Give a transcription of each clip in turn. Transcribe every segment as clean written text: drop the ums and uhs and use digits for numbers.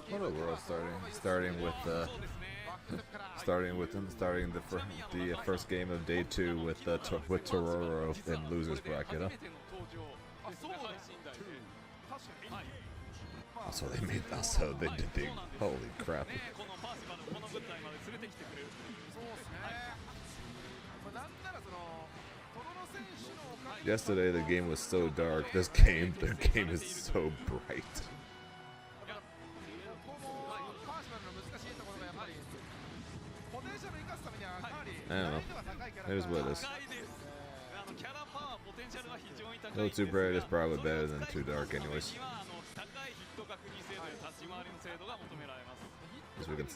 What a world starting with the first game of day 2 with Tororo in losers bracket. Huh? So they did the holy crap. Yesterday the game was so dark. Their game is so bright. I don't know. Here's what it is. A little too bright is probably better than too dark, anyways. As we can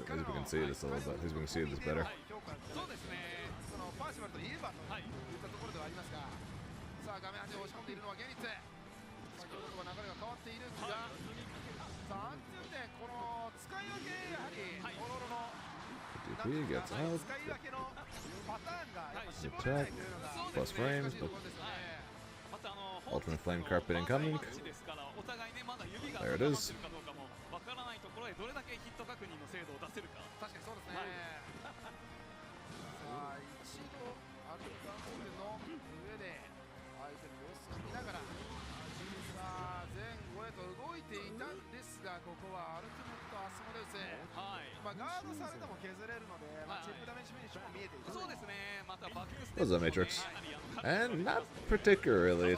see this a little bit. As we can see this better. DP gets out. Attack. Plus frames. But Ultimate Flame Carpet incoming. There it is. What's up, Matrix? And not particularly.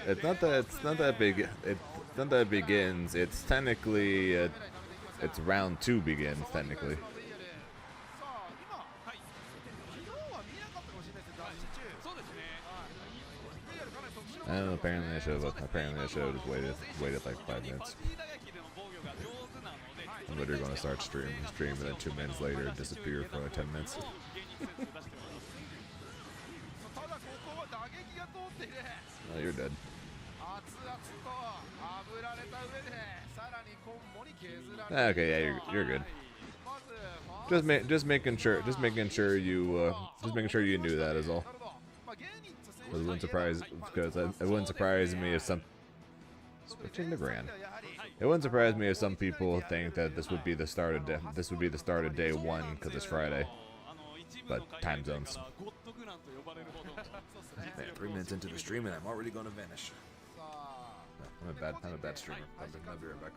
It's not that big. It's not that it begins. It's technically it's round 2 begins technically. And apparently I should have waited like 5 minutes. I'm literally going to start stream and then 2 minutes later disappear for like 10 minutes. Oh, you're dead. Okay, yeah, you're good. Just making sure you knew that is all. It wouldn't surprise me if some switching the grand. It wouldn't surprise me if some people think that this would be the start of day 1 because it's Friday. But time zones. Man, 3 minutes into the stream and I'm already going to vanish. I'm a bad streamer. I'll be right back.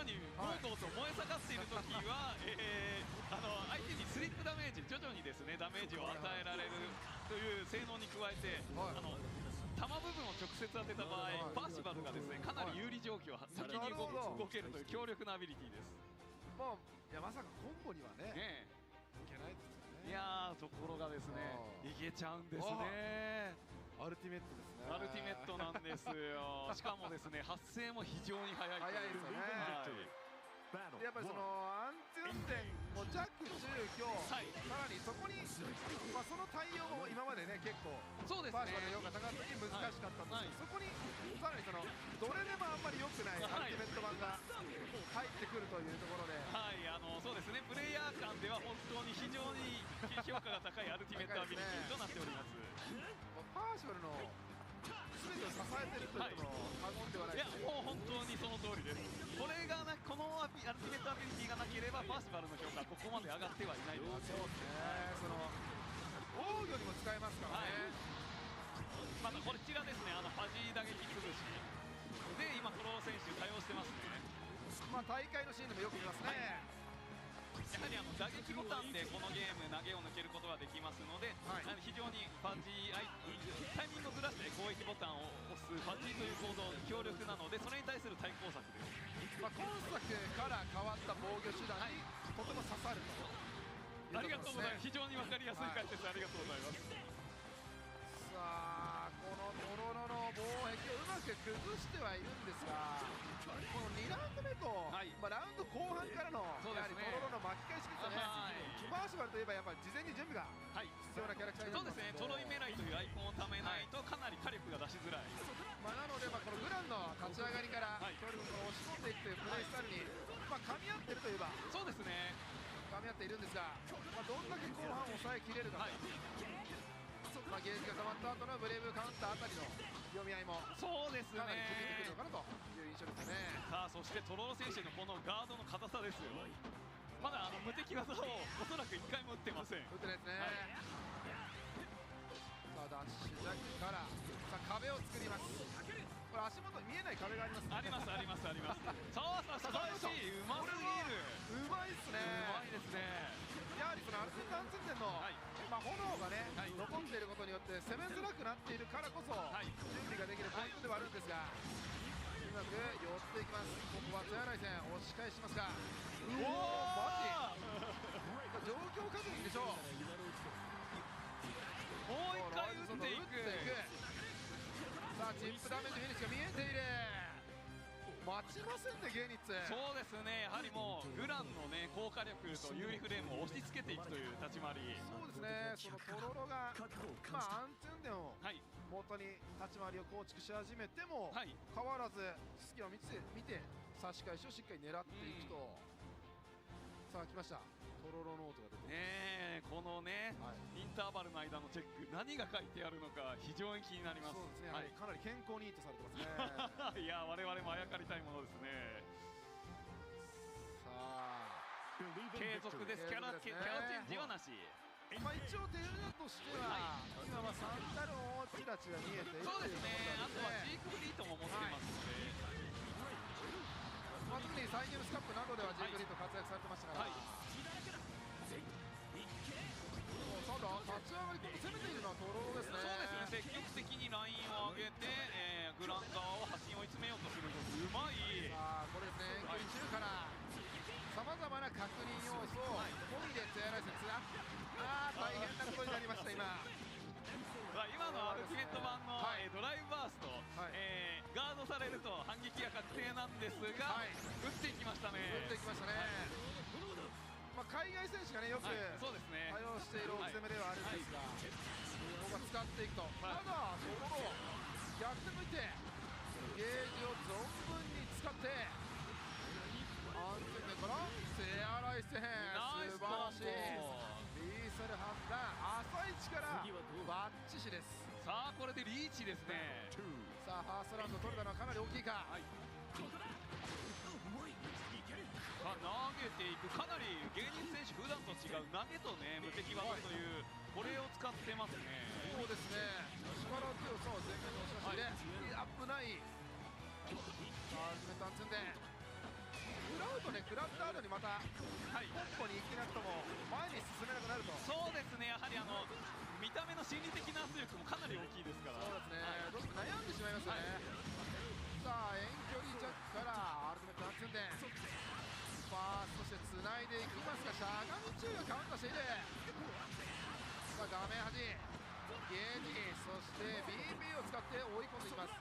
ようにゴーゴーと燃え盛っているときは、相手にスリップダメージ、徐々にですねダメージを与えられるという性能に加えて、弾部分を直接当てた場合、パーシバルがですねかなり有利状況、先に動けるという強力なアビリティです。もういやまさかコンボにはねいけないですよね。いやー、ところがですねいけちゃうんですね。アルティメットですね。アルティメットなんですよ。しかもですね発生も非常に早い。早いですよね。でやっぱりその安全点も弱中強、さらにそこに、その対応も今までね結構パーシバルの評価高かった時難しかったんですけど、そこにさらにそのどれでもあんまり良くないアルティメット版が入ってくるというところで、そうですね、プレイヤー間では本当に非常に評価が高いアルティメットアビリティとなっております。パーシバルの全てを支えてると言っても過言ではないですね。いやもう本当にその通りです。これがこのアルティメットアビリティがなければパーシバルの評価ここまで上がってはいないです。そうですね。その防御にも使えますからね。またこちらですね、ファジー打撃潰しで今トロー選手対応してますね。大会のシーンでもよく見ますね。やはり打撃ボタンでこのゲーム投げを抜けることができますので、非常にファジータイミングをずらして攻撃ボタンを押すファジーという行動強力なので、それに対する対抗策です。今作から変わった防御手段にとても刺さると。ありがとうございます。非常に分かりやすい解説ありがとうございます。さあこのトロロの防壁をうまく崩してはいるんですが、この2ラウンド目と、ラウンド後半からのやはりトロロの巻き返しですよね。パーシバルといえばやっぱり事前に準備が必要なキャラクターになりますので、トロイメライというアイコンをためないとかなり火力が出しづらい。なのでこのグランの立ち上がりから強力に押し込んでいくというプレイスタイルに噛み合ってるといえばそうですね、噛み合っているんですが、どんだけ後半抑えきれるか。ゲージが溜まった後のブレイブカウンターあたりの読み合いもそうですね、かなり響いてくるのかなという印象ですね。さあそしてトロロ選手のこのガードの硬さですよ。まだ無敵技をおそらく1回も打ってません。打ってないですね。さあダッシュジャックから壁を作ります。これ足元見えない壁がありますね。ありますありますあります。さあ素晴らしい、うますぎる。うまいっすね。うまいですね。やはりそのアルティンダンツンデンの炎がね残っていることによって攻めづらくなっているからこそ準備ができるポイントではあるんですが、うまく寄っていきます。ここは手洗い戦押し返しますが、うおマジ状況確認でしょう。もう一回打っていく。さあチップダメージフィニッシュが見えている。待ちませんねゲーニッツ。そうですね、やはりもうグランのね効果力と有利フレームを押し付けていくという立ち回り。そうですね、そのトロロがアンチュンデンを元に立ち回りを構築し始めても変わらず隙を見て差し返しをしっかり狙っていくと。さあ来ました、トロロノートが出てね、このね、インターバルの間のチェック、何が書いてあるのか非常に気になります。そうですね、かなり健康にいいとされてますね。いや我々もあやかりたいものですね。さあ継続です。キャラチェンジはなし。一応手札としては、今はサンダルのチラチラ見えている。そうですね、あとはジークフリートも持ってますので、特にサイゲームスカップなどではジークリート活躍されてましたから、ただ立ち上がり攻めているのはトロロですね。そうですね、積極的にラインを上げて、グラン側を端に追い詰めようとする動き、うまい。さあこれですね、遠距離中からさまざまな確認要素を込みで手洗い説が大変なことになりました今。今のアルティメット版の、ドライブバースト、ガードされると反撃が確定なんですが、打っていきましたね。打っていきましたね。海外選手がねよくそうですね、対応している置き攻めではあるんですが、ここは使っていくと、ただトロロ逆転向いてゲージを存分に使って安全面から手洗い戦、素晴らしい。リーサル判断、浅い力バッチシです。さあこれでリーチですね。さあファーストラウンド取れたのはかなり大きいか。投げていく、かなり芸人選手普段と違う投げとね無敵技というこれを使ってますね。そうですね、力強さを前面に押し出して、危ない。さあアルティメットアンツンデングとね食らった後にまたはいポッポに行けなくとも前に進めなくなると。そうですね、やはり見た目の心理的な圧力もかなり大きいですから。そうですね、はいどうしても悩んでしまいますよね、さあ遠距離ジャックからアルティメットアンツンデンファーストしてつないでいきますがしゃがみ中がカウンターしている。さあ画面端ゲージそして BB を使って追い込んでいきます。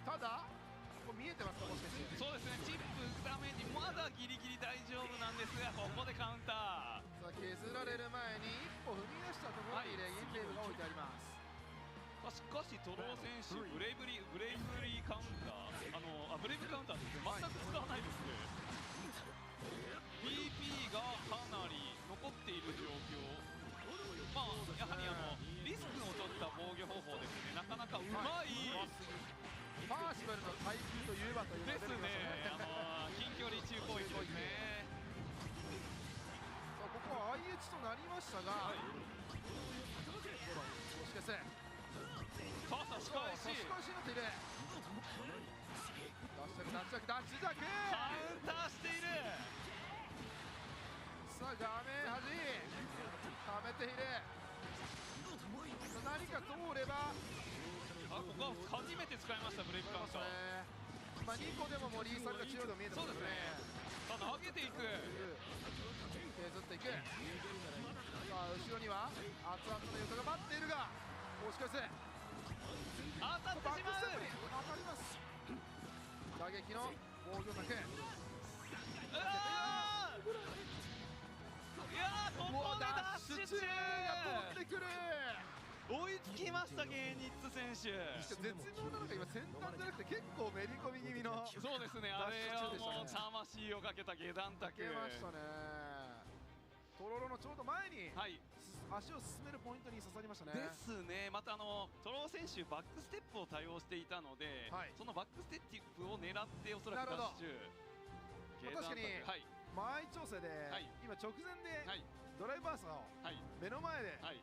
ただこれ見えてますかもしかして。そうですね、チップダメージまだギリギリ大丈夫なんですが、ここでカウンター。さあ削られる前に一歩踏み出したところにレギンレーブが置いてあります。しかしトロー選手ブレイブリーカウンターブレイブカウンターですね、全く使わないですね。PP がかなり残っている状況。まあやはりリスクを取った防御方法ですね。なかなかうまい、パーシバルの耐久といえばというのがです出てきましたね。近距離中攻撃ですね。さあここは相打ちとなりましたが、はい、もしかしてさあ仕返し仕返しになっている。ダッシュカウンターしている。さあ画面端溜めている。何か通ればここは初めて使いましたブレイブカウンター。まあ2個でももうリーサルが中央でも見えてますね。さあ投げていく、削っていく。さあ後ろには熱々の床が待っているが押し返す。当たってしまう。バックステップに当たります。打撃の防御策。いやーここでダッシュ中が飛んでくる。追いつきましたゲーニッツ選手。絶妙なのが今先端じゃなくて結構めり込み気味のそうですね、あれはもう魂をかけた下段卓。出ましたね。トロロのちょうど前にはい足を進めるポイントに刺さりましたね。ですね。またトロー選手バックステップを多用していたので、はいそのバックステップを狙っておそらくダッシュ。確かにはい間合い調整で、はい今直前ではいドライバーサーをはい目の前で、はい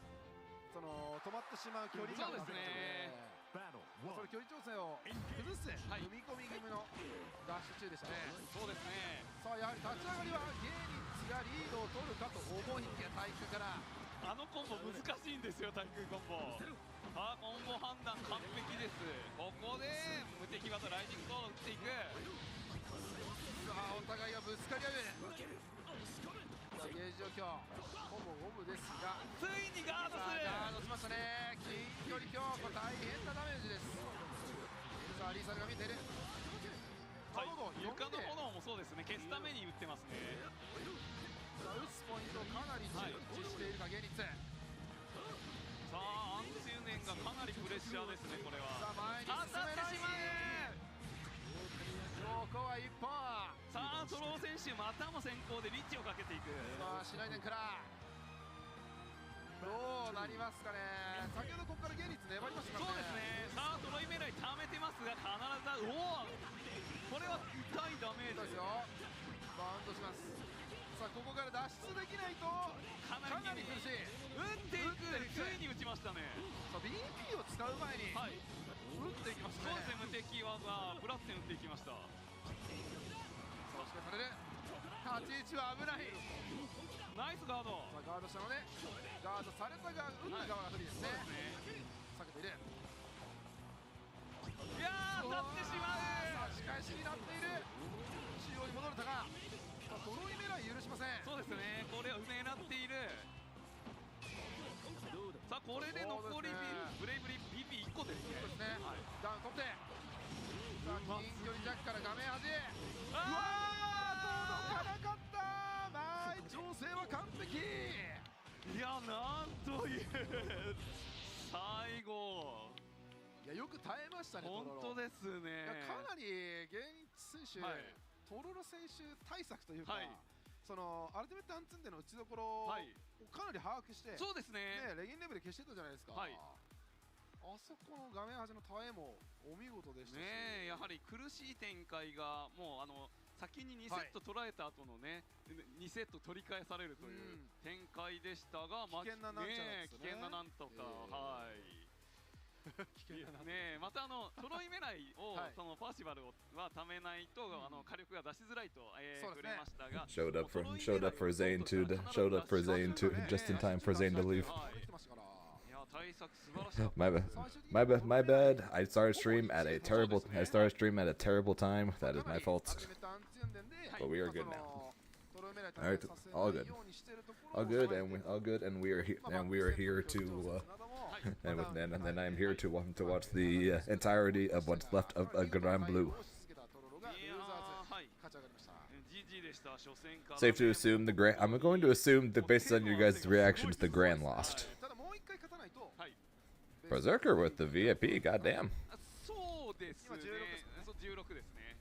その止まってしまう距離感がそうですねその距離調整を崩す、はい踏み込み気味のダッシュ中でしたね。そうですね。さあやはり立ち上がりはゲーニッツがリードを取るかと思いきや体育からコンボ難しいんですよ、対空コンボ。コンボ判断完璧です。ここで無敵技ライジングソード打っていく。さあお互いがぶつかり合う。さあゲージ状況ほぼ五分ですがついにガードすさある。ガードしましたね。近距離強化大変なダメージです。さあリーサルが見ている。はいなるほど床の読みで炎もそうですね、消すために打ってますね。さあ打つポイントをかなり注視しているかゲーニッツ。さあアンチューネンがかなりプレッシャーですね、これは。さあ前に当たって進めない。しまう。ここは一本。さあトロー選手またも先行でリッチをかけていく。さあシュナイデンからどうなりますかね。先ほどここからゲーニッツ粘りましたからね。そうですね。さあトロイメライ溜めてますが必ずこれは痛いダメージそうですよ。バウンドします。さあここから脱出できないとかなり苦しい。打っていく。ついに打ちましたね。さあ BP を使う前にはい打っていきますね。そうですね、無敵技プラス点打っていきました。そしてされる立ち位置は危ない。ナイスガード。さあガードしたのでガードされたが打った側が不利ですね。避けている。いやー当たってしまさあう。仕返しになっている。中央に戻れたがさあトロイメライ許しません。そうですね、これを狙っている。さあこれで残りそうですねブレイブリー PP1 個ですね。そうですね、はいダウン取ってさあ近距離ジャックから画面端へ。あ届かなかった。間合い調整は完璧。いやなんという最後いやよく耐えましたね。本当ですいね。やかなりゲーニッツ選手、はいトロロ選手対策というか、はいそのアルティメットアンツンでの打ちどころをはいかなり把握して、そうですね。レギンレベル消してたじゃないですか。はいあそこの画面端の耐えもお見事でしたし、ねえやはり苦しい展開がもう先に2セット捉えた後のね、2セット取り返されるという展開でしたが、危険ななんちゃらですね危険ななんとか、はい。ねえまたトロイメライを、はいそのパーシバルは貯めないと、火力が出しづらいと、そうですね触れましたが Showed up for もう showed up for トロイメ Zane ライ to を showed up for 必ず Zane to 出し just in time for Zane to leave. はい来てましたから。いや対策素晴らしかった My bad. My bad. I started stream at a terrible. I started stream at a terrible time. That is my fault. But we are good now. All right, all good. All good, and we are here to and I'm here to watch the entirety of what's left of a Grand Blue. いやーはい GG でした初戦から Safe to assume the Grand. I'm going to assume that based on your guys' reactions, the Grand lost. ただもう一回勝たないと。はい Berserker with the VIP. Goddamn. あそうですね今16ですかねそう16ですね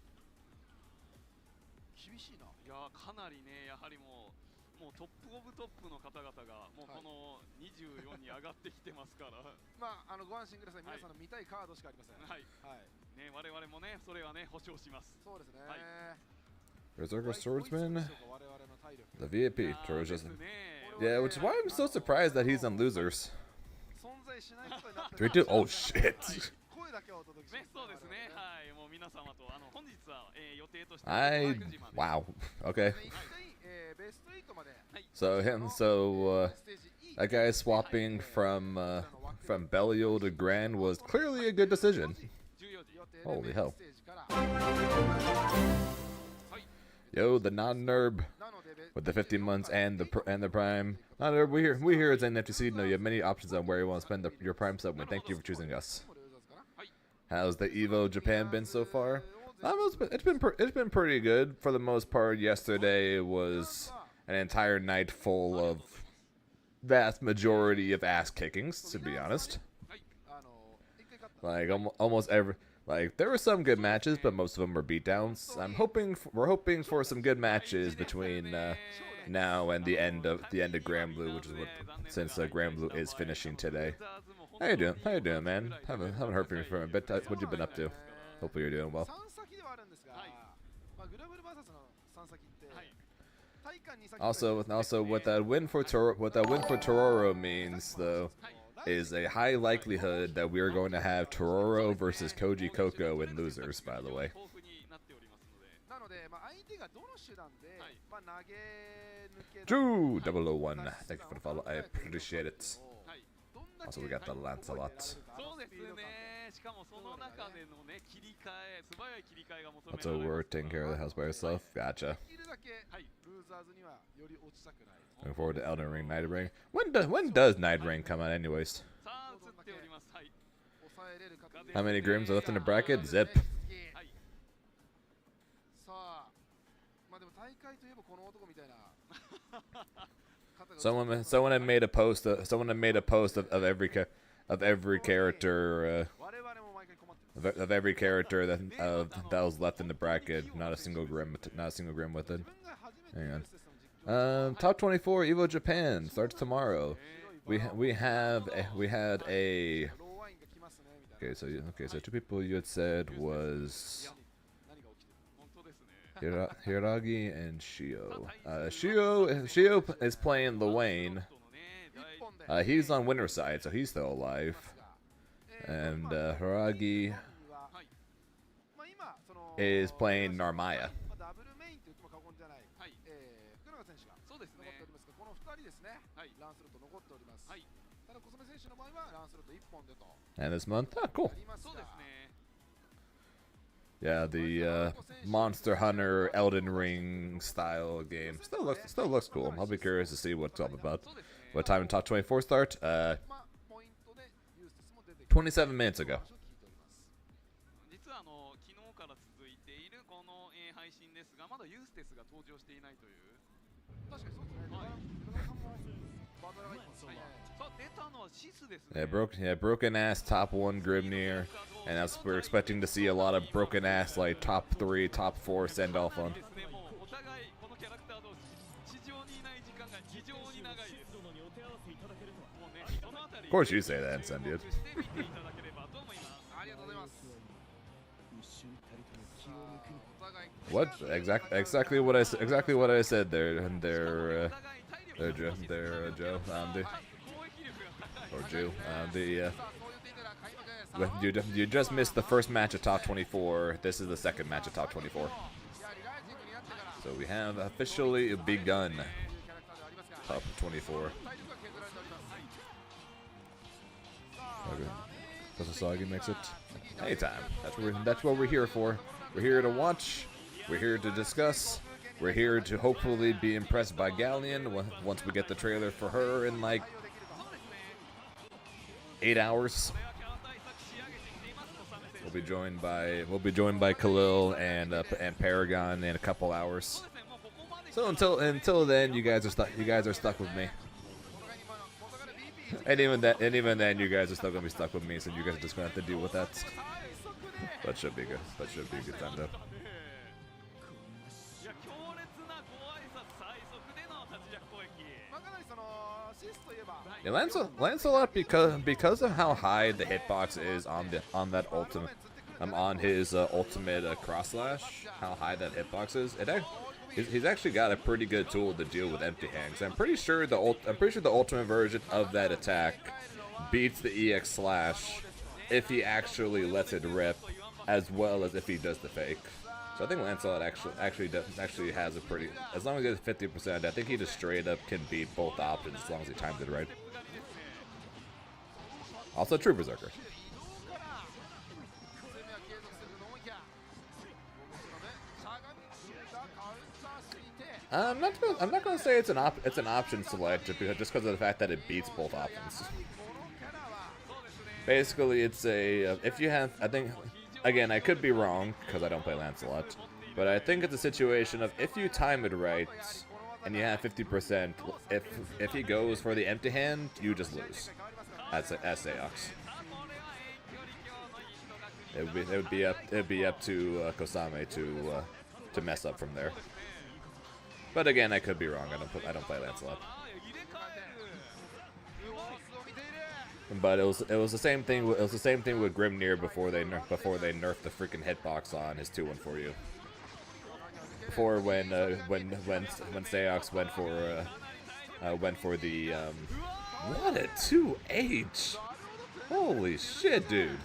厳しいな。いやーかなりねやはりもうトップオブトップの方々がもうこの24に上がってきてますからまあご安心ください。はい皆さんの見たいカードしかありません。はいはい。ね我々もねそれはね保証しますそうですね。はい Berserker Swordsman. 我々の体力。 The VIP. いやー Troy's で just. すね Yeah, which is why I'm so surprised that he's on losers. 存在しないことになって Do we do? Oh shit. 声だけはお届けします。ねそうですねはいもう皆様と本日は、予定として I 9時まで wow. Okay. 一回ベスト8まで So ステージ E that guy swapping from Belial to Grand was clearly a good decision. 14時予定で Holy メイン hell. ステージから Yo, the non-nerb なので with the 50 months and the prime. Non-nerb, we here at NFTC know you have many options on where you want to spend your prime sub. And thank you for choosing us. How's the EVO Japan been so far? It's been pretty good for the most part. Yesterday was an entire night full of vast majority of ass kickings, to be honest. あの一回勝った Like almost every like there were some good matches, but most of them were beatdowns. We're hoping for some good matches between now and the end of Grand Blue, which is what since Grand Blue is finishing today. How you doing? How you doing, man? Haven't heard from you for a bit. What you been up to? Hopefully you're doing well. 3先ではあるんですが、まあグラブル VS の3先って体感2先 Also, what that win for Tororo means though is a high likelihood that we are going to have Tororo versus Koji Koko in losers. By the way. 豊富になっておりますのでなので、まあ、相手がどの手段で、はいまあ、投げ抜け Drew 001. Thank you for the follow. I appreciate it. はい Also, we got the Lancelot. そうですねしかもその中でのね切り替え素早い切り替えが求めら So れ we're ます taking care of the house by ourselves. Gotcha. できるだけはいルーザーズにはより落ちたくない Looking forward to Elden Ring, Night Ring. When does Night Ring come out, anyways? さあ映っておりますはい抑えれるかという How many Grims are left in the bracket? Zip. はいさあまあでも大会といえばこの男みたいな方が Someone had made a post. Someone had made a post of every character. 我々も毎回困ってます Of every character that was left in the bracket. Not a single Grim. Not a single Grim with it. 自分が初めて Hang on. プレステスの実況 Top 24 EVO Japan starts tomorrow. We had a. ローワインが来ますねみたいな So two people you had said was 何が起きてる 本当ですね Hiragi and Shio. Shio is playing Luane. 一本で He's on winner side, so he's still alive. And Hiragi まあ今その is playing Narmaya. まあダブルメインと言っても過言じゃないはい福永選手がそうですね残っておりますがこの2人ですねはいランスロット残っておりますはいただ小染選手の場合はランスロット1本でと And this month, cool. ありますそうでがすね Yeah, the Monster Hunter Elden Ring style game still looks cool. I'll be curious to see what's up about. そうですね What time did top 24 start? まあポイントでユーステスも出てきて27 minutes ago. 話を聞いております実は昨日から続いているこの、配信ですがまだユーステスが登場していないという確かにそうですねはいルカさんもバトラが1本ですねさあ出たのはシスです Yeah, ね broken ass top 1 Grimnir, and we're expecting to see a lot of broken ass like top 3, top 4 send off on. ですねもうお互いこのキャラクター同士地上にいない時間が非常に長いですもうねそのあたり Of course you say that, Sen, dude. 注目して見ていただければと思いますありがとうございますお互い What exactly what I said there Joe攻撃力が高い or Jew さあそういう点では開幕 You just missed the first match of top 24. This is the second match of top 24. So we have officially begun top 24. Okay. Sasagi makes it. Anytime. That's what we're here for. We're here to watch. We're here to discuss. We're here to hopefully be impressed by Galleon once we get the trailer for her in like 8 hours. We'll be joined by Khalil and Paragon in a couple hours. So until then, you guys are stuck with me. And even then, you guys are still gonna be stuck with me, so you guys are just gonna have to deal with that. That should be good. That should be a good time though. Yeah, Lancelot because of how high the hitbox is on that ultimate, on his ultimate cross slash, how high that hitbox is. He's actually got a pretty good tool to deal with empty hands. I'm pretty sure the ultimate version of that attack beats the EX slash if he actually lets it rip, as well as if he does the fake. So I think Lancelot actually has a pretty, as long as he has 50%, I think he just straight up can beat both options as long as he times it right. Also, True Berserker. I'm not gonna say it's an option select just because of the fact that it beats both options. Basically, it's a if you have, I think, again, I could be wrong because I don't play Lancelot, but I think it's a situation of if you time it right and you have 50%, if he goes for the empty hand, you just lose. As Seox. It'd be up to Kosame to mess up from there. But again, I could be wrong. I don't play Lancelot. But it was the same thing. It was the same thing with Grimnir before they nerfed the freaking hitbox on his 2-1-4U. Before when Seox went for the what a 2H! Holy shit, dude!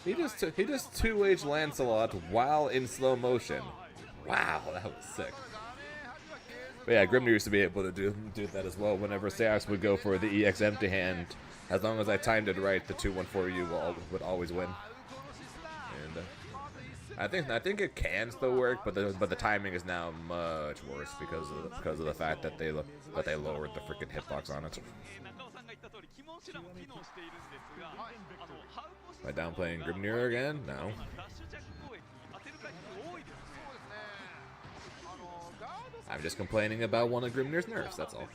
He just 2H Lancelot while in slow motion. Wow, that was sick. But yeah, Grimnir used to be able to do that as well. Whenever Seox would go for the EX empty hand, as long as I timed it right, the 2-1-4U would always win. And I think it can still work, but the timing is now much worse because of the fact that they lowered the freaking hitbox on it. Am I downplaying Grimnir again? No. I'm just complaining about one of Grimnir's nerfs, that's all.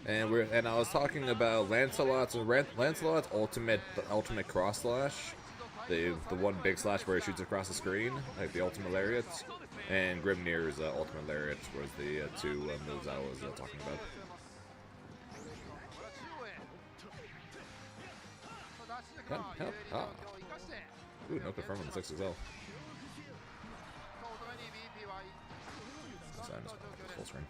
And I was talking about Lancelot's ultimate cross slash. The one big slash where he shoots across the screen, like the ultimate lariat, and Grimnir's ultimate lariat was the two moves I was talking about. Help. Ah. Ooh, no confirm on the 6 as well. So I'm just full screen.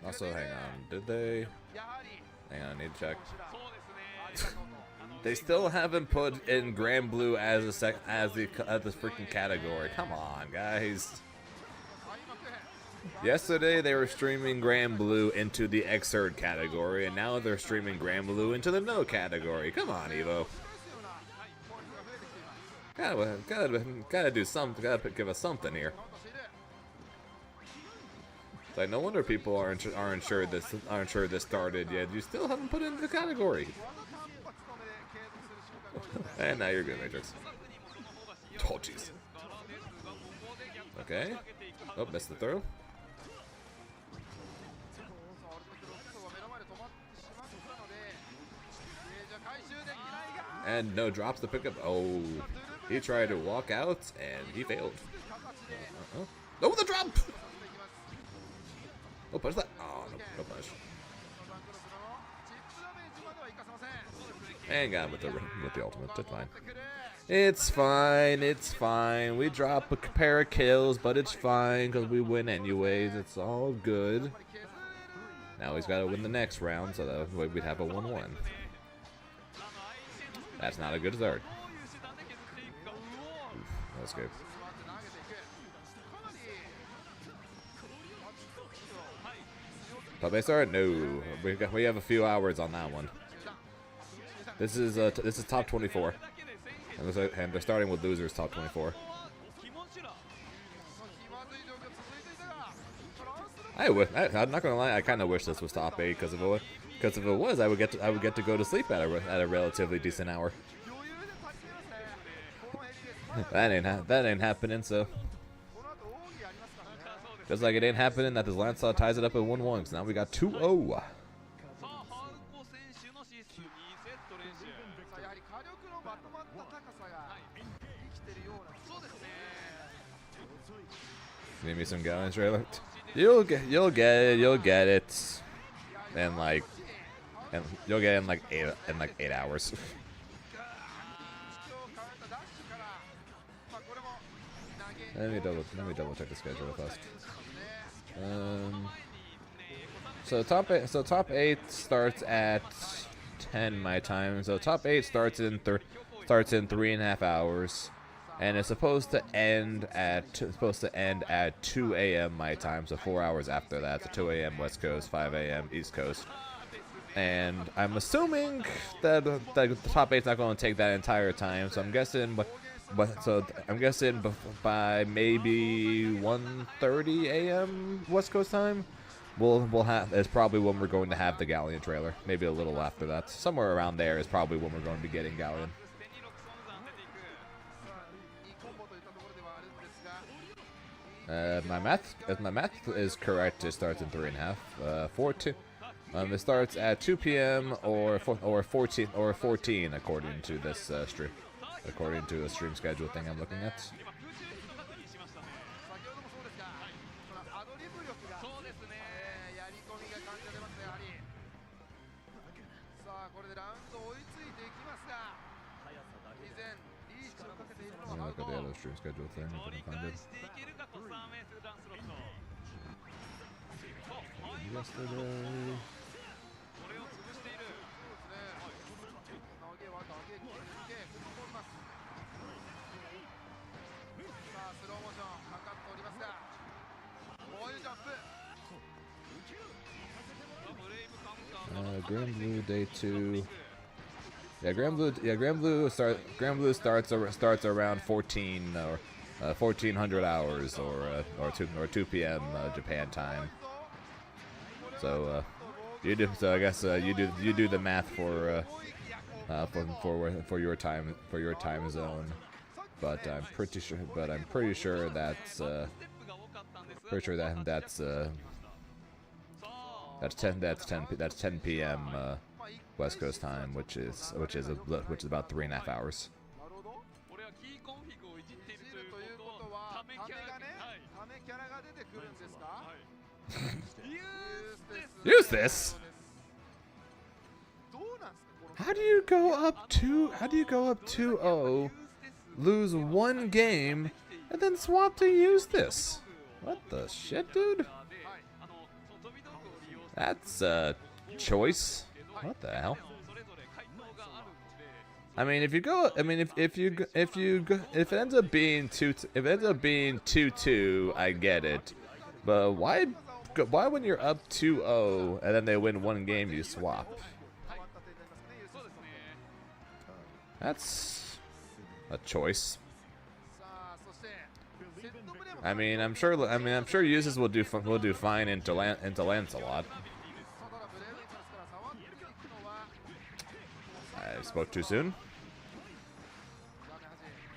Also, hang on. Did they? Hang on, I need to check. They still haven't put in Grand Blue as the freaking category. Come on, guys. Yesterday they were streaming Grand Blue into the Xrd category, and now they're streaming Grand Blue into the No category. Come on, EVO. Gotta do something. Gotta give us something here. It's like no wonder people aren't sure this started yet. You still haven't put it into the category. And now you're good, Matrix. Oh jeez. Okay. Oh, missed the throw. And no drops to pick up. Oh, he tried to walk out and he failed. Oh, the drop! Oh, punch that. Oh, no, no punish. サザンクロスのチップダメージまではいかせません。 And got him with the ultimate. It's fine. It's fine. It's fine. We drop a pair of kills, but it's fine because we win anyways. It's all good. Now he's got to win the next round, so that way we'd have a 1-1. That's not a good start. Oof, no escape. Top 8 start? No. We have a few hours on that one. This is top 24. And they're starting with losers top 24. I'm not gonna lie. I kind of wish this was top 8 because if it was, I would get to go to sleep at a relatively decent hour. that ain't happening. So just like it ain't happening that this Lancelot ties it up at 1-1. So now we got 2-0. やはり火力のまとまった高さが生きてるようなそうですね。 Give me some Galleon trailer. You'll get it. And you'll get it in like 8 hours. Let me double check the schedule first. So top 8 starts at 10 my time. So top 8 starts in 3.5 hours, and it's supposed to end at 2 a.m. my time. So 4 hours after that, so 2 a.m. West Coast, 5 a.m. East Coast. And I'm assuming that the top 8's not going to take that entire time. So I'm guessing, by maybe 1:30 a.m. West Coast time. We'll have. It's probably when we're going to have the Galleon trailer. Maybe a little after that. Somewhere around there is probably when we're going to be getting Galleon. My math is correct. It starts in 3.5. 4-2. It starts at 2 p.m. or 14 according to this stream. According to the stream schedule thing I'm looking at. Look at the other stream schedule thing if I can find it. Yesterday. Grand Blue Day 2. Yeah, Grand Blue starts around 1400 hours or 2 p.m. Japan time. So I guess you do the math for your time zone. But I'm pretty sure that's 10 p.m. West Coast time, which is about 3.5 hours. Use this. How do you go up 2-0, lose one game, and then swap to use this? What the shit, dude? That's a choice. What the hell? I mean, if it ends up being 2-2, I get it. But why when you're up 2-0 and then they win one game, you swap? That's a choice. I mean, I'm sure uses will do fine into Lancelot. I spoke too soon.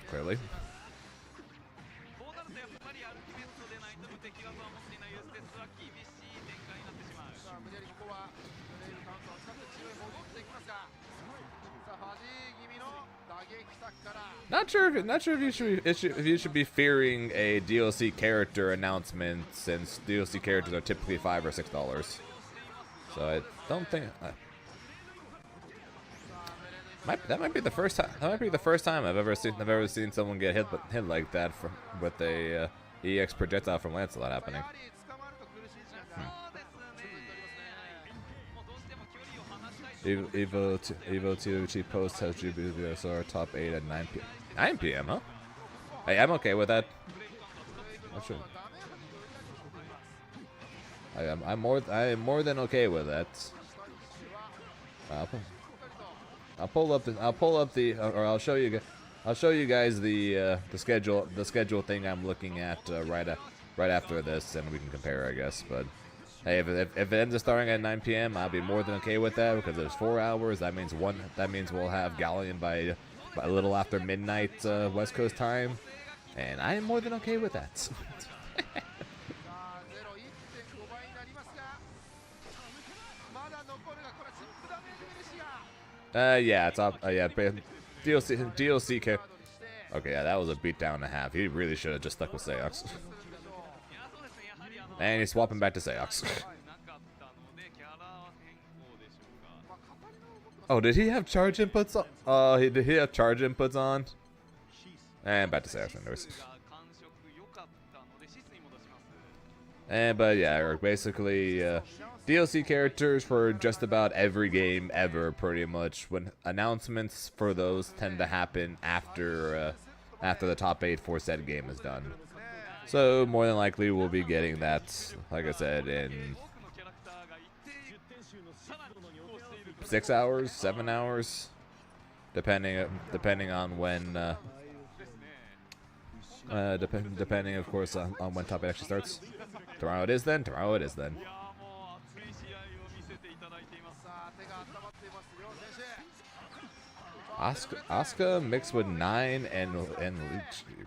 Clearly. Not sure if you should be fearing a DLC character announcement, since DLC characters are typically $5 or $6. So I don't think that might be the first time. That might be the first time I've ever seen someone get hit like that with a EX projectile from Lancelot happening. EVO TOG post has GBSR top 8 at 9 p.m. 9 p.m. Huh? Hey, I'm okay with that. I'm more than okay with that. I'll show you guys the schedule thing I'm looking at right after this, and we can compare, I guess. But hey, if it ends up starting at 9 p.m., I'll be more than okay with that, because there's 4 hours. That means we'll have Galleon by a little after midnight West Coast time, and I am more than okay with that. Yeah, it's up. Yeah, DLC. Okay, yeah, that was a beatdown and a half. He really should have just stuck with Seox. And he's swapping back to Seox. Oh, did he have charge inputs on? Did he have charge inputs on? And back to Seox, anyways. But yeah, basically, DLC characters for just about every game ever, pretty much. When announcements for those tend to happen after the top 8 for said game is done. So more than likely we'll be getting that, like I said, in 6 hours, 7 hours, depending on when, depending of course on when top 8 actually starts. Tomorrow it is then. Tomorrow it is then. Asuka mixed with 9 and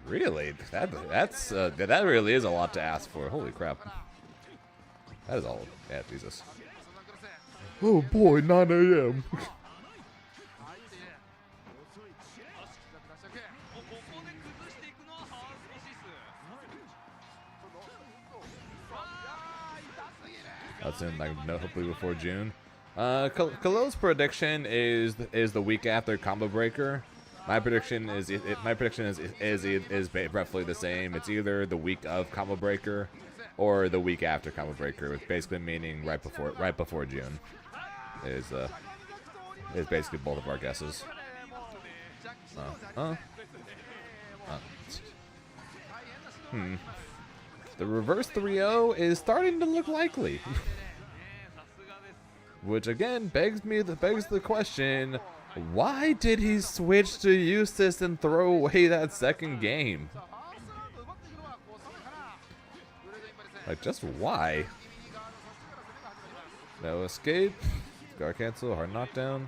really that really is a lot to ask for. Holy crap. That is all. Yeah, Jesus. Oh boy, 9 a.m. That's in like hopefully before June. Kalo's prediction is the week after Combo Breaker. My prediction is roughly the same. It's either the week of Combo Breaker or the week after Combo Breaker, which basically meaning right before June. Is basically both of our guesses. The reverse 3-0 is starting to look likely. Which again begs the question, why did he switch to Eustace and throw away that second game? Like, just why? No escape, guard cancel, hard knockdown.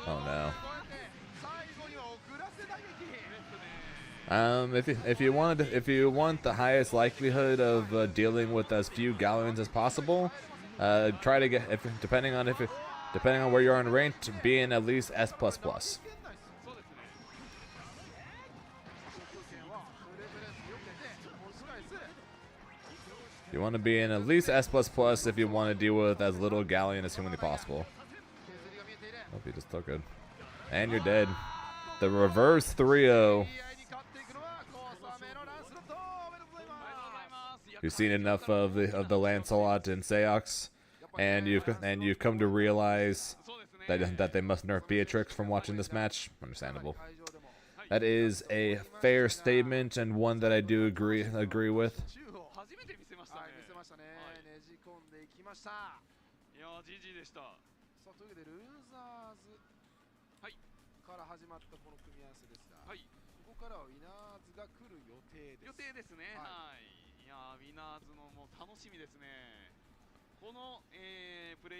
Oh no. If you want the highest likelihood of dealing with as few Galleons as possible, try to get depending on where you are in ranked, be in at least S++. You want to be in at least S++ if you want to deal with as little Galleon as humanly possible. Hope you just took it. And you're dead. The reverse 3-0. You've seen enough of the Lancelot and Seox, and you've come to realize that they must nerf Beatrix from watching this match. Understandable. That is a fair statement and one that I do agree with.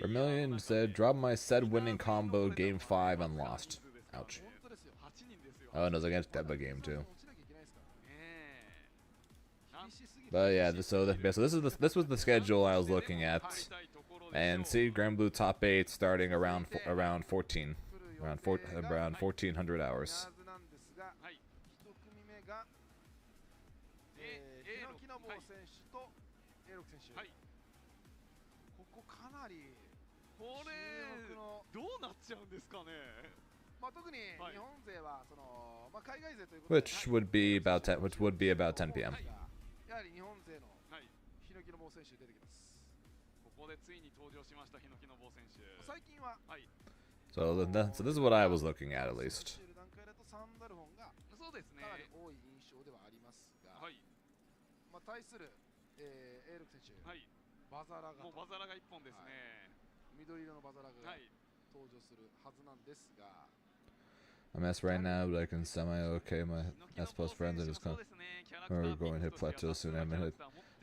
Vermilion said, drop my said winning combo game 5 and lost. Ouch. Oh, and it was against Deba game too. 落ちなきゃいけないですからね厳しすぎる But yeah, this was the schedule I was looking at, and see Grand Blue top 8 starting around 14, around 1400 hours. はずなんですがはい1組目がA ヒノキノボウ選手と A6 選手はいここかなりこれ注目のどうなっちゃうんですかねまあ特にはい日本勢はそのまあ海外勢ということで Which would be about 10 p.m. やはり日本勢のはいヒノキノボウ選手出てきますここでついに登場しましたヒノキノボウ選手最近は So this is what I was looking at 選 least. 手いる段階だとサンダルフォンがそうですねかなり多い印象ではありますがはいまあ対するA6 選手はいバザラがもうバザラが一本ですね緑色のバザラがはい登場するはずなんですが I'm S right now, but I can semi-okay my S plus friends and just come. We're going to hit plateau soon. I mean,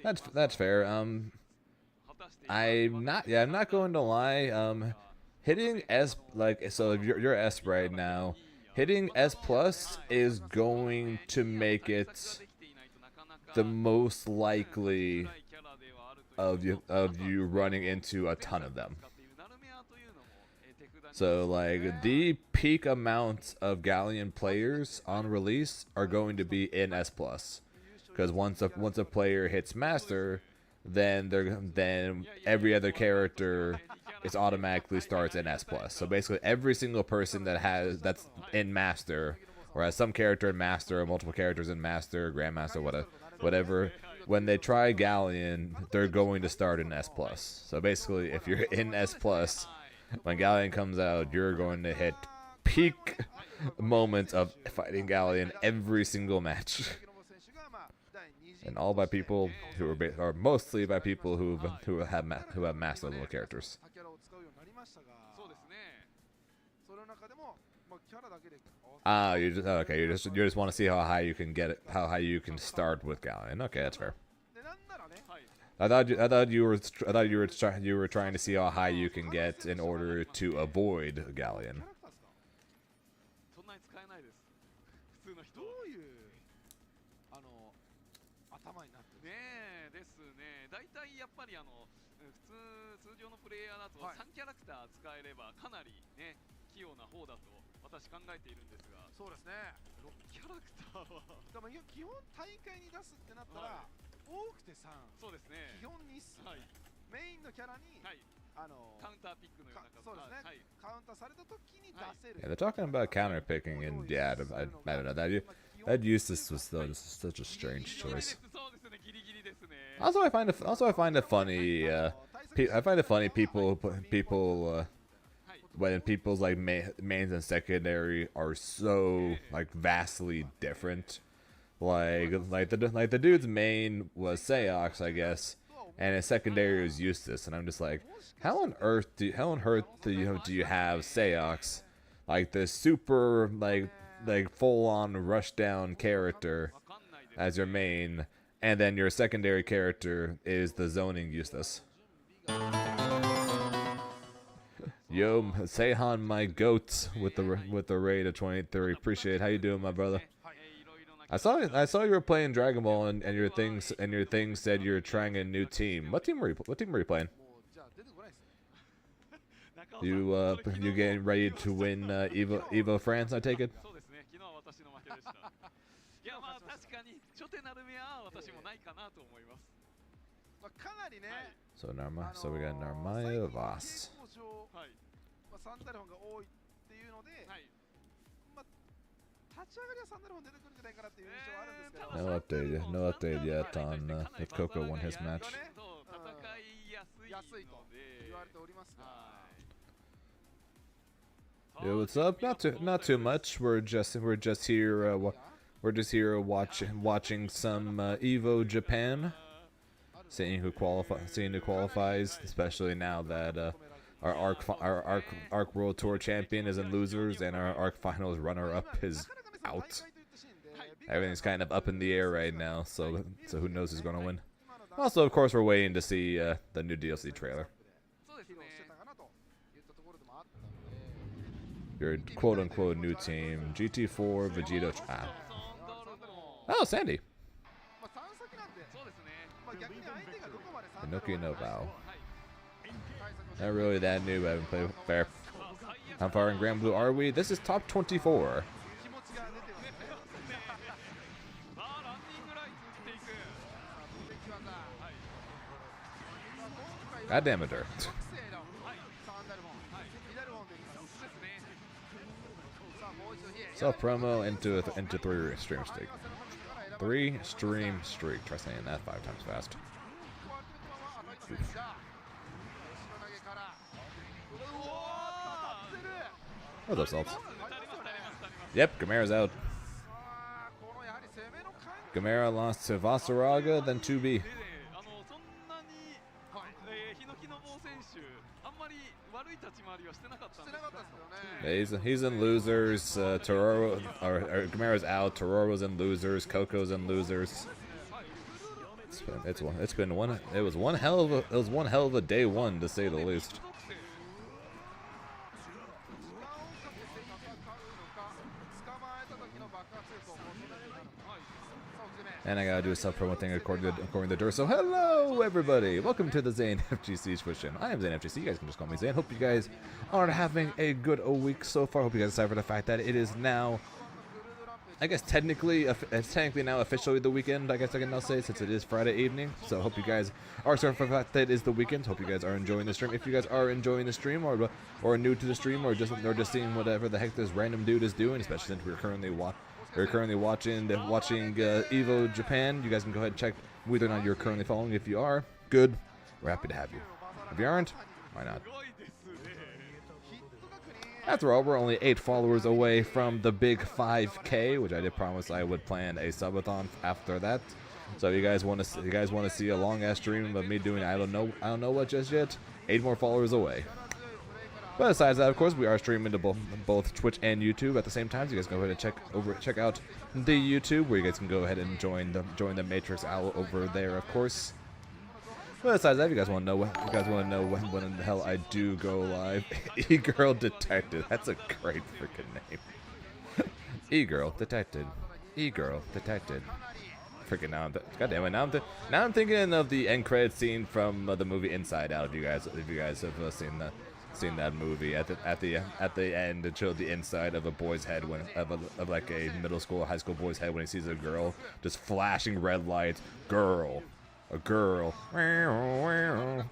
that's fair. I'm not going to lie. Hitting S so if you're S right now, hitting S plus is going to make it the most likely of you running into a ton of them. So like the peak amount of Galleon players on release are going to be in S plus, because once a player hits Master, then every other character is automatically starts in S plus. So basically every single person that's in Master, or has some character in Master, or multiple characters in Master, Grandmaster, whatever, when they try Galleon, they're going to start in S plus. So basically, if you're in S plus, when Galleon comes out, you're going to hit peak moments of fighting Galleon every single match, and all by people who are mostly by people who have master level characters. キャラを使うようになりましたがそうですねその中でもまあキャラだけで Ah, you just want to see how high you can get it, how high you can start with Galleon. Okay, that's fair. でなんならね はい I thought you were trying to see how high you can get in order to avoid キャ Galleon. ラクターですかそんなに使えないです普通の人どういう頭になってるんですかねえですね大体やっぱり通常のプレイヤーだとはい3キャラクター使えればかなりね器用な方だと私考えているんですがそうですね6キャラクターはでも基本大会に出すってなったら、は多くて3そうですね基本2っす、はいメインのキャラに、はいあのカウンターピックのようなそうですね、はいカウンターされた時に出せる、 Yeah, they're talking about counter picking, and yeah, I don't know that Eustace was still just such a strange ギリギリで choice. すそうですねギリギリですね Also, I find it funny. I find it funny people when people's like mains and secondary are so like vastly different. Like the dude's main was Seox, I guess, and his secondary was Eustace, and I'm just like, how on earth do you have Seox, like this super like full on rush down character as your main, and then your secondary character is the zoning Eustace. Yo, Seihan, my goat, with the raid of 23. Appreciate it. How you doing, my brother? I saw you were playing Dragon Ball, and your thing said you're trying a new team. What team were you playing? もうじゃあ出てこないですね You getting ready to win EVO France? I take it. そうですね昨日は私の負けでしたいやまあ確かに初手なる目は私もないかなと思いますまあ、かなりね、 So we got Narmaya Voss. 最近上はいまあ、サンダルフォンが多いっていうので、はいまあ、立ち上がりはサンダルフォン出てくるんじゃないかなっていう印象はあるんですけど、 No update yet on if Coco won his match. と戦いやすい安いとので言われておりますが、はい Yo, what's up? Not too much. We're just here. We're just here watching some EVO Japan. Seeing who qualifies, especially now that our Arc World Tour champion is in losers and our Arc Finals runner-up is なかなかね、その out. 大会といったシーンで Everything's kind of up in the air right now, so who knows who's gonna win? Also, of course, we're waiting to see the new DLC trailer. そうですね披露してたかなといったところでもあったので、your quote-unquote new team, GT4 Vegito. Oh, Sandy. まあ3先なんで、そうですね。まあ逆に相手がどこまで3 Inoki no Bow. はい。 Not really that new. I haven't played fair. How far in Grand Blue are we? This is top 24. 気持ちが出てますね。さあランニングライン通じていく。無敵技。はい。 God damn it, her. 属性のサンダルモン、ミダルモンでいきます。ですね。さあもう一度ヒエ。 Self promo into 3 stream streak. 3 stream streak. Try saying that 5 times fast. ここはアタイト選手だ。後ろ投げから。うわー当たってる。 What's up, Salts? ありますありますあります。 Yep, Gamera's out. さあこのやはり攻めの感じ。 Gamera lost to Vasaraga, then 2B. でそんなに、ヒノキの棒選手あんまり悪い立ち回りはしてなかったんですしてなかったが、ですよね。 He's in losers. Tororo or Gamera's out. Tororo's in losers. Coco's in losers. It was one hell of a day one to say the least. 捕まえた時の爆発力を求めていたのか。さあ打ち目。 And I gotta do a self promo thing according to Durso. Hello, everybody! Welcome to the Zane FGC Twitch channel. I am Zane FGC. You guys can just call me Zane. Hope you guys are having a good week so far. Hope you guys are excited for the fact that it is now, I guess it's technically now officially the weekend. I guess I can now say since it is Friday evening. So hope you guys are excited for the fact that it is the weekend. Hope you guys are enjoying the stream. If you guys are enjoying the stream or new to the stream or just seeing whatever the heck this random dude is doing, especially since we're currently watching EVO Japan, you guys can go ahead and check whether or not you're currently following. If you are, good. We're happy to have you. If you aren't, why not? すごいですね。 After all, we're only 8 followers away from the big 5K, which I did promise I would plan a subathon after that. So if you guys want to see a long ass stream of me doing I don't know what just yet, 8 more followers away. But besides that, of course, we are streaming to both Twitch and YouTube at the same time. So you guys go ahead and check out the YouTube, where you guys can go ahead and join the Matrix Owl over there, of course. But besides that, if you guys want to know when in the hell I do go live, E-Girl Detected. That's a great freaking name. E-Girl Detected. E-Girl Detected. Freaking God damn it! Now I'm thinking of the end credit scene from the movie Inside Out. If you guys have seen that movie at the end, it showed the inside of a boy's head of like a middle school or high school boy's head when he sees a girl, just flashing red lights. Girl. A girl. And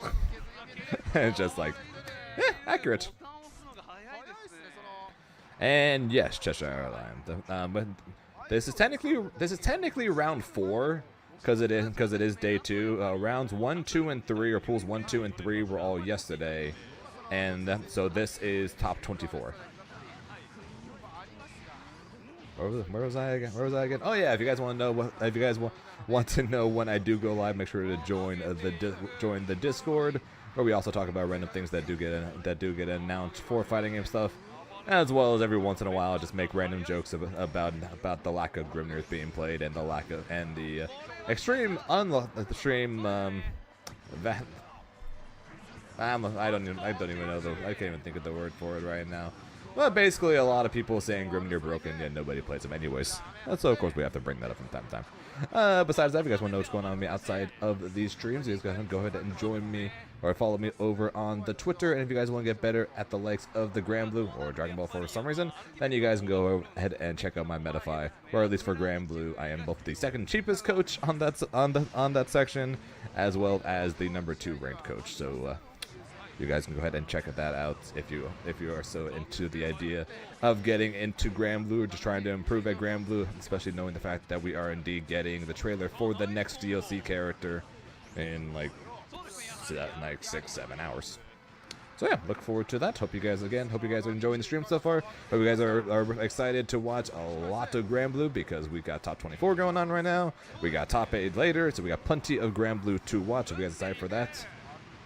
it's just like, accurate. ボタンを押すのが早いですね。 And yes, Cheshire Line. But this is technically round 4, because it is day 2. Rounds 1, 2, and 3, or pools 1, 2, and 3 were all yesterday, and so this is top 24. Where was I again? Oh yeah, if you guys want to know when I do go live, make sure to join the Discord, where we also talk about random things that do get announced for fighting game stuff, as well as every once in a while just make random jokes about the lack of Grimnir being played and the extreme I don't even know I can't even think of the word for it right now. But basically, a lot of people saying Grimnir broken, and nobody plays him anyways. So of course we have to bring that up from time to time. Besides that, if you guys want to know what's going on with me outside of these streams, you guys go ahead and join me or follow me over on the Twitter. And if you guys want to get better at the likes of the Grand Blue or Dragon Ball for some reason, then you guys can go ahead and check out my Metafy, or at least for Grand Blue, I am both the second cheapest coach on that section, as well as the number 2 ranked coach. So. You guys can go ahead and check that out if you are so into the idea of getting into Grand Blue or just trying to improve at Grand Blue, especially knowing the fact that we are indeed getting the trailer for the next DLC character in like 6-7 hours. So yeah, look forward to that. Hope you guys are enjoying the stream so far. Hope you guys are excited to watch a lot of Grand Blue, because we got top 24 going on right now. We got top 8 later, so we got plenty of Grand Blue to watch. Hope you guys are excited for that.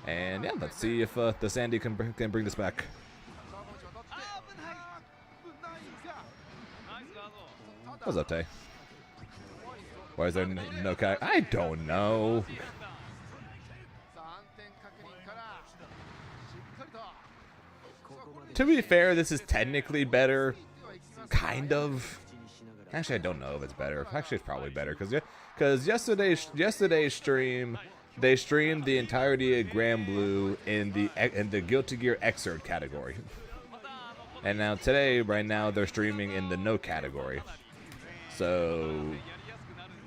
And yeah, let's see if the Sandy can bring this back. What's up, Tay? Why is there no cat? I don't know. to be fair, this is technically better, kind of. Actually, I don't know if it's better. Actually, it's probably better because yesterday's stream, they streamed the entirety of Grand Blue in the Guilty Gear Xrd category, and now today, right now, they're streaming in the no category. So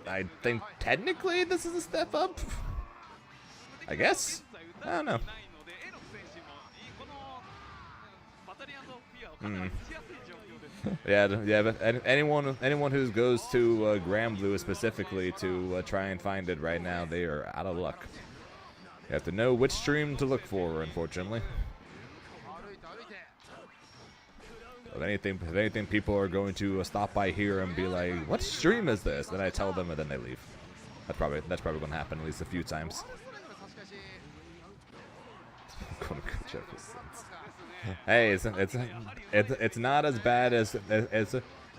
I think technically this is a step up. I guess. I don't know. Yeah, but anyone who goes to Grand Blue specifically to try and find it right now, they are out of luck. You have to know which stream to look for, unfortunately. If anything, people are going to stop by here and be like, "What stream is this?" Then I tell them, and then they leave. That's probably going to happen at least a few times. Hey, it's not as bad as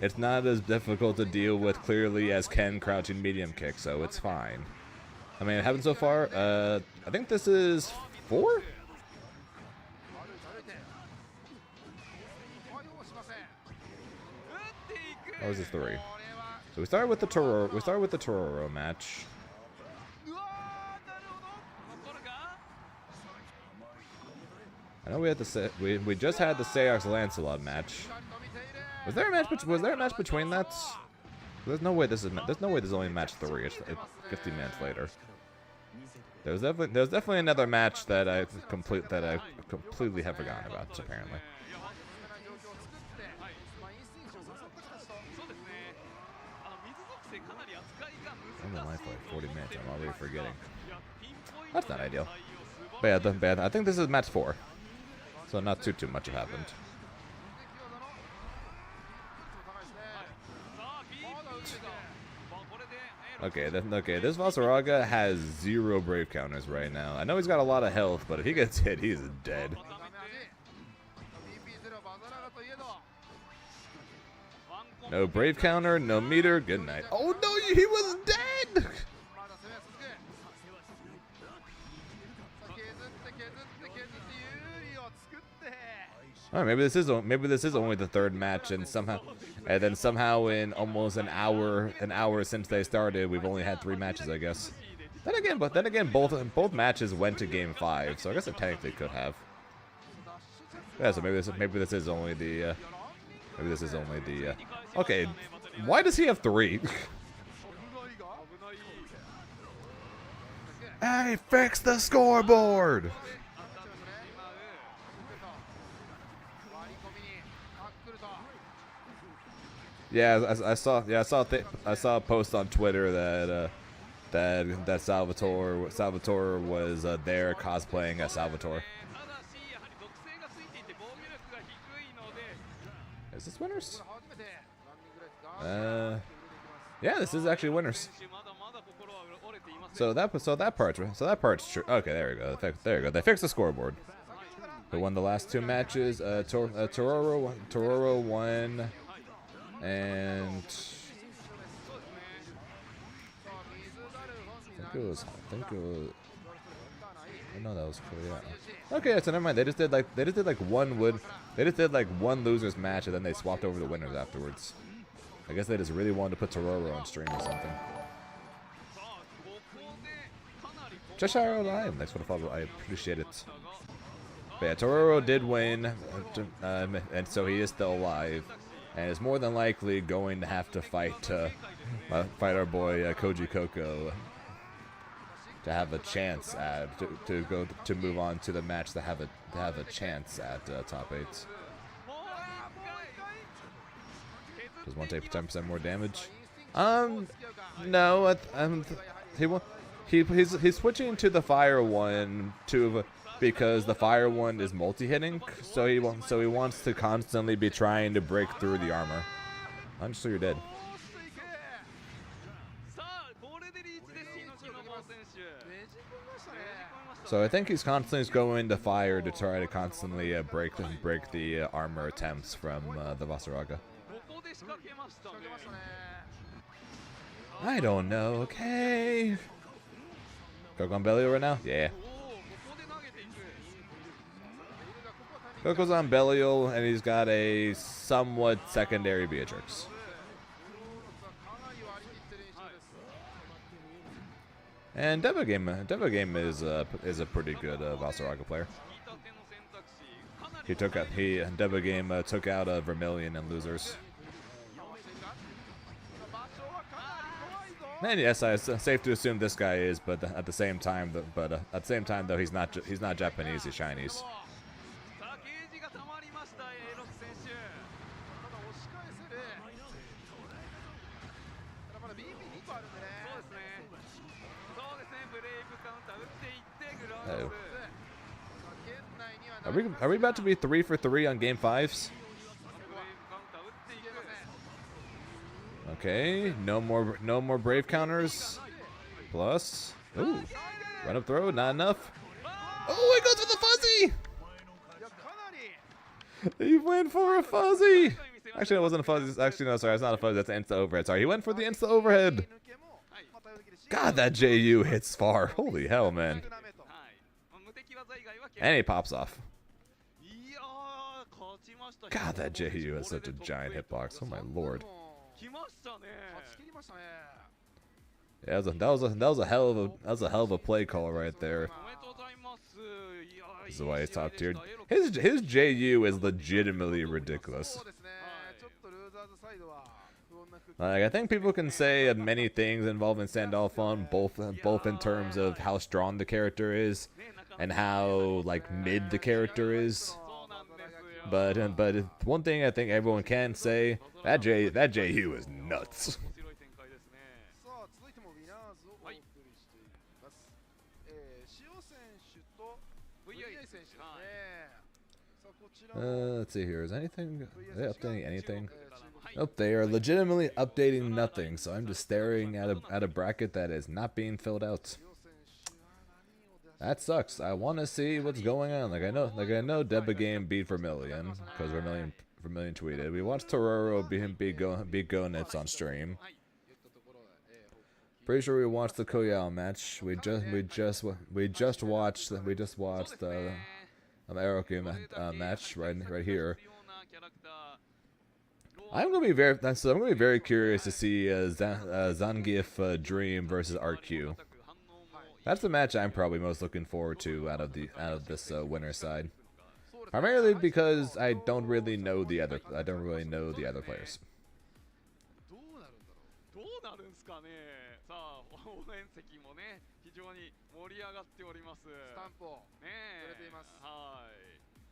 it's not as difficult to deal with clearly as Ken crouching medium kick, so it's fine. I mean, it happened so far. I think this is 4. Or was this 3? So we started with the Tororo. We started with the Tororo match. I know we had the we just had the Seox Lancelot match. Was there a match between that? There's no way this is only match 3. It's 15 minutes later. There's definitely another match that I completely have forgotten about, apparently. I'm in life for like 40 minutes. I'm already forgetting. That's not ideal. But yeah, I think this is match 4. So not too much happened. Okay, this Vasaraga has 0 brave counters right now. I know he's got a lot of health, but if he gets hit, he's dead. No brave counter, no meter, good night. Oh no, he was dead! Alright, maybe this is only the 3rd match, and somehow in almost an hour since they started, we've only had 3 matches, I guess. Then again, both matches went to game 5, so I guess it technically could have. Yeah, so maybe this is only the okay, why does he have 3? Hey, fix the scoreboard! Yeah, I saw a post on Twitter that Salvatore was there cosplaying as Salvatore. Is this winners? Yeah, this is actually winners. So that part's true. Okay, there we go. There we go. They fixed the scoreboard. Who won the last 2 matches? Tororo won, and I think it was. No, that was Korea. Okay, so never mind. They just did like one losers match, and then they swapped over the winners afterwards. I guess they just really wanted to put Tororo on stream or something. Cheshire Alive, thanks for the follow. I appreciate it. But yeah, Tororo did win, and so he is still alive, and is more than likely going to have to fight our boy Koji Koko to have a chance at to move on to the match to have a chance at top 8. Does one take 10% more damage? No. He's switching to the fire one because the fire one is multi-hitting, so he wants to constantly be trying to break through the armor. I'm sure you're dead. So I think he's constantly going to fire to try to constantly break the armor attempts from the Vasaraga. I don't know. Okay. Go on Bellio right now? Yeah. Coco's on Belial, and he's got a somewhat secondary Beatrix. かなり割り切ってる印象です。 And Deva Game is a pretty good Vasaraga player. 引き立ての選択肢かなり He took out Deva Game took out Vermilion and losers. 場所はかなり怖いぞ。 And yes, it's safe to assume this guy is, but at the same time, though, he's not Japanese, he's Chinese. さあゲージが溜まりました A6 選手。まだ押し返せる。ただまだ BP2 個あるんでね。そうですね。そうですね。ブレイブカウンター打っていってグラウンド Oh. ス。 現内には Are we about to be 3 for 3 on game 5s? ブレイブカウンター打っていく。 Okay, no more brave counters. Plus, ooh, run up throw, not enough. Oh, he goes for the fuzzy. いやかなり He went for a fuzzy. Actually, it wasn't a fuzzy. Actually, no, sorry, it's not a fuzzy. That's an insta overhead. Sorry, he went for the insta overhead. 抜けもまたできるし God, that JU hits far. Holy hell, man. 少なめとはい。無敵技以外は And he pops off. いやー勝ちました。 God, that JU has such a giant hitbox. Oh my lord. 来ましたね。勝ち切りましたね。 Yeah, that was a hell of a play call right there. おめでとうございます。いやー This is why he's top tier. いい試合でした His JU is legitimately ridiculous. そうですね。ちょっとルーザーズサイドは不穏な空気 Like, I think people can say many things involving Standoff on both in terms of how strong the character is and how like mid the character is. そうなんですよ。 But one thing I think everyone can say that JU is nuts. 面白い展開ですね。さあ続いてもウィナーズをお送りしています。塩選手と VI 選手ですね。さあこちらの Let's see here. Is anything? Are they updating anything? 中国 Nope, they are legitimately updating nothing. So I'm just staring at a bracket that is not being filled out. 塩選手は何を出し That sucks. I want to see what's going on. Like I know Deba Game beat Vermilion because Vermilion tweeted. We watched Tororo beat Gonitz on stream. 言ったところで、Pretty sure we watched the Koyao match. We just watched Aeroku match right here. I'm gonna be very curious to see Zangief Dream versus RQ. That's the match I'm probably most looking forward to out of this winner side. Primarily because I don't really know the other players. どうなるんだろう。どうなるんすかね。さあ応援席もね非常に盛り上がっております。スタンプをねえ。くれていますはい。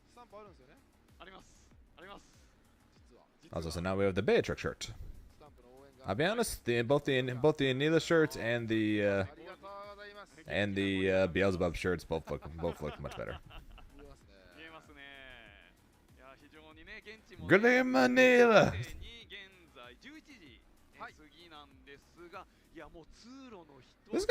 スタンプあるんですよね。あります。あります。実は Also, so now we have the Beatrix shirt. スタンプの応援が I'll be honest, both the Anila shirts and the ありがとうございます。 Beelzebub shirts both look much better. 見えますね。見えますね。いや非常にね現地も、ね、 Good game, Manila. に現在11時過ぎなんですが、いやもう通路の人 This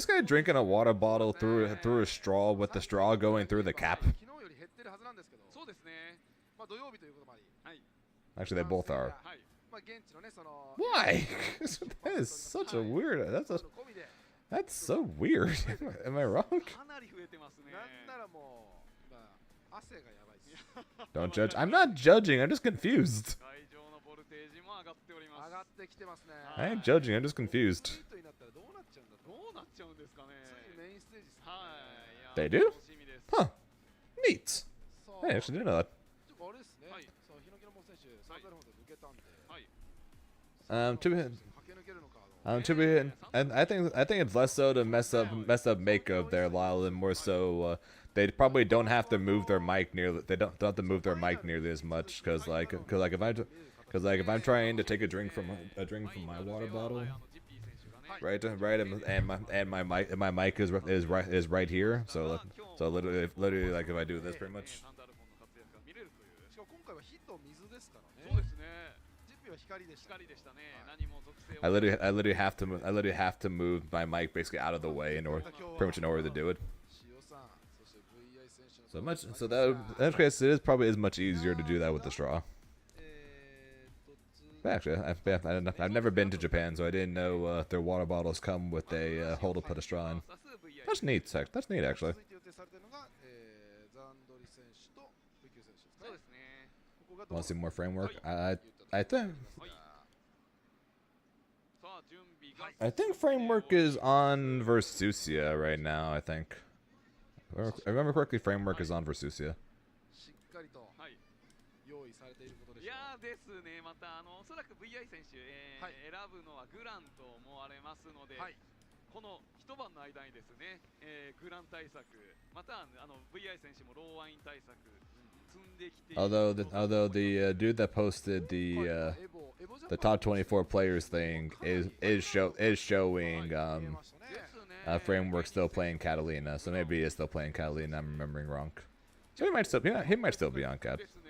guy drinking a water bottle through a straw with the straw going through the cap. 昨日より減ってるはずなんですけど、そうですね。まあ土曜日ということもあり、はい。 Actually, they both are. はい。まあ現地のねその Why? That is such a weird. その込みで That's so weird. Am I wrong? かなり増えてますね。なんならもうまあ汗がやばいです。 Don't judge. I'm not judging. I'm just confused. 会場のボルテージも上がっております。上がってきてますね。 I ain't judging. I'm just confused. ヒットになったらどうなっちゃうんだと。どうなっちゃうんですかね。ついにメインステージですね。はい。い They や do? 楽しみです。 Huh. Neat. さあ I actually didn't know that. ちょっとあれですね。はいさあ、日野木のモ選手、3ゼロまで抜けたんで。はい。 To be, 駆け抜けるのか。and I think it's less so to mess up makeup there, Lyle, and more so they probably don't have to move their mic nearly. They don't have to move their mic nearly as much because if I'm trying to take a drink from my water bottle, right, and my mic is right here, so literally like if I do this pretty much. サンダルフォンの活躍が見れるという。しかも今回はヒット水ですからね。そうですね。ジッピーは光でした。光でしたね。何も属性を。 I literally have to move my mic basically out of the way pretty much in order to do it. 塩さん、そして VI 選手 So の much. So in that case, it is probably much easier to do that with the straw. 次 Actually, I've never been to Japan, so I didn't know their water bottles come with a hole to put a straw in. That's neat, That's neat, actually. 続いて予定されているのが、ザンドリ選手と VQ 選手です Want to see more framework? I think framework is on Versusia right now. I think. If I remember correctly, framework is on Versusia. しっかりと用意されていることでしょう。いやーですね、またおそらく VI 選手、はい選ぶのはグランと思われますので、はいこの一晩の間にですね、グラン対策、またVI 選手もローワイン対策積んできている。 Although the dude that posted the top 24 players thing is showing 見えましたね。 framework still playing Catalina, so maybe he is still playing Catalina. I'm remembering wrong. So he might still be on Cat. ですね。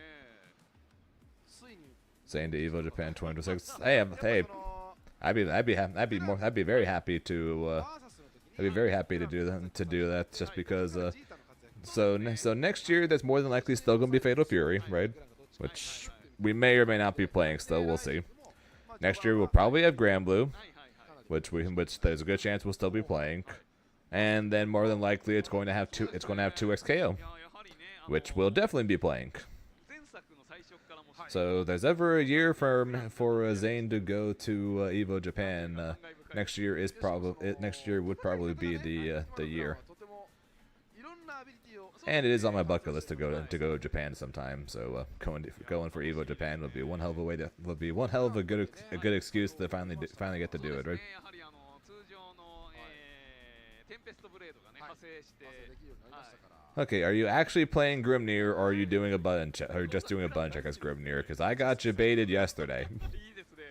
ついに Saying to EVO Japan 2026. Hey, この I'd be very happy to do that just because so next year there's more than likely still gonna be Fatal Fury, right? Which we may or may not be playing still, we'll see. Next year we'll probably have Grand Blue, which there's a good chance we'll still be playing. And then more than likely it's going to have 2 XKO, いややはりね、which we'll definitely be playing. 前作の最初からも So there's ever a year for Zane to go to EVO Japan. Next year would probably be the year, とてもいろんなアビリティを and it is on my bucket list to go to Japan sometime. So going for EVO Japan would be one hell of a good excuse to finally get to do it, right? やはり通常の、テンペストブレードがね、派生して、 できるようになりましたから。 Okay, are you actually playing Grimnir, or are you doing a button check, or just doing a button check as Grimnir? Because I got you baited yesterday. いいですね。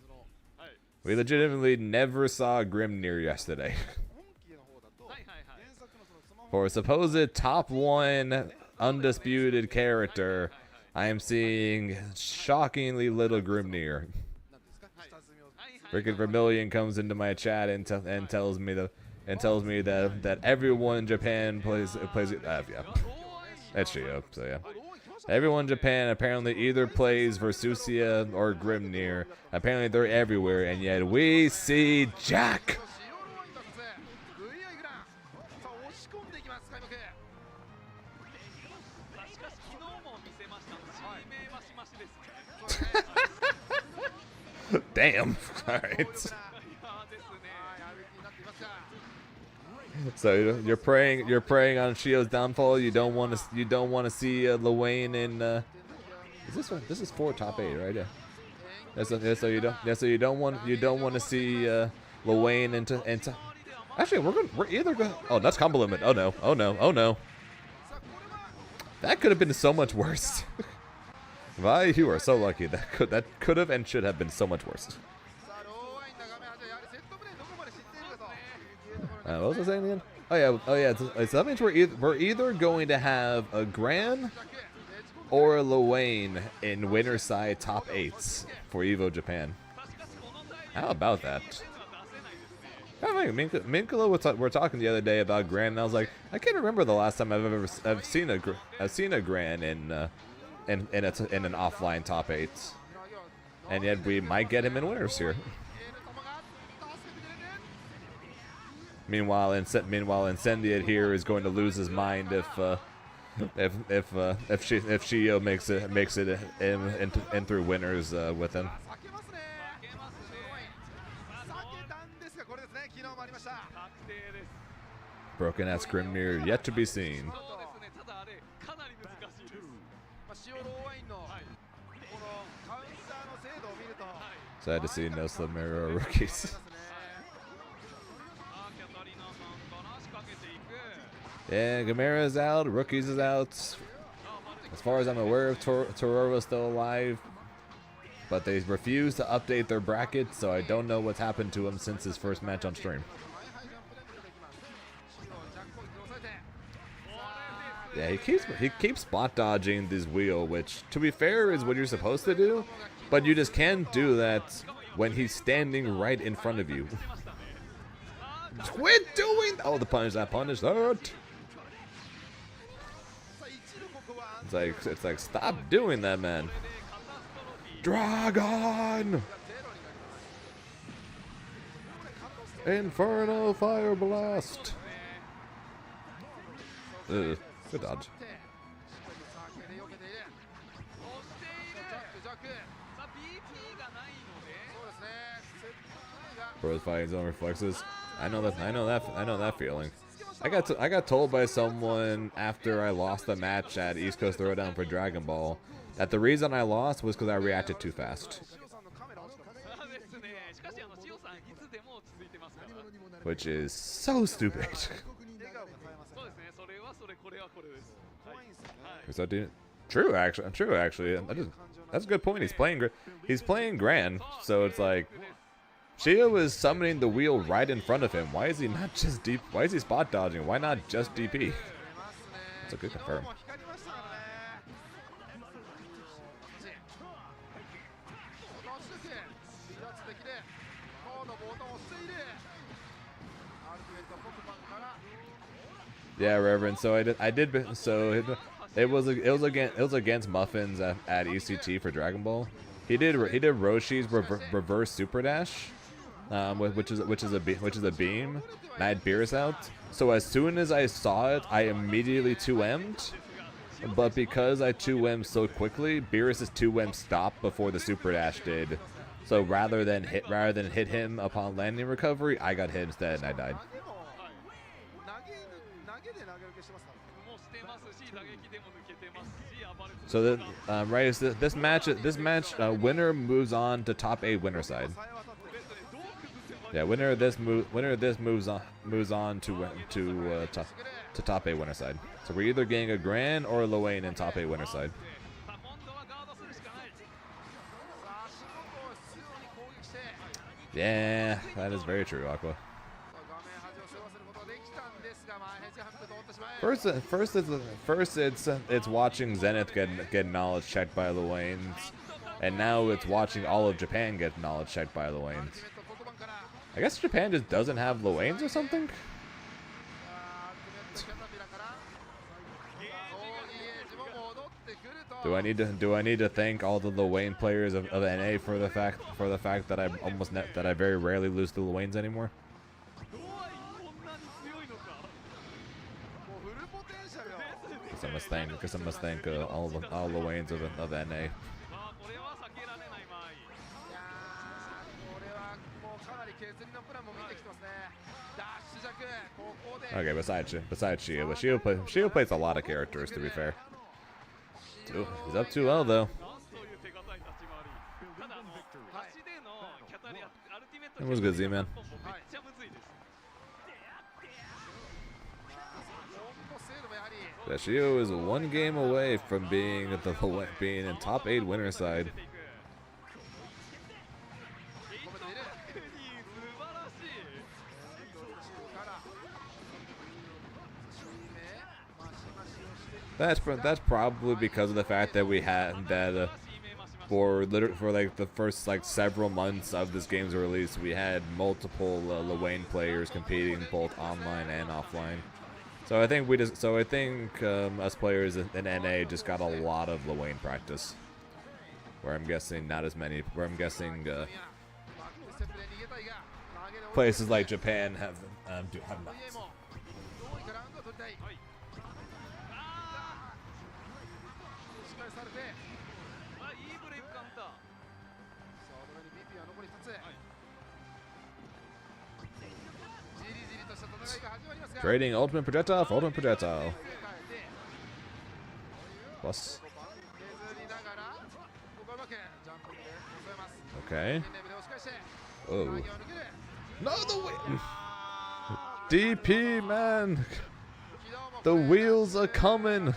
その はい。 We legitimately never saw Grimnir yesterday. 本気の方だとはいはいはい。原作のそのスマホ For a supposed top 1 undisputed character, I am seeing shockingly little Grimnir. なんですか下積みを Rickett Vermillion comes into my chat and tells me that everyone in Japan plays yeah, that's Shio, so yeah. ローン来ました Everyone in Japan apparently either plays Versusia or Grimnir. Apparently they're everywhere, and yet we see Jack. シオロワイン達成 VI グランさあ押し込んでいきます開幕しかし昨日も見せました。新名マシマシですね。 Damn. All right. いやーですね。はいアビリティになっていますが So you're praying on Shio's downfall. You don't want to see Luane in. Is this one? This is 4 top 8, right? Yeah. So you don't want to see Luane into. Actually, we're either going. Oh, that's combo limit. Oh no. さあこれは That could have been so much worse. Vi, you are so lucky. That could have and should have been so much worse. さあローワイン眺め始めやはりセットプレーどこまで知っているかというところ What was I saying again? Oh yeah. So that means we're either going to have a Gran だけ or a Luane in winner side top 8s for EVO Japan. How about that? I think Minkolo were talking the other day about Gran, and I was like, I can't remember the last time I've seen a Gran in an offline top 8, and yet we might get him in winners here. エール玉が助けてくれて Meanwhile, Incendiate here is going to lose his mind if Shio makes it in through winners with him. 避けますねローワイン避けたんですがこれですね昨日もありました 確定です。 Broken ass Grimnir yet to be seen. そうですね。ただあれかなり難しいです。まあシオローワインのこのカウンターの精度を見ると Sad to see no Slimero rookies. あーキャタリナさんから仕掛けていく。 Yeah, Gamera's out, Rookies is out. As far as I'm aware, Tororo's still alive. But they refuse to update their bracket, so I don't know what's happened to him since his first match on stream. ハイジャンプで出てきますシオジャック攻撃で抑えて Yeah, he keeps spot dodging this wheel, which, to be fair, is what you're supposed to do. But you just can't do that when he's standing right in front of you. Quit doing! Oh, the punish that punish that. さあ一度ここは It's like stop doing that, man. Dragon! ゼロになります Inferno Fire Blast! Ugh, good dodge. しっかりと避けて避けている そして Bros fighting his own reflexes. I know that feeling. I got told by someone after I lost the match at East Coast Throwdown for Dragon Ball that the reason I lost was because I reacted too fast. ですね。しかし塩さんいつでも落ち着いてますから。 Which is so stupid. そうですね。それはそれ、これはこれです。はい。 Is that dude? True, actually. That's a good point. He's playing Grand, so it's like Shio is summoning the wheel right in front of him. Why is he not just deep? Why is he spot dodging? Why not just DP? That's a good confirm. Yeah, Reverend. So it was against Muffins at ECT for Dragon Ball. He did Roshi's reverse super dash, which is a beam. And I had Beerus out. So as soon as I saw it, I immediately 2M'd. But because I 2M'd so quickly, Beerus's 2M stopped before the super dash did. So rather than hit him upon landing recovery, I got hit instead and I died. So this match, winner moves on to top 8 winner side. Yeah, winner of this moves on to top 8 winner side. So we're either getting a Grand or a Loane in top 8 winner side. Yeah, that is very true, Aqua. First it's watching Zenith get knowledge checked by Luanes, and now it's watching all of Japan get knowledge checked by Luanes. I guess Japan just doesn't have Luanes or something. Do I need to thank all the Luane players of NA for the fact that I very rarely lose to Luanes anymore? I must thank all the Luanes of NA. Okay, besides Shio, but Shio plays a lot of characters, to be fair. He's up 2-0 though. That was good, Z-Man. Shio is 1 game away from being in top 8 winner side. That's probably because of the fact that we had that for like the first several months of this game's release, we had multiple Luane players competing both online and offline. So I think us players in NA just got a lot of Luane practice. Where I'm guessing not as many. Where I'm guessing places like Japan have not. Trading ultimate projectile for ultimate projectile. Plus. Okay. Oh. No, the wheel. DP, man. The wheels are coming.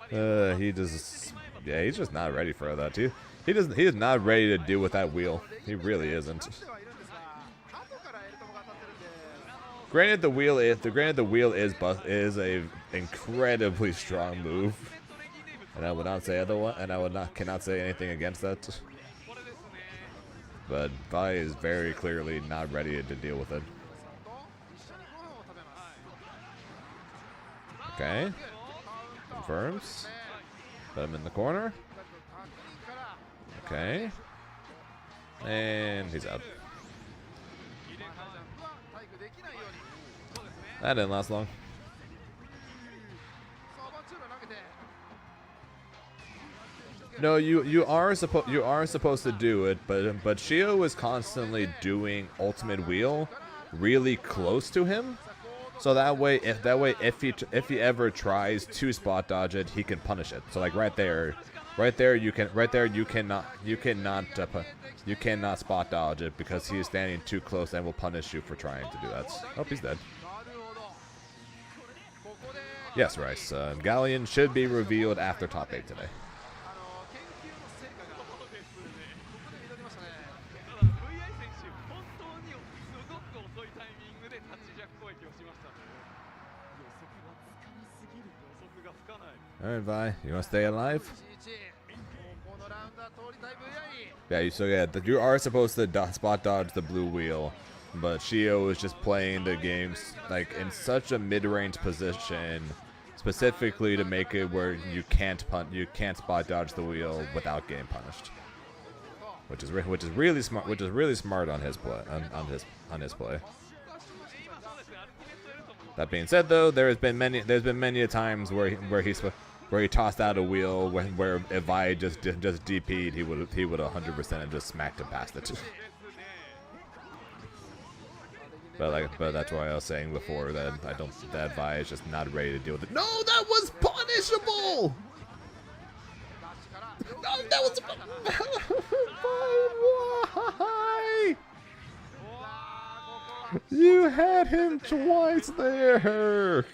He's just not ready for that. He is not ready to deal with that wheel. He really isn't. Granted, the wheel is a incredibly strong move, and I would not say otherwise, and cannot say anything against that. But Vi is very clearly not ready to deal with it. Okay, confirms. Put him in the corner. Okay, and he's out. That didn't last long. No, you are supposed to do it, but Shio is constantly doing ultimate wheel really close to him, so that way if he ever tries to spot dodge it, he can punish it. So like right there you cannot spot dodge it because he is standing too close and will punish you for trying to do that. Oh, he's dead. Yes, Rice. Galleon should be revealed after top 8 today. ただ VI 選手本当にすごく遅いタイミングでタッチジャック攻撃をしましたね。予測がつかない。 Alright, Vi, you want to stay alive? Yeah, you are supposed to spot dodge the blue wheel, but Shio is just playing the games like in such a mid-range position, specifically to make it where you can't spot dodge the wheel without getting punished, which is really smart on his play on his play. That being said, though, there's been many times where he tossed out a wheel where if I just DP'd, he would 100% have just smacked him past it. But that's why I was saying before that that Vi is just not ready to deal with it. No, that was punishable. No, that was why? You had him twice there.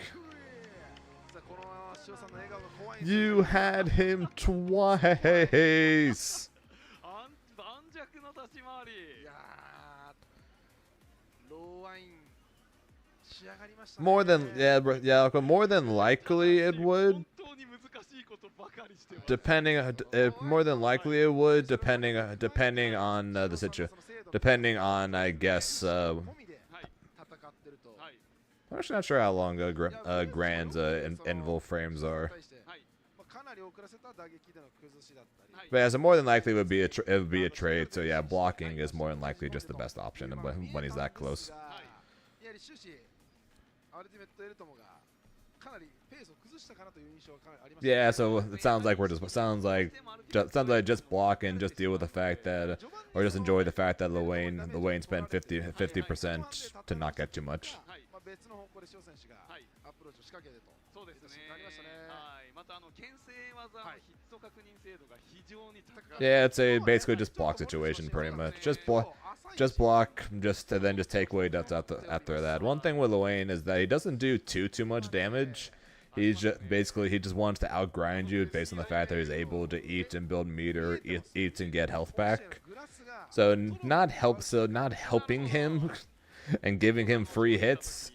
You had him twice. More than but more than likely it would. Depending on the situation. Depending on, I guess. I'm actually not sure how long Grand's invul frames are. But yeah, so more than likely it would be a trade. So yeah, blocking is more than likely just the best option when he's that close. Yeah, so it sounds like just block and just deal with the fact that, or just enjoy the fact that Luane spent 50% to not get too much. Yeah, it's a basically just block situation pretty much. Just block, and then just take away deaths after that. One thing with Luane is that he doesn't do too much damage. He just wants to outgrind you based on the fact that he's able to eat and build meter, eat and get health back. So not helping him and giving him free hits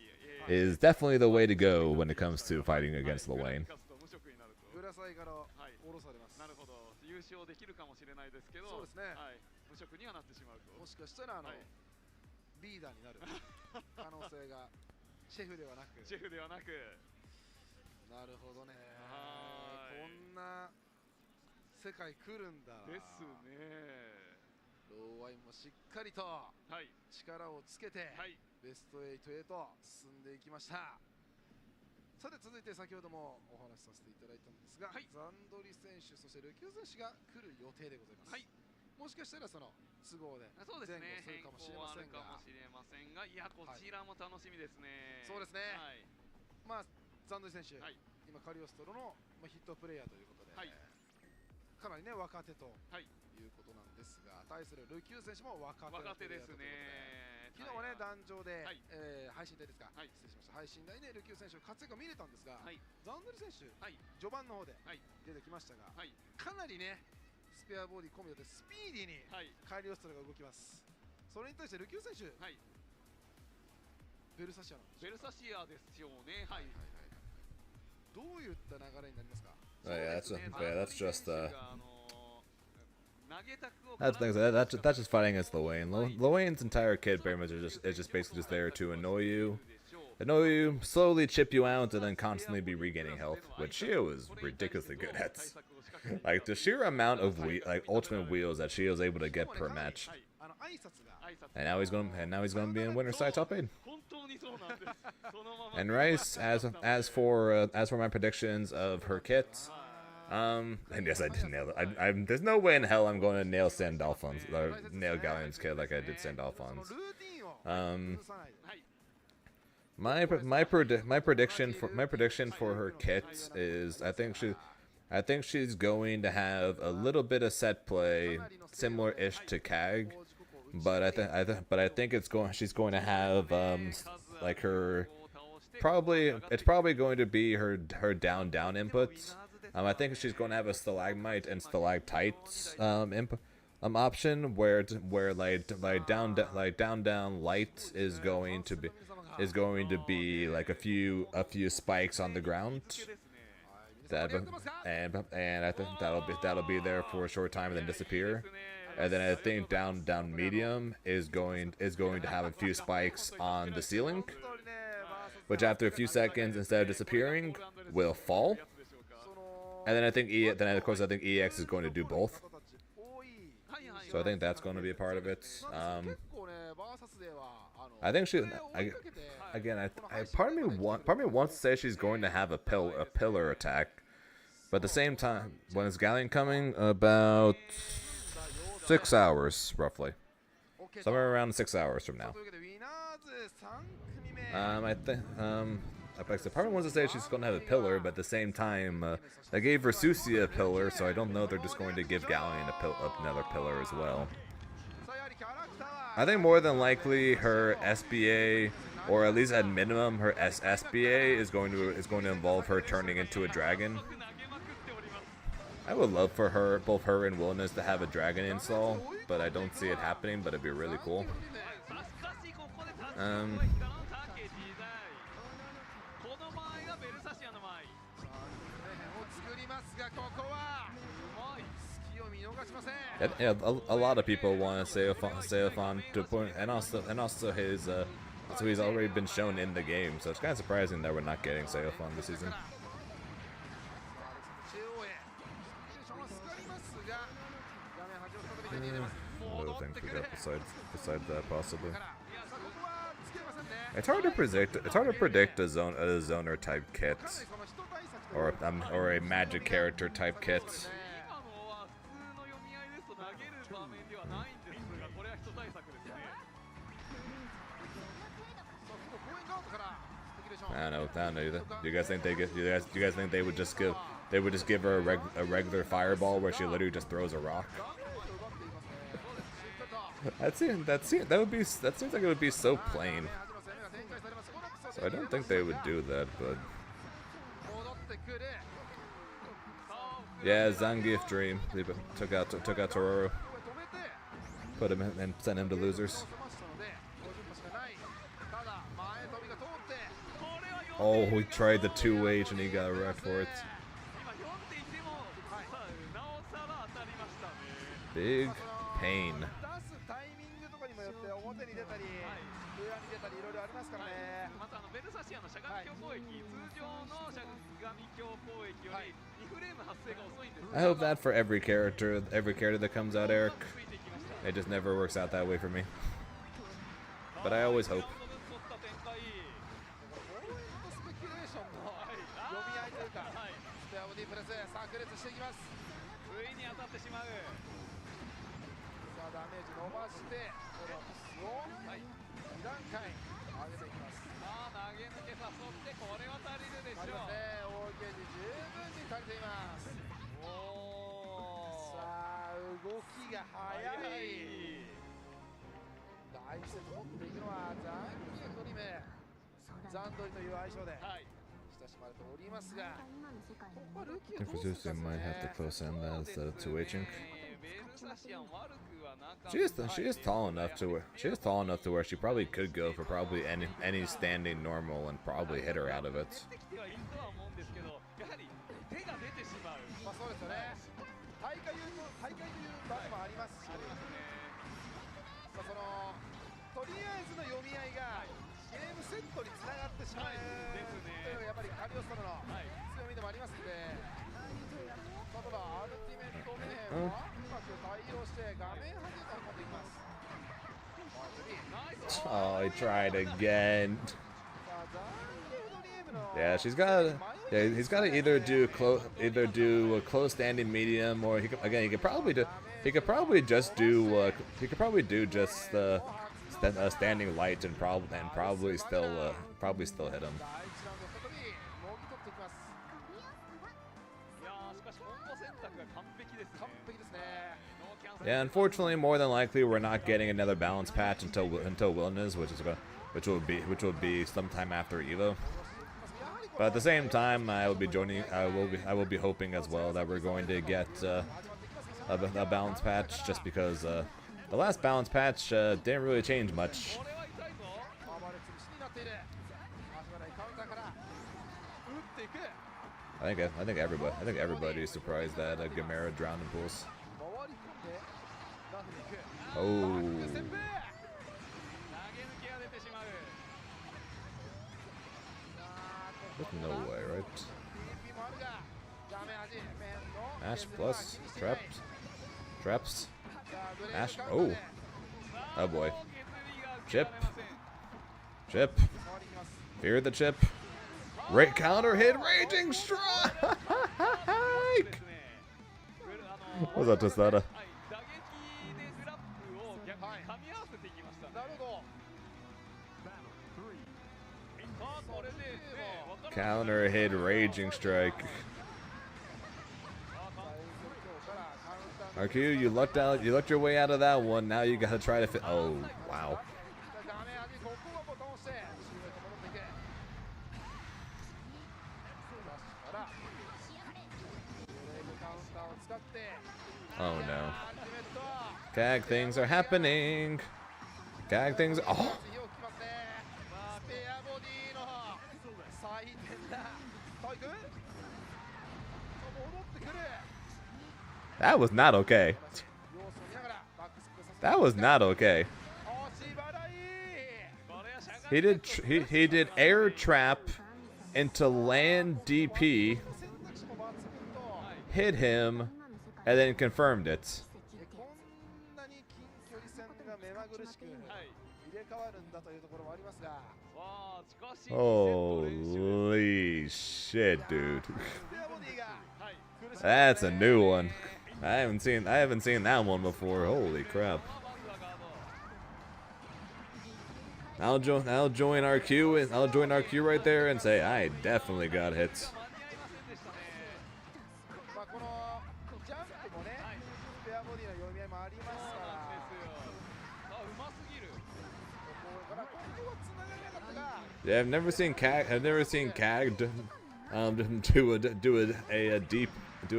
is definitely the way to go when it comes to fighting against Luane. Oh yeah, that's just that's just fighting against Luane. Luane's entire kit very much is just basically just there to annoy you, slowly chip you out, and then constantly be regaining health, which Shio is ridiculously good at. Like the sheer amount of ultimate wheels that Shio is able to get per match. And now he's going to be in winner's side top 8. And Rice, as for my predictions of her kit, And yes, I did nail it. There's no way in hell I'm going to nail Sandalphon's, or nail Galleon's kid like I did Sandalphon's. My prediction for her kit is I think she's going to have a little bit of set play similar-ish to Kag, but I think she's going to have like it's probably going to be her down inputs. I think she's going to have a stalagmite and stalactites option where down light is going to be like a few spikes on the ground. And I think that'll be there for a short time and then disappear. And then I think down medium is going to have a few spikes on the ceiling, which after a few seconds, instead of disappearing, will fall. And then I think of course EX is going to do both. So I think that's going to be a part of it. I think part of me wants to say she's going to have a pillar attack, but at the same time, when is Galleon coming? About 6 hours, roughly. Somewhere around 6 hours from now. I think part of me wants to say she's going to have a pillar, but at the same time, they gave Versusia a pillar, so I don't know they're just going to give Galleon another pillar as well. I think more than likely her SBA, or at least at minimum her SBA, is going to involve her turning into a dragon. I would love for both her and Wilness to have a dragon install, but I don't see it happening, but it'd be really cool. Yeah, a lot of people want Seophon to point, and also his, so he's already been shown in the game, so it's kind of surprising that we're not getting Seophon this season. What other things we got besides that possibly? It's hard to predict. It's hard to predict a zoner type kit, or a magic character type kit. I don't know either. Do you guys think they would just give her a regular fireball where she literally just throws a rock? That seems like it would be so plain. So I don't think they would do that, but yeah, Zangief Dream. They took out Tororo, put him in and sent him to losers. Oh, we tried the 2H and he got wrecked for it. Big pain. I hope that for every character that comes out, Eric. It just never works out that way for me. But I always hope. If Versusia might have to close in that instead of 2Hing. She is tall enough to where she probably could go for probably any standing normal and probably hit her out of it. Oh, he tried again. Yeah, she's got Yeah, he's got to either do a close standing medium, or he could probably just do just standing light and probably still hit him. 完璧ですね。 Yeah, unfortunately, more than likely, we're not getting another balance patch until Wellness, which will be sometime after EVO. But at the same time, I will be hoping as well that we're going to get a balance patch, just because the last balance patch didn't really change much. I think everybody is surprised that Gamera drowned in pools. Oh. There's no way, right? Ash plus traps. Ash. Oh. Oh boy. Chip. Fear the chip. Counter hit, raging strike. What's that, Tostada? Counter hit, raging strike. RQ, you lucked out. You lucked your way out of that one. Now you gotta try to fit. Oh, wow. Oh no. Gag things are happening. Gag things. Oh. That was not okay. That was not okay. He did air trap into land DP, hit him, and then confirmed it. Holy shit, dude. That's a new one. I haven't seen that one before. Holy crap. I'll join RQ and I'll join RQ right there and say I definitely got hits. Yeah, I've never seen Cag do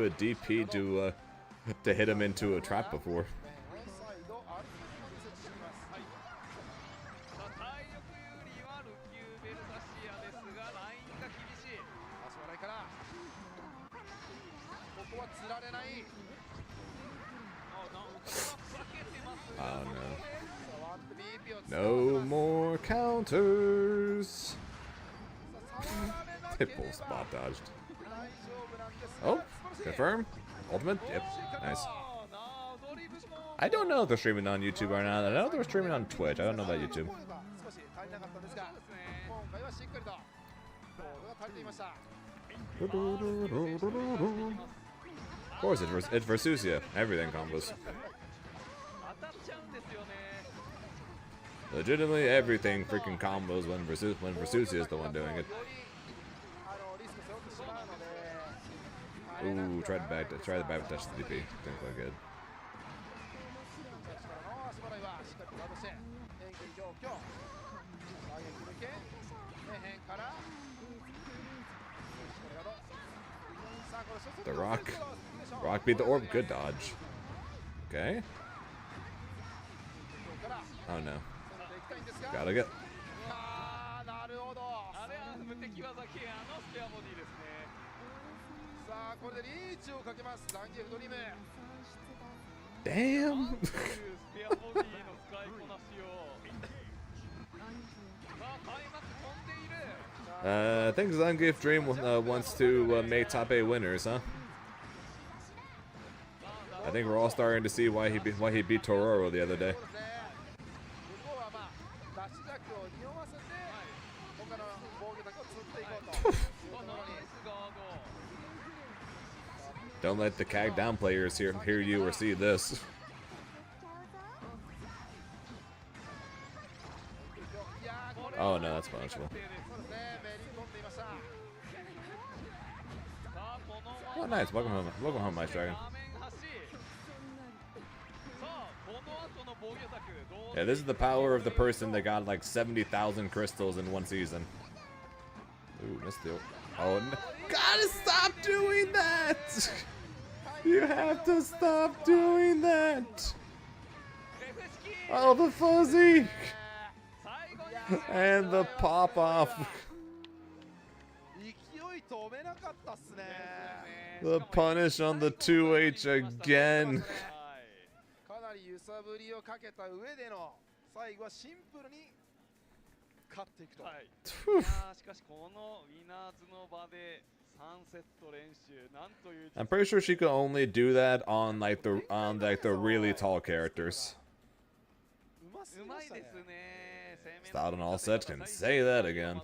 a DP to hit him into a trap before. Oh no. No more counters. Pitbull spot dodged. Oh, confirm. Ultimate? Yep. Nice. I don't know if they're streaming on YouTube or not. I know they're streaming on Twitch. I don't know about YouTube. Of course, it's Versusia. Everything combos. Legitimately, everything freaking combos when Versusia is the one doing it. Ooh, try the back dash to DP. Didn't quite good. The Rock beat the orb. Good dodge. Okay. Oh no. Gotta get. Damn. I think Zangief Dream wants to make top 8 winners, huh? I think we're all starting to see why he beat Tororo the other day. 他の防御卓を釣っていこうというところに Don't let the CAG down players hear you or see this. いやーこれ Oh no, that's punishable. そうですねめり込んでいました Oh nice, welcome home, Ice Dragon. Yeah, this is the power of the person that got like 70,000 crystals in one season. Ooh, missed the. Oh, no. Gotta stop doing that! You have to stop doing that! Oh, the fuzzy! And the pop off. 勢い止めなかったっすね The punish on the 2H again. かなり揺さぶりをかけた上での最後はシンプルに勝っていくと、はい、いやーしかしこのウィナーズの場で3セット練習なんという I'm pretty sure she could only do that on like the really tall characters. うますうぎましたねまいですね攻め Styled on all sets, can say that again.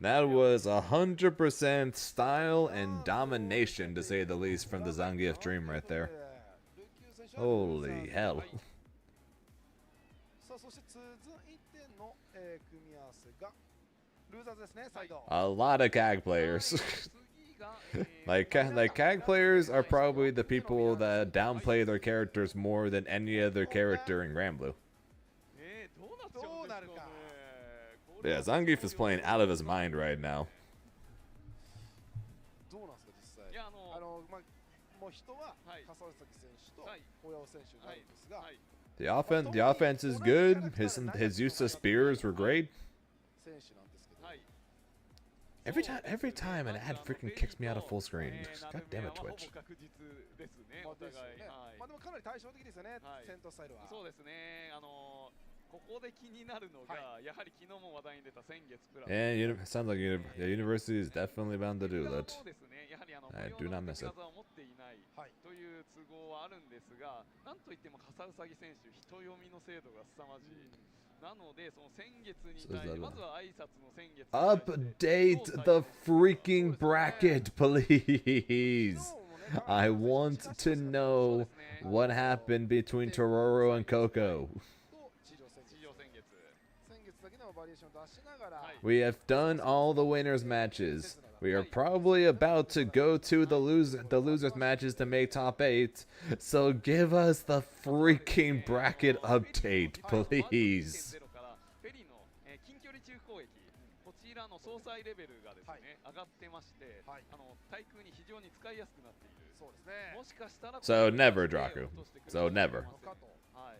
That was 100% style and domination, to say the least, from the Zangief dream right there. Holy hell. さあそして続いての、組み合わせがルーザーズですねサイド A lot of CAG players. like CAG players are probably the people that downplay their characters more than any other character in Granblue. どうなるか Yeah, Zangief is playing out of his mind right now. どうなんですか実際いやまあもう人ははい笠崎選手とはい小山選手になるんですが、はい The offense is good. His use of spears were great. 選手なんですけど、はい Every time an ad freaking kicks me out of full screen. God damn it, ほぼ Twitch. 確実ですねまあお互いですよねはいまあでもかなり対照的ですよね、はい戦闘スタイルはそうですねここで気になるのが、やはり昨日も話題に出た先月プラス And sounds like the university is definitely bound to do that. そうですねやはりI do not miss it. 技を持っていないはいという都合はあるんですが、なんといっても笠うさぎ選手、人読みの精度が凄まじい。なので、その先月に対して、まずは挨拶の先月に対して Update the freaking bracket, please. I want to know what happened between Tororo and Coco. と地上戦地上先月。先月だけのバリエーションを出しながら、はい We have done all the winners matches. We are probably about to go to the losers matches to make top 8. So give us the freaking bracket update, please. からフェリーの近距離中攻撃、こちらの総裁レベルがですね、上がってまして、はい対空に非常に使いやすくなっている。そうですねもしかしたら So never, Draku. So never. のかとはい。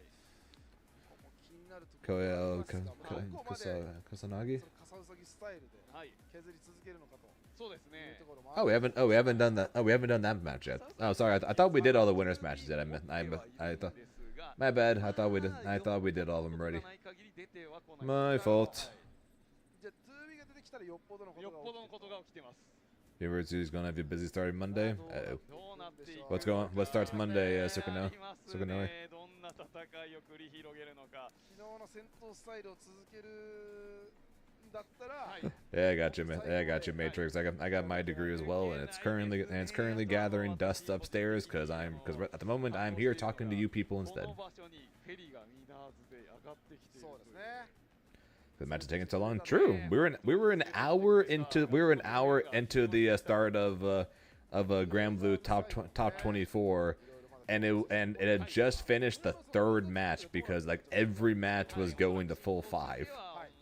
ここも気になるところがありますがどこまで Kusanagi? その笠うさぎスタイルではい。削り続けるのかとそうですいうねと。ころもあ Oh, る we haven't done that. Oh, we haven't done that match yet. Oh, sorry. I thought we did all the winners matches yet. I thought. My bad. I thought we did all of them already. My fault. じゃあ 2B が出てきたらよっぽどのこよっとがぽどのことが起きてます。 University's gonna have you busy starting Monday. Uh-oh. どうなっていく What starts Monday, Sukino? あります Sukino? ねどんな戦いを繰り広げるのか。昨日の戦闘スタイルを続けるんだったら、はい。 Yeah, I got you. I got you, Matrix. I got my degree as well, and it's currently gathering dust upstairs because at the moment I'm here talking to you people こ instead. の場所にフェリーがミナーズで上がってきているそうですね The match is taking so long. True. We were an hour into the start of Granblue top 24, and it had just finished the third match because like every match was going to full 5.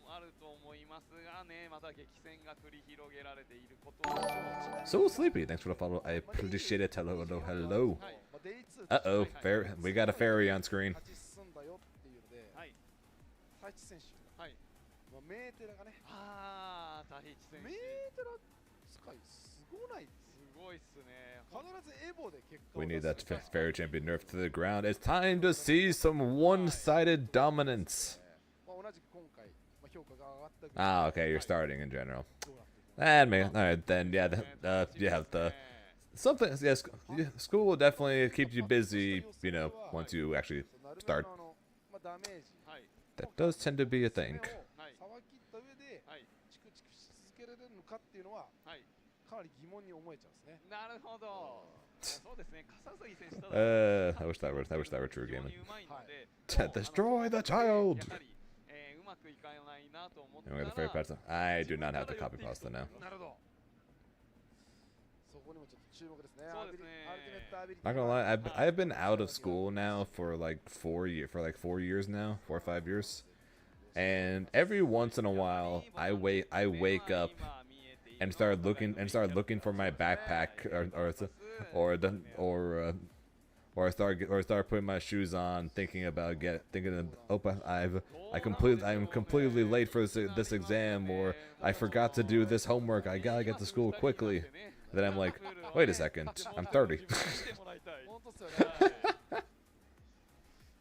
あると思いますがね、また激戦が繰り広げられていることを承知 So sleepy. Thanks for the follow. I appreciate it. Hello. まあデイツー Uh-oh. We got a fairy on screen. 勝ち進んだよっていうので、はい。太一選手、はい。まあ、メーテラがね、ああ、タヒチ選手。メーテラ使いすごないすごいっすね。必ずエボで結果を We 出 need す that fairy champion nerfed to the ground. It's time to see some one-sided dominance. まあ同じく今回、まあ、評価が上がったけど Ah, okay. You're starting in general. どうなっていくの And me. All right, then. Yeah. The something. Yes. School will definitely keep you busy. You know, once you actually そうなる start. べくまあ、ダメージ はい。 That does tend to be a thing. をさばきった上で、はい。チクチクしかなり疑問に思えちゃうんですね。なるほど。そうですね。笠杉選手ただ I wish that were true 非常 gaming. にうまいので、 Destroy the child. やはりうまくいかないなと思った And we ら got the fairy pasta. I do not have the copy pasta now. なるほど。そこにもちょっと注目ですね。そうですね。アルティメットアビリティ Not gonna lie, I've been out of school now for like 4 years now, 4 or 5 years, and every once in a while I wake up and start looking for my backpack or start putting my shoes on, I'm completely late for this exam, or I forgot to do this homework. I gotta get to school quickly. Then I'm like, wait a second, I'm 30. 本当ですよね。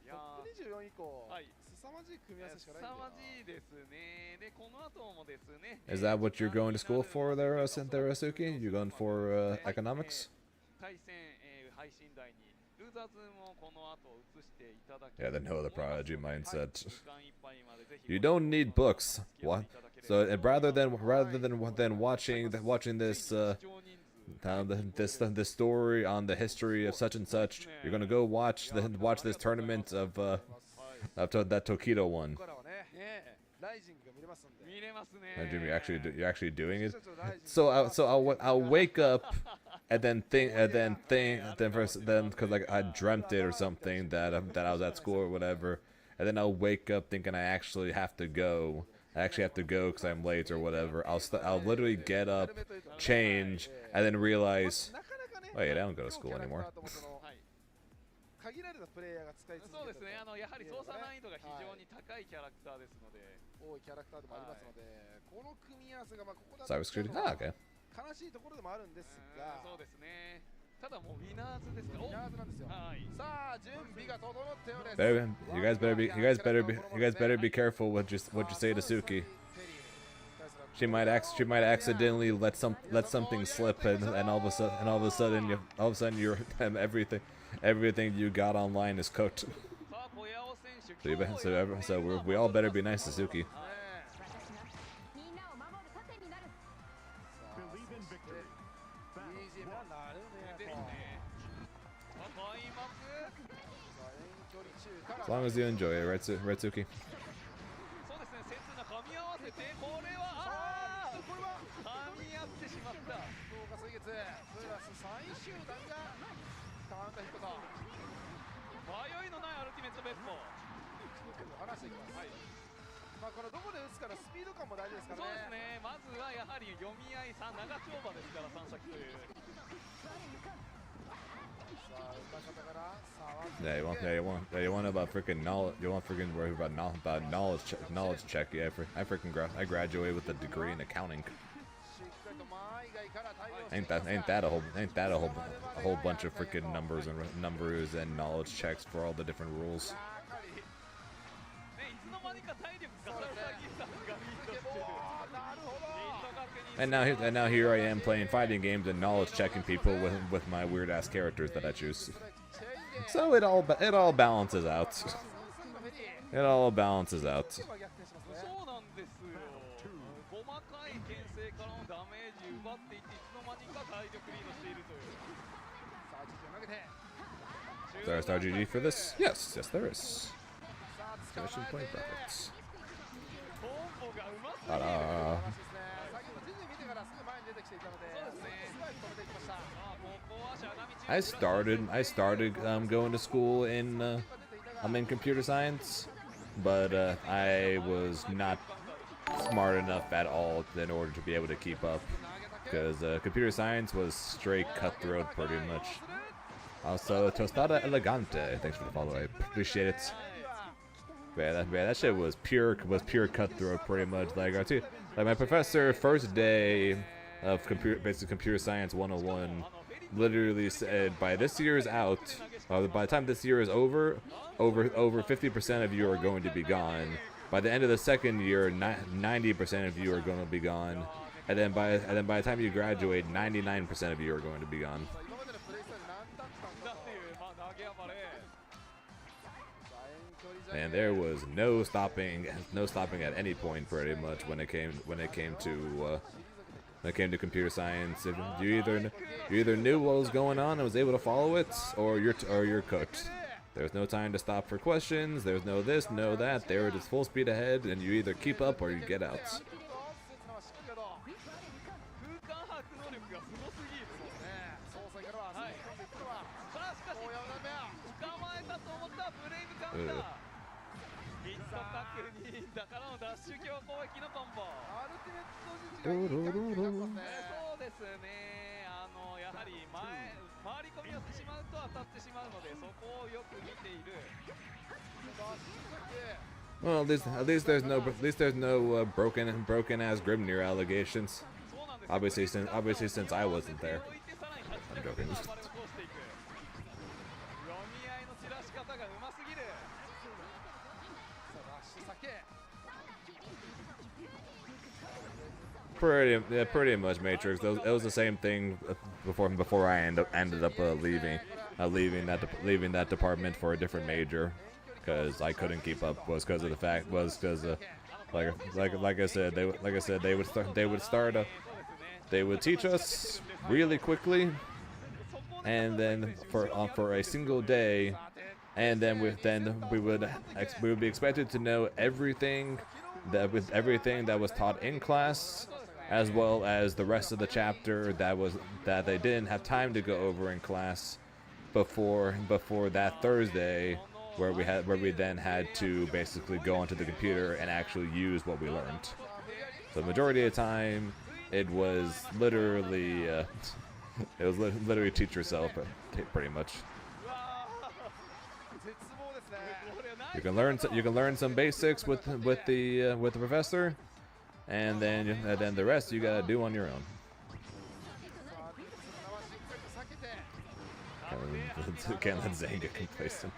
いやトップ24以降、はい凄まじい組み合わせしかないんだよな。凄まじいですね。で、この後もですね。 Is that what you're going to school for there, Asuki? You going for economics? 対戦配信台にルーザーズもこの後映していただき Yeah, the no the prodigy mindset. 時間いっぱいまでぜひ You don't need books. What? So rather than watching this this story on the history of such and such, you're gonna go watch this tournament of that Tokido one. ここからはね、ライジングが見れますんで。見れますね。 Jimmy, you're actually doing it. So I'll wake up and then because like I dreamt it or something that I was at school or whatever, and then I'll wake up thinking I actually have to go. I actually have to go because I'm late or whatever. I'll literally get up, change, and then realize, なかなかね、 wait, I don't go to school anymore. はい。限られたプレイヤーが使い続けてるとそうですね。やはり操作難易度が非常に高いキャラクターですので。多いキャラクターでもありますので、この組み合わせがまあここだ Cybersecurity? Ah, okay. 悲しいところでもあるんですが、そうですね。ただもうウィナーズですから。ウィナーズなんですよ。はい。さあ準備が整ったようです。 You guys better be careful what you say to Suki. She might accidentally let something slip, and all of a sudden you're everything you got online is cooked. さあ小屋尾選手。 So we all better be nice to Suki. みんなを守る盾になる。 BGM はなるねですやっぱ。ね。開幕。さあ遠距離中から。 As long as you enjoy it, right, Suki? そうですね。刹那噛み合わせてこれはこれは噛み合ってしまった。福岡水月プラス最終弾がカウンターヒットと迷いのないアルティメットベッド。離していきます。はい。まあこのどこで打つかのスピード感も大事ですかそうらね。ですね。まずはやはり読み合い長丁場ですから三先という。さあ打た方から触って Yeah, you want about freaking knowledge. You want freaking worry about knowledge check. Yeah, I graduated with a degree in accounting. しっかりと前以外から対応して Ain't that a whole bunch of freaking numbers and knowledge checks for all the different rules. ね、いつの間にか体力ガサウサギさんがリードしてる。なるほど。 And now here I am playing fighting games and knowledge checking people with my weird ass characters that I choose. So it all balances out. It all balances out. そうなんですよ。細かい牽制からのダメージ奪っていっていつの間にか体力リードしているという。 さあ実況投げて Is there a star GG for this? Yes, there is. さあ捕 Mission まえ point て profits. コンボがうますぎる。 Ta-da. 話ですね。先ほど全然見てからすぐ前に出てきていたので、そうですね。すぐ止めていきました。あ、ここはしゃがみ中。 I started going to school in I'm in computer science, but I was not smart enough at all in order to be able to keep up, because computer science was straight cutthroat pretty much. Also, Tostada Elegante, thanks for the follow, I appreciate it. Man, that shit was pure cutthroat pretty much. Like my professor first day of computer science 101 literally said, by this year's out, by the time this year is over 50% of you are going to be gone. By the end of the second year, 90% of you are going to be gone, and then by the time you graduate, 99% of you are going to be gone. 今までのプレイスタイル何だったんだと。だっていう、まあ、投げ暴れ。 さあ遠距離じゃ And there was no stopping at any point pretty much when it came to when it came to computer science. If you either knew what was going on and was able to follow it, or you're cooked. There's no time to stop for questions. There's no this, no that. They were just full speed ahead, and you either keep up or you get out. 回り込みをしてしまうと当たってしまうので、そこをよく見ている。 Well, at least there's no broken ass Grimnir allegations. Obviously since I wasn't there. I'm joking. Pretty much Matrix. It was the same thing before I ended up leaving that department for a different major, because I couldn't keep up. Because like I said they would teach us really quickly, and then for a single day, and then we would be expected to know everything that was taught in class, as well as the rest of the chapter that they didn't have time to go over in class before that Thursday, where we then had to basically go onto the computer and actually use what we learned. So the majority of the time, it was literally teach yourself, pretty much. You can learn some basics with the professor, and then the rest you gotta do on your own. Can't let Zane get complacent.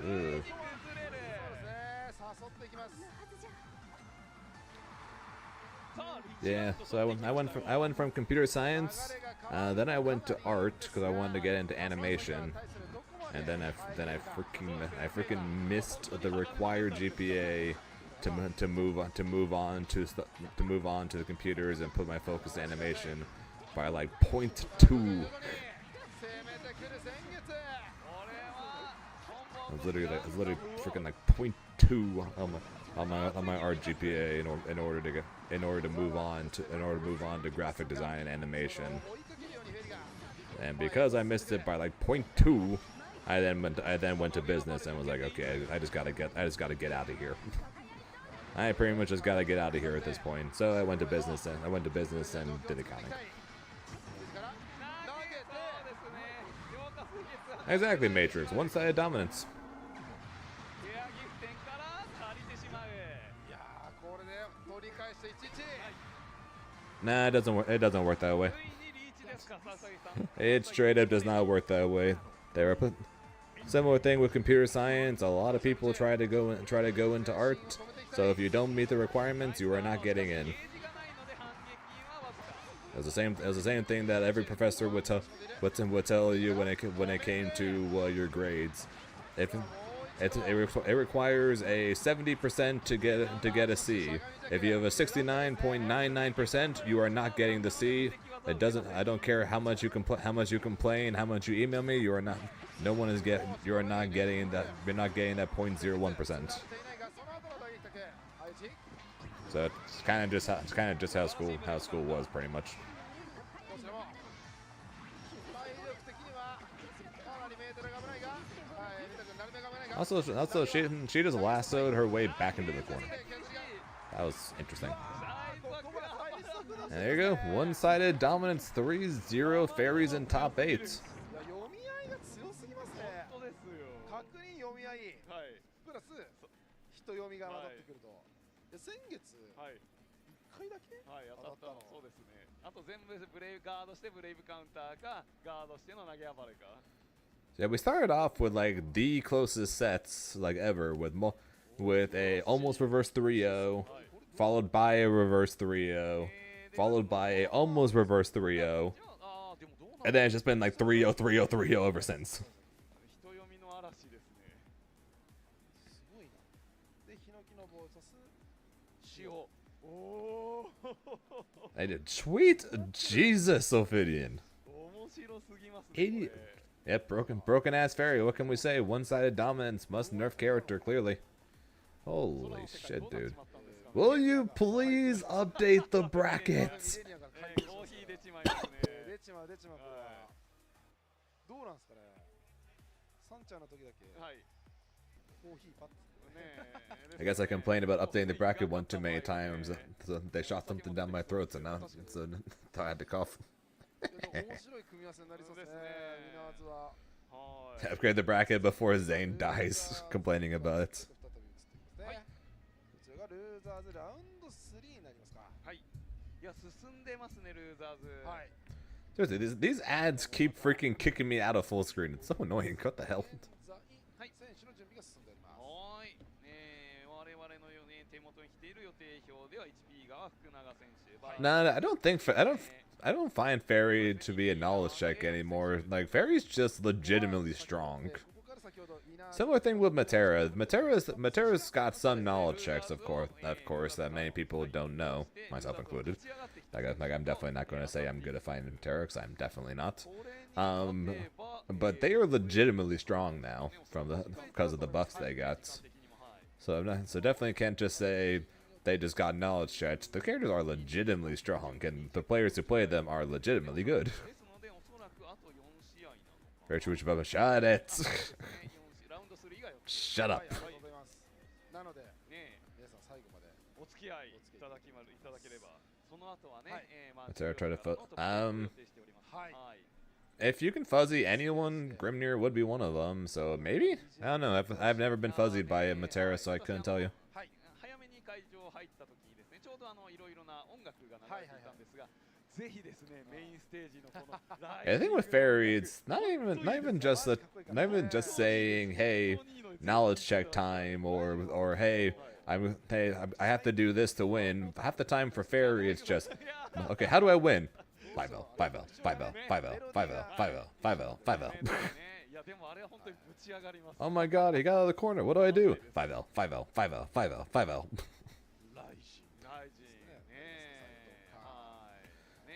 Ugh. Yeah, so I went from computer science, then I went to art because I wanted to get into animation, and then I freaking missed the required GPA to move on to the computers and put my focus to animation by like 0.2. I was literally freaking like 0.2 on my art GPA in order to move on to graphic design and animation. And because I missed it by like 0.2, I then went to business and was like, okay, I just gotta get out of here. I pretty much just gotta get out of here at this point. So I went to business and did accounting. Exactly, Matrix. One-sided dominance. Nah, it doesn't work. It doesn't work that way. It straight up does not work that way. There are similar thing with computer science. A lot of people try to go into art. So if you don't meet the requirements, you are not getting in. It was the same thing that every professor would tell you when it came to your grades. It requires a 70% to get a C. If you have a 69.99%, you are not getting the C. It doesn't. I don't care how much you complain, how much you email me. You are not. No one is get. You are not getting that. You're not getting that 0.01%. So it's kind of just how school was pretty much. Also, she just lassoed her way back into the corner. That was interesting. And there you go, one-sided dominance, 3-0 fairies in top 8. Yeah, we started off with like the closest sets like ever with a almost reverse 3-0, followed by a reverse 3-0, followed by a almost reverse 3-0, あーでもどうなん and then it's just been like 3-0, 3-0, 3-0 ever since. 人読みの嵐ですね。すごいな。でヒノキの棒を刺す塩。おお。 I did. Sweet Jesus, Ophidian. 面白すぎますね。 Idiot. これ Yep, broken ass fairy. What can we say? One-sided dominance must nerf character clearly. Holy shit, dude. Will you please update the brackets? レニアが回コーヒー出ちまいますね。出ちまう出ちまうこれは。どうなんすかね。サンちゃんの時だけはい。コーヒーパッ。I guess I complained about updating the bracket one too many times. So they shot something down my throat, so now so I had to cough. 面白い組み合わせになりそうですね。ミナーズは。は Upgrade the bracket before Zane dies, complaining about it. 再び映っていますね。はいこちらがルーザーズラウンド3になりますか。い。いや進んでますねルーザーズ。はい。 Seriously, these ads keep freaking kicking me out of full screen. It's so annoying. What the hell? はい。選手の準備が進んでおります。はーい。我々のように手元に来ている予定表では HP が福永選手。No, I don't think I don't find Fairy to be a knowledge check anymore. Like Fairy's just legitimately strong. ここから先ほどイナー Similar thing with Matera. Matera's got some knowledge checks, of course, that many people don't know, myself included. Like I'm definitely not going to say I'm good at fighting Matera, because I'm definitely not. But they are legitimately strong now because of the buffs they got. So definitely can't just say they just got knowledge checks. The characters are legitimately strong, and the players who play them are legitimately good. ですのでおそらくあと4試合なのか。 Very true, Bubba. Shut it. ラウンド3がよ。 Shut は up. い、ありがとうございます。なので、ね皆さん最後まで。お付き合いいただければ。その後はね、はいまあ Matera tried to予定しております。はい。はい。 If you can fuzzy anyone, Grimnir would be one of them. So maybe? I don't know. I've never been fuzzied by a Matera, so I couldn't tell you. はい。早めに会場入った時にですね、ちょうどいろいろな音楽が流れていたんですが、ぜひですね、メインステージのこの I think with Fairy, it's not even just saying, hey, knowledge check time, or hey, I have to do this to win. Half the time for Fairy, it's just, okay, how do I win? 5L, 5L, 5L, 5L, 5L, 5L, 5L, 5L. いやでもあれは本当にぶち上がります。 Oh my god, he got out of the corner. What do I do? 5L, 5L, 5L, 5L, 5L. ライジン。大臣ね。は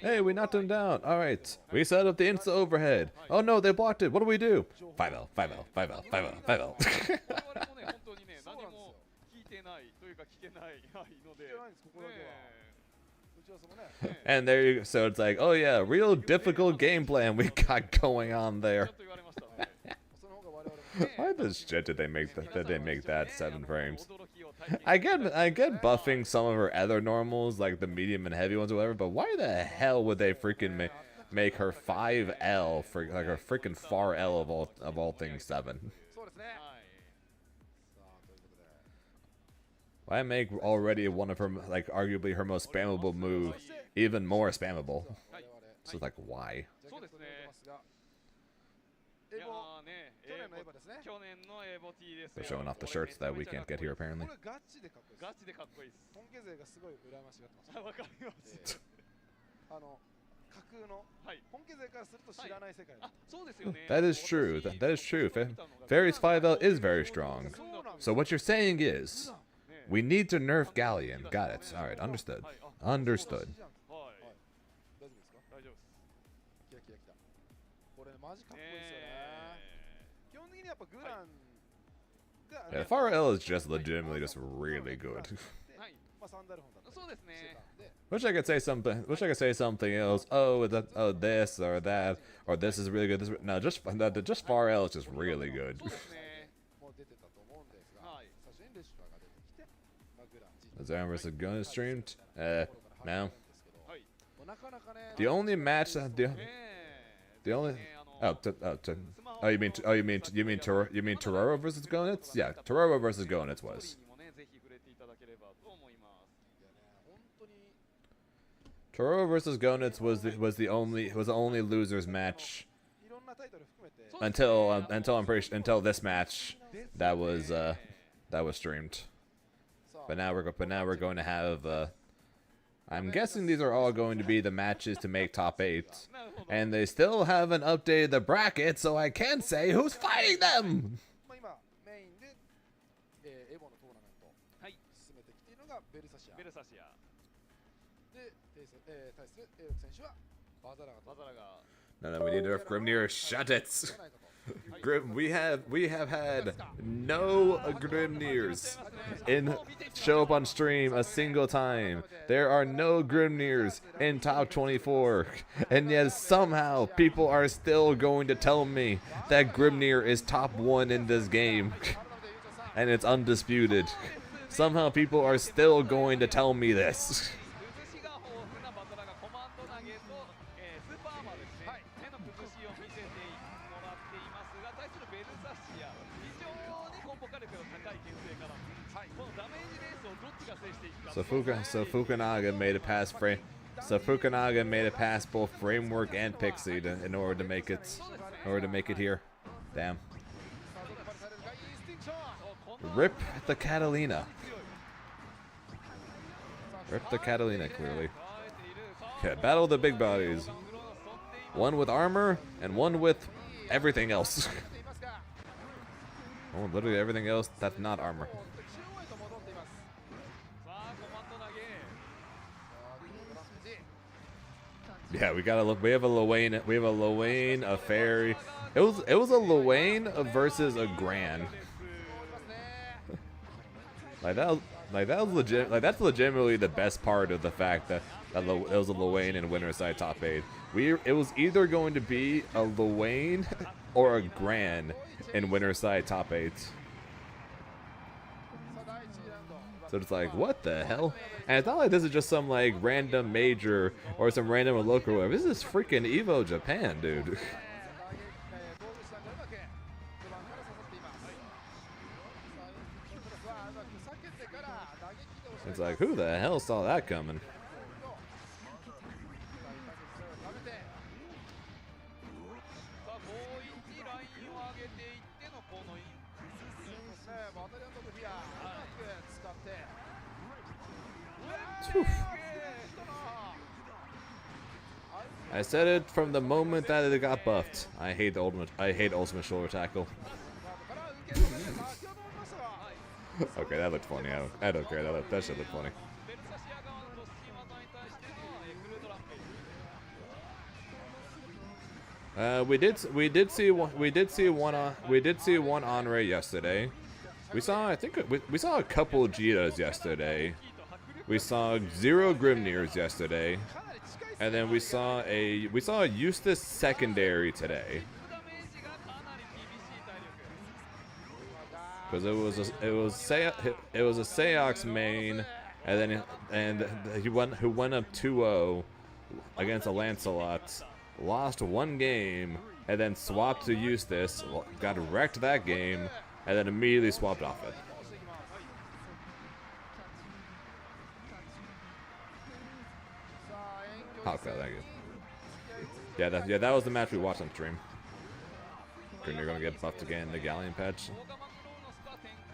い。 Hey, we knocked him down. All right, we set up the insta overhead. Oh no, they blocked it. What do we do? 5L, 5L, 5L, 5L, 5L. 我々もね本当にね何も聞いてないというか聞けないので。聞けないんですここだけは。打ち合わせもね。 And there you so it's like, oh yeah, real difficult game plan we got going on ちょ there. っと言われましたね。その方が我々もね。 Why the shit did they make that 7 frames? 驚きを体験 I get buffing some of her other normals, like the medium and heavy ones or whatever, but why the hell would they freaking make her 5L for like her freaking far L of all things 7? そうですね。はい さあということで。 Why make already one of her like arguably her most spammable move even more spammable? 我々 So it's like why? そうですね。エいやボーね、去年のエボですね。去年のエボ T ですよ。 They're showing off the shirts that we can't get here こ apparently. れガチでかっこいいです。ガチでかっこいいです。本家勢がすごい羨ましがってます。あわかります。架空のはい。本家勢からすると知らない世界だあ、そうですよね。 That is true. That is true. Fairy's 5L is very strong. そうなんです So what you're saying is, we need to nerf Galleon. Got it. All right, understood. はい。あ Understood. はい。大丈夫ですか？大丈夫です。キラキラきた。これマジかっこいいですよね。基本的にやっぱグランが Yeah, Far L is just legitimately just really good. はい。まあサンダルフォンだったりそうですねしてたんで、 Wish I could say something. Wish I could say something else. Oh, this or that, or this is really good. No, just Far L is just really good. そうですね。もう出てたと思うんですが、はい最初にレシュラが出てきて、まあグラン Is Aaron versus Gunna streamed? No. はい。なかなかね、 The only match that the only you mean Tororo versus Gonitz? Yeah, Tororo versus Gonitz was. にもねぜひ触れていただければと思います。いやね、本当に Tororo versus Gonitz was the only losers match いろんなタイトル含めて、 until this match that was streamed. さあ But now we're going to have I'm guessing these are all going to be the matches to make top 8. And they still haven't updated the bracket, so I can't say who's fighting them! まあ今メインで、エボのトーナメントはい進めてきているのがベルサシアベルサシアで、対するエロク選手はバザラガとバザラが No, we need to nerf Grimnir. Shut it! We have had no Grimnirs show up on stream a single time. There are no Grimnirs in top 24, and yet somehow people are still going to tell me that Grimnir is top 1 in this game, and it's undisputed. Somehow people are still going to tell me this. 崩しが豊富なバザラがコマンド投げと、スーパーアーマーですね、手の崩しを見せてもらっていますが、対するベルサシア非常にコンボ火力の高い牽制から、このダメージレースをどっちが制していくか。 So Fukunaga made it past Fukunaga made it past both Framework and Pixie in order to make it here. Damn. Rip the Catalina. Rip the Catalina, clearly. Okay, battle the big bodies. One with armor, and one with everything else. Oh, literally everything else that's not armor. 中央へと戻っていますさあコマンド投げ Yeah, we have a Luane, a Fairy. It was a Luane versus a Gran. That's legitimately the best part of the fact that it was a Luane in Winter Side top 8. It was either going to be a Luane or a Gran in Winter Side top 8. So it's like, what the hell? And it's not like this is just some like random major or some random local whatever. This is freaking EVO Japan, dude. It's like, who the hell saw that coming? さあもう一ラインを上げていってのこのバタリアンドフィアうまく使って Phew. I said it from the moment that it got buffed. I hate ultimate shoulder tackle. から受け止めて先ほど思いましたが Okay, that looked funny. I don't care. That should look funny. ベルサシア側の突進技に対してのクルードランページ We did see one Honore yesterday. I think we saw a couple Jitas yesterday. We saw 0 Grimnirs yesterday, and then we saw a Eustace secondary today. ダメージがかなり厳しい体力 Because it was a Seox main, and who went up 2-0 against a Lancelot, lost one game, and then swapped to Eustace, got wrecked that game, and then immediately swapped off it. Okay, thank you. Yeah, that was the match we watched on stream. You're gonna get buffed again in the Galleon patch.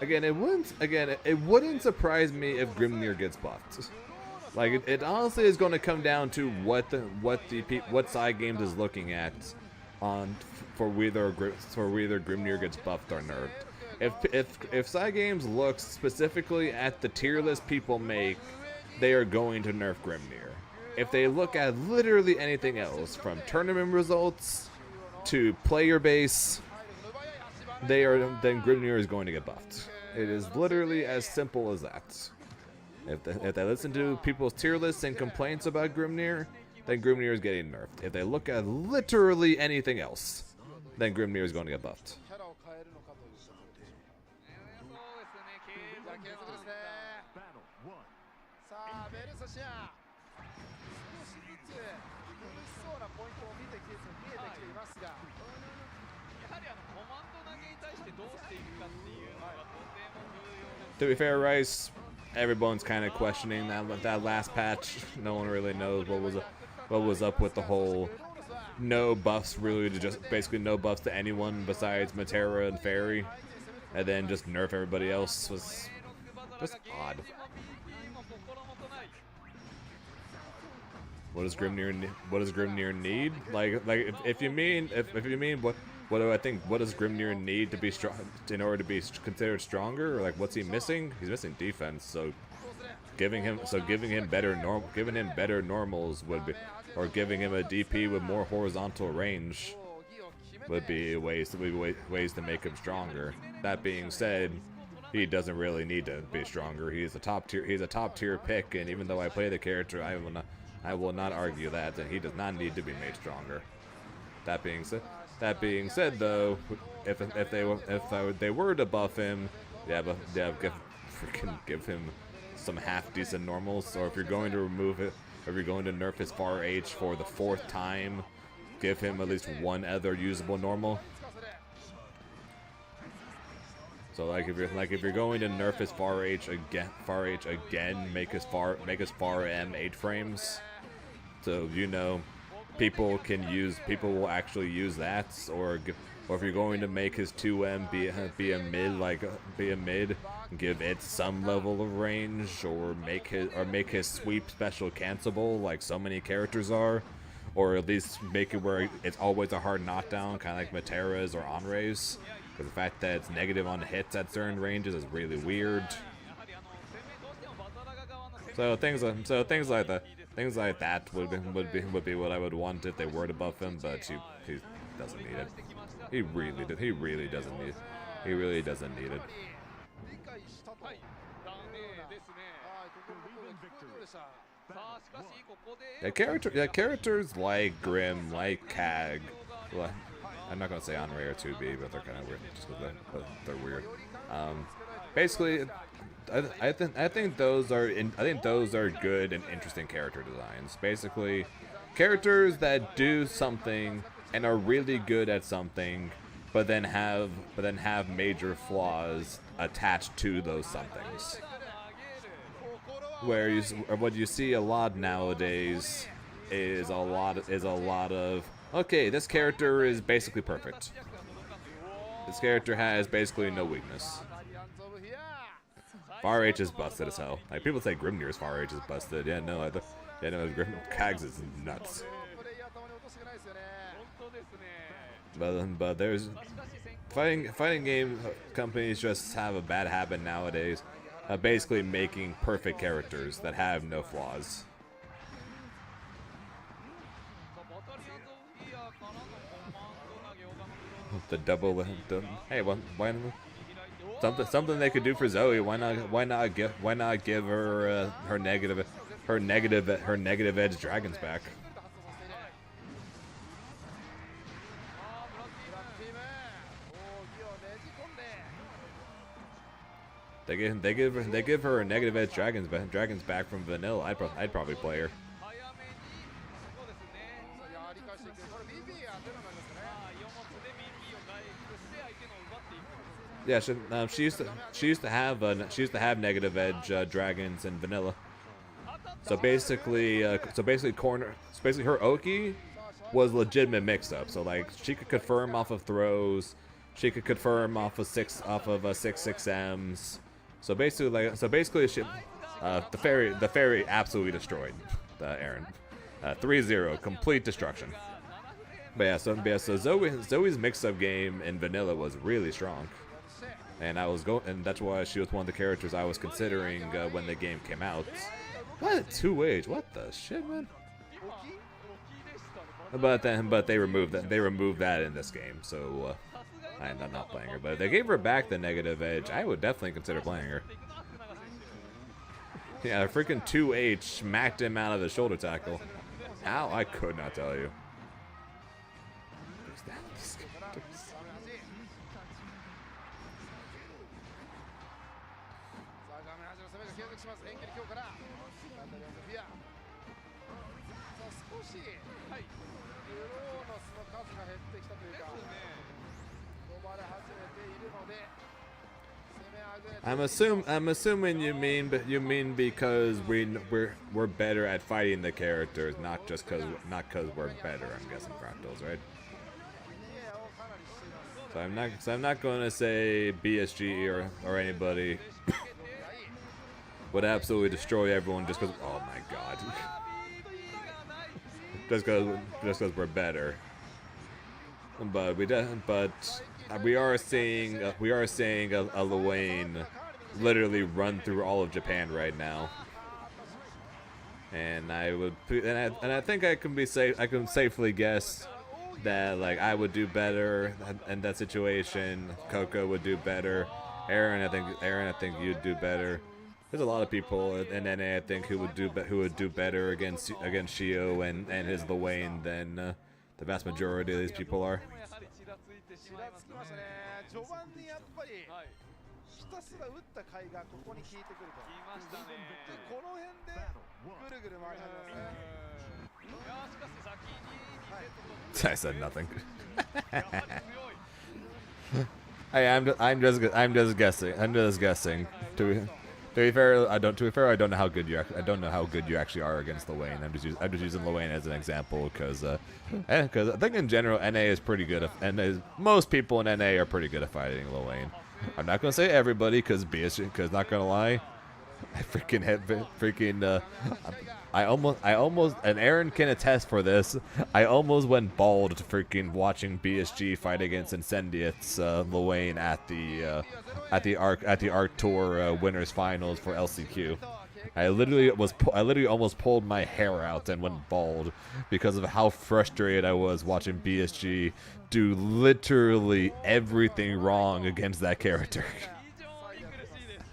Again, it wouldn't surprise me if Grimnir gets buffed. Like it honestly is going to come down to what side games is looking at for whether Grimnir gets buffed or nerfed. If side games look specifically at the tier list people make, they are going to nerf Grimnir. If they look at literally anything else, from tournament results to player base, then Grimnir is going to get buffed. It is literally as simple as that. If they listen to people's tier lists and complaints about Grimnir, then Grimnir is getting nerfed. If they look at literally anything else, then Grimnir is going to get buffed. キャラを変えるのかというところでしょうかそうですね継じゃあ継続ですねさあベルサシア少しずつ苦しそうなポイントを見えてきていますがやはりコマンド投げに対してどうしていくかっていうのがとても重要です。 To be fair, Rice, everyone's kind of questioning that last patch. No one really knows what was up with the whole no buffs, really, to just basically no buffs to anyone besides Matera and Fairy, and then just nerf everybody else was just odd. What does Grimnir need? Like if you mean what do I think? What does Grimnir need to be strong in order to be considered stronger? Or like what's he missing? He's missing defense. So giving him better normals would be, or giving him a DP with more horizontal range would be ways to make him stronger. That being said, he doesn't really need to be stronger. He's a top tier pick, and even though I play the character, I will not argue that he does not need to be made stronger. That being said, though, if they were to buff him, give him some half decent normals. Or if you're going to remove it, or if you're going to nerf his far H for the 4th time, give him at least one other usable normal. So like if you're going to nerf his far H again, make his far M 8 frames. So you know, people will actually use that, or if you're going to make his 2M be a mid, give it some level of range, or make his sweep special cancelable like so many characters are, or at least make it where it's always a hard knockdown, kind of like Matera's or Anre's. Because the fact that it's negative on hits at certain ranges is really weird. So things like that would be what I would want if they were to buff him, but he doesn't need it. He really doesn't need it. Characters like Grim, like Kag, well, I'm not gonna say Anre or 2B, but they're kind of weird, just because they're weird. Basically, I think those are good and interesting character designs. Basically, characters that do something and are really good at something, but then have major flaws attached to those somethings. What you see a lot nowadays is a lot of, okay, this character is basically perfect. This character has basically no weakness. Far H is busted as hell. Like, people say Grimnir's Far H is busted. Yeah, no, Kags is nuts. But there's fighting game companies just have a bad habit nowadays of basically making perfect characters that have no flaws. Hey, why something they could do for Zoe? Why not give her her negative edge dragons back? They give her a negative edge dragons back from vanilla. I'd probably play her. Yeah, she used to have negative edge dragons in vanilla. So basically her Oki was legitimate mix-up. So like she could confirm off of throws, she could confirm off of 6/6Ms. So basically, she, the fairy absolutely destroyed Aaron. 3-0, complete destruction. But yeah, so Zoe's mix-up game in vanilla was really strong, and that's why she was one of the characters I was considering when the game came out. What 2H? What the shit, man? But they removed that in this game, so I'm not playing her. But if they gave her back the negative edge, I would definitely consider playing her. Yeah, freaking 2H smacked him out of the shoulder tackle. How? I could not tell you. I'm assuming you mean because we're better at fighting the characters, not because we're better. I'm guessing Fractals, right? So I'm not going to say BSG or anybody would absolutely destroy everyone just because. Oh my god. just because we're better. But we are seeing a Luane literally run through all of Japan right now. And I think I can safely guess that like I would do better in that situation. Coco would do better. Aaron, I think you'd do better. There's a lot of people in NA I think who would do better against Shio and his Luane than the vast majority of these people are. ちらつきましたね。序盤にやっぱりひたすら打った甲斐がここに効いてくると。来ましたね。でこの辺でぐるぐる回り始めますね。いやしかし先に2 I said nothing. やはり強い。Hey, I'm just guessing. To be fair, I don't know how good you actually are against Luane. I'm just using Luane as an example because I think in general NA is pretty good and most people in NA are pretty good at fighting Luane. I'm not gonna say everybody because not gonna lie, I almost, and Aaron can attest for this, I almost went bald to freaking watching BSG fight against Incendiate's Luane at the Arc Tour Winners Finals for LCQ. I literally almost pulled my hair out and went bald because of how frustrated I was watching BSG do literally everything wrong against that character. 非常に苦しいです。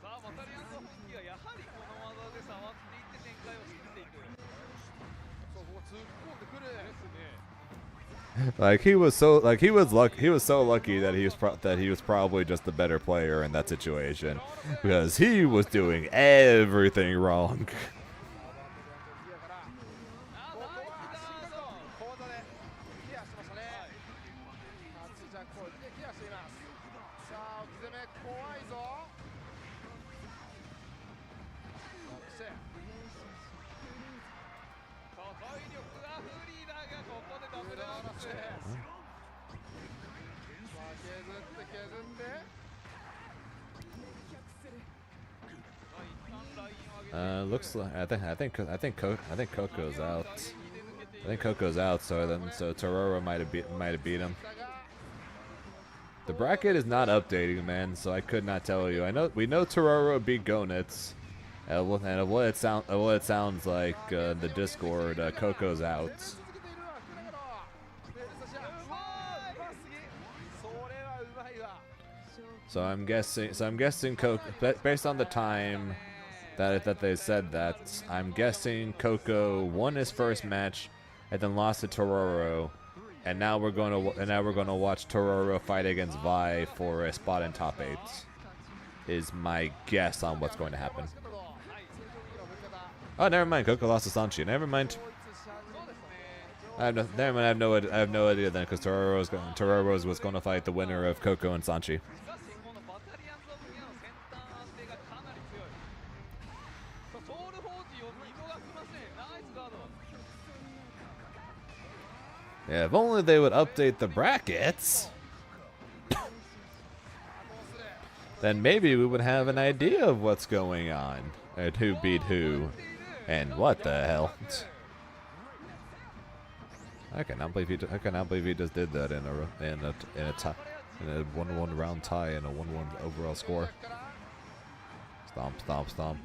さあバタリアンズ本気がやはりこの技で触っていって展開を作っていく。そうここ突っ込んでくる。ですね。He was so lucky that he was probably just the better player in that situation because he was doing everything wrong. 小技でケアしましたね。初ジャン攻撃でケアしています。さあ置き攻め怖いぞ。さあ体力が不利だがここでダブルアップ。さあ削って削って。 Looks like I think Coco's out. I think Coco's out, so Tororo might have beat him. The bracket is not updating, man, so I could not tell you. We know Tororo beat Gonitz, and what it sounds like the Discord, Coco's out. So I'm guessing Coco, based on the time that they said that, I'm guessing Coco won his first match and then lost to Tororo, and now we're gonna watch Tororo fight against Vi for a spot in top 8. Is my guess on what's going to happen. Oh, never mind. Coco lost to Sanchi. Never mind. I have no idea then, because Tororo was going to fight the winner of Coco and Sanchi. しかしこのバタリアンズオブギアの先端安定がかなり強い。さあソウルフォーティを見逃しません。ナイスガード。 Yeah, if only they would update the brackets, then maybe we would have an idea of what's going on, and who beat who, and what the hell. I cannot believe he just did that in a 1-1 round tie and a 1-1 overall score. Stomp, stomp, stomp.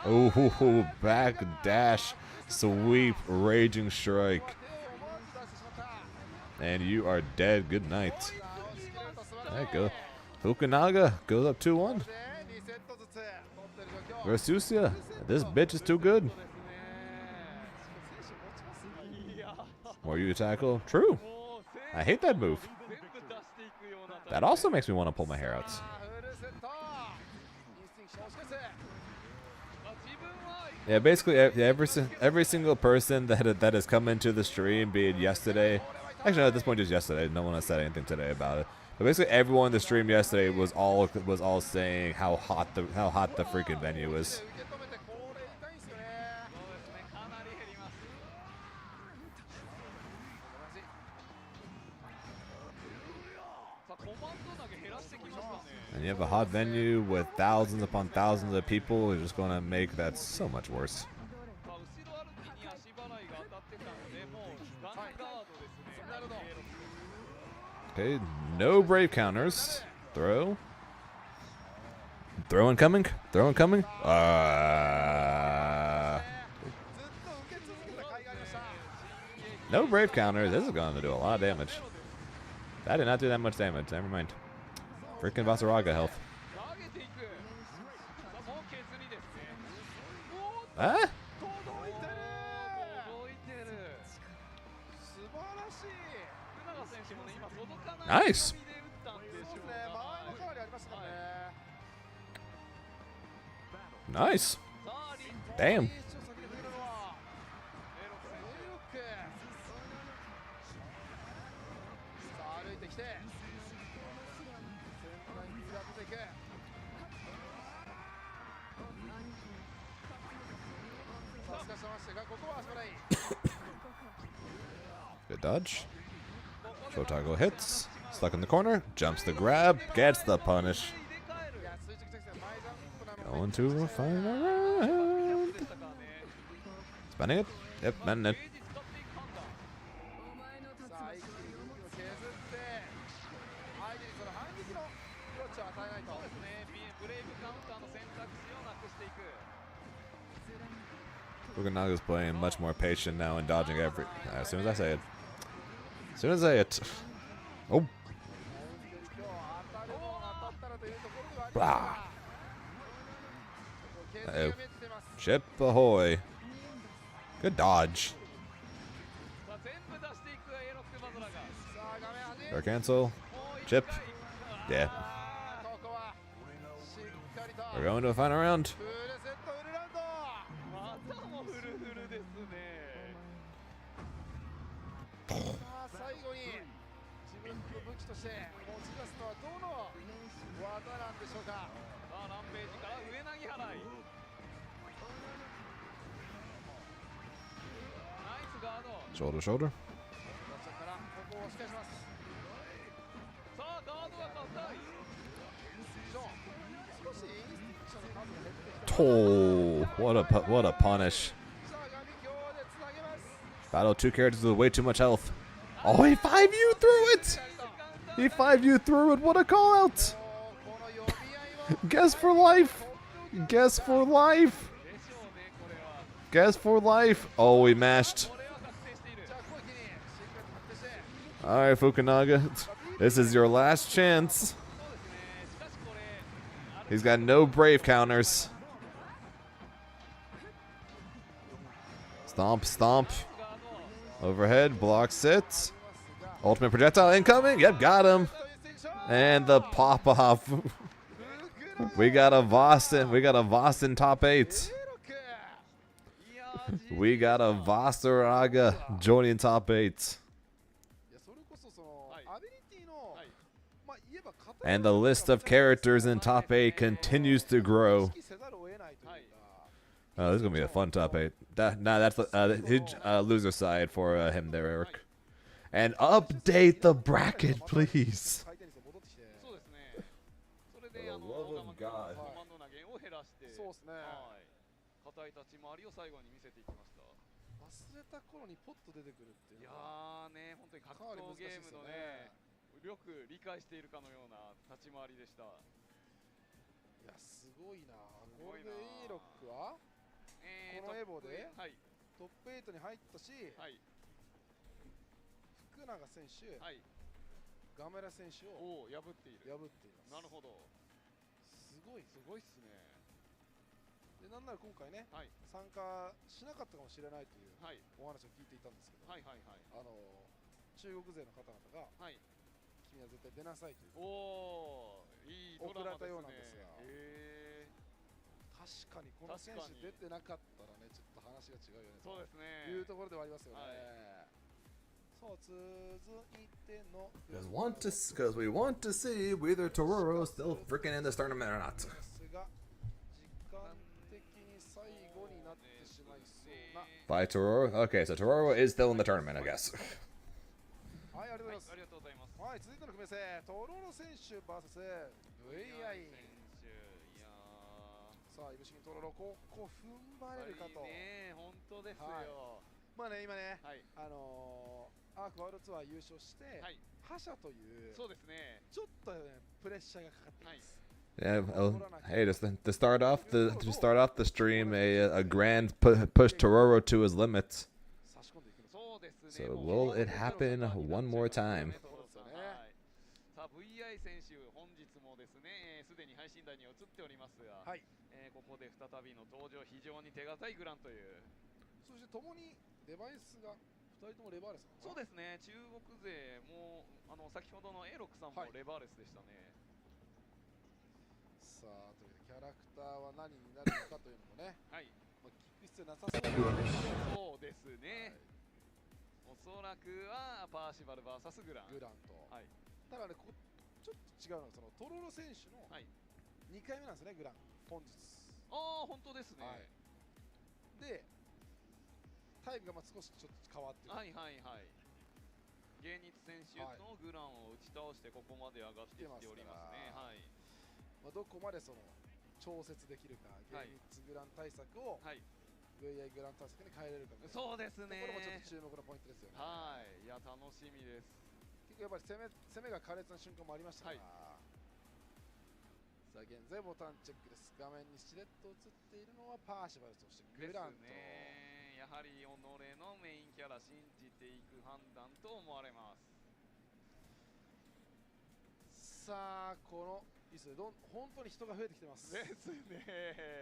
Oh, back dash, sweep, raging strike, and you are dead. Good night. There you go. Fukunaga goes up 2-1. Versusia, this bitch is too good. More you tackle? True. I hate that move. That also makes me want to pull my hair out. Yeah, basically every single person that has come into the stream, be it yesterday, actually no, at this point just yesterday, no one has said anything today about it. But basically everyone in the stream yesterday was all saying how hot the freaking venue is. And you have a hot venue with thousands upon thousands of people who are just going to make that so much worse. Okay, no brave counters. Throw. Throw incoming. Throw incoming. ずっと受け続けた甲斐がありました。 No brave counter. This is going to do a lot of damage. That did not do that much damage. Never mind. Freaking Vasaraga health. 投げていく。さあもう削りですね。 Ah? 届いてる。届いてる。素晴らしい。福永選手もね今届かない Nice. で打ったんでしょうね、間合いもかなりありますからね。 Nice. さあリン Damn. 一応先に触れるのは A ロック選 A ロック。さあ歩いてきてセンターに当てていく。さあすかしてましたがここは足払い。 Good dodge. Shotago hits. Stuck in the corner. Jumps the grab. Gets the punish. いや垂直作戦前ジャンプなの Going to a final round. 手でしたからね。 Spinning it. Yep, spinning it. ページ使っていく判断。さあ一気に動きを削って相手にその反撃の余地を与えないと。そうですね。ブレイブカウンターの選択肢をなくしていく。 Fukunaga's playing much more patient now and dodging every. As soon as I say it. As soon as I say it. Oh. 今日当たる方が当たったらというところではありますが、削りが見えています。 Ship ahoy. Good dodge. さあ全部出していく A ロックバズラが。さあ画面端。 Or cancel. もう一 Chip. 回。 Yeah. ここはしっかりと We're going to a final round. フルセットフルラウンド。またもフルフルですね。さあ最後に自分の武器として持ち出すのはどの技なんでしょうか。さあランページから上投げ払い。ナイスガード。 Shoulder, shoulder. 打者からここを押し返します。さあガードが硬い。ジョン少しインストラクションの数が減ってきた。 Oh, what a punish. さあガミ強でつなげます。 Battle two characters with way too much health. Oh, he 5U through it! He 5U through it. What a call out! この読み合いも Guess for life. Guess for life. でしょうねこれは。 Guess for life. Oh, we mashed. これは確定している。じゃあ攻撃にしっかりと発展して All right, Fukunaga. This is your last chance. そうですね。しかしこれ。 He's got no brave counters. Stomp, stomp. ガード。 Overhead, blocks it. Ultimate projectile incoming. Yep, got him. And the pop off. We got a Boston. We got a Boston top 8. いやー We got a Vasaraga joining top 8. いやそれこそそのはいアビリティのはいまあ言えば型 And the list of characters in top 8 continues to grow. 意識せざるを得ないというか Oh, this is going to be a fun top 8. Nah, that's his loser side for him there, Eric. And update the bracket, please. 回転率が戻ってきてそうですね。それで For the love of 岡本 God コマンド投げを減らして。そうですねはい。硬い立ち回りを最後に見せていきました。忘れた頃にポッと出てくるっていういやのはーね、本当に格かなり難しい闘ゲームのですよねね、よく理解しているかのような立ち回りでした。いやすごいなすごいなこれで E ロックはこのエボではい、トップ8に入ったしはい、福永選手はい。ガメラ選手をおお、破っている。破っていますなるほど。すごいすごいっすね。でなんなら今回ねはい、参加しなかったかもしれないというはい、お話を聞いていたんですけどはい、はい、はい。中国勢の方々がはい。君は絶対出なさいというおお、いいドラマですね。送られたようなんですがへ確かにこの選手確かに出てなかったらねちょっと話が違うよねー、そうですね。というところではありますよね、はいそう続いての Because we want to see whether Tororo is still freaking in this tournament or not. ですが時間的に最後になってしまいそうな By Tororo? Okay, so Tororo is still in the tournament, I guess. はいありがとうございます、ありがとうございます。はい、続いての組み合わせトロロ選手 VS VI 選手、いやさあいぶし銀トロロここ踏ん張れるかと、ね、本当ですよ。はいまあね今ね、はい、アークワールドツアー優勝して、はい、覇者というそうですね。ちょっと、ね、プレッシャーがかかっています。Yeah, well, hey, to start off the stream, a grand push Tororo to his limits. 差し込んでいくの。そうですね。 So will it happen one more time? さあ VI 選手、本日もですね、すでに配信台に映っておりますが、はい、ここで再びの登場、非常に手堅いグランという。そして共にデバイスが2人ともレバーレス。そうですね、中国勢も先ほどの A6 さんもレバーレスでしたね。さあ、というキャラクターは何になるのかというのもね、はい、まあ、聞く必要なさそうですね。そうですね、おそらくはパーシバル VS グランと、はい、ただね、ちょっと違うのが、そのトロロ選手の2回目なんですね、グラン、本日。ああ、本当ですね。はい、で、タイムがまあ少しちょっと変わってる。はいはいはい。芸日選手のグランを打ち倒してここまで上がってきておりますね。はい。まあどこまでその調節できるか、芸日グラン対策を VI グラン対策に変えれるかみたいな。そうですね。これもちょっと注目のポイントですよね。はい。いや楽しみです。結構やっぱり攻めが苛烈な瞬間もありましたから。さあ現在ボタンチェックです。画面にしれっと映っているのはパーシバル、そしてグランと。やはり己のメインキャラ信じていく判断と思われます。さあこのいいですね、本当に人が増えてきてます。ですね。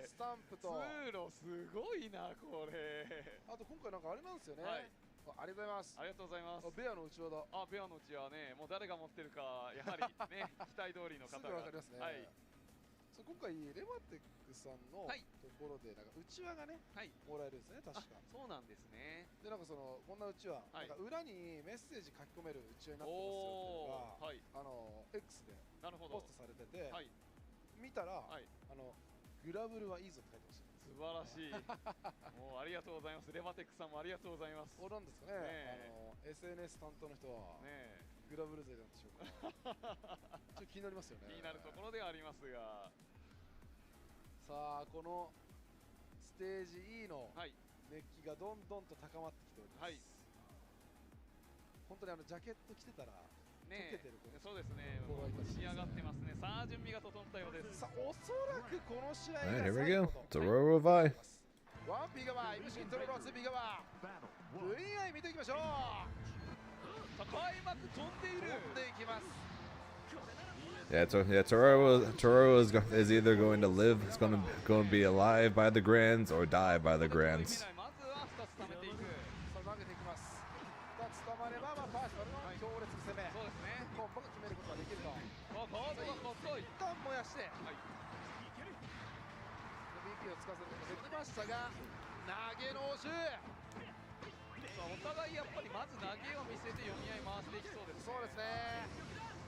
スタンプと通路すごいなこれ。あと今回なんかあれなんですよね。ありがとうございます。ありがとうございます。ベアの内輪だ。あ、ベアの内輪ね、もう誰が持ってるかやはりね期待通りの方が。すぐわかりますね。はい。今回レバテックさんのところでなんか内輪がね、もらえるんですね、確か。そうなんですね。でなんかこんな内輪、なんか裏にメッセージ書き込める内輪になってますよっていうのがX でポストされてて、見たらグラブルはいいぞって書いてました。素晴らしい。もうありがとうございます。レバテックさんもありがとうございます。なんですかね。SNS 担当の人はグラブル勢なんでしょうか。ちょっと気になりますよね。気になるところではありますが。さあこのステージ E の熱気がどんどんと高まってきております。本当にジャケット着てたら溶けてる。そうですね。仕上がってますね。さあ準備が整ったようです。さあおそらくこの試合が最後と。Tororo Vi。1P 側、MC トロロ2P 側。VI 見ていきましょう。高い幕飛んでいる。飛んでいきます。Yeah, Tororo is either going to live, it's going to be alive by the Grands or die by the Grands. お互いやっぱりまず投げを見せて読み合い回していきそうです。そうですね。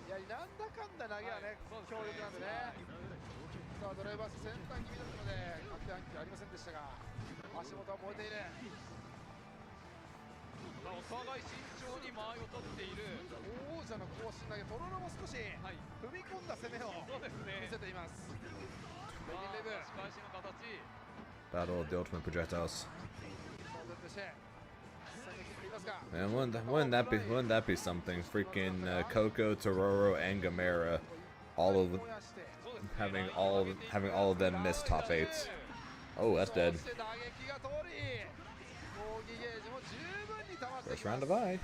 いやなんだかんだ投げはね、強力なんでね。さあドライバース先端気味だったので確定反撃ありませんでしたが、足元は燃えている。お互い慎重に間合いを取っている。王者の更新投げ、トロロも少し踏み込んだ攻めを見せています。レビンレブ仕返しの形。 Battle of the Ultimate Projectiles. Man, wouldn't that be something? Freaking Coco, Tororo, and Gamera, having all of them miss top 8s. Oh, that's dead. First round of I.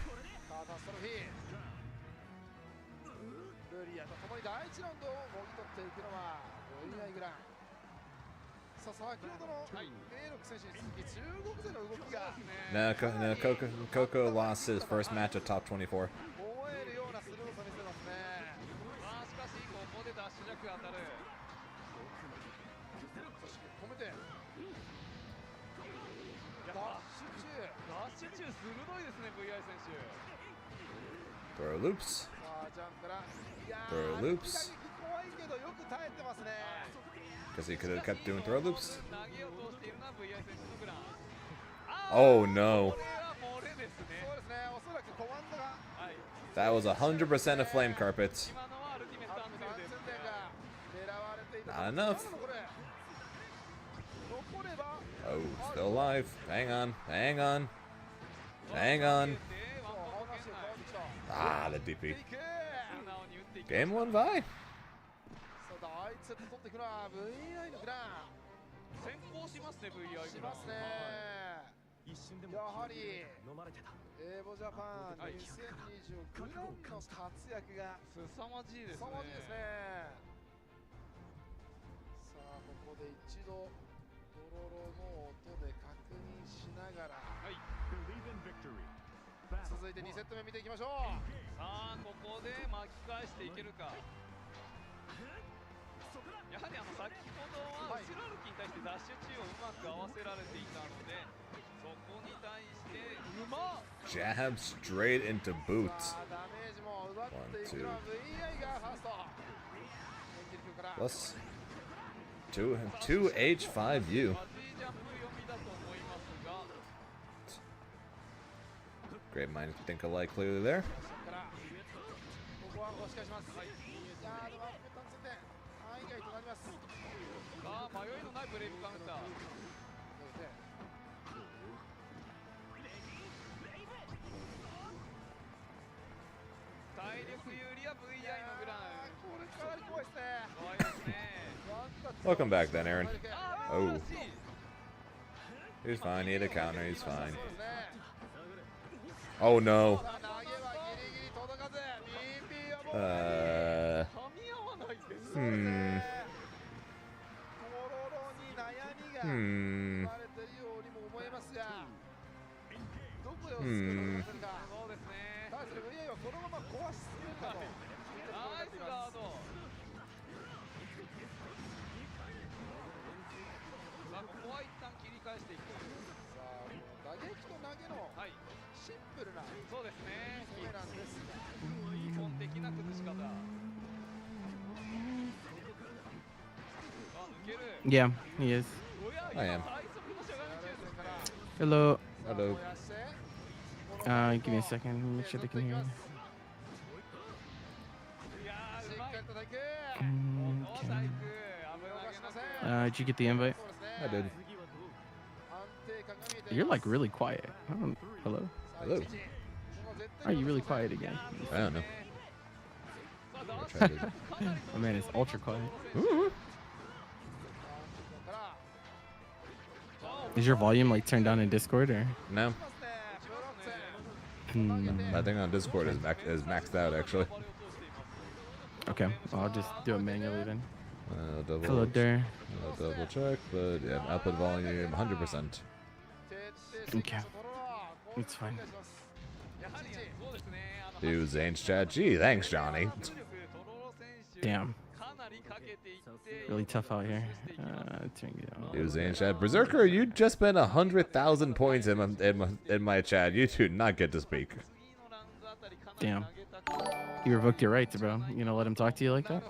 先ほどの A6 選手に続き中国勢の動きが No, Coco lost his first match at top 24. 燃えるようなスルーさ見せますね。まあしかしここでダッシュジャック当たる。そして止めてダッシュ中鋭いですね VI 選手。 Throw loops. さあジャンからいや Throw loops. 怖いけどよく耐えてますね。 Because he could have kept doing throw loops. Oh no. That was 100% a flame carpet. Not enough. Oh, still alive. Hang on. Hang on. Hang on. Ah, the DP. いく 素直に打っていき Game ま 1 Vi? さあ第1セット取っていくのは VI のグラす先行しますね VI ンしますねやはりエーボジャパンはい2020グランの活躍が凄まじいですね凄まじいですねさあここで一度ドロロの音で確認しながらはい続いて2セット目見ていきましょうさあここで巻き返していけるかやはり先ほどははい後ろ歩きに対してダッシュ中をうまく合わせられていたのでそこに対してうまっ Jab straight into boots. さあダメージも奪っていくのは VI がファースト演技力から Plus 2H5U. バジージャンプ読みだと思いますが Great minds think alike clearly there. からここは押し返しますいやーでもアップ単線で範囲外となりますさあ迷いのないブレイクカウンターそうですね体力有利は VI のグランこれかなり怖いですね怖いですね Welcome back then, Aaron. あ Oh. ー素晴らしい He's fine. He had a counter. He's fine. そうですね Oh no. さあ投げはギリギリ届かず BP はもう 噛み合わないですそうです Hmm. ねとろろに悩みが Hmm. 生まれているようにも思えますがどこで落ち着くことができるかそうですね対する VI はこのまま壊し続けるかといったところになナイスっていますガードさあここは一旦切り返していくさあこの打撃と投げのはいシンプルなそうですね攻めなんですが基本的な崩し方あ抜ける Yeah, he is. おや I am. 今最速のしゃがみ中ですから Hello. さあ Hello. 燃やしてこの Give me a second. Let me make sure they can hear い you. やーしっうまいかりと対空 Mm, ここは Okay. 大工危なげなく Did you get the invite? そうですね I did. 安定感が見えてい You're ます like really quiet. I don't. Hello. さあ Hello. 一時ここ絶対 Are に you really 落とせません quiet again? I don't know. さあダース I tried to. かなり My man is ultra quiet. から Is your volume like turned down in Discord or? No. ブロック Hmm. I think on Discord is maxed out actually. Okay. Well, I'll just do it manually then. Double. Hello there. Double check, but yeah, output volume 100%. Okay. It's fine. やはりそうですね Dude, Zane's chat. Gee, thanks, Johnny. トロロ選手 Damn. かなりかけていって Really tough out here. Turn it on. Dude, Zane's chat. Berserker, you just spent 100,000 points in my chat. You do not get to speak. 次のラウンドあたりかなり Damn. 投げたく You revoked your rights, bro. You gonna let him talk to you like that?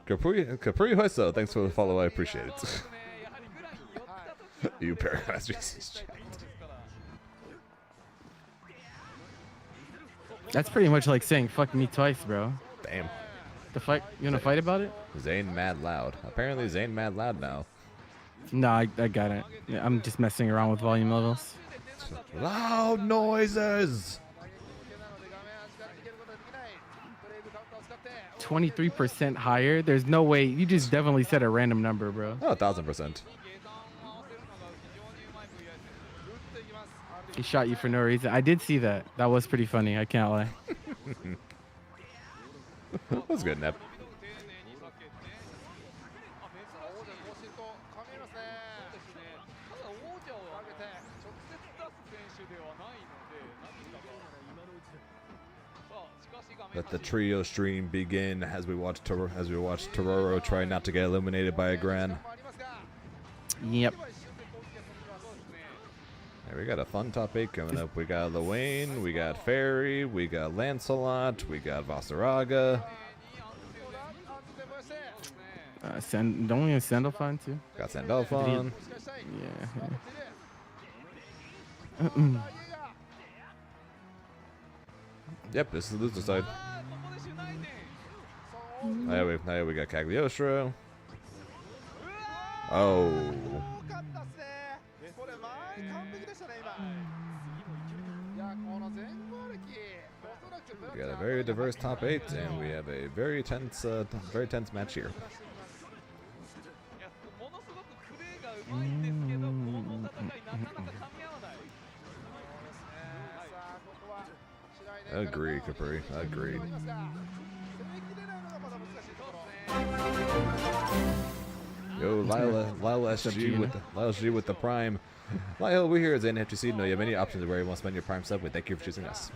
Capri Hueso, thanks for the follow. I appreciate そうです it. ねやはりグランに寄った時の You Paragon Species chat. That's pretty much like saying "fuck me twice," bro. Damn. The fight. You wanna fight about it? Zane mad loud. Apparently Zane mad loud now. No, I got it. Yeah, I'm just messing around with volume levels. Loud noises! 23% higher. There's no way. You just definitely said a random number, bro. Oh, 1,000%. He shot you for no reason. I did see that. That was pretty funny. I can't lie. That's good, Nep. ただ王者は直接出す選手ではないので何かがさあしかし画面 Let the trio stream begin as we watch Tororo try not to get eliminated by a Gran. Yep. Hey, we got a fun top 8 coming up. We got Luane, we got Fairy, we got Lancelot, we got Vasaraga, Don't we have Sandalphon too? got Sandalphon. Yeah. Yep, this is the loser side. ここで主内点 Now we got Cagliostro. Oh. かったっすねこれ前完璧でしたね今いやこの前後歩き We got a very diverse top 8, and we have a very tense match here. いやものすごくプレーがうまいんですけど、この戦いなかなか噛み合わない。 Agree, Capri. Agreed. Yo, Lyle SG with the Prime. Lyle, we're here as an FTC. No, you have many options where you want to spend your Prime sub with. Thank you for choosing us.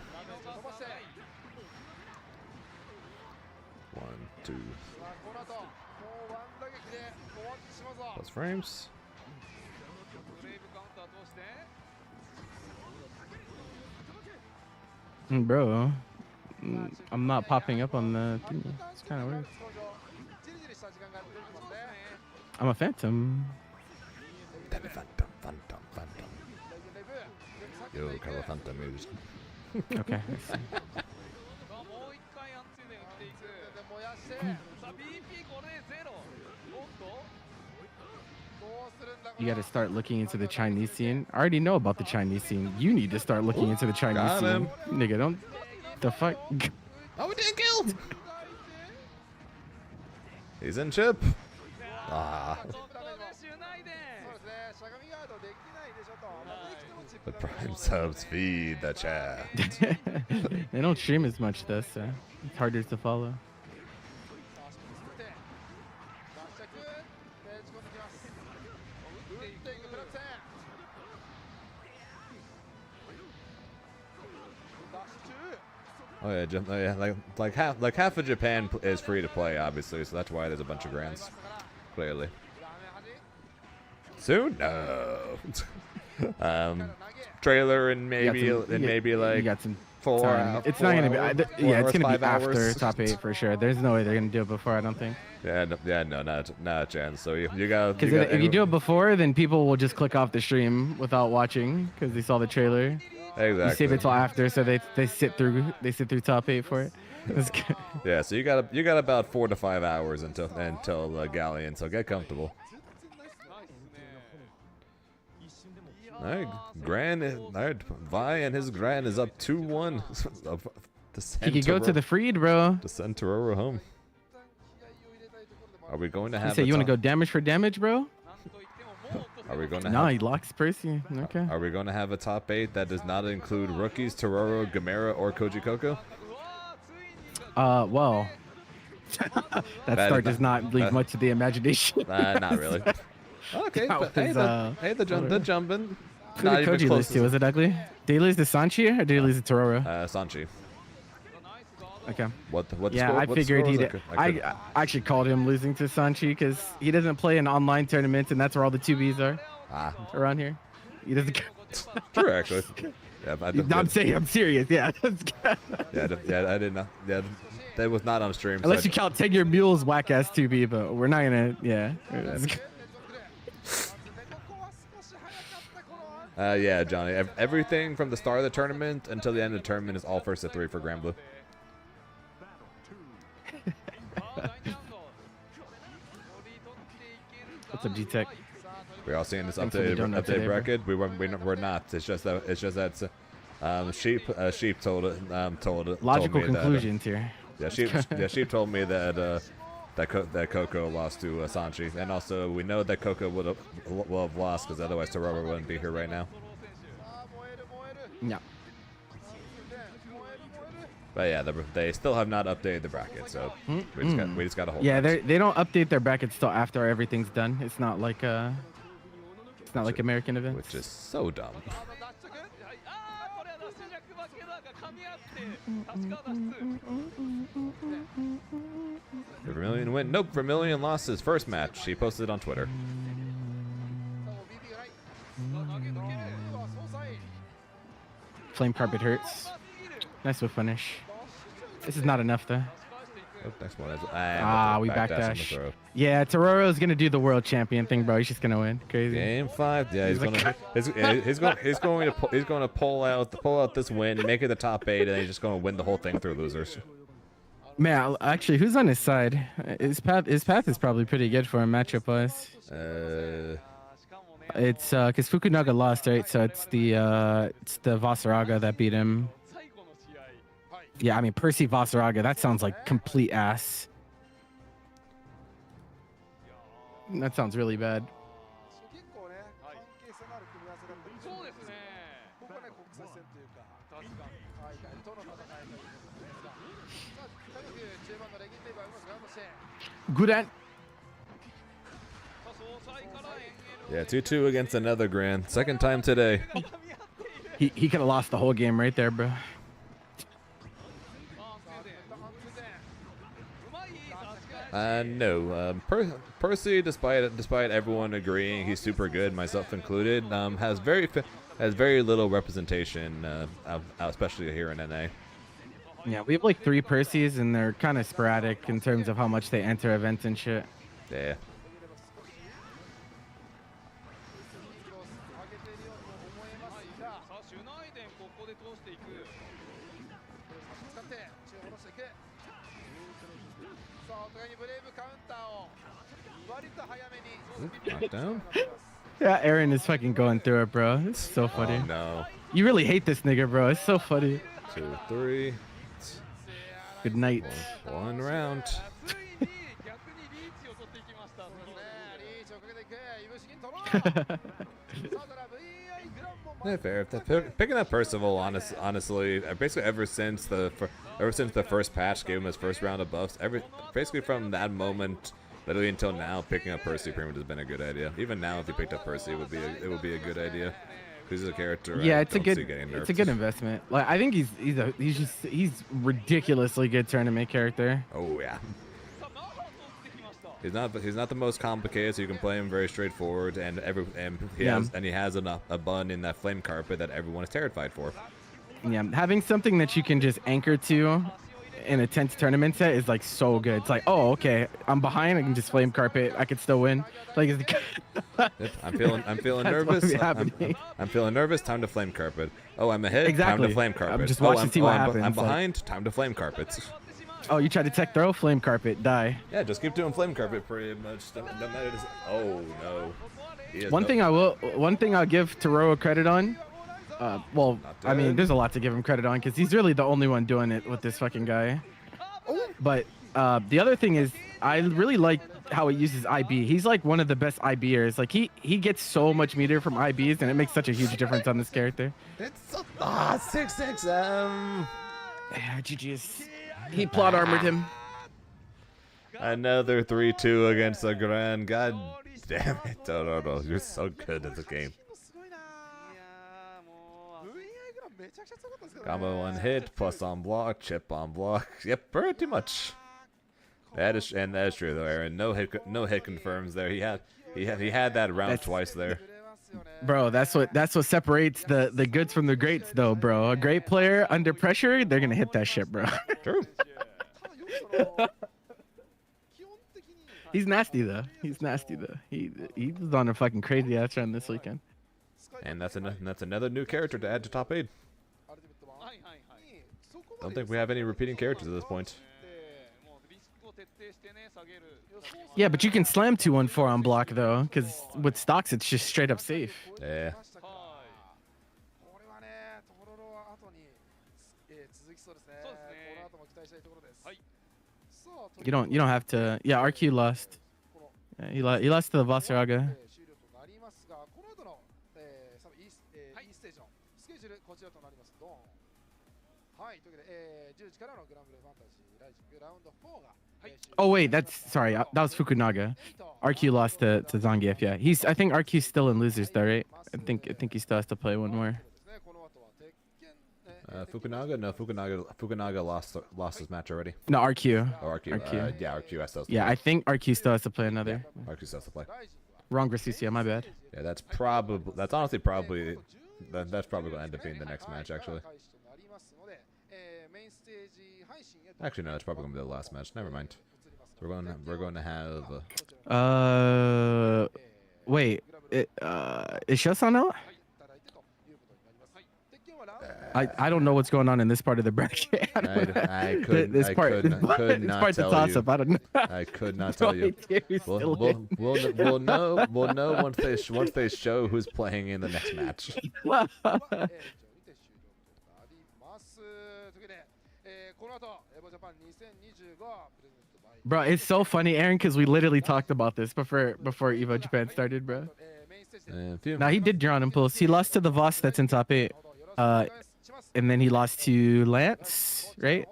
1, 2. Plus frames. ブレイブカウンター通して Bro, I'm not popping up on the thing. It's kind of weird. I'm a phantom. Phantom. Yo, color Phantom music. Okay. さあもう一回アンチで打っていく。さあ BP これゼロ。おっと You got to start looking into the Chinese scene. I already know about the Chinese scene. You need to start looking into the Chinese Got scene. him. Nigga, don't. The fuck? Oh, we didn't kill. He's in chip. Ah, ちょっとねシュナイデン。 the Prime subs feed the chat. They don't stream as much though, so it's harder to follow. Oh yeah, like half of Japan is free to play, obviously, so that's why there's a bunch of grands. Clearly. Soon? No. Trailer and maybe You like got some 4 time. hours. It's not gonna be. Yeah, it's gonna be 5 after hours. top 8 for sure. There's no way they're gonna do it before. I don't think. No, not a chance. So you got. Because if you do it before, then people will just click off the stream without watching because they saw the trailer. Exactly. You save it till after, so they sit through top 8 for it. That's good. Yeah, so you got about 4 to 5 hours until Galleon. So get comfortable. All right, Vi and his Gran is up 2-1. He could go to the Freed, bro. to send Tororo home. Are we going to have? You say you want to go damage for damage, bro? Are we going to? No, have, he locks Percy. Okay. Are we going to have a top 8 that does not include rookies Tororo, Gamera, or Koji Koko? Well, that start does not leave much to the imagination. Not really. Okay, That but hey, was, the jumping. Who did Koji lose to? Was it ugly? Did he lose to Sanchi or did he lose to Tororo? Sanchi. Okay. What Yeah, score, I what figured score he was did. I could- I actually called him losing to Sanchi because he doesn't play in online tournaments, and that's where all the 2Bs are around here. He doesn't. True, actually. Yeah, No, I'm saying I'm serious. Yeah. I didn't know. Yeah, that was not on stream. Unless so you count 10 Year Mule's whack ass 2B, but we're not gonna. Yeah. Yeah, Johnny. Everything from the start of the tournament until the end of the tournament is all first to 3 for Grand Blue. What's up, G-Tech? We're all seeing this Thanks for the donut update today, bro. bracket. We're not. It's just that Sheep told it. Logical told me conclusions here. Sheep told me that that Coco lost to Sanchi, and also we know that Coco will have lost because otherwise Tororo wouldn't be here right now. Yeah. But yeah, they still have not updated the bracket, so we just got to hold. Yeah, on. they don't update their brackets till after everything's done. It's not like American events. Which is so dumb. Vermilion win. Nope, Vermilion lost his first match. He posted it on Twitter. Flame carpet hurts. Nice with finish. This is not enough though. Oh, next one is We on the backdash. throw. Yeah, Tororo's gonna do the world champion thing, bro. He's just gonna win. Crazy. Game 5. Yeah, he's going to pull out this win, make it the top 8, and then he's just going to win the whole thing through losers. Man, actually, who's on his side? His path is probably pretty good for him matchup wise. It's because Fukunaga lost, right? So it's the Vasaraga that beat him. Yeah, I mean, Percy Vasaraga, that sounds like complete ass. That sounds really bad. 結構ね、関係性のある組み合わせだったりするんそうですね。ここはね、国際戦というか、確かに。海外との戦いということですが、さあ、とにかく中盤のレギンテーバーうまくガードして、 Good at. さあ総裁から Yeah, 2-2 against another Grand. Second time today. He could have lost the whole game right there, bro. さあ、安定点。うまいさすが No. Percy, despite everyone agreeing he's super good, myself included, has very little representation, especially here in NA. Yeah, we have like 3 Percys, and they're kind of sporadic in terms of how much they enter events and shit. Yeah. 上げているようにも思えますが、さあシュナイデンここで通していく。使って中を下ろしていく。さあ、お互いにブレイブカウンターを割と早めに Knockdown. Yeah, Aaron is fucking going through it, bro. It's so funny. Oh no. You really hate this nigga, bro. It's so funny. 2, 3. Good night. One round. ついに逆にリーチを取っていきました。リーチをかけていく。いぶし銀取ろう。さあ、ただ VI グランも Yeah, fair. Picking up Percival, honestly, basically ever since the first patch gave him his first round of buffs, basically from that moment, literally until now, picking up Percy pretty much has been a good idea. Even now, if you picked up Percy, it would be a good idea. Because he's a character. Yeah, I it's a don't good see getting it's a nerfed. good investment. Like I think he's ridiculously good tournament character. Oh yeah. さあナハ取ってきました。 He's not the most complicated, so you can play him very straightforward, and he has a bun in that flame carpet that everyone is terrified for. Yeah, having something that you can just anchor to in a tense tournament set is like so good. It's like, oh, okay, I'm behind. I can just flame carpet. I could still win. Like, I'm feeling That's nervous. what's happening. I'm feeling nervous. Time to flame carpet. Oh, I'm ahead. Exactly. Time to flame carpet. I'm just watching to see what I'm happens. Like- behind. Time to flame carpet. oh, you tried to tech throw, flame carpet, die. Yeah, just keep doing flame carpet pretty much. Don't matter. Oh no. He has One no- thing I'll give Taro credit on. Well, Not I mean, dead. there's a lot to give him credit on because he's really the only one doing it with this fucking guy. But the other thing is, I really like how he uses IB. He's like one of the best IBers. Like he gets so much meter from IBs, and it makes such a huge difference on this character. It's 6-6. Yeah, GG's. He plot armored him. Another 3-2 against the Grand. God damn it. No. You're so good at the game. すごいな。いやーもう VI グランめちゃくちゃ強かったですけどね。 Combo one hit, plus on block, chip on block. Yep, pretty much. That is true though, Aaron. No hit confirms there. He had that round That's- twice there. 触れますよね。 Bro, that's what separates the goods from the greats, though, bro. A great player under pressure, they're gonna hit that shit, bro. True. ただよくその基本的に He's nasty though. He's nasty though. He was on a fucking crazy ass run this weekend. And that's another new character to add to top 8. アルティメット版はいはいはい にそこま Don't で think we have any repeating characters at this point. もうリスクを徹底してね下げる。 Yeah, but you can slam 214 on block though, because with stocks it's just straight up safe. Yeah. これはね、トロロは後に、続きそうですね。そうですね。この後も期待したいところです。はい。さあ、 You don't have to. Yeah, RQ lost. この Yeah, he lost to the Vasaraga. 終了となりますが、この後の、E ステージのスケジュールこちらとなります。ドーン。はい、というわけで、10時からのグランブルファンタジーライジングラウンド4が、Oh wait, that's sorry. That was Fukunaga. RQ lost to Zangief. Yeah, I think RQ's still in losers though, right? I think he still has to play one more. Fukunaga? No, Fukunaga lost his match already. No, RQ. Oh, RQ. RQ. Yeah, RQ has to. Yeah, I think RQ still has to play another. RQ still has to play. Wrong Grasucia, my bad. Yeah, that's honestly probably that's probably gonna end up being the next match actually. Actually, no, that's probably gonna be the last match. Never mind. We're going to have. Wait. Is Shosan out? I don't know what's going on in this part of the bracket. I could not this part's a tell toss you. up. I don't know. I could not tell you. idea who's still in. We'll know once they show who's playing in the next match. この後エボジャパン2025プレゼントバイ Bro, it's so funny, Aaron, because we literally talked about this before EVO Japan started, bro. メインステージで And few, Now he did draw on impulse. He lost to the Voss that's in top 8. And then he lost to Lance, right?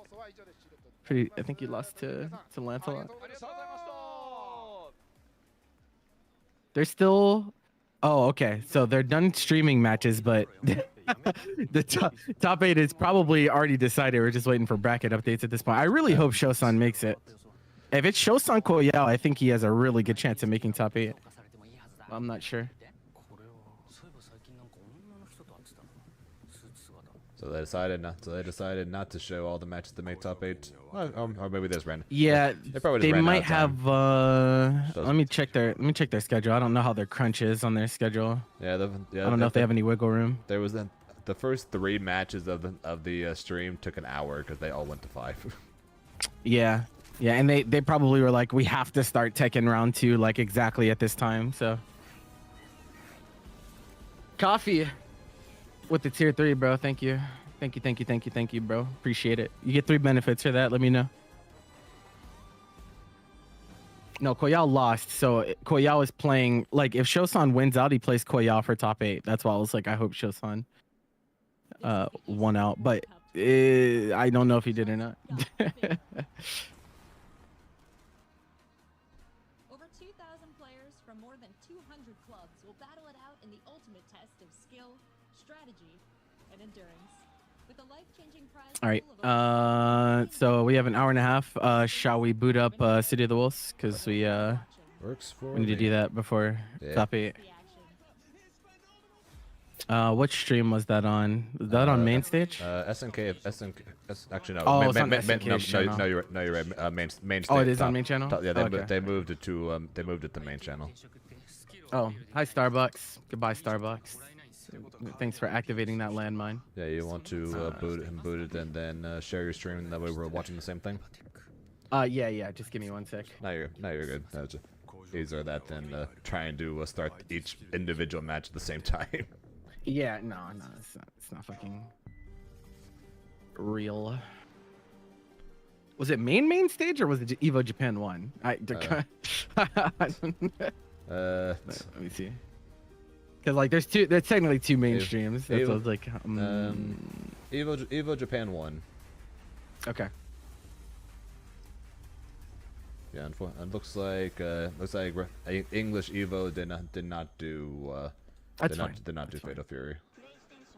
Pretty. I think he lost to Lance a lot. ありがとうございました。 They're still. Oh, okay. So they're done streaming matches, but the top 8 is probably already decided. We're just waiting for bracket updates at this point. I really hope Shosan makes it. If it's Shosan Koyao, I think he has a really good chance of making top 8. I'm not sure. So they decided not. So they decided not to show all the matches to make top 8. Or maybe there's random. Yeah, probably just they ran out might of time. have. Let me check their schedule. I don't know how their crunch is on their schedule. Yeah, I don't know if they have any wiggle room. There was the first 3 matches of the stream took an hour because they all went to 5. Yeah, and they probably were like, we have to start Tekken round 2 like exactly at this time. So coffee with the tier 3, bro. Thank you, bro. Appreciate it. You get 3 benefits for that. Let me know. No, Koyao lost, so Koyao is playing. Like, if Shosan wins out, he plays Koyao for top 8. That's why I was like, I hope Shosan won out, but I don't know if he did or not. Over 2,000 players from more than 200 clubs will battle it out in the ultimate test of skill, strategy, and endurance. With a life-changing prize. All right. So we have an hour and a half. Shall we boot up City of the Wolves? Because we Works for we need to do that before top 8. What stream was that on? Was that on main stage? SNK. Actually, no. Oh, it's on SNK's channel. No, you're right. Main stage. Oh, it is on main channel? Yeah, Okay. they moved it to the main channel. Oh, hi Starbucks. Goodbye Starbucks. Thanks for activating that landmine. Yeah, you want to boot it and then share your stream, and that way we're watching the same thing. Yeah. Just give me 1 sec. Now you're good. That's easier that than trying to start each individual match at the same time. Yeah, no, it's not fucking real. Was it main stage or was it EVO Japan 1? Let me see. Because like there's technically 2 main streams. That's what I was like. EVO Japan 1. Okay. Yeah, it looks like English Evo did not do That's did fine. not do That's Fatal fine.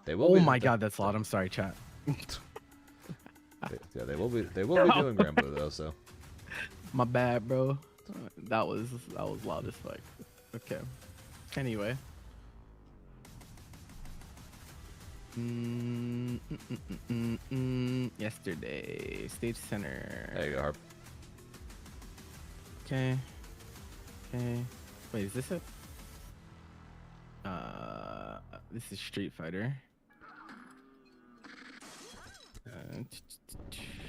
Fury. Oh my god, that's a lot. I'm sorry, chat. Yeah, they will be doing Grand Blue though. So My bad, bro. That was loud as fuck. Okay. Anyway. Yesterday, stage center. there you go, Harp. Okay. Wait, is this it? This is Street Fighter.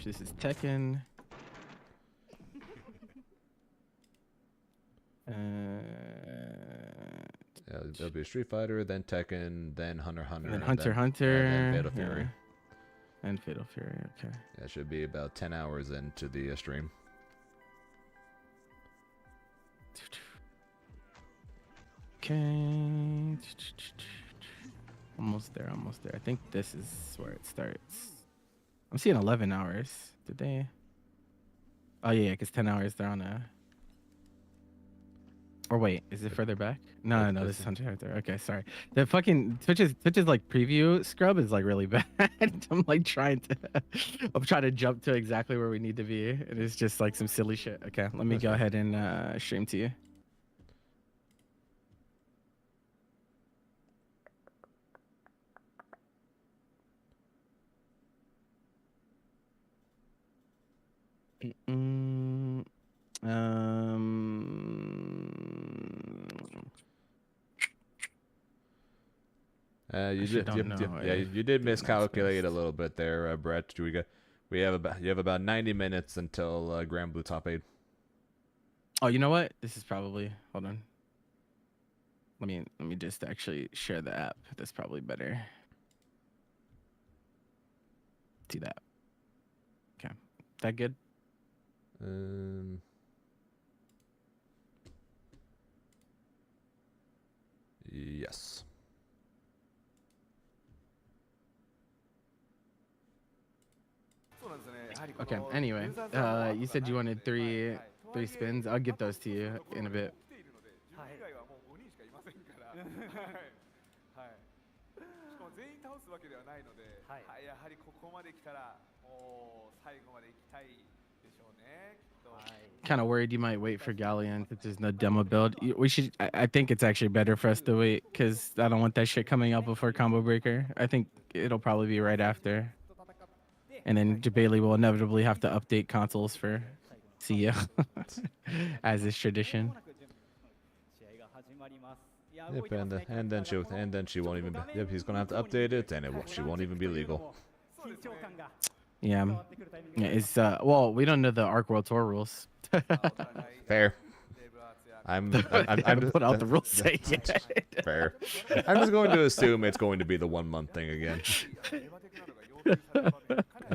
This is Tekken. Yeah, it'll be Street Fighter, then Tekken, then Hunter x Hunter, And and Hunter x Hunter. and then Fatal Fury. Yeah. And Fatal Fury. Okay. Yeah, it should be about 10 hours into the stream. Okay. Almost there. I think this is where it starts. I'm seeing 11 hours. Did they? Oh yeah, because 10 hours they're on a. Or wait, is it further back? No, this is Hunter x Hunter. Okay, sorry. The fucking Twitch's like preview scrub is like really bad. I'm trying to jump to exactly where we need to be. It is just like some silly shit. Okay, let me go ahead and stream to you. You did miscalculate a little bit there, Brett. You have about 90 minutes until Grand Blue top 8. Oh, you know what? This is probably, hold on. Let me just actually share the app. That's probably better. See that. Okay. That good? Yes. Okay. Anyway, you said you wanted three spins. I'll get those to you in a bit. 全員倒すわけではないので、やはりここまで来たらもう最後まで行きたいでしょうね。Kind of worried you might wait for Galleon if there's no demo build. We should. I think it's actually better for us to wait because I don't want that shit coming out before Combo Breaker. I think it'll probably be right after. And then Bailey will inevitably have to update consoles for Sia, as is tradition. Yep, and then she won't even. Yep, he's gonna have to update it, and she won't even be legal. Yeah, it's well, we don't know the Arc World Tour rules. Fair. I'm just put out the rules say yet. Fair. I'm just going to assume it's going to be the 1 month thing again.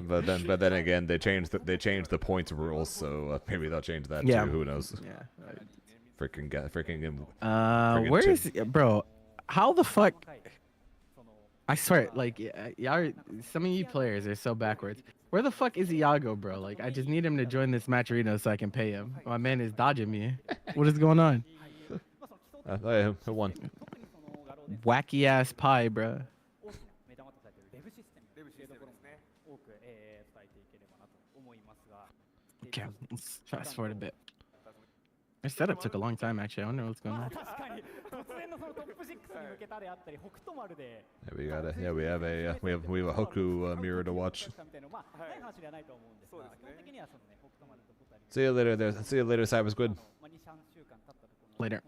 but then again, they changed the points rules, so maybe they'll change that too. Who knows? Yeah. Freaking where is bro? How the fuck? I swear, like, y'all, some of you players are so backwards. Where the fuck is Iago, bro? Like, I just need him to join this match arena so I can pay him. My man is dodging me. What is going on? I won. Wacky ass pie, bro. Okay, let's fast forward a bit. Our setup took a long time, actually. I wonder what's going on. Yeah, we have a Hoku mirror to watch. See you later there. See you later, Cyber Squid. Later.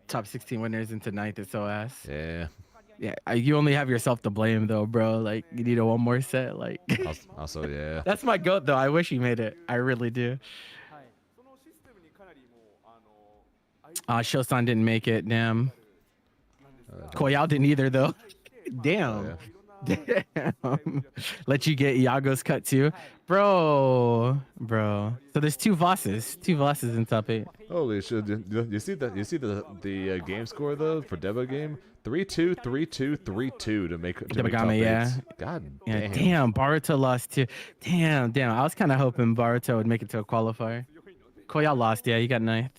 Top 16 winners into 9th is so ass. Yeah. Yeah, you only have yourself to blame though, bro. Like, you need a one more set. Like, also, yeah. That's my goat though. I wish he made it. I really do. Shosan didn't make it. Damn. Koyao didn't either though. Damn. Damn. Let you get Iago's cut too, bro. So there's two Vosses in top 8. Holy shit! You see the game score though for Deba game 3-2, 3-2, 3-2 to make top yeah. God yeah, damn. Damn, Baruto lost too. Damn. I was kind of hoping Baruto would make it to a qualifier. Koya lost. Yeah, he got 9th.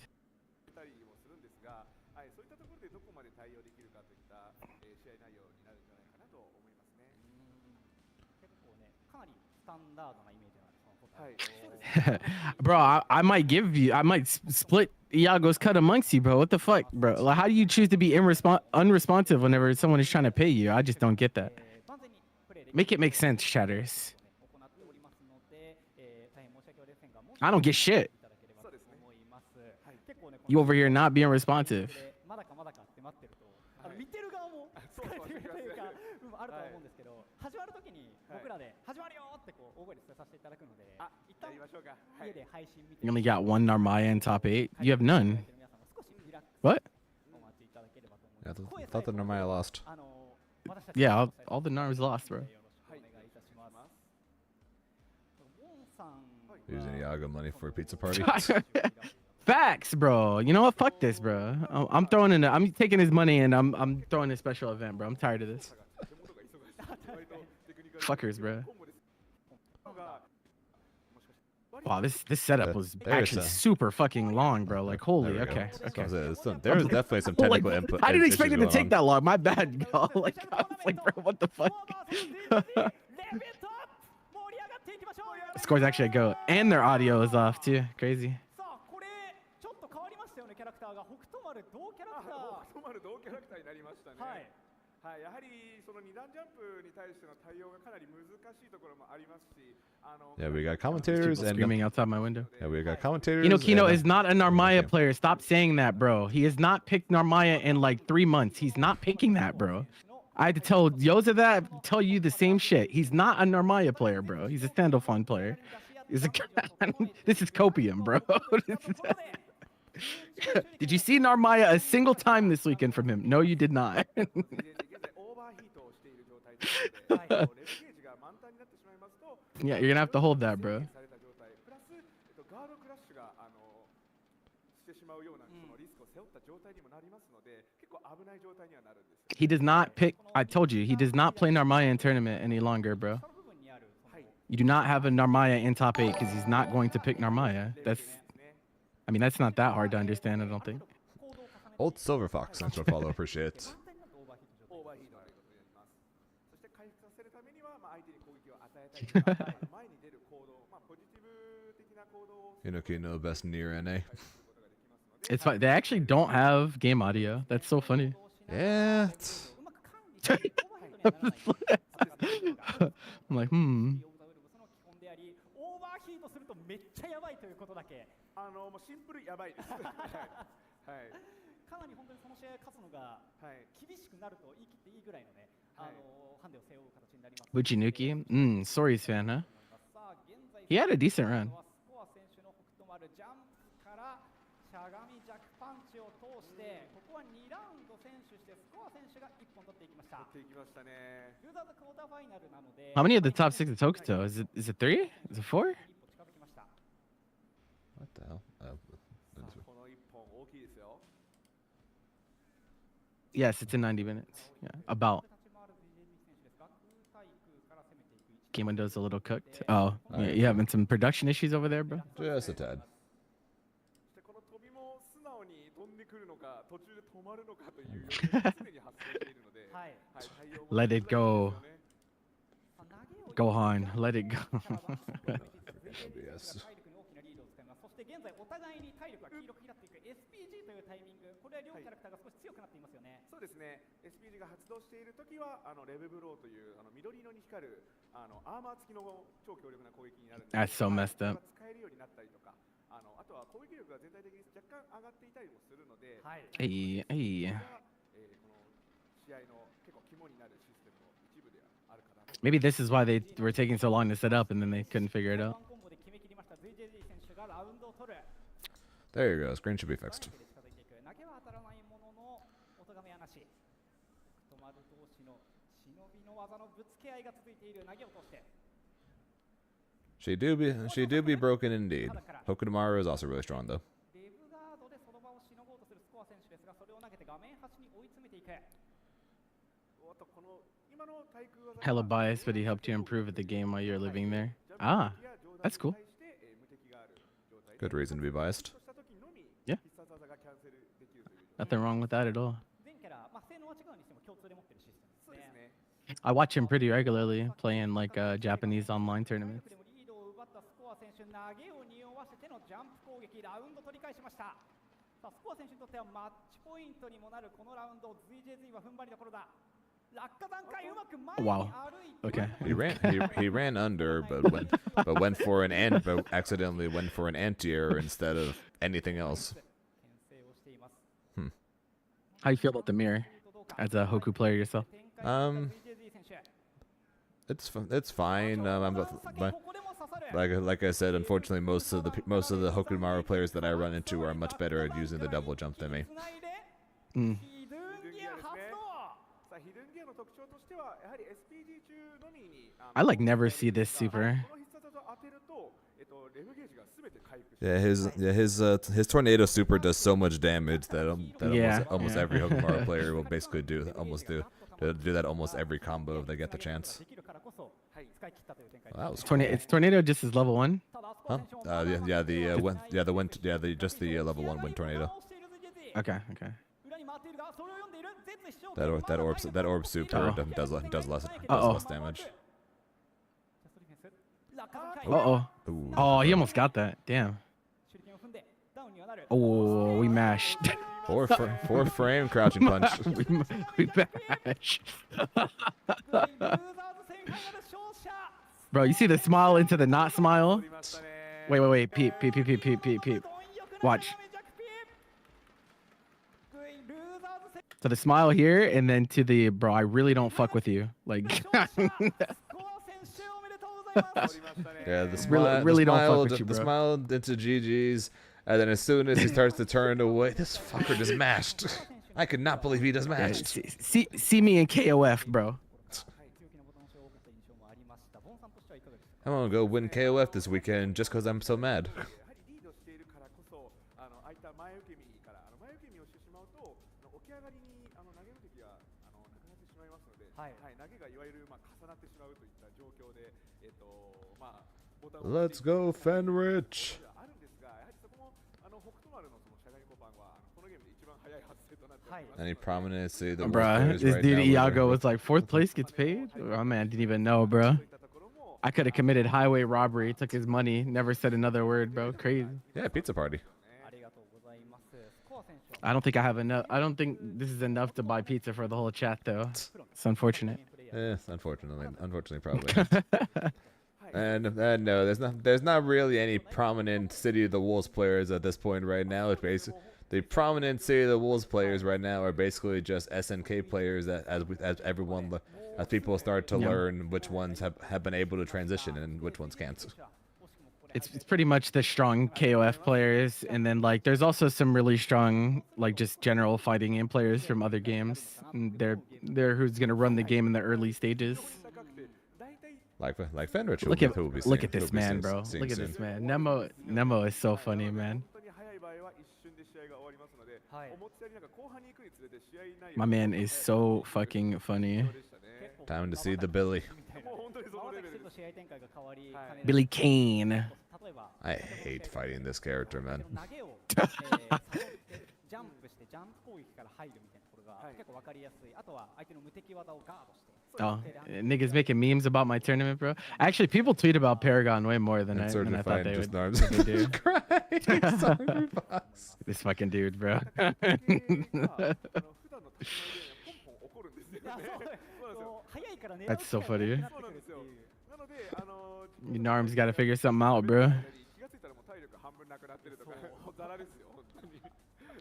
Bro, I might split Iago's cut amongst you, bro. What the fuck, bro? Like, how do you choose to be unresponsive whenever someone is trying to pay you? I just don't get that. Make it make sense, chatters. I don't get shit. You over here not being responsive. You only got one Narmaya in top 8. You have none. What? I thought the Narmaya lost. Yeah, all the Nars lost, bro. Using Iago money for a pizza party. Facts, bro. You know what? Fuck this, bro. I'm taking his money and I'm throwing a special event, bro. I'm tired of this. Fuckers, bro. Wow, this setup was actually super fucking long, bro. Like, holy, okay. There was definitely some technical input. I didn't expect it to take that long. My bad, y'all. Like, I was like, bro, what the fuck? Score's actually a go, and their audio is off too. Crazy. Yeah, we got commentators and screaming outside my window. Yeah, we got commentators. Kino is not a Narmaya player. Stop saying that, bro. He has not picked Narmaya in like 3 months. He's not picking that, bro. I had to tell Yoza that. Tell you the same shit. He's not a Narmaya player, bro. He's a Standophon player. This is copium, bro. Did you see Narmaya a single time this weekend from him? No, you did not. Yeah, you're gonna have to hold that, bro. プラスガードクラッシュがしてしまうようなそのリスクを背負った状態にもなりますので、結構危ない状態にはなるんですよ。 He does not pick. I told you, he does not play Narmaya in tournament any longer, bro. You do not have a Narmaya in top 8 because he's not going to pick Narmaya. I mean, that's not that hard to understand, I don't think. Old Silver Fox, thanks for follow. Appreciate it. オーバーヒートのことになります。そして回復させるためには相手に攻撃を与えたりとか、前に出る行動、ポジティブ的な行動を Inoki no best near NA. It's fine. They actually don't have game audio. That's so funny. Yeah. I'm like, オーバーヒートするとめっちゃやばいということだけ。もうシンプルやばいです。はい。かなり本当にその試合勝つのが厳しくなると言い切っていいぐらいのね、ハンデを背負う形になります。Buchinuki? Sorry's fan, huh? He had a decent run. スコア選手の北斗丸ジャンプからしゃがみジャックパンチを通して、ここは2ラウンド選手してスコア選手が1本取っていきました。取っていきましたね。ルーザーズクォーターファイナルなので。How many of the top 6 is Hokuto? Is it 3? Is it 4? What the hell? Yes, it's in 90 minutes. Yeah, about. Game window's a little cooked. Oh, yeah, you having some production issues over there, bro? Just a tad. Let it go. Gohan, let it go. そして現在お互いに体力が黄色くなっていく SPG というタイミング、これは両キャラクターが少し強くなっていますよね。そうですね。SPG が発動しているときはレブブローという緑色に光るアーマー付きの超強力な攻撃になるんです。That's so messed up. 使えるようになったりとか、あとは攻撃力が全体的に若干上がっていたりもするので、はい。Hey. この試合の結構肝になるシステムの一部であるかな。Maybe this is why they were taking so long to set up and then they couldn't figure it out. There you go. Screen should be fixed. She do be broken indeed. Hokutomaru is also really strong though. Hella biased, but he helped you improve at the game while you're living there. Ah, that's cool. Good reason to be biased. Yeah. Nothing wrong with that at all. I watch him pretty regularly playing like Japanese online tournaments. Wow. Okay. He ran under, but went for an but accidentally went for an anti-air instead of anything else. How you feel about the mirror as a Hoku player yourself? It's fine. Like I said, unfortunately, most of the Hokutomaru players that I run into are much better at using the double jump than me. I like never see this super. Yeah, his tornado super does so much damage that almost every Hokutomaru player will basically do that almost every combo if they get the chance. Wow, It's tornado just as level 1. Huh? Just the level 1 wind tornado. Okay. That orb super does less damage. Oh, he almost got that. Damn. Oh, we mashed. Four frame crouching punch. we mashed. Bro, you see the smile into the not smile? Wait. Peep. Watch. So the smile here, and then to the bro, I really don't fuck with you. Like. Yeah, the smile really don't fuck with you, bro. The smile into GG's, and then as soon as he starts to turn away, this fucker just mashed. I could not believe he just mashed. See me in KOF, bro. I'm gonna go win KOF this weekend just because I'm so mad. やはりリードしているからこそああいった前受け身から前受け身をしてしまうと起き上がりに投げるときがなくなってしまいますので、投げがいわゆる重なってしまうといった状況でボタンを Let's go, Fenrich! あるんですが、やはりそこも北斗丸のそのしゃがみコパンはこのゲームで一番速い発生となっております。 Any prominent city the Bruh, this right dude now Iago was like 4th place gets paid. Oh man, didn't even know, bro. I could have committed highway robbery, took his money, never said another word, bro. Crazy. Yeah, pizza party. ありがとうございます。スコア選手 I don't think I have enough. I don't think this is enough to buy pizza for the whole chat, though. It's unfortunate. Unfortunately, probably. And no, there's not really any prominent City of the Wolves players at this point right now. It's basically the prominent City of the Wolves players right now are basically just SNK players that as people start to learn which ones have been able to transition and which ones can't. It's pretty much the strong KOF players, and then like there's also some really strong like just general fighting game players from other games. And they're who's gonna run the game in the early stages. Like Fenrich. Look at this man, bro. Look at this man. Nemo is so funny, man. 本当に速い場合は一瞬で試合が終わりますので、思ったより後半に行くにつれて試合内容 My man is so fucking funny. でしたね。 Time to see the Billy. もう本当にそのレベルです。と試合展開が変わり、 Billy Kane. 例えば I hate fighting this character, man. 投げをサボってジャンプしてジャンプ攻撃から入るみたいなところが結構わかりやすい。あとは相手の無敵技をガードして。 Oh, niggas making memes about my tournament, bro. Actually, people tweet about Paragon way more than I thought they would. They do. This fucking dude, bro. 普段の立ち回りでポンポン起こるんですよね。早いからね。 That's so funny. そうなんですよ。なのでNorm's got to figure something out, bro. 気がついたらもう体力半分なくなってるとか、ザラですよ本当に。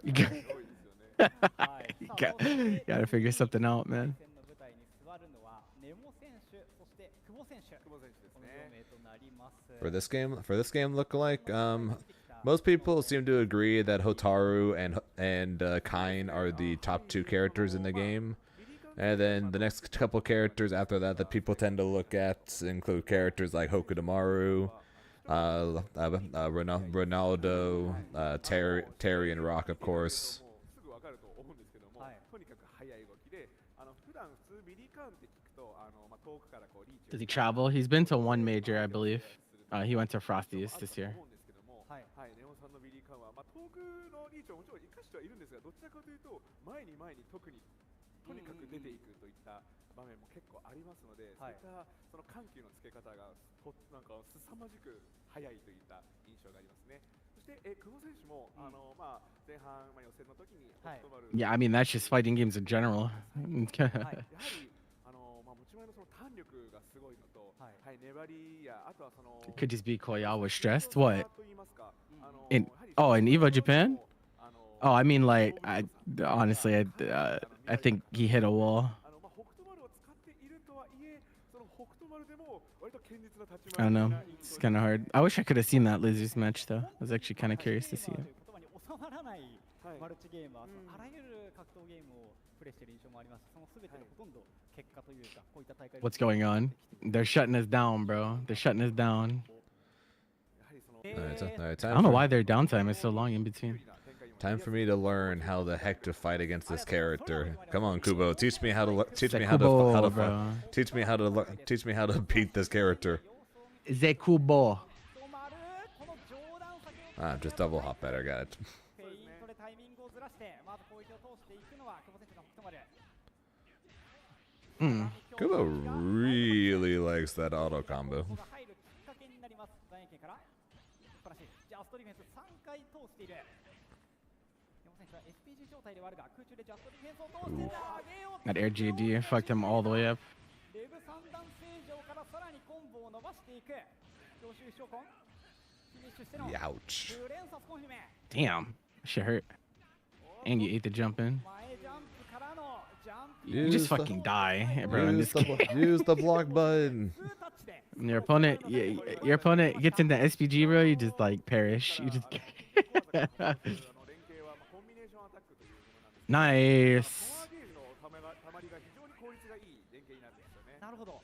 You 多いですよね。 gotta figure something out, man. 戦の舞台に座るのはネモ選手、そして久保選手。久保選手ですこのね。4名となります。 For this game lookalike, most people seem to agree that Hotaru and Kain are the top 2 characters in the game. And then the next couple characters after that people tend to look at include characters like Hokudomaru, Ronaldo, Terry and Rock, of course. すぐわかると思うんですけども、とにかく速い動きで、普段普通ビリーカーンって聞くと遠くからこうリーチを Does he travel? He's been to one major, I believe. He went to Frosties this year. 思うんですけども、はい、ネオさんのビリーカーンは遠くのリーチをもちろん生かしてはいるんですが、どちらかというと前に特にとにかく出ていくといった場面も結構ありますので、そういったその緩急のつけ方がなんか凄まじく速いといった印象がありますね。そして久保選手も前半予選の時に北斗丸 Yeah, I mean that's just fighting games in general. やはり持ち前のその弾力がすごいのと、粘りやあとはその Could just be Koya was stressed. What? と言いますか、In in EVO Japan? Oh, I mean like honestly, I think he hit a wall. 北斗丸を使っているとはいえ、その北斗丸でも割と堅実な立ち I 回 don't り know. It's kind of hard. I wish I could have seen that Lizards match though. I was actually kind of curious to see it. 言葉に収まらないマルチゲームは、あらゆる格闘ゲームをプレイしている印象もあります。その全てのほとんど結果というか、こういった大会 What's going on? They're shutting us down, bro. They're shutting us down. Alright, I don't know why their downtime is so long in between. Time for me to learn how the heck to fight against this character. Come on, Kubo, teach me how to teach me how to bro. teach me how to beat this character. Zekubo. Just double hop better, got it. フェイントでタイミングをずらしてまず攻撃を通していくのは久保選手の北斗丸。 Kubo really likes that auto combo. ここが入るきっかけになります。第2件から素晴らしい。ジャストディフェンス3回通している。山選手は SPG 状態ではあるが空中でジャストディフェンスを通して投げようと That air GD fucked him all the way up. レブ三段正常からさらにコンボを伸ばしていく。強襲召喚。フィニッシュしての Ouch. 9連殺コンフィメ。 Damn. Shit hurt. And you ate the jump in. 前ジャンプからのジャンプ You just fucking die, bro, in this game. Use the block button. タッチで When your opponent gets into SPG, bro, you just like perish. You just 連携はコンビネーションアタックというものなんです。 nice. パワーゲージのたまりが非常に効率がいい連携になるんですよね。なるほど。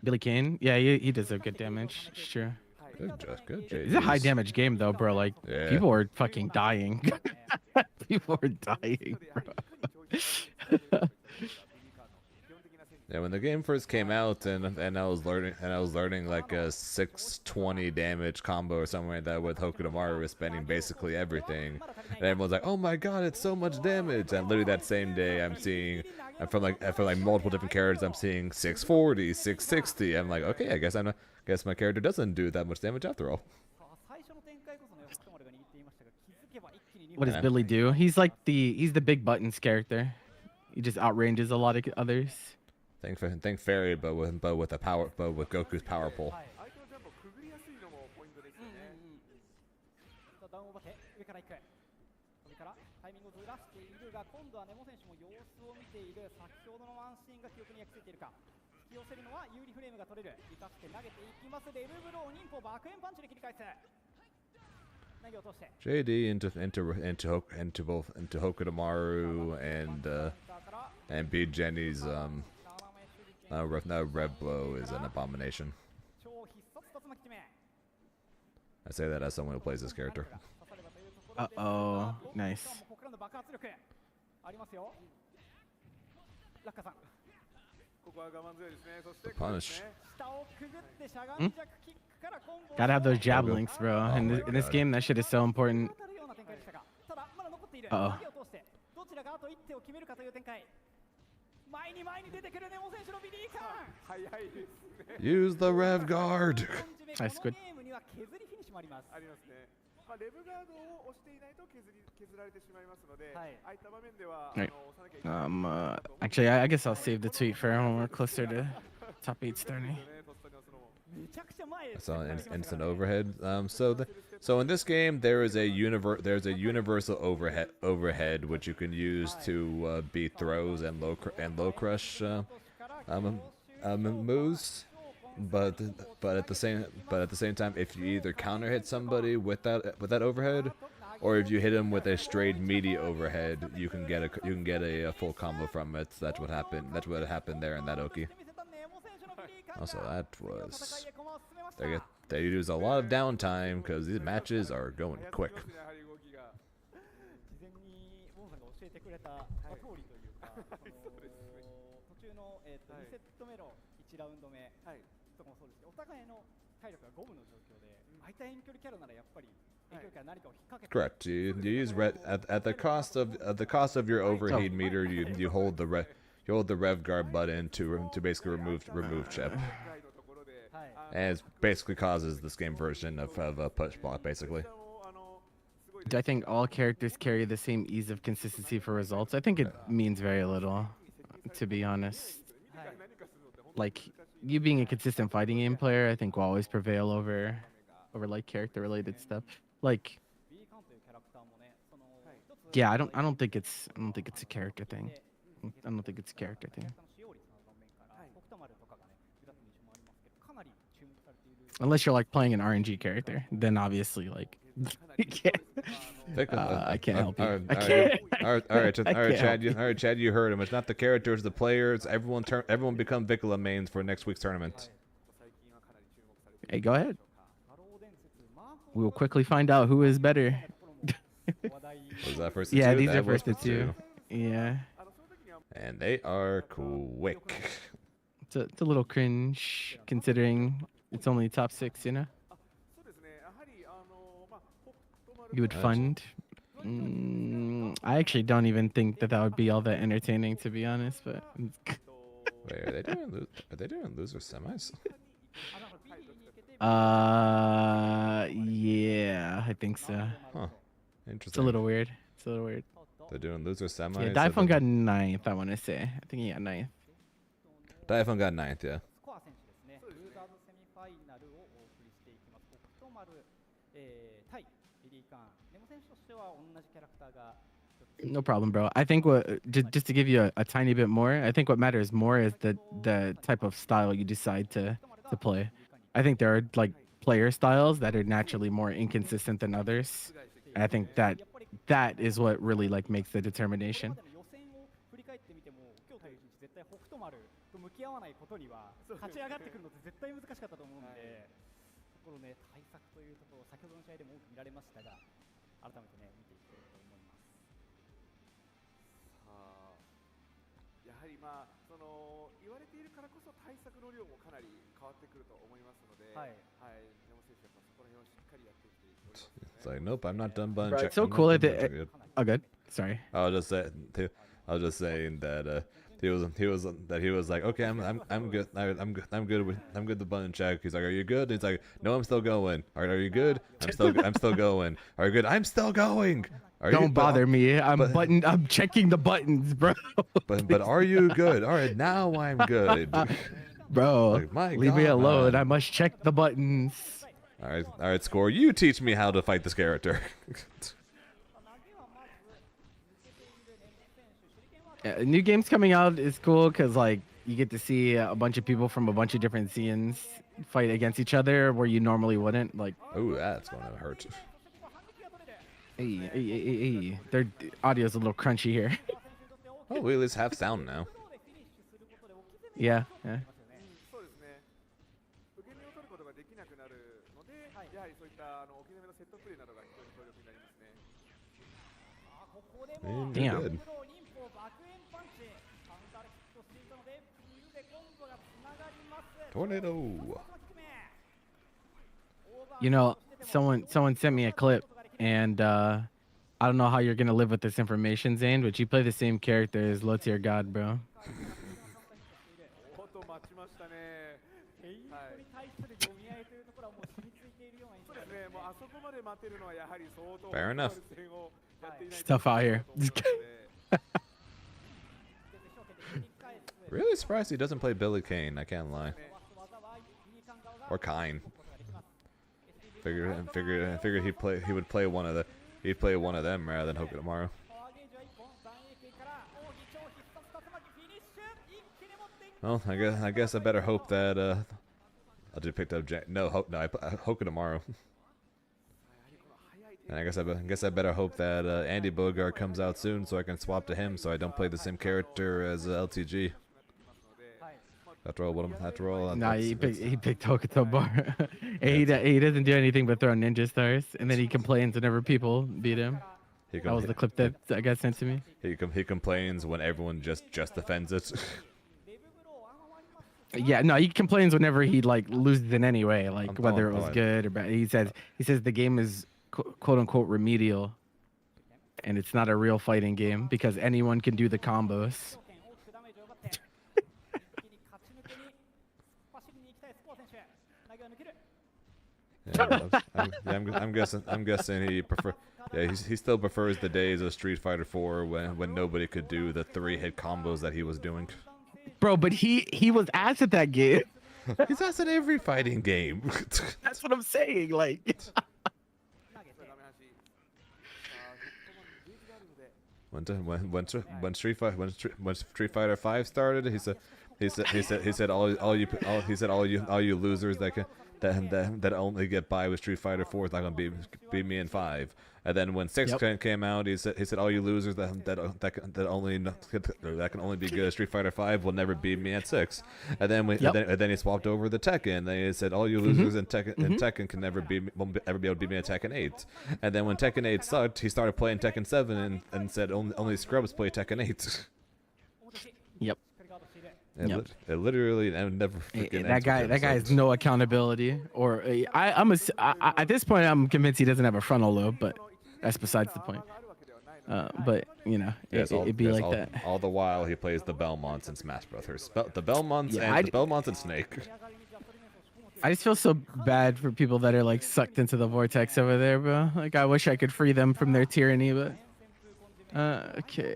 Billy Kane. Yeah, he does a good damage. Sure. Good. It's a high JDs. damage game though, bro. Like Yeah. people are fucking dying. People are dying, bro. Yeah, when the game first came out, and I was learning like a 620 damage combo or something like that with Hokutomaru spending basically everything, and everyone's like, "Oh my god, it's so much damage!" And literally that same day, I'm seeing, from like multiple different characters, I'm seeing 640, 660. I'm like, okay, I guess my character doesn't do that much damage after all. What does Billy do? He's the big buttons character. He just outranges a lot of others. Think fairy, but with Goku's power pole. ダウンお化け上から行くそれからタイミングをずらしているが今度はネモ選手も様子を見ている先ほどのワンシーンが記憶に焼き付いているか引き寄せるのは有利フレームが取れる生かして投げていきますレルブロー忍法爆炎パンチで切り返す投げ落として JD into Hokutomaru and beat Jenny's Rev Blow is an abomination. 超必殺竜巻決め I say that as someone who plays this character. Uh-oh. Nice. ここからの爆発力ありますよラッカさん The punish. 下をくぐってしゃがんジャックキックからコンボ Gotta have those jab links, bro. In this game, that shit is so important. 当たるような展開でしたがただまだ残っている Uh-oh. 投げを通してどちらがあと一手を決めるかという展開前に出てくるネモ選手のビリーカーン早いですね Use the Rev Guard. Nice, good. ゲームには削りフィニッシュもありますありますね。まあレブガードを押していないと削られてしまいますので、はいああいった場面では Right. 押さなきゃいけない Actually, I guess I'll save the tweet for when we're closer to top 8 starting. めちゃくちゃ前へ So instant overhead. So in this game, there's a universal overhead which you can use to beat throws and low crush moves. But at the same time, if you either counter hit somebody with that overhead, or if you hit him with a straight meaty overhead, you can get a full combo from it. That's what happened. That's what happened there in that Oki. Also, that was they use a lot of downtime because these matches are going quick. 事前にボンさんが教えてくれた通りというか途中の2セット目の1ラウンド目とかもそうですけどお互いの体力が五分の状況でああいった遠距離キャラならやっぱり遠距離から何かを引っ掛けて Correct. You use at the cost of your overheat meter. You hold the rev guard button to basically remove chip, and it basically causes this game version of a push block basically. Do I think all characters carry the same ease of consistency for results? I think it means very little, to be honest. Like, you being a consistent fighting game player, I think will always prevail over like character-related stuff. Like, ビーカンというキャラクターもねその一つ yeah, I don't think it's a character thing. I don't think it's a character キャラ thing. クターの使用率の場面から北斗丸とかがね目立つ印象もありますけどかなり注目されている Unless you're like playing an RNG character, then obviously like you can't. I can't help you. I can't. All right, Chad, you heard him. It's not the characters, the players. Everyone become Vicula mains for next week's tournament. Hey, go ahead. ハロー伝説マーフ We will quickly find out who is better. 話題 Was that first? Yeah, two? these That are was first to two. Yeah, and they are quick. it's a little cringe considering it's only top 6. You know, そうですねやはりまあ北斗丸 you would fund. I actually don't even think that would be all that entertaining, to be honest. But Wait, are they doing loser semis? yeah, I think so. Huh. It's a Interesting. little weird. It's a little weird. They're doing loser semis. Yeah, so Daifun then- got 9th, I want to say. I think he got 9th. Daifun got 9th, yeah. スコア選手ですねルーザーズセミファイナルをお送りしていきます北斗丸、対リリー・カーンネモ選手としては同じキャラクターが No problem, bro. I think just to give you a tiny bit more, I think what matters more is the type of style you decide to play. I think there are like player styles that are naturally more inconsistent than others. And I think that is what really like makes the determination. 予選を振り返ってみても今日という一日絶対北斗丸と向き合わないことには勝ち上がってくるのって絶対難しかったと思うんで、このね対策というところを先ほどの試合でも多く見られましたが、改めてね見ていきたいと思います。やはりまあその言われているからこそ対策の量もかなり変わってくると思いますので、はい、山本選手はそこら辺をしっかりやってきておりますね。It's like, nope, I'm not done button Bro, check. it's so I'm not cool done that button check yet. oh, good. Sorry. I was just saying that he was like, okay, I'm good. I'm good with the button check. He's like, are you good? He's like, no, I'm still going. Are you good? I'm still going. Are you good? I'm still going. Don't bother me. I'm checking the buttons, bro. But are you good? All right, now I'm good. Bro, Like, leave me God, alone. man. I must check the buttons. All right, Score. You teach me how to fight this character. New games coming out is cool because like you get to see a bunch of people from a bunch of different scenes fight against each other where you normally wouldn't. Like, Ooh, that's gonna hurt. hey. Their audio's a little crunchy here. Oh, we at least have sound now. Yeah. そうですね。受け身を取ることができなくなるので、やはりそういったお気の目のセットプレーなどが非常に強力になりますね。 Man, Damn. you're good. Tornado. You know, someone sent me a clip, and I don't know how you're gonna live with this information, Zane, but you play the same character as Low Tier God, bro. おっと待ちましたね。はい。そうですね。もうあそこまで待てるのはやはり相当 Fair enough. 戦をやっていない It's tough out here. Really surprised he doesn't play Billy Kane. I can't lie. Or Kine. Figured he would play one of them rather than Hoka tomorrow. Well, I guess I better hope that I just picked up Hoka tomorrow. And I guess I better hope that Andy Bogart comes out soon so I can swap to him so I don't play the same character as LTG. After all, Nah, he picked Hokuto Bar. He doesn't do anything but throw ninja stars, and then he complains whenever people beat him. That was the clip that got sent to me. He complains when everyone just defends it. Yeah, no, he complains whenever he like loses in any way, like whether it was good or bad. He says the game is quote unquote remedial, and it's not a real fighting game because anyone can do the combos. Yeah, I'm guessing he prefer. Yeah, he still prefers the days of Street Fighter 4 when nobody could do the 3-hit combos that he was doing. Bro, but he was ass at that game. He's ass at every fighting game. That's what I'm saying. Like, when Street Fighter 5 started, he said all you losers that only get by with Street Fighter 4 is not gonna beat me in 5. And then when 6 came out, he said all you losers that can only be good at Street Fighter 5 will never beat me at 6. And then he swapped over the Tekken. Then he said all you losers in Tekken can won't ever be able to beat me at Tekken 8. And then when Tekken 8 sucked, he started playing Tekken 7 and said only scrubs play Tekken 8. yep. It literally never freaking That guy has no accountability. Or at this point I'm convinced he doesn't have a frontal lobe, but that's besides the point. But you know, it'd be like that. All the while he plays the Belmonts and Smash Brothers. The Belmonts and Snake. I just feel so bad for people that are like sucked into the vortex over there, bro. Like I wish I could free them from their tyranny, but okay.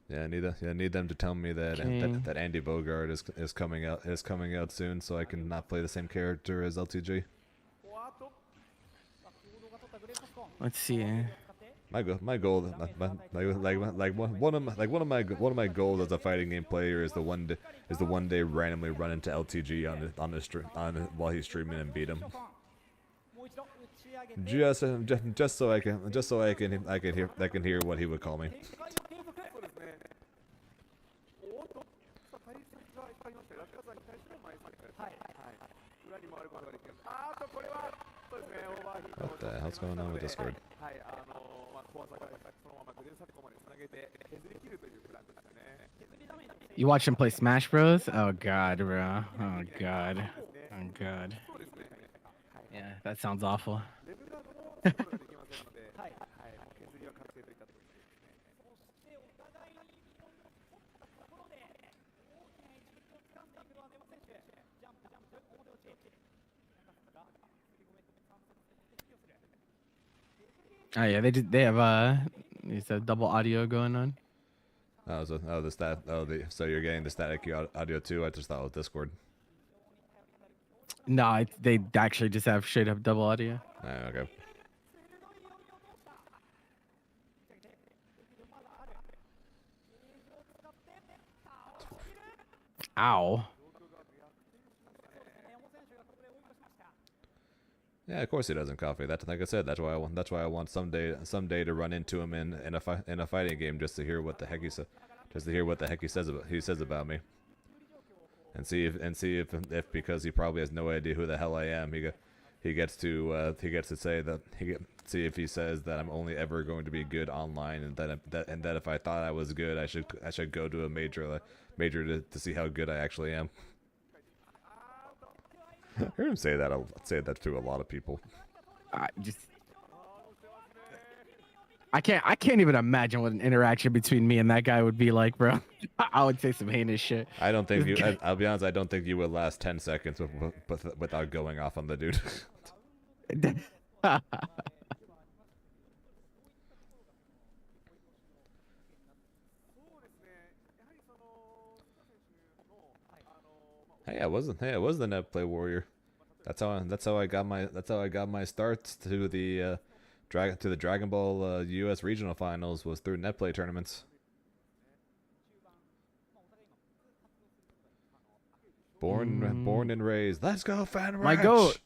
Yeah, I need them to tell me that that Andy Bogart is coming out soon, so I can not play the same character as LTG. Let's see. My goal, one of my goals as a fighting game player is the one day randomly run into LTG on while he's streaming and beat him. Just so I can hear what he would call me. そうですね。おっと、さあ対策がいっぱいありまして、ラッカーザーに対しての前先です。はい。裏に回ることができます。これはそうですね、オーバーヒート What the hell's going on with Discord? はい、怖さがそのままグレーサッコまでつなげて削り切るというプランですね。You watch him play Smash Bros? Oh god, bro. Oh god. Oh god. Yeah, that sounds awful. レベルが戻すことができませんので、はい、削りは確定といったところですね。Oh yeah, they have it's a double audio going on. So you're getting the static audio too? I just thought it was Discord. No, they actually just have straight up double audio. Oh, okay. Ow. Yeah, of course he doesn't coffee. That, like I said, that's why I want someday to run into him in a fighting game just to hear what the heck he says about me, and see if because he probably has no idea who the hell I am, he gets to say that see if he says that I'm only ever going to be good online, and that if I thought I was good, I should go to a major to see how good I actually am. I heard him say that. I'll say that to a lot of people. I can't even imagine what an interaction between me and that guy would be like, bro. I would say some heinous shit. I don't think I'll be honest. I don't think you would last 10 seconds without going off on the dude. Hey, I was the net play warrior. That's how I got my starts to the Dragon Ball US regional finals, was through net play tournaments. Born and raised. Let's go, Fan My Ranch! goat.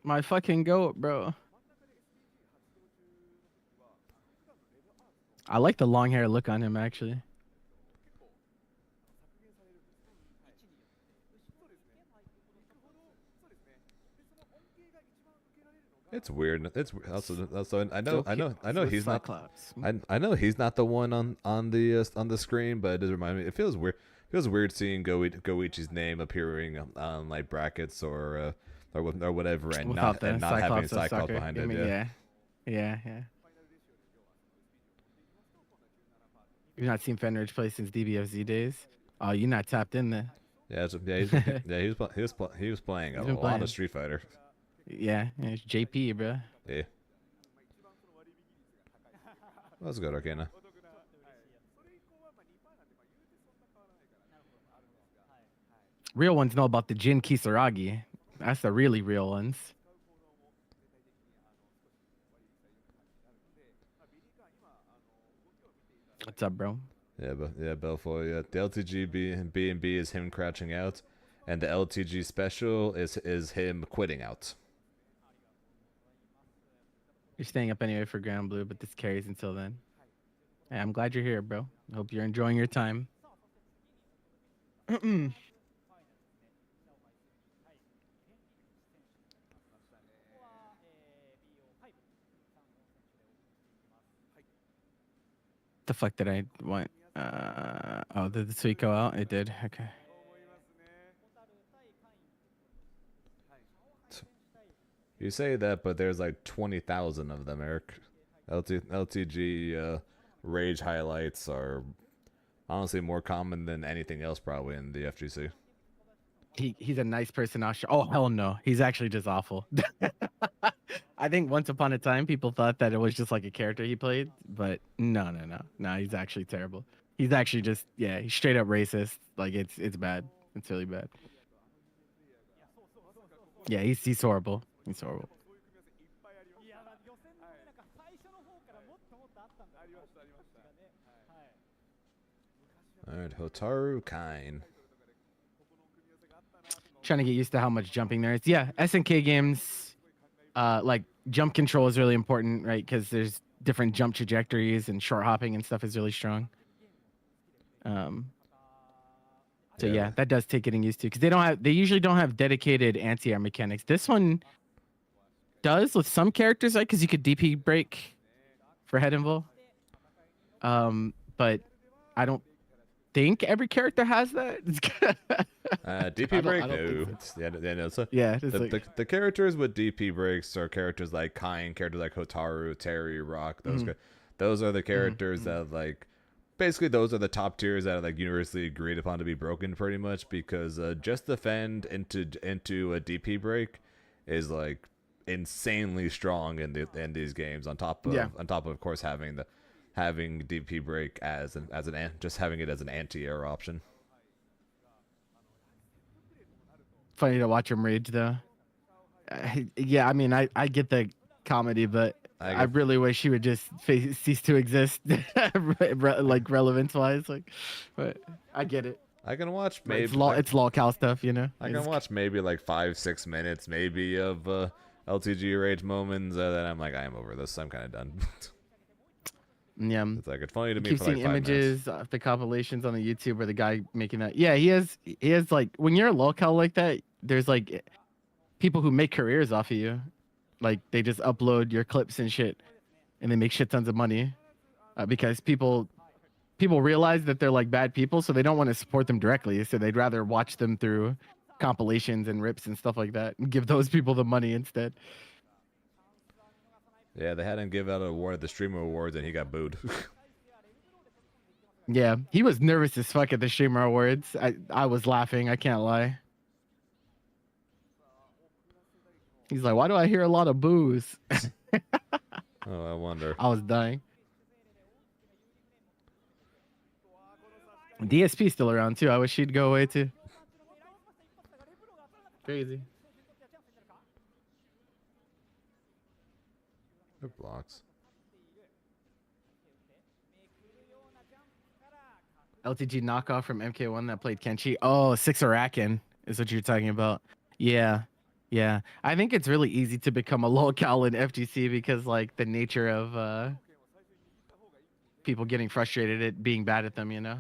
My fucking goat, bro. I like the long hair look on him, actually. It's weird. It's also I know he's not. I know he's not the one on the screen, but it does remind me. It feels weird. It feels weird seeing Goichi's name appearing on like brackets or whatever, and not having Cyclops behind it. Yeah. You've not seen Fenridge play since DBFZ days. Oh, you're not tapped in there. He was playing a lot of Street Fighter. Yeah, it's JP, bro. Yeah. Let's go, Arcana. Real ones know about the Jin Kisaragi. That's the really real ones. What's up, bro? Yeah, Belfoy. Yeah, the LTG B&B is him crouching out, and the LTG special is him quitting out. You're staying up anyway for Ground Blue, but this carries until then. Hey, I'm glad you're here, bro. Hope you're enjoying your time. The fuck did I want? Oh, did the tweet go out? It did. Okay. You say that, but there's like 20,000 of them, Eric. LTG rage highlights are honestly more common than anything else probably in the FGC. He's a nice person. Oh, hell no. He's actually just awful. I think once upon a time, people thought that it was just like a character he played, but no. No, he's actually terrible. He's actually just, yeah, he's straight up racist. Like, it's bad. It's really bad. Yeah, he's horrible. He's horrible. Alright, Hotaru Kain. Trying to get used to how much jumping there is. Yeah, SNK games like jump control is really important, right? Because there's different jump trajectories and short hopping and stuff is really strong. So yeah, that does take getting used to because they usually don't have dedicated anti-air mechanics. This one does with some characters, right? Because you could DP break for head invo. But I don't think every character has that. DP break, I don't no. think so. No, so Yeah, the characters with DP breaks are characters like Kain, characters like Hotaru, Terry, Rock. Those are the characters that like. Basically, those are the top tiers that are like universally agreed upon to be broken, pretty much, because just defend into a DP break is like insanely strong in these games. On top of course having DP break as just having it as an anti-air option. Funny to watch him rage though. Yeah, I mean, I get the comedy, but I really wish he would just cease to exist, like relevance-wise. Like, but I get it. I can watch maybe it's lolcow stuff, you know. I can watch maybe like 5-6 minutes, maybe of LTG rage moments, and then I'm like, I am over this. I'm kind of done. Yeah, it's like it's funny to me. Keep for seeing like 5 images of the compilations on the YouTube where the guy making that. Yeah, he has like when you're a lolcow like that, there's like people who make careers off of you. Like they just upload your clips and shit, and they make shit tons of money, because people realize that they're like bad people, so they don't want to support them directly. So they'd rather watch them through compilations and rips and stuff like that, and give those people the money instead. Yeah, they had him give out an award at the Streamer Awards, and he got booed. Yeah, he was nervous as fuck at the Streamer Awards. I was laughing. I can't lie. He's like, why do I hear a lot of boos? Oh, I wonder. I was dying. DSP's still around too. I wish she'd go away too. Crazy. Good blocks. LTG knockoff from MK1 that played Kenshi. Oh, Sixerakin is what you're talking about. Yeah. Yeah. I think it's really easy to become a lolcow in FGC because like the nature of people getting frustrated at being bad at them, you know?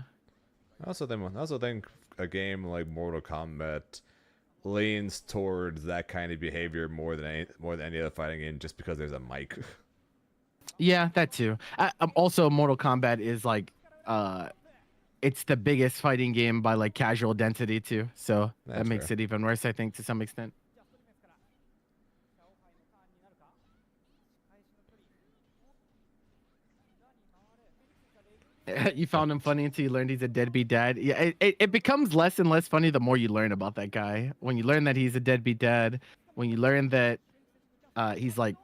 I also think a game like Mortal Kombat leans towards that kind of behavior more than any other fighting game, just because there's a mic. Yeah, that too. Also, Mortal Kombat is like, it's the biggest fighting game by like casual density too, so that makes it even worse, I think, to some extent. You found him funny until you learned he's a deadbeat dad. Yeah, it becomes less and less funny the more you learn about that guy. When you learn that he's a deadbeat dad, when you learn that he's like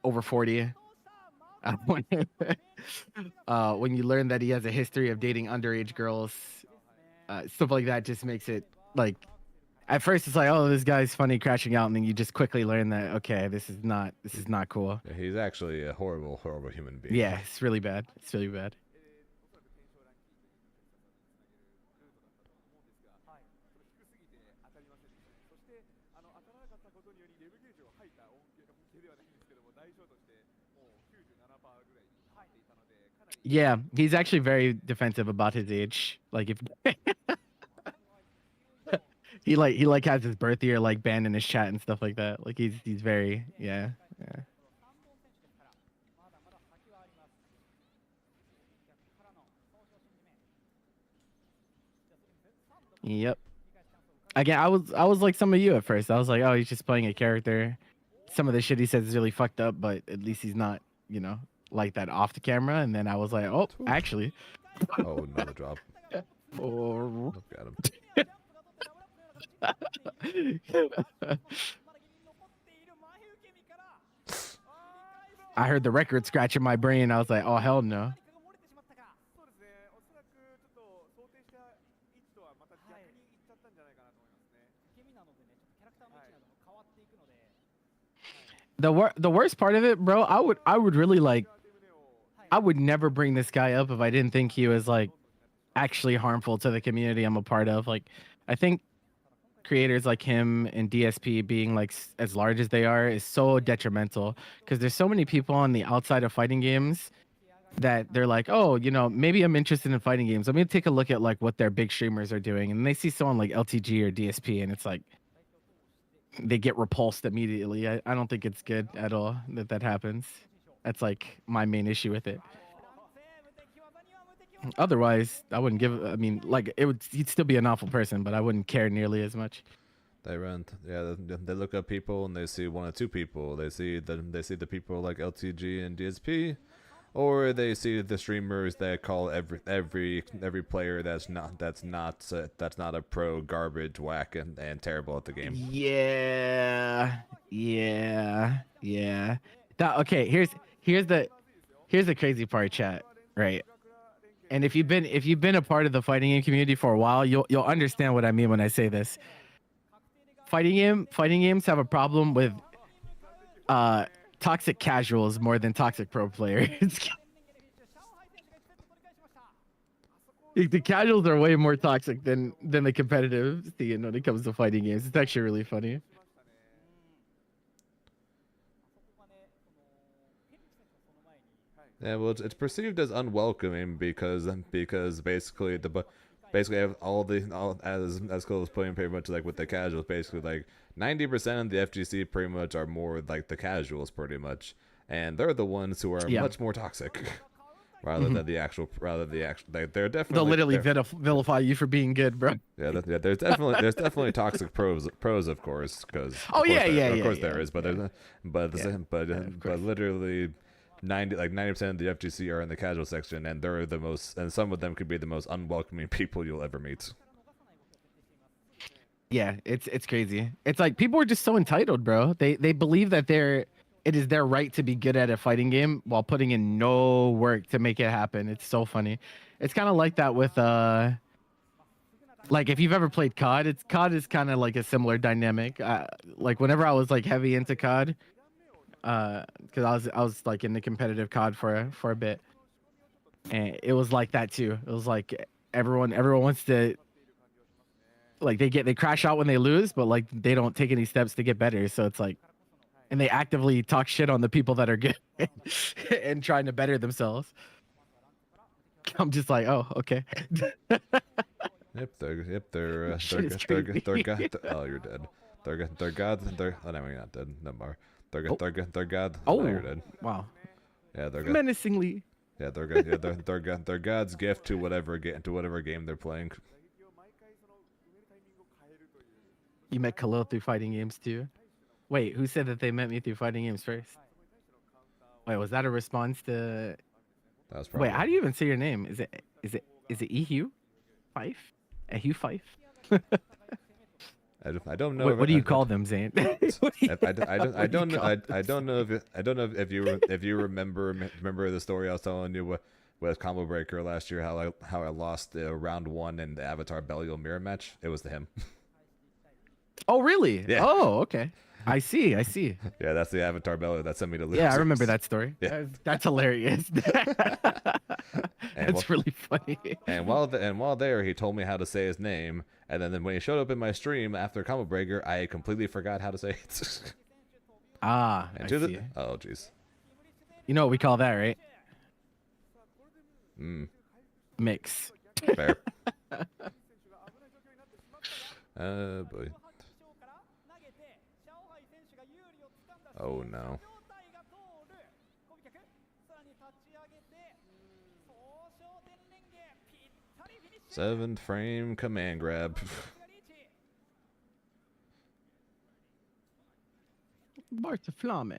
over 40, when you learn that he has a history of dating underage girls, stuff like that just makes it like, at first it's like, oh, this guy's funny crashing out, and then you just quickly learn that, okay, this is not cool. Yeah, he's actually a horrible human being. Yeah, it's really bad. It's really bad. Yeah, he's actually very defensive about his age. Like if he has his birth year like banned in his chat and stuff like that. Like he's very yeah. Yep. Again, I was like some of you at first. I was like, oh, he's just playing a character. Some of the shit he says is really fucked up, but at least he's not, you know, like that off the camera. And then I was like, oh, actually. Oh, another drop. Look at him. I heard the record scratch in my brain. I was like, oh, hell no. The worst part of it, bro, I would really like, I would never bring this guy up if I didn't think he was like actually harmful to the community I'm a part of. Like, I think creators like him and DSP being like as large as they are is so detrimental because there's so many people on the outside of fighting games that they're like, oh, you know, maybe I'm interested in fighting games. Let me take a look at like what their big streamers are doing, and they see someone like LTG or DSP, and it's like they get repulsed immediately. I don't think it's good at all that happens. That's like my main issue with it. Otherwise, I wouldn't give. I mean, like he'd still be an awful person, but I wouldn't care nearly as much. They they look up people and they see one or two people. They see the people like LTG and DSP, or they see the streamers that call every player that's not a pro garbage, whack, and terrible at the game. Yeah. Okay, here's the crazy part, chat. Right. And if you've been a part of the fighting game community for a while, you'll understand what I mean when I say this. Fighting games have a problem with toxic casuals more than toxic pro players. The casuals are way more toxic than the competitive scene when it comes to fighting games. It's actually really funny. Yeah, well, it's perceived as unwelcoming because basically as Cole was putting pretty much like with the casuals, basically like 90% of the FGC pretty much are more like the casuals pretty much, and they're the ones who are much more toxic. Rather than the actual, like, they're definitely they'll literally vilify you for being good, bro. Yeah, there's definitely toxic pros of course, because of course there is, but literally 90% of the FGC are in the casual section, and they're the most, and some of them could be the most unwelcoming people you'll ever meet. Yeah, it's crazy. It's like people are just so entitled, bro. They believe that it is their right to be good at a fighting game while putting in no work to make it happen. It's so funny. It's kind of like that with like if you've ever played COD, COD is kind of like a similar dynamic. Like whenever I was like heavy into COD, because I was like in the competitive COD for a bit, and it was like that too. It was like everyone wants to, like, they crash out when they lose, but like they don't take any steps to get better. So it's like, and they actively talk shit on the people that are good and trying to better themselves. I'm just like, oh, okay. They're oh, you're dead. They're gods. Oh no, you're not dead. No more. They're god. Oh, no, you're dead. Wow. Yeah, they're menacingly. Yeah, they're God's gift to whatever game they're playing. You met Khalil through fighting games too? Wait, who said that they met me through fighting games first? Wait, was that a response to? That was probably... Wait, how do you even say your name? Is it Ehue Fife? Ehue Fife? I don't know. What do you call them, Zane? I don't know if you remember the story I was telling you with Combo Breaker last year, how I lost round 1 in the Avatar Belial mirror match. It was to him. Oh really? Yeah. Oh, okay. I see. Yeah, that's the Avatar Belial that sent me to lose. Yeah, I remember that story. Yeah. That's hilarious. That's really funny. And while there, he told me how to say his name, and then when he showed up in my stream after Combo Breaker, I completely forgot how to say it. Ah, and I see. Oh, jeez. You know what we call that, right? Mix. Fair. Boy. Oh no. 7th frame command grab. Marta Flamme.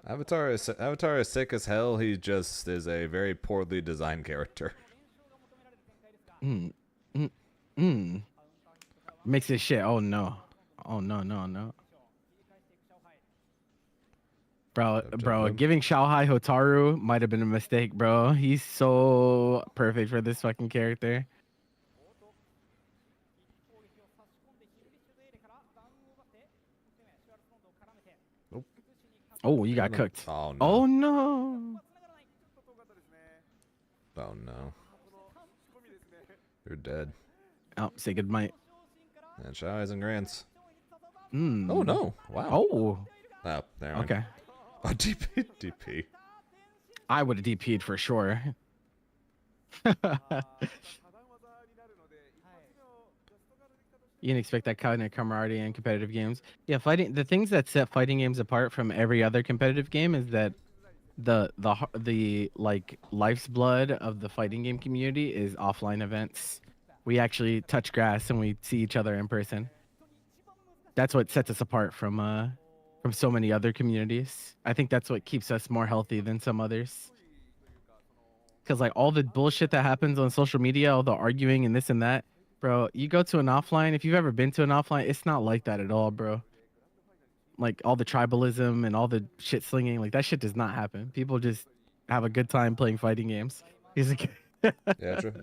Avatar is sick as hell. He just is a very poorly designed character. Makes this shit. Oh no. No. Bro, giving Xiaohai Hotaru might have been a mistake, bro. He's so perfect for this fucking character. Oh, you got cooked. Oh no. Oh no. Oh no. You're dead. Oh, say goodnight. And Shies and Grants. Mm. Oh no! Wow. Oh. Oh, there. Okay. Oh, DP, DP. I would have DP'd for sure. You can expect that kind of camaraderie in competitive games. Yeah, fighting. The things that set fighting games apart from every other competitive game is that the like life's blood of the fighting game community is offline events. We actually touch grass and we see each other in person. That's what sets us apart from so many other communities. I think that's what keeps us more healthy than some others. Because like all the bullshit that happens on social media, all the arguing and this and that, bro, you go to an offline, if you've ever been to an offline, it's not like that at all, bro. Like all the tribalism and all the shit slinging, like that shit does not happen. People just have a good time playing fighting games. Yeah, true.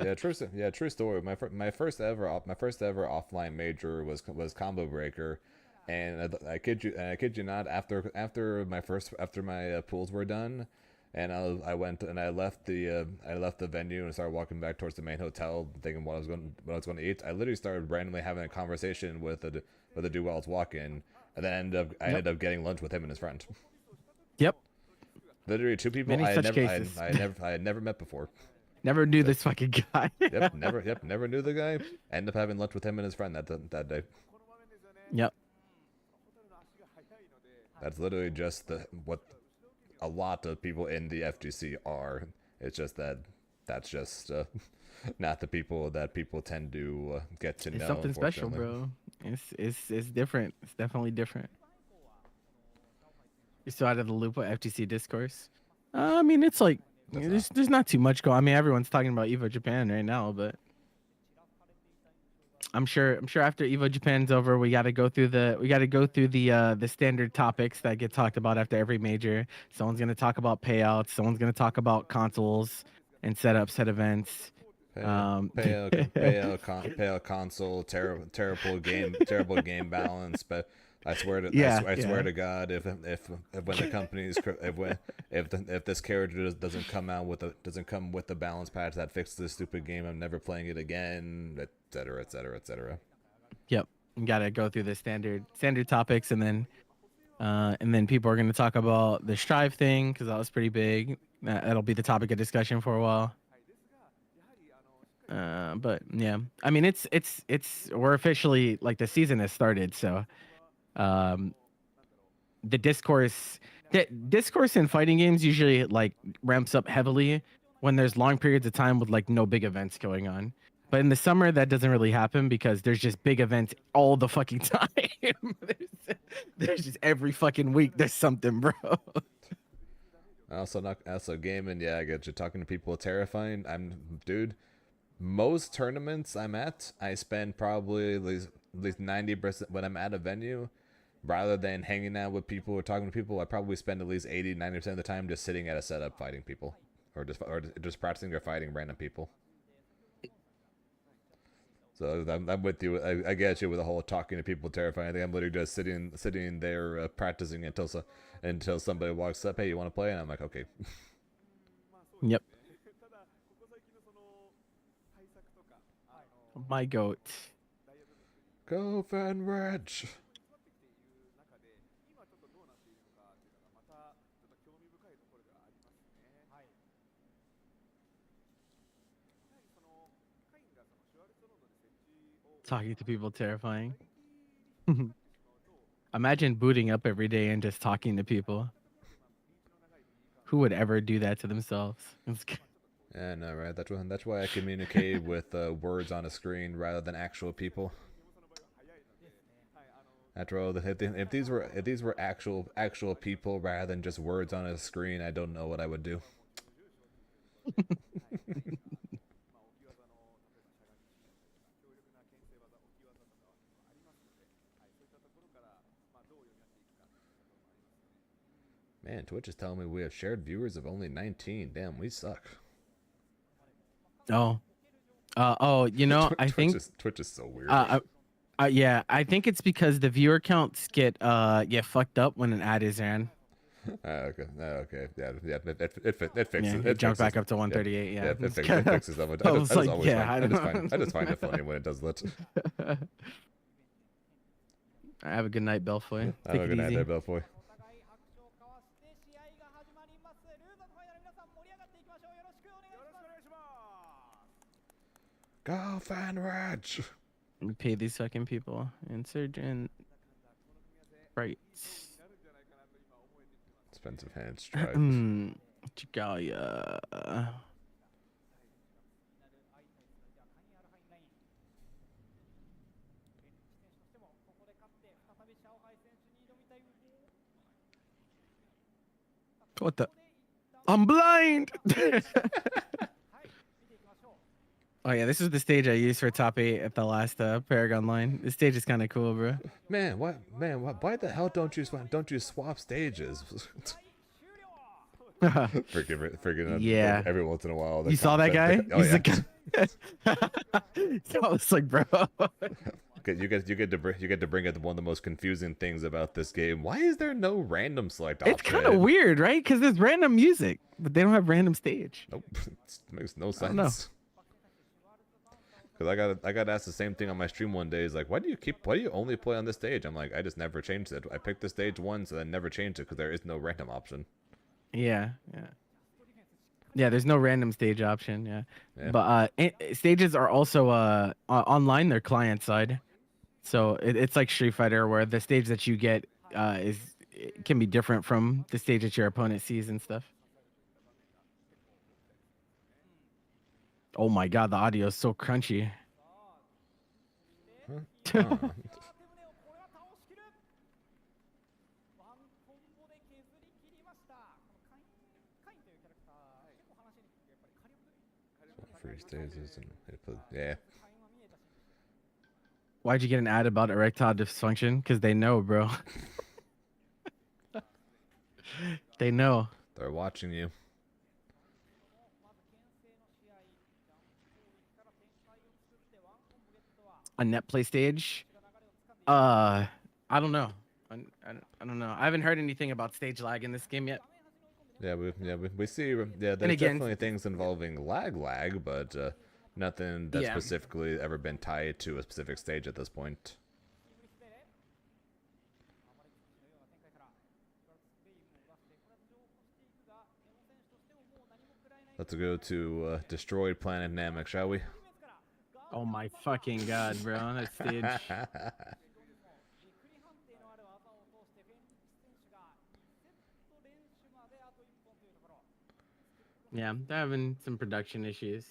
Yeah, true story. My first ever offline major was Combo Breaker, and I kid you not. After my pools were done, and I went and I left the venue and started walking back towards the main hotel, thinking what I was going to eat. I literally started randomly having a conversation with the dude while I was walking, and then I ended up getting lunch with him and his friend. Yep. Literally two people I had never met before. Never knew this fucking guy. Never knew the guy. Ended up having lunch with him and his friend that day. Yep. That's literally just what a lot of people in the FGC are. It's just that's just not the people that people tend to get to know. It's something special, bro. It's different. It's definitely different. You're still out of the loop with FTC discourse. I mean, it's like there's not too much going. I mean, everyone's talking about EVO Japan right now, but I'm sure after EVO Japan's over, we got to go through the standard topics that get talked about after every major. Someone's gonna talk about payouts. Someone's gonna talk about consoles and set events. Payout console, terrible game balance, but I swear to God, if when the company's if this character doesn't come with the balance patch that fixes this stupid game, I'm never playing it again, etc. Yep, you gotta go through the standard topics, and then people are gonna talk about the Strive thing because that was pretty big. That'll be the topic of discussion for a while. But yeah, I mean, it's we're officially like the season has started, so the discourse in fighting games usually like ramps up heavily when there's long periods of time with like no big events going on. But in the summer, that doesn't really happen because there's just big events all the fucking time. there's just every fucking week there's something, bro. Also gaming, yeah, I get you. Talking to people is terrifying. Dude, most tournaments I'm at, I spend probably at least 90% when I'm at a venue. Rather than hanging out with people or talking to people, I probably spend at least 80-90% of the time just sitting at a setup fighting people, or just practicing or fighting random people. So I'm with you. I get you with the whole talking to people terrifying thing. I'm literally just sitting there practicing until somebody walks up. Hey, you want to play? And I'm like, okay. Yep. My goat. Go Van Rich. Talking to people terrifying. Imagine booting up every day and just talking to people. Who would ever do that to themselves? Yeah, no, right. That's why I communicate with words on a screen rather than actual people. After all, if these were actual people rather than just words on a screen, I don't know what I would do. Man, Twitch is telling me we have shared viewers of only 19. Damn, we suck. Oh, you know, I think Twitch is so weird. Yeah, I think it's because the viewer counts get fucked up when an ad is ran. Okay. Okay. Yeah. Yeah. It fixes. Yeah, It it jumped fixes. back up to 138. Yeah. It fixes them. I was like, yeah, I just find it funny when it does that. Have a good night, Belfoy. Have Take a it good night easy. there, Belfoy. お互い拍手を交わして試合が始まります。ルーザーズファイナル皆さん盛り上がっていきましょう。よろしくお願いします。 Go Fan Reg! We pay these fucking people. Insurgent. Right. Expensive hand stripe. Chigaya. 選手としてもここで勝って再びシャオハイ選手に挑みたい。 What the? I'm blind! Oh yeah, this is the stage I used for top 8 at the last Paragon line. This stage is kind of cool, bro. Man, what? Why the hell don't you swap stages? Freaking Yeah. Every once in a while. You saw that guy? Oh, yeah. So I was like, bro. You get to bring up one of the most confusing things about this game. Why is there no random select option? It's kind of weird, right? Because there's random music, but they don't have random stage. Nope, it makes no I don't know. sense. Because I got asked the same thing on my stream one day. He's like, why do you only play on this stage? I'm like, I just never changed it. I picked the stage once and then never changed it because there is no random option. Yeah. Yeah, there's no random stage option. Yeah. Yeah. But stages are also online. They're client side, so it's like Street Fighter, where the stage that you get can be different from the stage that your opponent sees and stuff. Oh my god, the audio is so crunchy. Huh. Free stages and yeah. Why'd you get an ad about erectile dysfunction? Because they know, bro. They know. They're watching you. A net play stage? I don't know. I don't know. I haven't heard anything about stage lag in this game yet. Yeah, we see. Yeah, there's definitely things involving lag, but nothing that's specifically ever been tied to a specific stage at this point. Let's go to Destroyed Planet Namek, shall we? Oh my fucking god, bro! That stage. Yeah, they're having some production issues.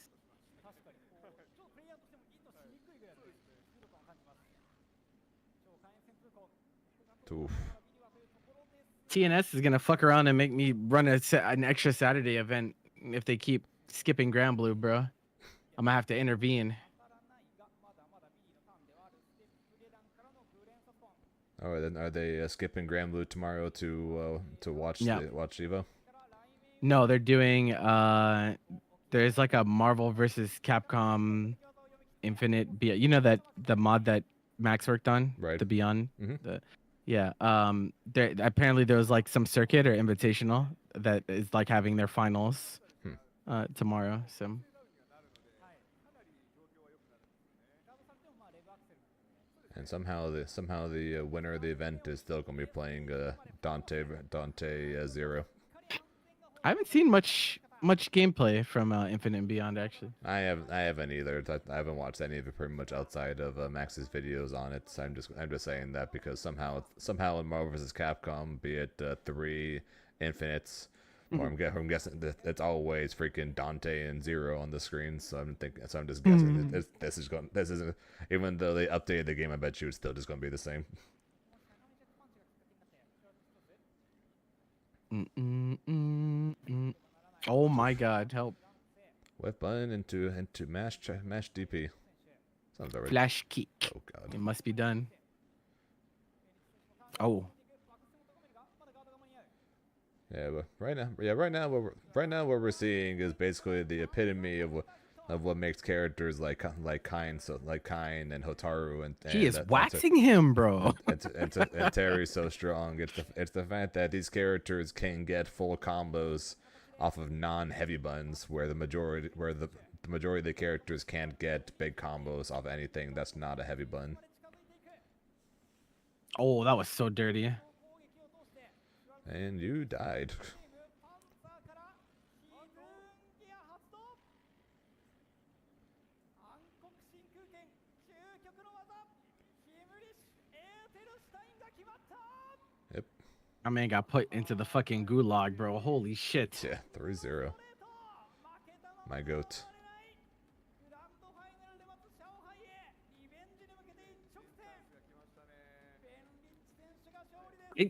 Oof. TNS is gonna fuck around and make me run an extra Saturday event if they keep skipping Grand Blue, bro. I'm gonna have to intervene. All right, then are they skipping Grand Blue tomorrow to watch watch EVO? No, they're doing there's like a Marvel versus Capcom Infinite. You know that the mod that Max worked on, right? The Beyond. Mm-hmm. There apparently there was like some circuit or invitational that is like having their finals tomorrow. So. And somehow the winner of the event is still gonna be playing Dante Zero. I haven't seen much gameplay from Infinite and Beyond actually. I haven't either. I haven't watched any of it pretty much outside of Max's videos on it. So I'm just saying that because somehow in Marvel vs. Capcom, be it 3 Infinites, or I'm guessing that it's always freaking Dante and Zero on the screen. So I'm just guessing this isn't, even though they updated the game, I bet you it's still just gonna be the same. Oh my god, help. Left button into mash DP. Sounds alright. Flash kick. Oh god. It must be done. Oh. Yeah, but right now what we're seeing is basically the epitome of of what makes characters like Kain and Hotaru He is and waxing him, bro. and Terry so strong. It's the fact that these characters can get full combos off of non-heavy buttons, where the majority of the characters can't get big combos off anything that's not a heavy button. Oh, that was so dirty. And you died. Yep. My man got put into the fucking gulag, bro. Holy shit. Yeah, 3-0. My goat.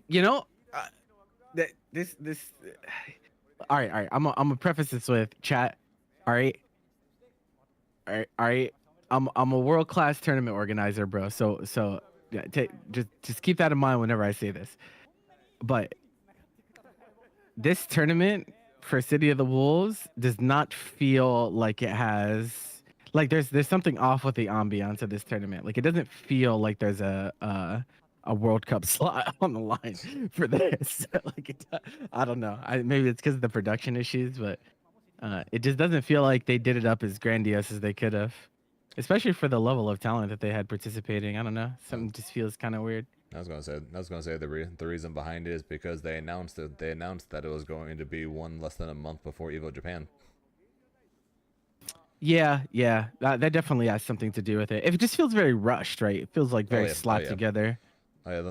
You know, this. All right. I'm gonna preface this with chat. All right. I'm a world class tournament organizer, bro. So yeah, just keep that in mind whenever I say this. But this tournament for City of the Wolves does not feel like it has there's something off with the ambiance of this tournament. Like it doesn't feel like there's a World Cup slot on the line for this. I don't know. Maybe it's because of the production issues, but it just doesn't feel like they did it up as grandiose as they could have, especially for the level of talent that they had participating. I don't know. Something just feels kind of weird. I was gonna say the reason behind it is because they announced that it was going to be one less than a month before EVO Japan. Yeah, that definitely has something to do with it. It just feels very rushed, right? It feels like very slapped together. I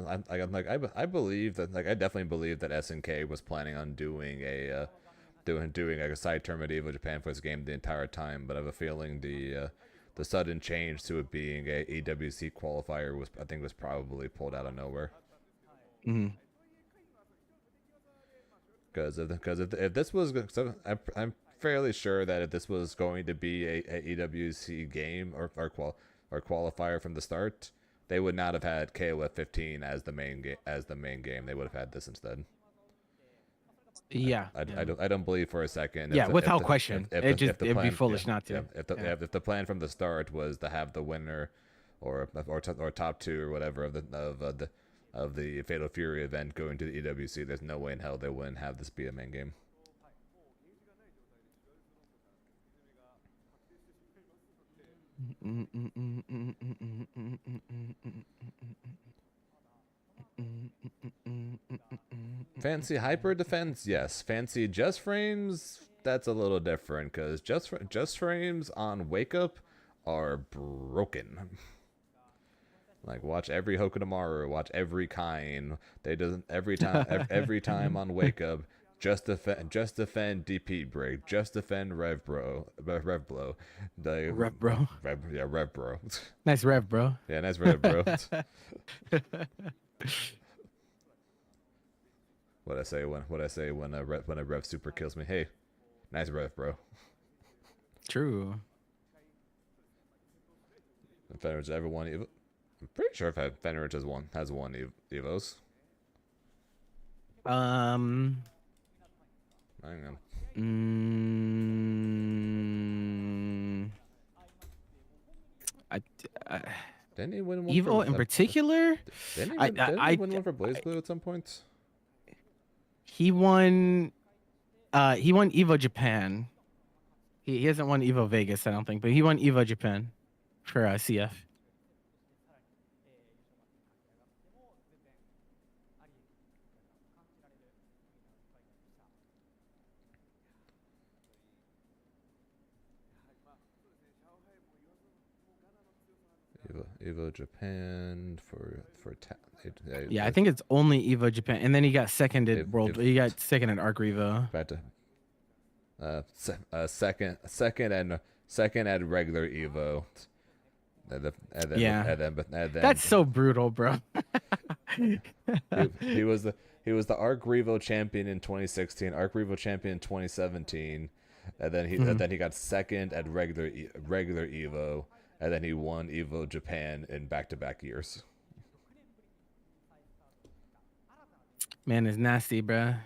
believe that I definitely believe that SNK was planning on doing a side tournament at EVO Japan for this game the entire time, but I have a feeling the sudden change to it being a EWC qualifier was probably pulled out of nowhere. Because if this was, I'm fairly sure that if this was going to be a EWC game or qualifier from the start, they would not have had KOF 15 as the main game. They would have had this instead. Yeah, I don't believe for a second. Yeah, without question, it'd be foolish not to. If the plan from the start was to have the winner, or top two or whatever of the Fatal Fury event going to the EWC, there's no way in hell they wouldn't have this be a main game. Fancy hyper defense, yes. Fancy just frames, that's a little different, because just frames on Wake Up are broken. Like, watch every Hokutomaru, watch every Kain. Every time on Wake Up, just defend DP break, just defend Rev Blow. Rev Bro. Rev Bro. Nice Rev Bro. Yeah, nice Rev Bro. What I say when a Rev super kills me? Hey, nice Rev Bro. True. If Fenrir's ever won Evo, I'm pretty sure Fenrir has won Evos. Hang on. Didn't he win one Evo in particular? Didn't he win one for BlazBlue at some point? He won EVO Japan. He hasn't won EVO Vegas, I don't think, but he won EVO Japan for CF. EVO Japan I think it's only EVO Japan, and then he got second at He got second at Arc Revo. Back to second at regular EVO. And then That's so brutal, bro. he was the Arc Revo champion in 2016, Arc Revo champion in 2017, and then he got second at regular EVO. And then he won EVO Japan in back-to-back years. Man is nasty, bruh.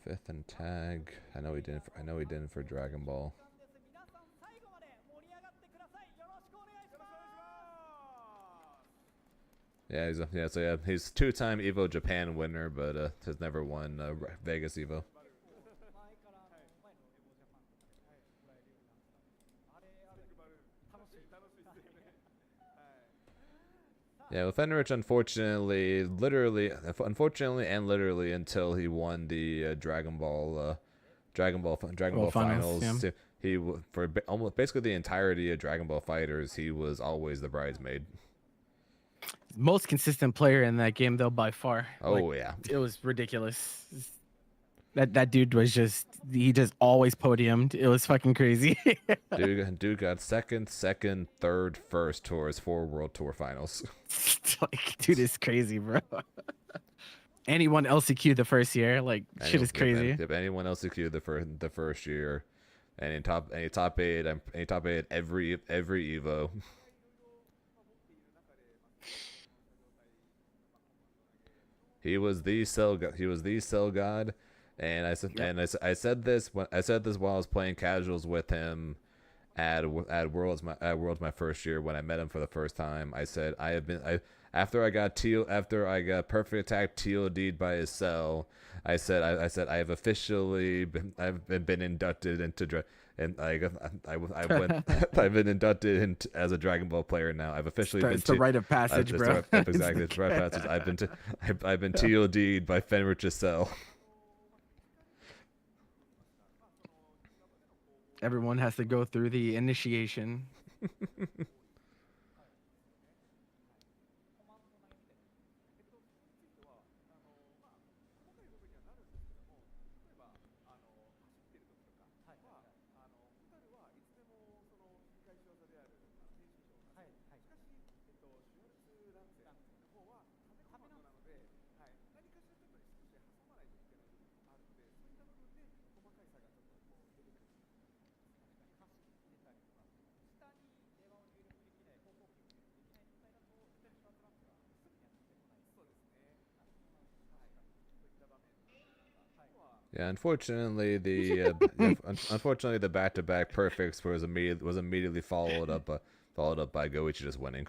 5th and tag. I know he didn't. I know he didn't for Dragon Ball. 皆さん最後まで盛り上がってください。よろしくお願いします。 Yeah, he's 2-time EVO Japan winner, but has never won Vegas EVO. 前から前のエボジャパンとかでもらえるようになったあれ楽しいYeah, well, Fenrich, unfortunately, and literally until he won the Dragon Ball finals, yeah. For almost basically the entirety of Dragon Ball Fighters, he was always the bridesmaid. Most consistent player in that game, though, by far. Oh yeah, It was ridiculous. That dude was he just always podiumed. It was fucking crazy. dude got second, third, first tours, 4 World Tour finals. Like, dude is crazy, bro. And he won LCQ the first year. Like, shit is crazy. If anyone LCQ the first year, and he top 8 every Evo. He was the cell god. And I said this while I was playing casuals with him at Worlds my first year when I met him for the first time. I said after I got perfect attack TOD'd by his cell. I said I have officially been inducted into I've been inducted as a Dragon Ball player now. I've officially been. It's the rite of passage, bro. Exactly, it's the rite of passage. I've been TOD'd by Fenrich's cell. Everyone has to go through the initiation. Yeah, unfortunately, the back-to-back perfects was immediately followed up by Goichi just winning.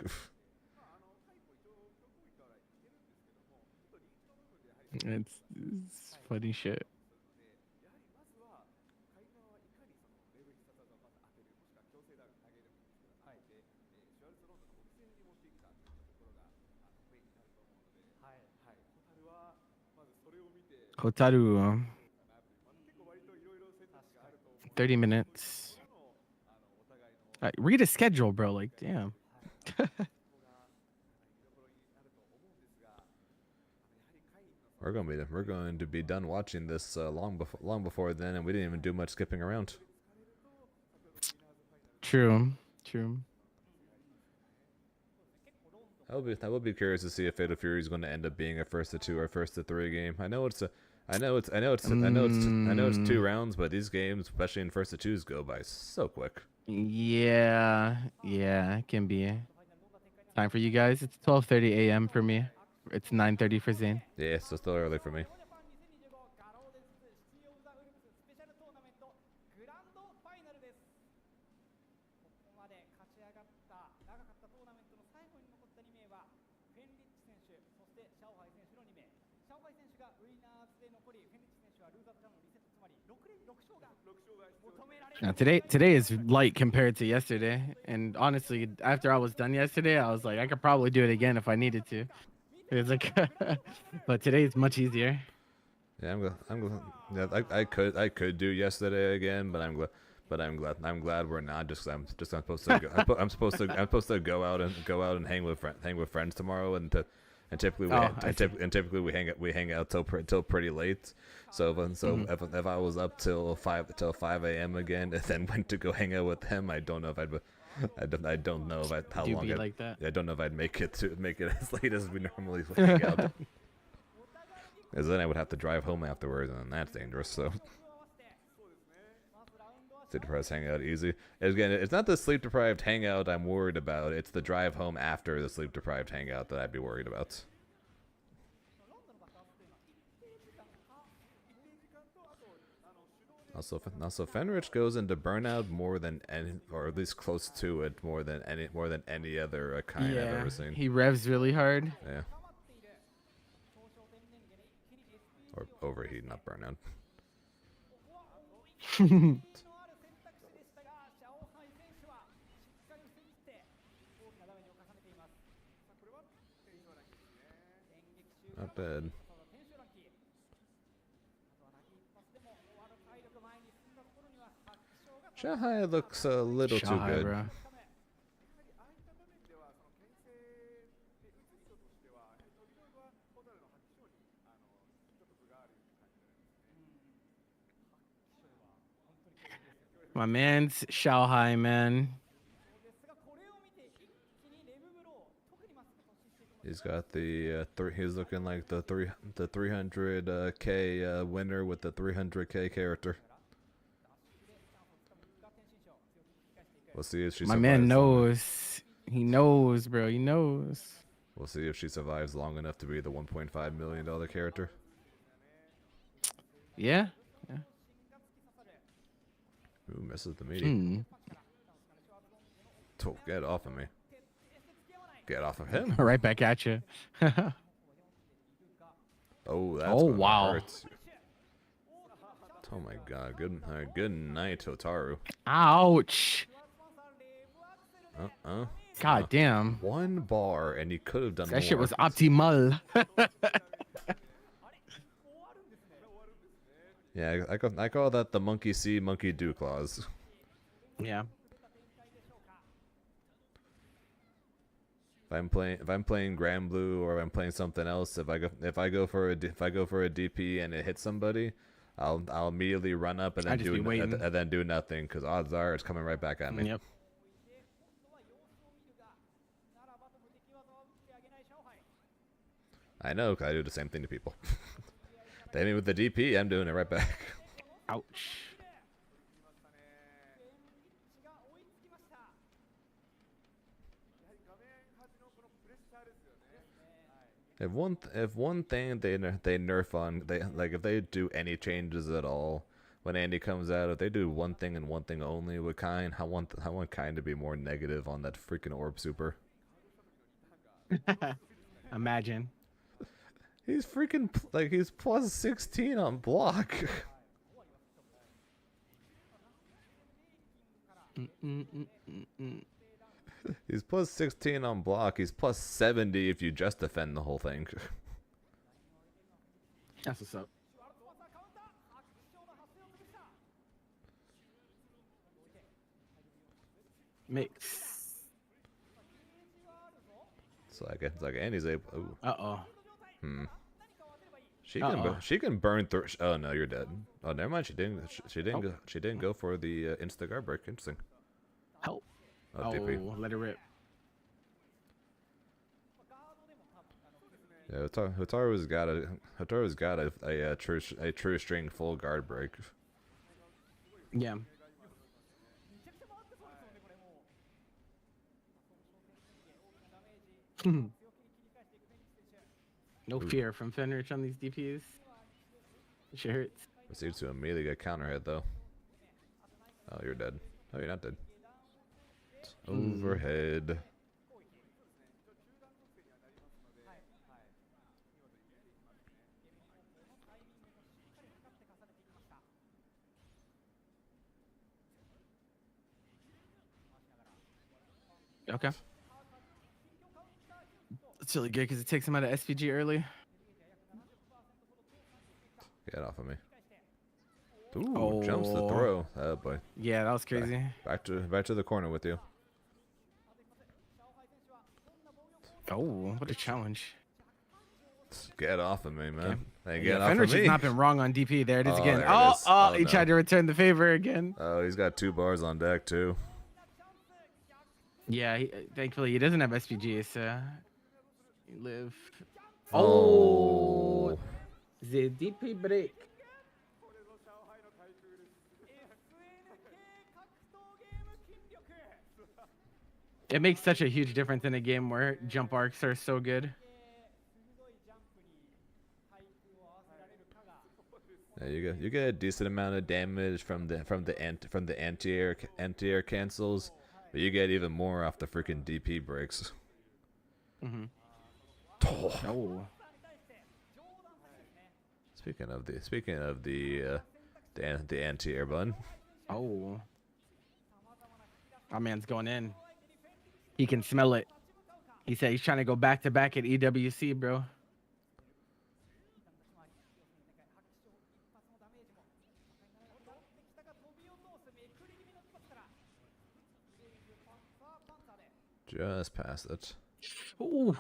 It's funny shit. Hotaru. 30 minutes. Read a schedule, bro. Like, damn. We're going to be done watching this long before then, and we didn't even do much skipping around. True. I will be curious to see if Fatal Fury is going to end up being a 1-2 or 1-3 game. I know it's 2 rounds, but these games, especially in 1-2s, go by so quick. Yeah, it can be. Time for you guys. It's 12:30 a.m. for me. It's 9:30 for Zane. Yeah, so still early for me. Now, today is light compared to yesterday, and honestly, after I was done yesterday, I was like, I could probably do it again if I needed to. It's like, but today is much easier. Yeah, yeah, I could do yesterday again, but I'm glad we're not. I'm supposed to go. I'm supposed to go out and hang with friends tomorrow, and typically we hang out till pretty late. So if I was up till 5 a.m. again and then went to go hang out with them, I don't know if how long like that. I don't know if I'd make it as late as we normally hang out. Because then I would have to drive home afterwards, and that's dangerous. So sleep deprived hangout easy. Again, it's not the sleep deprived hangout I'm worried about. It's the drive home after the sleep deprived hangout that I'd be worried about. Also, Fenrich goes into burnout more than any, or at least close to it, more than any other kind I've Yeah, ever seen. he revs really hard. Yeah. Or overheat, not burnout. のある選択肢でしたが、シャオハイ選手はしっかり防ぎ切って大きなダメージを重ねています。さあこれはテンションランキーですね。演劇中 Not bad. テンションランキー。あとはラキ一発でも終わる体力前に進んだところには発揮が Shanghai looks a little too Shanghai, good. bro. ああいった場面ではその牽制で打つ意図としてはリロードはホタルの発揮賞にちょっと分がある感じなんですね。 My man's Shanghai, man. ですがこれを見て一気にレブブロー特にまっすぐ突進していく He's got the he's looking like the 300k winner with the 300k character. We'll see if she My survives. man knows. He knows, bro. He knows. We'll see if she survives long enough to be the 1.5 million dollar character. Yeah. Ooh, misses the meaty. Oh, get off of me. Get off of him. Right back at you. Oh, that's Oh, gonna wow. hurt. Oh my god. Good night, Hotaru. Ouch. God damn. One bar, and you could have done That more. shit was optimal. Yeah, I call that the monkey see, monkey do clause. Yeah. If I'm playing Grand Blue or if I'm playing something else, if I go for a DP and it hits somebody, I'll immediately run up and then do nothing because odds are it's coming right back at me. Yep. I know, 'cause I do the same thing to people. They hit me with the DP, I'm doing it right back. Ouch. If one thing they nerf on, if they do any changes at all, when Andy comes out, if they do one thing and one thing only with Kain, I want Kain to be more negative on that freaking orb super. Imagine. He's freaking he's plus 16 on block. He's plus 16 on block. He's plus 70 if you just defend the whole thing. That's what's up. Mix. It's like Andy's able. Ooh. Uh-oh. She can burn through. Oh no, you're dead. Oh, never mind. She didn't go for the insta guard break. Interesting. Help. Oh, DP. Let it rip. Yeah, Hotaru's got a true string full guard break. Yeah. No fear from Fenrich on these DPs. It sure hurts. Proceeds to immediately get counter hit though. Oh, you're dead. Oh, you're not dead. Overhead. Okay. It's really good because it takes him out of SPG early. Get off of me. Ooh, jumps the throw. Oh boy. Yeah, that was crazy. Back to the corner with you. Oh, what a challenge. Get off of me, man. Hey, Yeah, get off of Fenrich me. has not been wrong on DP. There it is Oh, again. there it Oh, is. Oh, he no. tried to return the favor again. Oh, he's got 2 bars on deck too. Yeah, thankfully he doesn't have SPG, so he live. Oh. The DP break. It makes such a huge difference in a game where jump arcs are so good. Yeah, you get a decent amount of damage from the anti-air cancels, but you get even more off the freaking DP breaks. Mm-hmm. Oh. Oh. Speaking of the anti-air bun. Oh. Our man's going in. He can smell it. He said he's trying to go back to back at EWC, bro. Just past it. Ooh.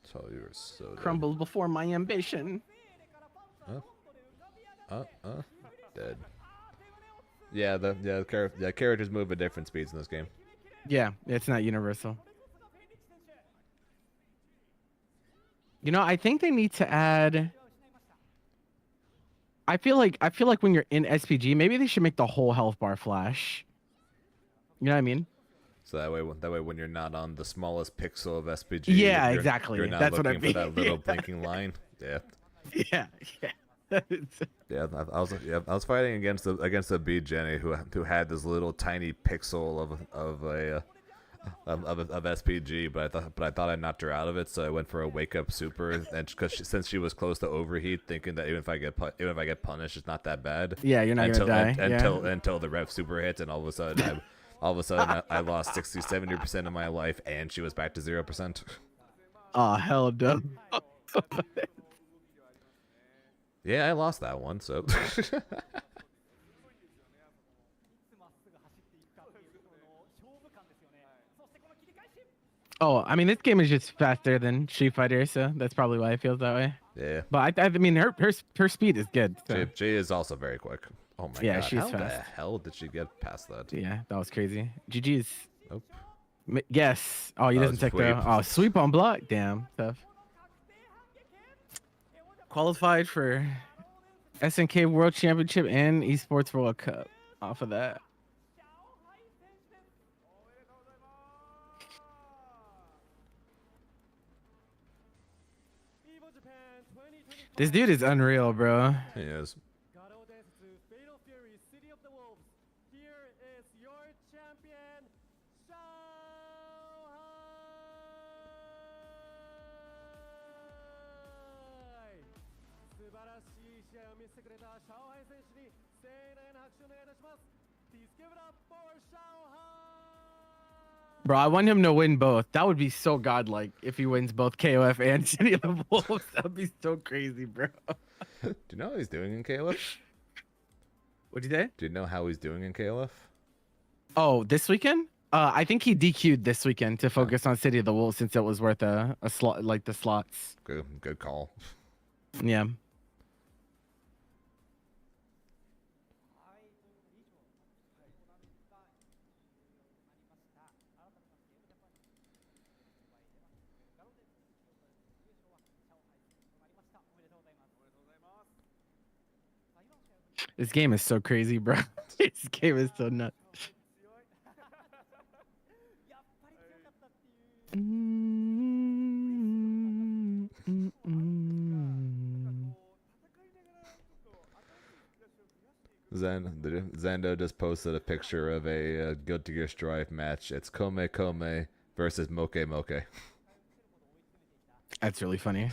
So you were so dead. Crumbled before my ambition. Dead. Yeah, the characters move at different speeds in this game. Yeah, it's not universal. You know, I think they need to add. I feel like when you're in SPG, maybe they should make the whole health bar flash. You know what I mean? So that way when you're not on the smallest pixel of SPG, Yeah, you're, exactly. You're not That's what I looking for that little blinking line. Yeah. Yeah. Yeah, I was fighting against a B Jenny who had this little tiny pixel of SPG, but I thought I knocked her out of it, so I went for a wake up super, and since she was close to overheat, thinking that even if I get punished, it's not that bad. Yeah, you're not gonna die. Until the rev super hits, and all of a sudden I lost 60-70% of my life, and she was back to 0%. Oh hell no. Yeah, I lost that one, so. Oh, I mean, this game is just faster than Street Fighter, so that's probably why it feels that way. Yeah. But I mean, her speed is good. So. She is also very quick. Oh my Yeah, god. she's How the fast. hell did she get past that? Yeah, that was crazy. GG's. Nope. Yes. Oh, he doesn't take the. Oh, sweep on block. Damn, tough. Qualified for SNK World Championship and Esports World Cup. Off of that. This dude is unreal, bro. He is. Bro, I want him to win both. That would be so godlike if he wins both KOF and City of the Wolves. That would be so crazy, bro. Do you know how he's doing in KOF? What'd you say? Do you know how he's doing in KOF? Oh, this weekend? I think he DQ'd this weekend to focus on City of the Wolves since it was worth a slot, like the slots. Good call. Yeah. This game is so crazy, bro. This game is so nuts. Zando just posted a picture of a Guilty Gear Strive match. It's Kome Kome versus Moke Moke. That's really funny.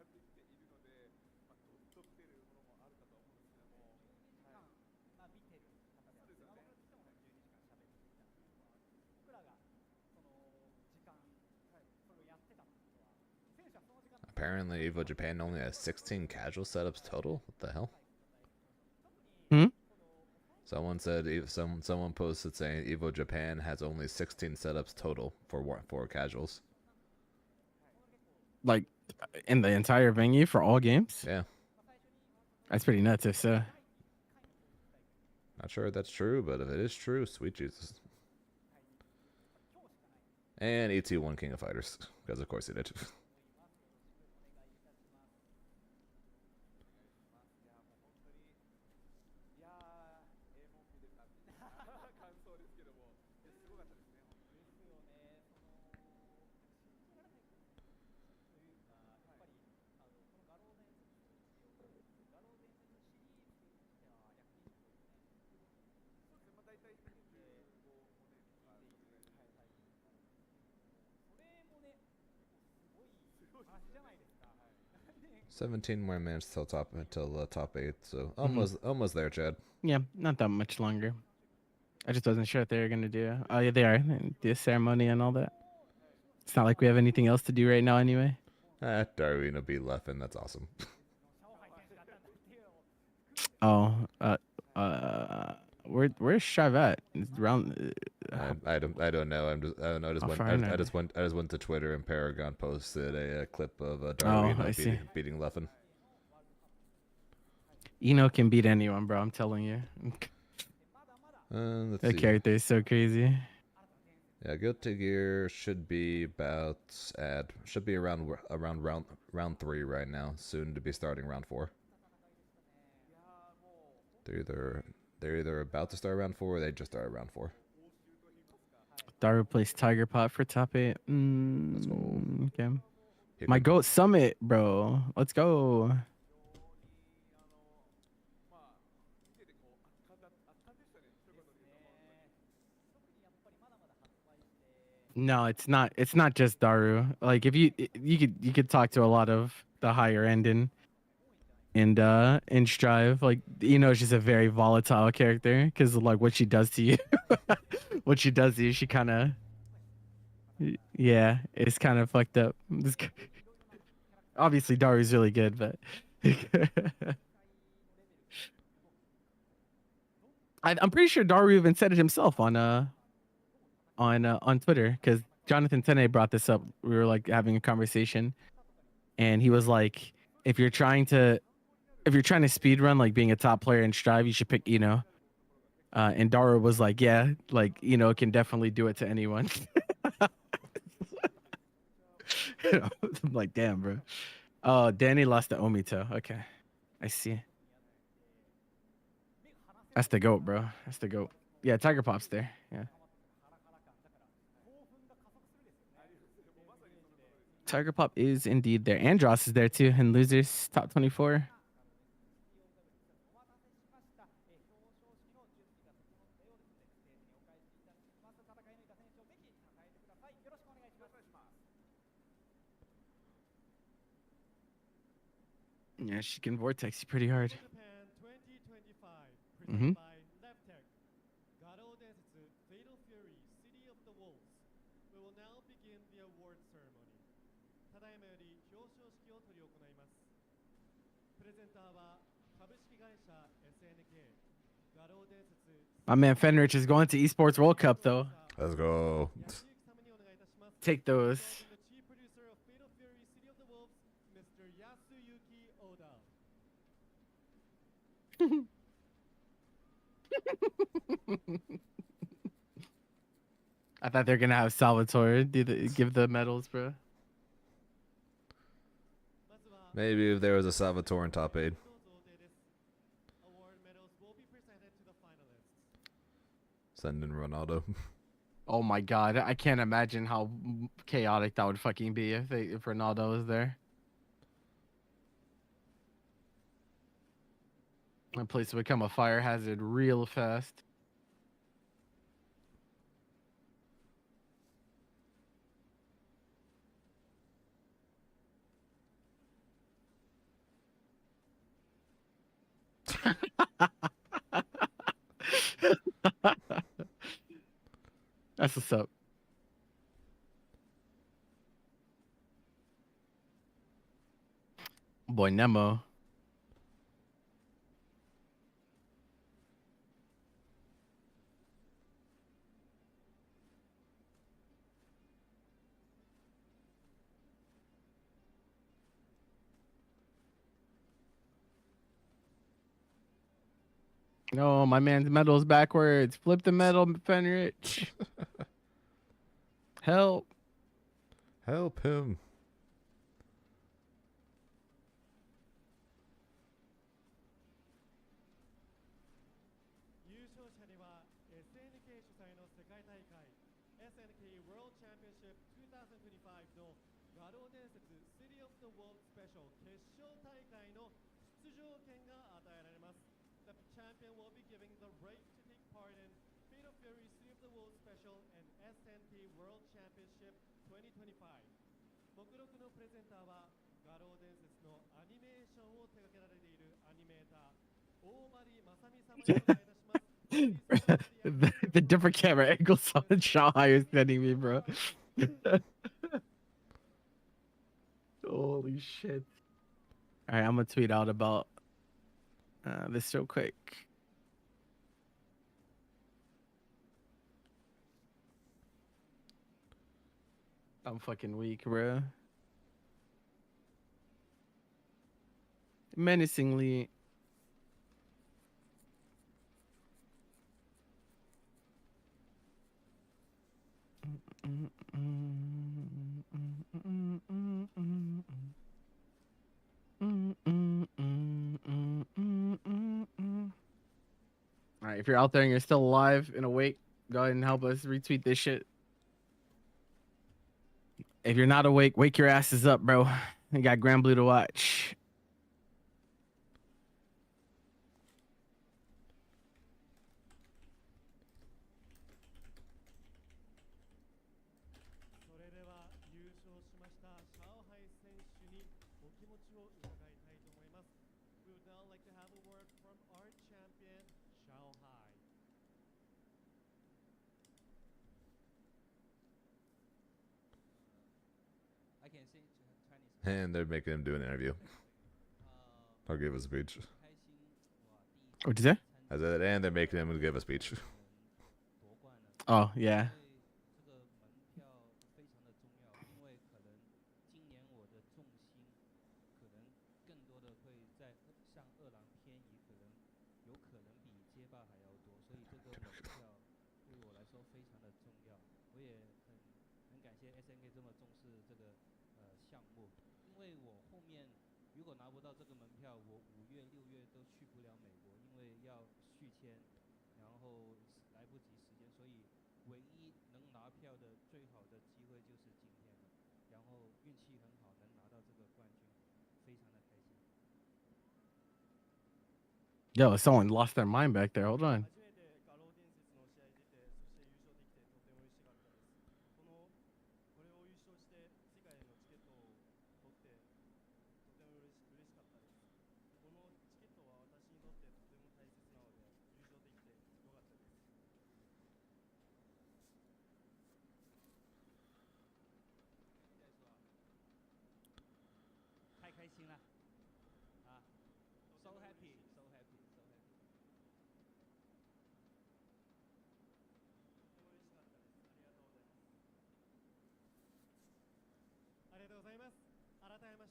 ってきているので、まあ、どっと来てるものもあるかと思うんですけども、はい、まあ、見てる方で、そうですよね。僕としても12時間喋ってきたっていうのは、僕らがその時間、はい、それをやってたってことは、選手はその時間 Apparently, EVO Japan only has 16 casual setups total. What the hell? Hmm? Someone said someone posted saying EVO Japan has only 16 setups total for casuals. Like in the entire venue for all games? Yeah, That's pretty nuts if so. not sure if that's true, but if it is true, sweet Jesus. And ET won King of Fighters because of course he did. いやー、ええもん見れたっていう感想ですけども、いやすごかったですね、本当に。ですよね、信じられないというか、やっぱりこの画廊伝説画廊伝説シリーズにしては約25年そうですね、まあ、大体25年とか聞いているタイミングになるんですけれども、それもね、すごい話じゃないですか。17 more minutes till top 8, so almost there, Chad. Yeah, not that much longer. I just wasn't sure if they were gonna do. Oh yeah, they are. Do a ceremony and all that. It's not like we have anything else to do right now anyway. Darwin will be left, and that's awesome. Oh, where's Shive at? It's around. I don't know. I don't know. I just went to Twitter and Paragon posted a clip of Darwin I see. beating Leffen. Eno can beat anyone, bro. I'm telling you. Let's That see. character is so crazy. Yeah, Guilty Gear should be around round 3 right now. Soon to be starting round 4. They're either about to start round 4 or they just started round 4. Daru plays Tiger Pot for top 8. Let's go. Okay. Here My come- GOAT Summit, bro. Let's go. No, it's not. It's not just Daru. Like if you could talk to a lot of the higher end in Strive. Like it's just a very volatile character because like what she does to you, she kind of it's kind of fucked up. Obviously, Daru's really good, but I'm pretty sure Daru even said it himself on Twitter because Jonathan Tene brought this up. We were like having a conversation, and he was like, if you're trying to speed run like being a top player in Strive, you should pick Eno. And Daru was like, yeah, like can definitely do it to anyone. I'm like, damn, bro. Oh, Danny lost to Omito. Okay, I see. That's the GOAT, bro. That's the GOAT. Yeah, Tiger Pop's there. Yeah. Tiger Pop is indeed there. Andros is there too in losers top 24. Yeah, she can vortex you pretty hard. Mm-hmm. My man Fenrich is going to Esports World Cup though. Let's go. Take those. I thought they're gonna have Salvatore give the medals, bro. Maybe if there was a Salvatore in top 8. Send in Ronaldo. Oh my god, I can't imagine how chaotic that would fucking be if Ronaldo was there. That place would become a fire hazard real fast. That's what's up. Boy, Nemo. No, my man's medal's backwards. Flip the medal, Fenrich. Help. Help him. SNK World Championship 2025の画廊伝説 City of the World Special 決勝大会の出場権が与えられます。The champion will be given the right to take part in Fate of Fury City of the World Special and SNK World Championship 2025。目録のプレゼンターは画廊伝説のアニメーションを手掛けられているアニメーター大張正美様にお願いいたします。the different camera angles on Shanghai is sending me, bro. Holy shit. All right, I'm going to tweet out about this real quick. I'm fucking weak, bro. Menacingly. All right, if you're out there and you're still alive and awake, go ahead and help us retweet this shit. If you're not awake, wake your asses up, bro. You got Grand Blue to watch. And they're making him do an interview. I'll give a speech. What'd you say? I said, and they're making him give a speech. Oh, yeah. Yo, someone lost their mind back there. Hold on.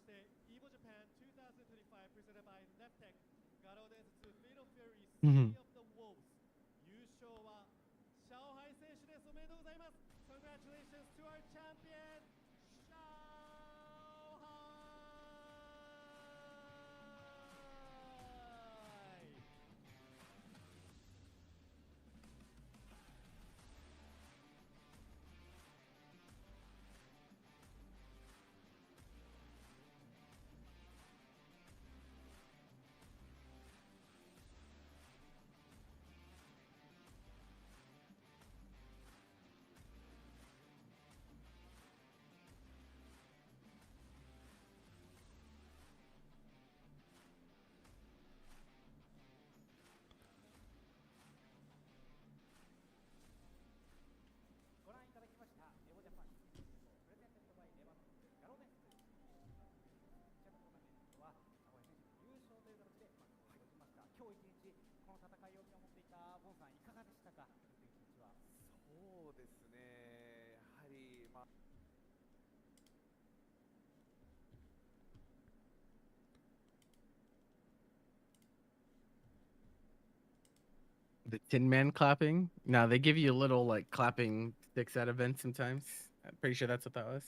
EVO Japan 2025 presented by Leftech 画廊伝説 Fate of Fury Mhm. City of the Wolves 優勝は上海選手です。おめでとうございます。 Congratulations to our champion 上海 The Tin Man clapping. No, they give you little like clapping sticks at events sometimes. I'm pretty sure that's what that was.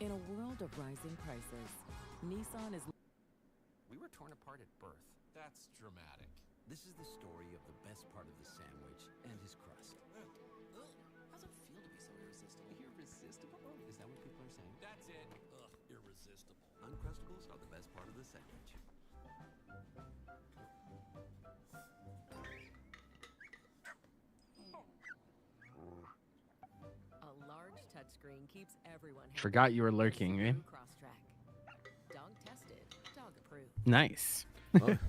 In a world of rising prices, Nissan is. We were torn apart at birth. That's dramatic. This is the story of the best part of the sandwich and his crust. How's it feel to be so irresistible? Irresistible? Is that what people are saying? That's it. Ugh, irresistible. Uncrustables are the best part of the sandwich. A large touchscreen keeps everyone happy. Forgot you were lurking, eh? Cross-track. Dog tested, dog approved. Nice.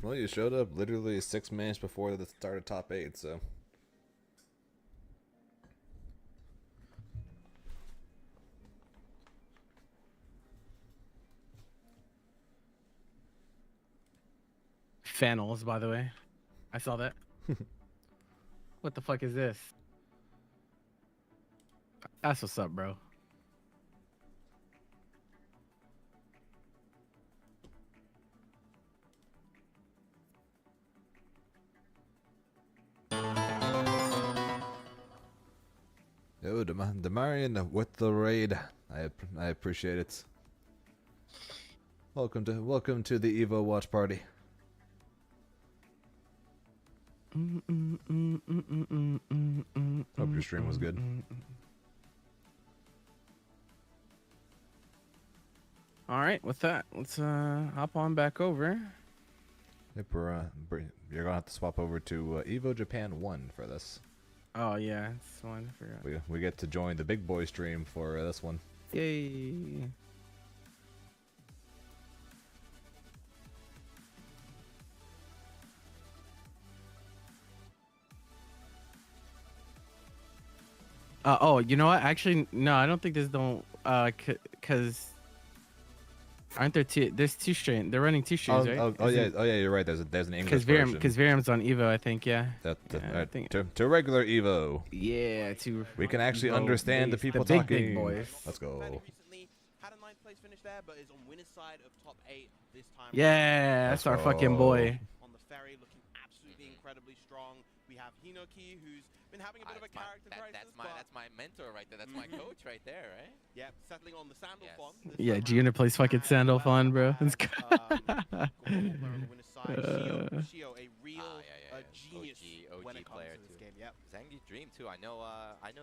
Well, you showed up literally 6 minutes before the start of top 8, so. Fannels, by the way. I saw that. What the fuck is this? That's what's up, bro. Yo, Demarian with the raid. I appreciate it. Welcome to the EVO watch party. Hope your stream was good. All right, with that, let's hop on back over. Yep, you're gonna have to swap over to EVO Japan 1 for this. Oh yeah, it's one. I forgot. We get to join the big boy stream for this one. Yay! Oh, you know what? Actually, no, I don't think there's cause aren't there two? There's two streams. They're running two streams, right? Oh yeah, you're right. There's an English version. Because Viram's on Evo, I think. Yeah. I think to regular Evo. Yeah, to. We can actually Evo understand the base, people big, talking. Big boys. Let's go. Recently had a 9th place finish there, but is on winner's side of top 8 this time. Yeah, that's our fucking boy. On the ferry, looking absolutely incredibly strong. We have Hinoki, who's been having a bit of a character crisis. That's my mentor right there. That's my coach right there, right? Yeah, settling on the sandal font. Yeah, Giuna plays fucking sandal fun, bro. Let's go. Shio, a real genius when it comes player to this too. game. Yep. Zangi Dream too. I know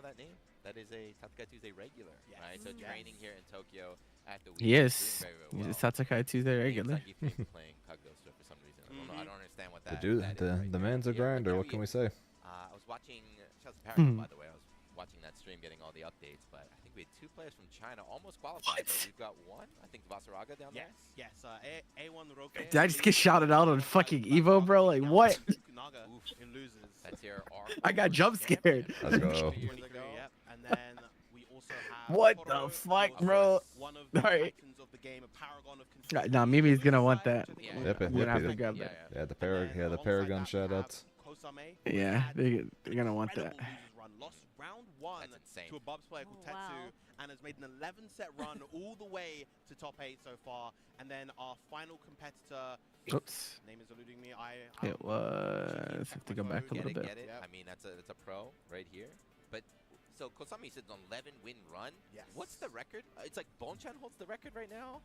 that name. That is a Tatsukai Tuesday regular, right? So training here in Tokyo at the week. Yes, he's a Tatsukai Tuesday regular. Zangi playing Kaguya for some reason. I don't understand what that. The man's a grinder. What can we say? I was watching Chelsea Paragon, by the way. I was watching that stream, getting all the updates. But I think we had 2 players from China almost qualified. But we've got one. I think Vasaraga down there. Yes. A1 Roke. Did I just get shouted out on fucking Evo, bro? Like what? Naga in losers. That's your I got jump scared. Let's go. Yep. And then we also have What the fuck, bro? One of the captains of the game, a paragon of Nah, maybe he's gonna want that. Yep, We're gonna have to grab that. Yeah, the Paragon shoutouts. Yeah, they're gonna want that. Lost round 1 to a Bubs player called Tetsu, and has made an 11-set run all the way to top 8 so far. And then our final competitor, Oops. name is eluding me. It was. Have to go back a little bit. Get it? I mean, that's a pro right here. But so Kosami sits on 11-win run. Yes. What's the record? It's like Bonchan holds the record right now.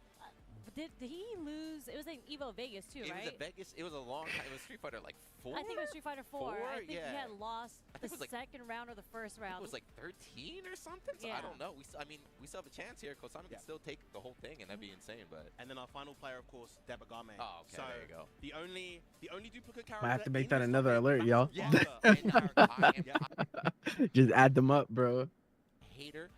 Did he lose? It was like EVO Vegas too, right? It was a Vegas. It was a long time. It was Street Fighter like 4. I think it was Street Fighter 4. I think he had lost the like, second round or the first round. It was like 13 or something. So I don't know. We still have a chance here. Kosami can still take the whole thing, and that'd be insane. But and then our final player, of course, Debagame. Oh, okay. So there you go. The only duplicate character. Might have to make that another alert, y'all. Yeah. Just add them up, bro. Hater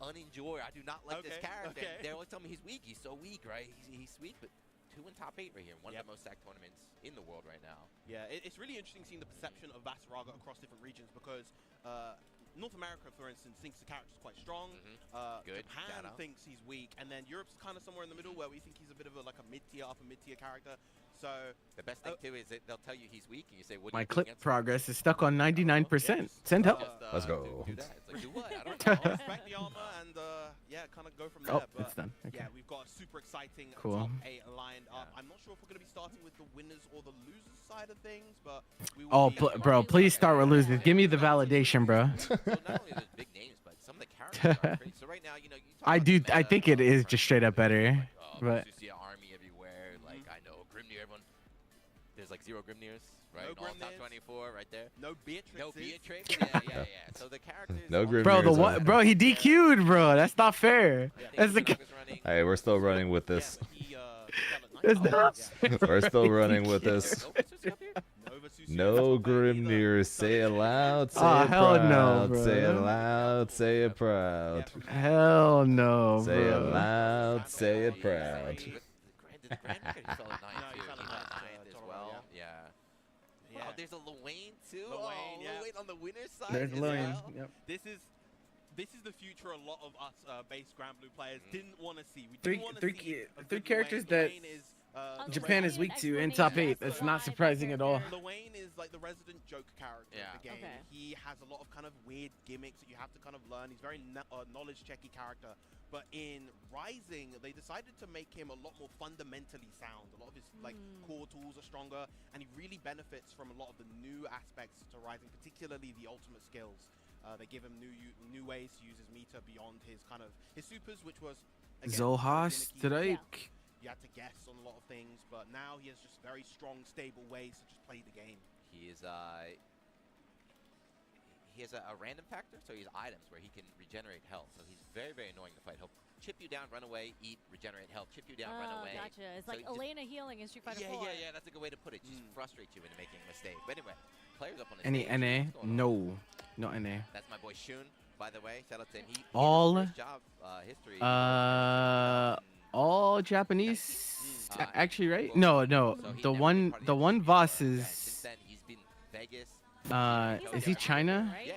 unenjoy. I do not like this character. Okay. They always tell me he's weak. He's so weak, right? He's weak, but 2 in top 8 right here. One of the most stacked tournaments in the world right now. Yeah, it's really interesting seeing the perception of Vasaraga across different regions because North America, for instance, thinks the character's quite strong. Good. Japan thinks he's weak, and then Europe's kind of somewhere in the middle where we think he's a bit of like a mid-tier, upper mid-tier character. So the best thing too is that they'll tell you he's weak, and you say, "What?" My clip progress is stuck on 99%. Send help. Let's go. Do that. It's like, do what? I don't know. respect the armor and yeah, kind of go from Oh, there. But it's done. Okay. yeah, we've got a super exciting Cool. top 8 lined up. I'm not sure if we're going to be starting with the winners or the losers side of things, but we will Oh, be bro, please start with losers. Give me the validation, bro. So not only are those big names, but some of the characters are crazy. So right now, you know, you talk I about do. the I meta think it of is just straight up better. But Susia army everywhere. Like I know Grimnir, everyone. There's like 0 Grimnirs, right? No All top Grimnirs. 24 right there. no Beatrix. No Beatrix. Yeah. So the characters. No Grimnirs. bro, the one, bro, he DQ'd, bro. That's not fair. That's the. Hey, we're still running with this. That's not. We're still running with this. No Grimnir, say it loud, say Oh, it hell no, proud, bro. say it loud, say it proud. Hell no, bro. Say it loud, say it proud. Granted, Grandir fell at 9 too. He fell at 9 as well. Yeah. Yeah. Oh, there's a Luane too. Luane, yeah. Luane on the winner's side. There's as Lillian. well. Yep. This is the future a lot of us base Grand Blue players didn't want to see. We Three- didn't want to three see ki- a three good characters Luane. that Luane is, Japan is weak to in top 8. That's not surprising at all. Luane is like the resident joke character of the game. Okay. He has a lot of kind of weird gimmicks that you have to kind of learn. He's very knowledge checky character. But in Rising, they decided to make him a lot more fundamentally sound. A lot of his like core tools are stronger, and he really benefits from a lot of the new aspects to Rising, particularly the ultimate skills. They give him new ways to use his meter beyond his his supers, which was again, Zohas gimmicky. Strike. You had to guess on a lot of things, but now he has just very strong, stable ways to just play the game. He is he has a random factor, so he has items where he can regenerate health. So he's very, very annoying to fight. He'll chip you down, run away, eat, regenerate health, chip you down, run away. Gotcha. It's So like you just- Elena healing in Street Fighter 4. Yeah, that's a good way to put it. Just frustrate you into making a mistake. But anyway, players up on the Any stage. NA? What's going on? No. No NA. That's my boy Shun, by the way. Shout out to him. He All- has his job history. All Japanese. Actually, right? No. So he The never been one. part of The one industry boss before. And is. since then, he's been Vegas. Is he China? Right? Yeah,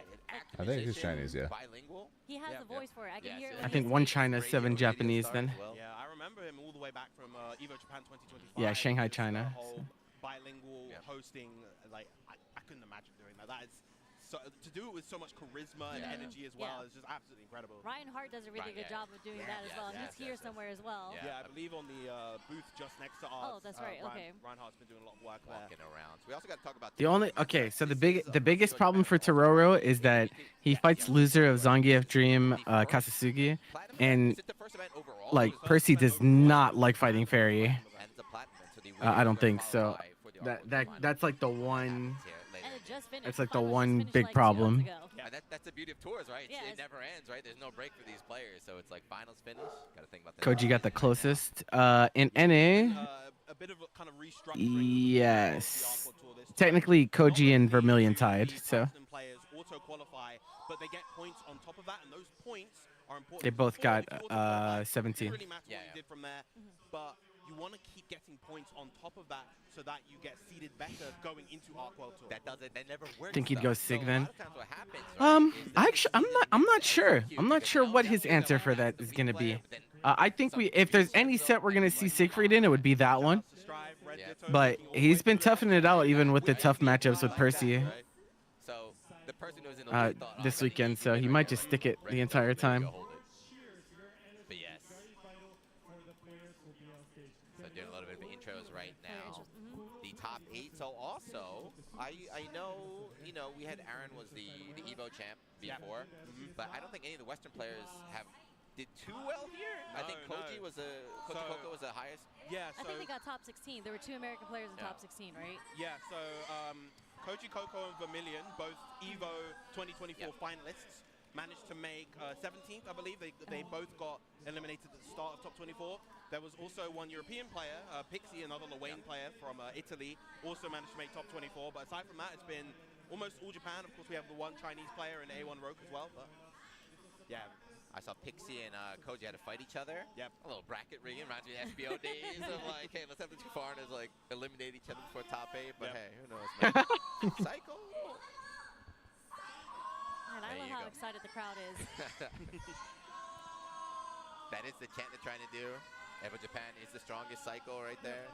I think he's musician, Chinese, yeah. Bilingual. He has Yeah, a voice for it. I can Yeah, hear it. so when I he think sings. one China, Radio, 7 radio Japanese star then. as well. Yeah, I remember him all the way back from EVO Japan 2025. Yeah, Shanghai, Just, China, whole so. bilingual Yeah. hosting, like I couldn't imagine doing that. That is so, to do it with so much charisma and Yeah. energy as well. Yeah. is just absolutely incredible. Ryan Hart does a really Right, good yeah. job of doing Yeah, that as yeah, well. yeah, He's here somewhere as well. Yeah. Yeah, I believe on the booth just next to ours. Oh, that's right, okay. Reinhardt's been doing a lot of work Walking there. around. So we also got to talk about The only so the biggest problem for Tororo is that he fights loser of Zangief Dream Kasasugi, and like Percy does not like fighting Fairy. I don't think so. That's like the one. And it just finished. It's like the Finals just one finished, big like, 2 problem. months ago. Yeah, that's the beauty of tours, right? Yeah, It never ends, right? There's no break for these players, so it's like finals finish. Got to think about that. Koji got the closest. In NA, A bit of a kind of restructuring. yes. Technically, Koji and Vermilion tied, so Players auto qualify, but they get points on top of that, and those points are important. they both Before, got before the qualify, it 17. didn't really matter Yeah, what you did from there, but you want to keep getting points on top of that so that you get seeded better going into Arc World Tour. That doesn't. That never works. Think he'd though. go So Sig a then? lot of times what happens, right, is that Actually, I'm not sure. I'm not sure what his answer for that is gonna be. I think if there's any set we're gonna see Siegfried in, it would be that one. But he's been toughing it out even with the tough matchups with Percy So the person who's in the lead thought, this "Oh, I weekend, need so to he win might right just now." stick it Right, the entire maybe time. go hold it. But yes. So doing a little bit of intros right now. The top 8. So also, I know, we had Aaron was the EVO champ before, but I don't think any of the Western players did too well here. I think Koji was Koko was the highest. Yeah, I think they got top 16. There were 2 American players in top 16, right? Yeah, so Koji Coco and Vermilion, both EVO 2024 finalists, managed to make 17th, I believe. They both got eliminated at the start of top 24. There was also one European player, Pixie, another Luane player from Italy, also managed to make top 24. But aside from that, it's been almost all Japan. Of course, we have the one Chinese player in A1 Rogue as well. But yeah, I saw Pixie and Koji had to fight each other. Yep. A little bracket rigging reminds me of the SBO days of like, hey, let's have the two foreigners like eliminate each other before top 8. But hey, who knows, man? Cycle. And I There love you how go. excited the crowd is. That is the chant they're trying to do. EVO Japan is the strongest cycle right there.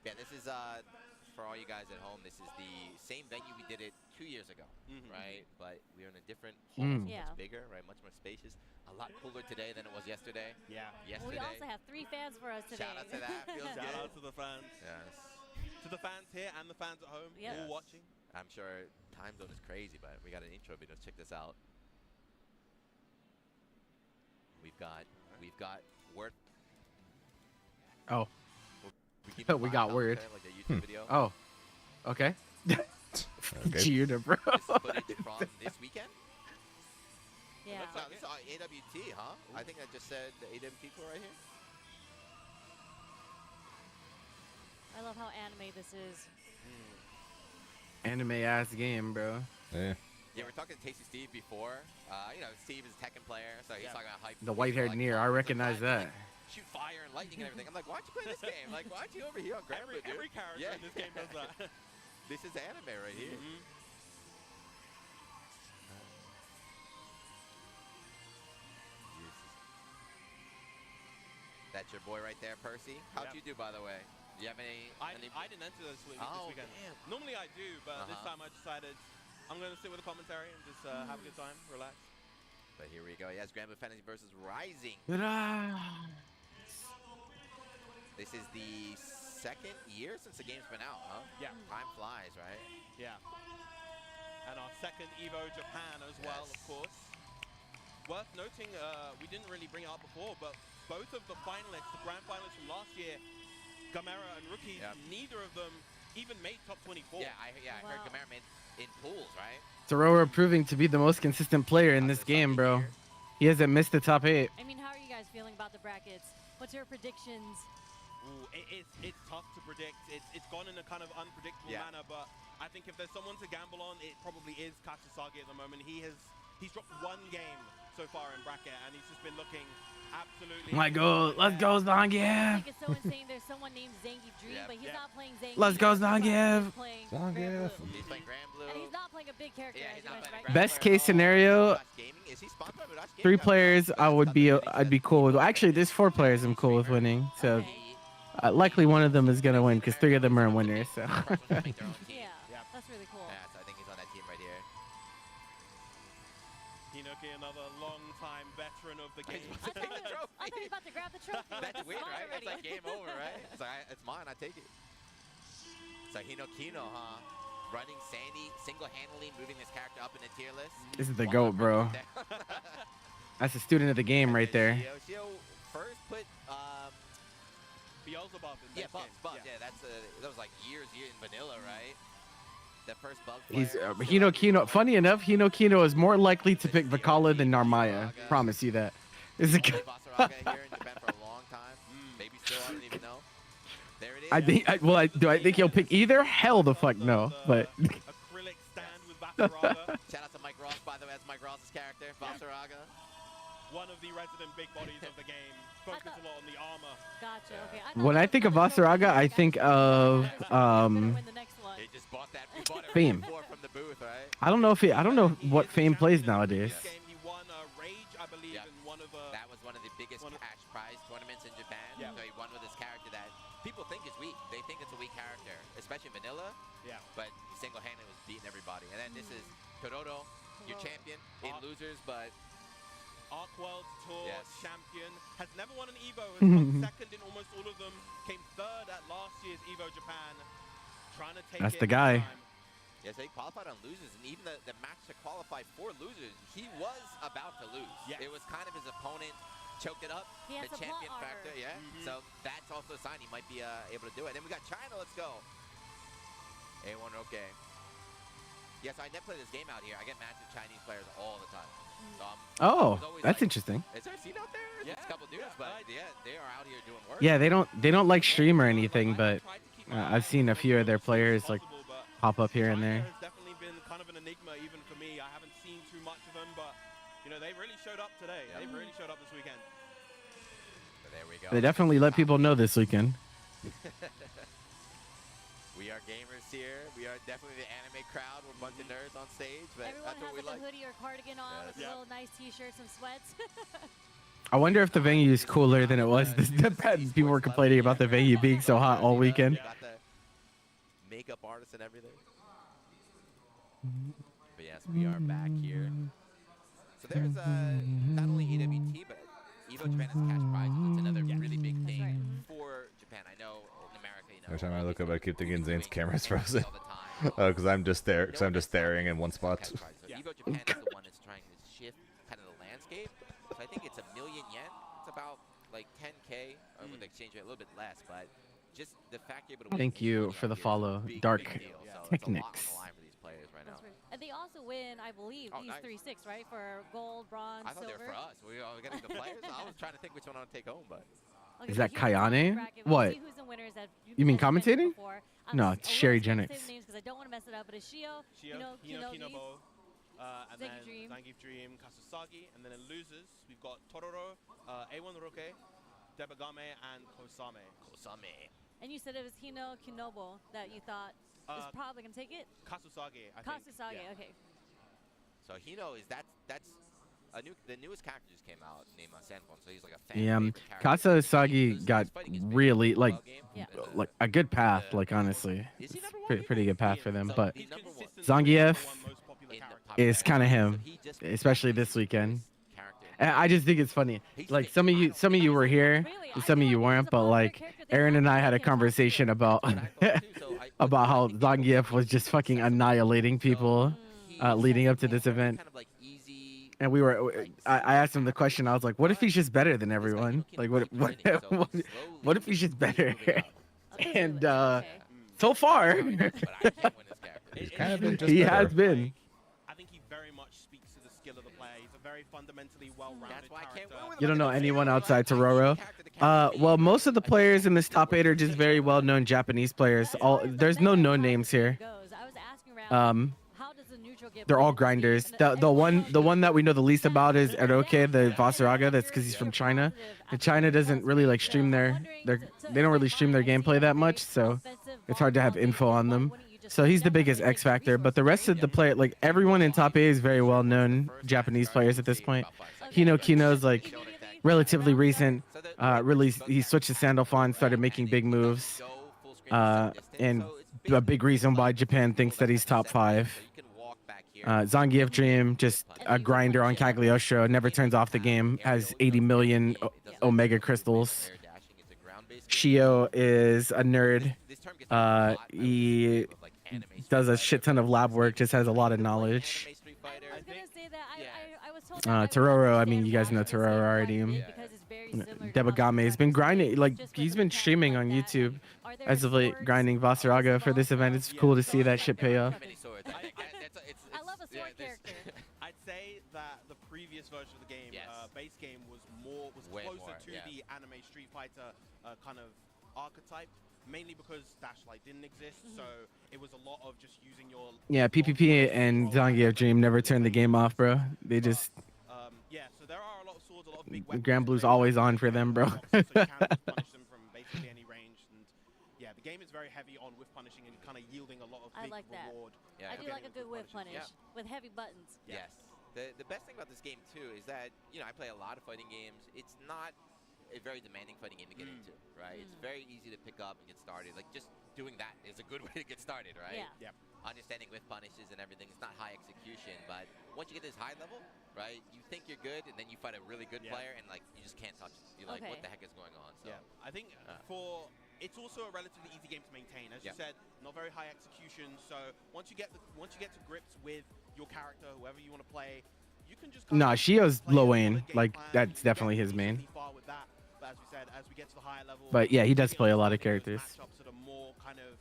Yeah, this is for all you guys at home. This is the same venue we did it 2 years ago, right? But we're in a different hall, so Yeah. much bigger, right? Much more spacious. A lot cooler today than it was yesterday. Yeah. Well, we also have 3 fans for us today. Shout out to that. Feels Shout good. out to the fans. Yes. To the fans here and the fans at home, Yep. all watching. I'm sure time zone is crazy, but we got an intro video. Check this out. We've got word. Oh. We, We got word. Like a YouTube video. Oh. Okay. Okay. Cheater, bro. This is footage from this weekend. Yeah. No, this is AWT, huh? I think I just said the AWT tour right here. I love how anime this is. Anime ass game, bro. Yeah. Yeah, we're talking to Tasty Steve before. You know, Steve is a Tekken player, so he's talking about hype. The white-haired Nier, I recognize that. Shoot fire and lightning and everything. I'm like, why don't you play this game? Like, why aren't you over here on Grandpa, dude? Every character in this game does that. This is anime right here. That's your boy right there, Percy. How'd you do, by the way? Do you have any? I didn't enter this weekend. Oh, this weekend. damn. Normally I do, but this time I decided I'm going to sit with the commentary and just have a good time, relax. But here we go. Yes, Grand Blue Fantasy versus Rising. This is the second year since the game's been out, huh? Yeah. Time flies, right? Yeah. And our second EVO Japan as well, of course. Worth noting, we didn't really bring it up before, but both of the finalists, the grand finalists from last year, Gamera and Rookies, neither of them even made top 24. Yeah, I heard Gamera made in pools, right? Thrower proving to be the most consistent player in this game, bro. He hasn't missed the top 8. I mean, how are you guys feeling about the brackets? What's your predictions? Ooh, it's tough to predict. It's gone in a kind of unpredictable manner, but I think if there's someone to gamble on, it probably is Kashisagi at the moment. He's dropped 1 game so far in bracket, and he's just been looking absolutely. My God, let's go, Zangief. I think it's so insane. There's someone named Zangief Dream, but he's not playing Zangief. Let's go, Zangief. He's playing Zangief. He's playing Grand Blue. And he's not playing a big character, as you mentioned, right? Best case scenario, 3 players I'd be cool with. Actually, there's 4 players I'm cool with winning. So likely one of them is gonna win because 3 of them are winners. So. Yeah, that's really cool. Yeah, so I think he's on that team right here. Hinoki, another long-time veteran of the game. I thought you were about to grab the trophy. That's weird, Smart right? It's already. like game over, right? It's like, it's mine, I take it. It's like Hinokino, huh? Running Sandy, single-handedly moving this character up in the tier list. This is the GOAT, bro. That's a student of the game right there. Shio first put Beelzebub in yeah, this game. Bubs. Yeah, that was like years in vanilla, right? The first Bubs He's player. Hinokino. Funny enough, Hinokino is more likely to pick Vakala than Narmaya. Promise you that. Is it? Vasaraga here in Japan for a long time. Maybe still, I don't even know. There it is. I think. Do I think he'll pick either? Hell the fuck no. But. Acrylic stand with Vasaraga. Shout out to Mike Ross, by the way. That's Mike Ross's character, Vasaraga. One of the resident big bodies of the game. Focus a lot on the armor. Gotcha. Okay. When I think of Vasaraga, I think of He just bought that. He bought it Fame. from the booth, right? I don't know what Fame plays nowadays. He won Rage, I believe, in one of the. That was one of the biggest cash prize tournaments in Japan. Yeah. So he won with his character that people think is weak. They think it's a weak character, especially vanilla. Yeah. But he single-handedly was beating everybody. And then this is Kurodo, your champion in losers, but. Arc World Tour champion, has never won an EVO, has come second in almost all of them, came 3rd at last year's EVO Japan, trying to take That's it the guy. this time. Yes, he qualified on losers, and even the match to qualify for losers, he was about to lose. Yes. It was kind of his opponent choked it up, He has the the champion plot factor, armor. So that's also a sign he might be able to do it. And then we got China, let's go. A1, okay. Yes, I never play this game out here. I get matched with Chinese players all the time. So Oh, that's interesting. Is there a scene out there? Yeah, it's a couple dudes, but yeah, they are out here doing work. Yeah, they don't like stream or anything, but I've seen a few of their players like pop up here and there. Has definitely been kind of an enigma even for me. I haven't seen too much of them. You know, they really showed up today. They really showed up this weekend. But there we go. They definitely let people know this weekend. We are gamers here. We are definitely the anime crowd. We're a bunch of nerds on stage, but Everyone that's what has we like like. a hoodie or cardigan on with a little nice t-shirt, some sweats. I wonder if the venue is cooler than it was. People were complaining about the venue being so hot all weekend. Got the makeup artist and everything. But yes, we are back here. So there's not only AWT, but EVO Japan has cash prizes. It's another really big thing for Japan. I know in America, you know. Every time I look up, I keep thinking Zane's camera's frozen. Oh, because I'm just there. Because I'm just staring in one spot. So EVO Japan is the one that's trying to shift kind of the landscape. So I think it's $1 million yen. It's about like 10K, or with the exchange rate a little bit less, but just the fact you're able to win Thank you for the follow, Dark Technics. And they also win, I believe, these 3-6, right? For gold, bronze, I thought silver. they were for us. We were getting the players. I was trying to think which one I would take home, but. Okay, Is so that here's the Kayane? bracket. What? We'll see who's the winners that You mean that you mentioned commentating? before. No, it's Sherry Jennings. Names because I don't want to mess it up, but it's Shio, Kinobo, and then Dream. Zangief Dream, Kasasagi, and then in losers we've got Tororo, A1 Roke, Debagame, and Kosame. And you said it was Hino Kinobo that you thought was probably going to take it? Kasusage, I think. Kasusage, Yeah. okay. So Hino is that's the newest character just came out named Sanfon, so he's like a fan Yeah, favorite character. Kasasagi got really like a good path. Like honestly, it's pretty good path for them. But Zangief is kind of him, especially this weekend. And I just think it's funny. Like some of you were here, some of you weren't. But like Aaron and I had a conversation about about how Zangief was just fucking annihilating people leading up to this event. And I asked him the question. I was like, "What if he's just better than everyone? Like, what if he's just better?" And so far, He's kind of been just he better. has been. I think he very much speaks to the skill of the player. He's a very fundamentally well-rounded character. You don't know anyone outside Tororo? Well, most of the players in this top 8 are just very well-known Japanese players. There's no names here. They're all grinders. The one that we know the least about is Eroke, the Vasaraga. That's because he's from China. And China doesn't really like stream they don't really stream their gameplay that much, so it's hard to have info on them. So he's the biggest X factor, but the rest of the player, like everyone in top 8 is very well-known Japanese players at this point. Kino's like relatively recent. He switched to Sandalphon, started making big moves, and a big reason why Japan thinks that he's top 5. Zangief Dream, just a grinder on Cagliostro, never turns off the game, has 80 million Omega crystals. Shio is a nerd. He does a shit ton of lab work, just has a lot of knowledge. Tororo, I mean, you guys know Tororo already. Debagame has been grinding, like he's been streaming on YouTube as of late, grinding Vasaraga for this event. It's cool to see that shit pay off. I love a sword character. I'd say that the previous version of the game, base game, was closer to the anime Street Fighter kind of archetype, mainly because Dashlight didn't exist, so it was a lot of just using your... Yeah, PPP and Zangief Dream never turned the game off, bro. They just... yeah, so there are a lot of swords, a lot of big weapons. Grand Blue's always on for them, bro. So you can punish them from basically any range, and yeah, the game is very heavy on whiff punishing and kind of yielding a lot of big reward. I do like a good whiff punish with heavy buttons. Yes. The best thing about this game too is that, you know, I play a lot of fighting games. It's not a very demanding fighting game to get into, right? It's very easy to pick up and get started. Like just doing that is a good way to get started, right? Yeah. Understanding whiff punishes and everything. It's not high execution, but once you get this high level, right, you think you're good, and then you fight a really good player, and like you just can't touch it. You're like, what the heck is going on? So I think it's also a relatively easy game to maintain. As you said, not very high execution. So once you get to grips with your character, whoever you want to play, you can just Nah, Shio's low Wayne. Like that's definitely his main. But as we said, as we get to the higher level, But yeah, he does play a lot of characters. Matchups at a more kind of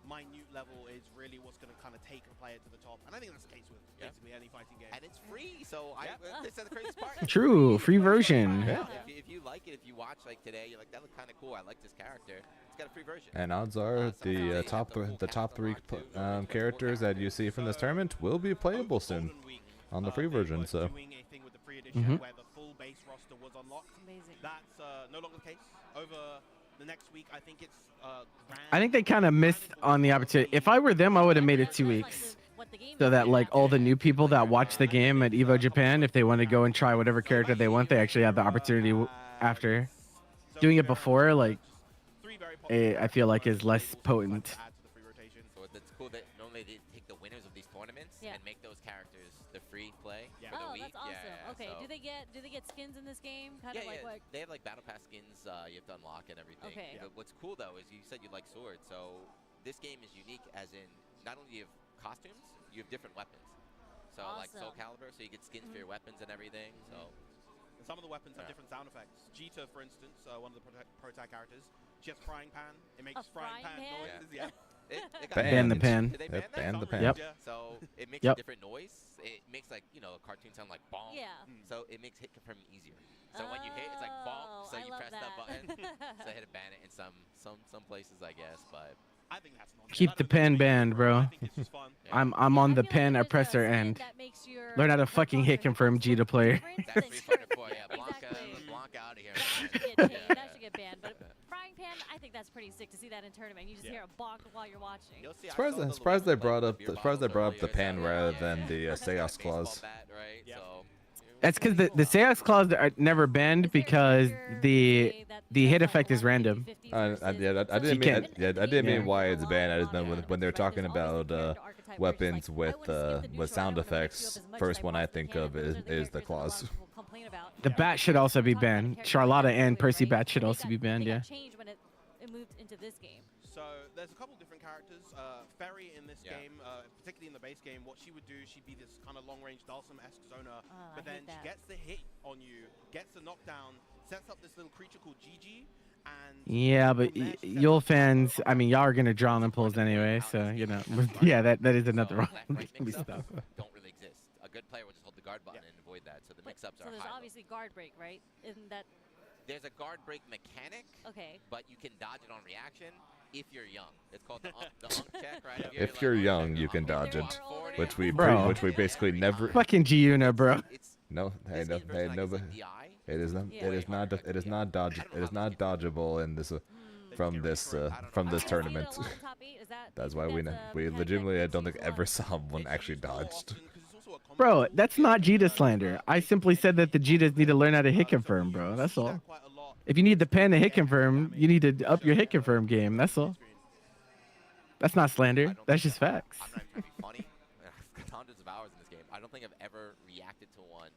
minute level is really what's going to kind of take a player to the top, and I think that's the case with basically any fighting game. And it's free, so this is the craziest part. True, free version. If you like it, if you watch like today, you're like, that looks kind of cool. I like this character. It's got a free version. And odds are the top 3 characters that you see from this tournament will be playable soon on the free version. So. Doing a thing with the free edition where the full base roster was unlocked. Amazing. That's no longer the case. Over the next week, I think it's I think they kind of missed on the opportunity. If I were them, I would have made it 2 weeks. So that like all the new people that watch the game at EVO Japan, if they want to go and try whatever character they want, they actually have the opportunity after. Doing it before, like, I feel like is less potent. So it's cool that normally they take the winners of these tournaments and make those characters the free play for the week. That's awesome. Yeah, Okay, so do they get skins in this game? Kind of like what? They have like battle pass skins you have to unlock and everything. Okay. But what's cool though is you said you like swords, so this game is unique as in not only do you have costumes, you have different weapons. So like Soul Calibur, so you get skins for your weapons and everything. So some of the weapons have different sound effects. Jita, for instance, one of the pro-tag characters, she has frying pan. It makes frying pan noises. Yeah. Ban the pan. Ban the pan. Yep. So it makes a different noise. It makes like a cartoon sound like bong. Yeah. So it makes hit confirming easier. So when you hit, it's like bong. So you press that button. So I hit a ban it in some places, I guess, but. I think that's Keep the pen banned, bro. I'm on the pen oppressor end. Learn how to fucking hit confirm Jita player. That's 304, yeah. Blanca out of here. That should get banned. But frying pan, I think that's pretty sick to see that in tournament. You just hear a bonk while you're watching. Surprised they brought up the pan rather than the Seos clause. That's because the Seos clause are never banned because the hit effect is random. I didn't mean why it's banned. I just meant when they're talking about weapons with sound effects. First one I think of is the clause. The bat should also be banned. Charlotta and Percy Bat should also be banned. Yeah. Changed when it moved into this game. So there's a couple different characters. Ferry in this game, particularly in the base game, what she would do, she'd be this kind of long-range Dalsum-esque zoner, but then she gets the hit on you, gets the knockdown, sets up this little creature called Gigi, and yeah, but Yule fans, I mean, y'all are gonna draw on impulse anyway, so you know, yeah, that is another wrong. Stuff don't really exist. A good player will just hold the guard button and avoid that, so the mix-ups are high. So there's obviously guard break, right? Isn't that? There's a guard break mechanic. Okay. But you can dodge it on reaction. If you're young, it's called the unk check, right? If you're young, you can dodge it, which we basically never. Fucking Giuna, bro. No, hey, no, but it is not dodgeable in this from this tournament. That's why we legitimately I don't think ever saw one actually dodged. Bro, that's not Jita slander. I simply said that the Jitas need to learn how to hit confirm, bro. That's all. If you need the pen to hit confirm, you need to up your hit confirm game. That's all. That's not slander. That's just facts. I'm not trying to be funny. I've got hundreds of hours in this game. I don't think I've ever reacted to one,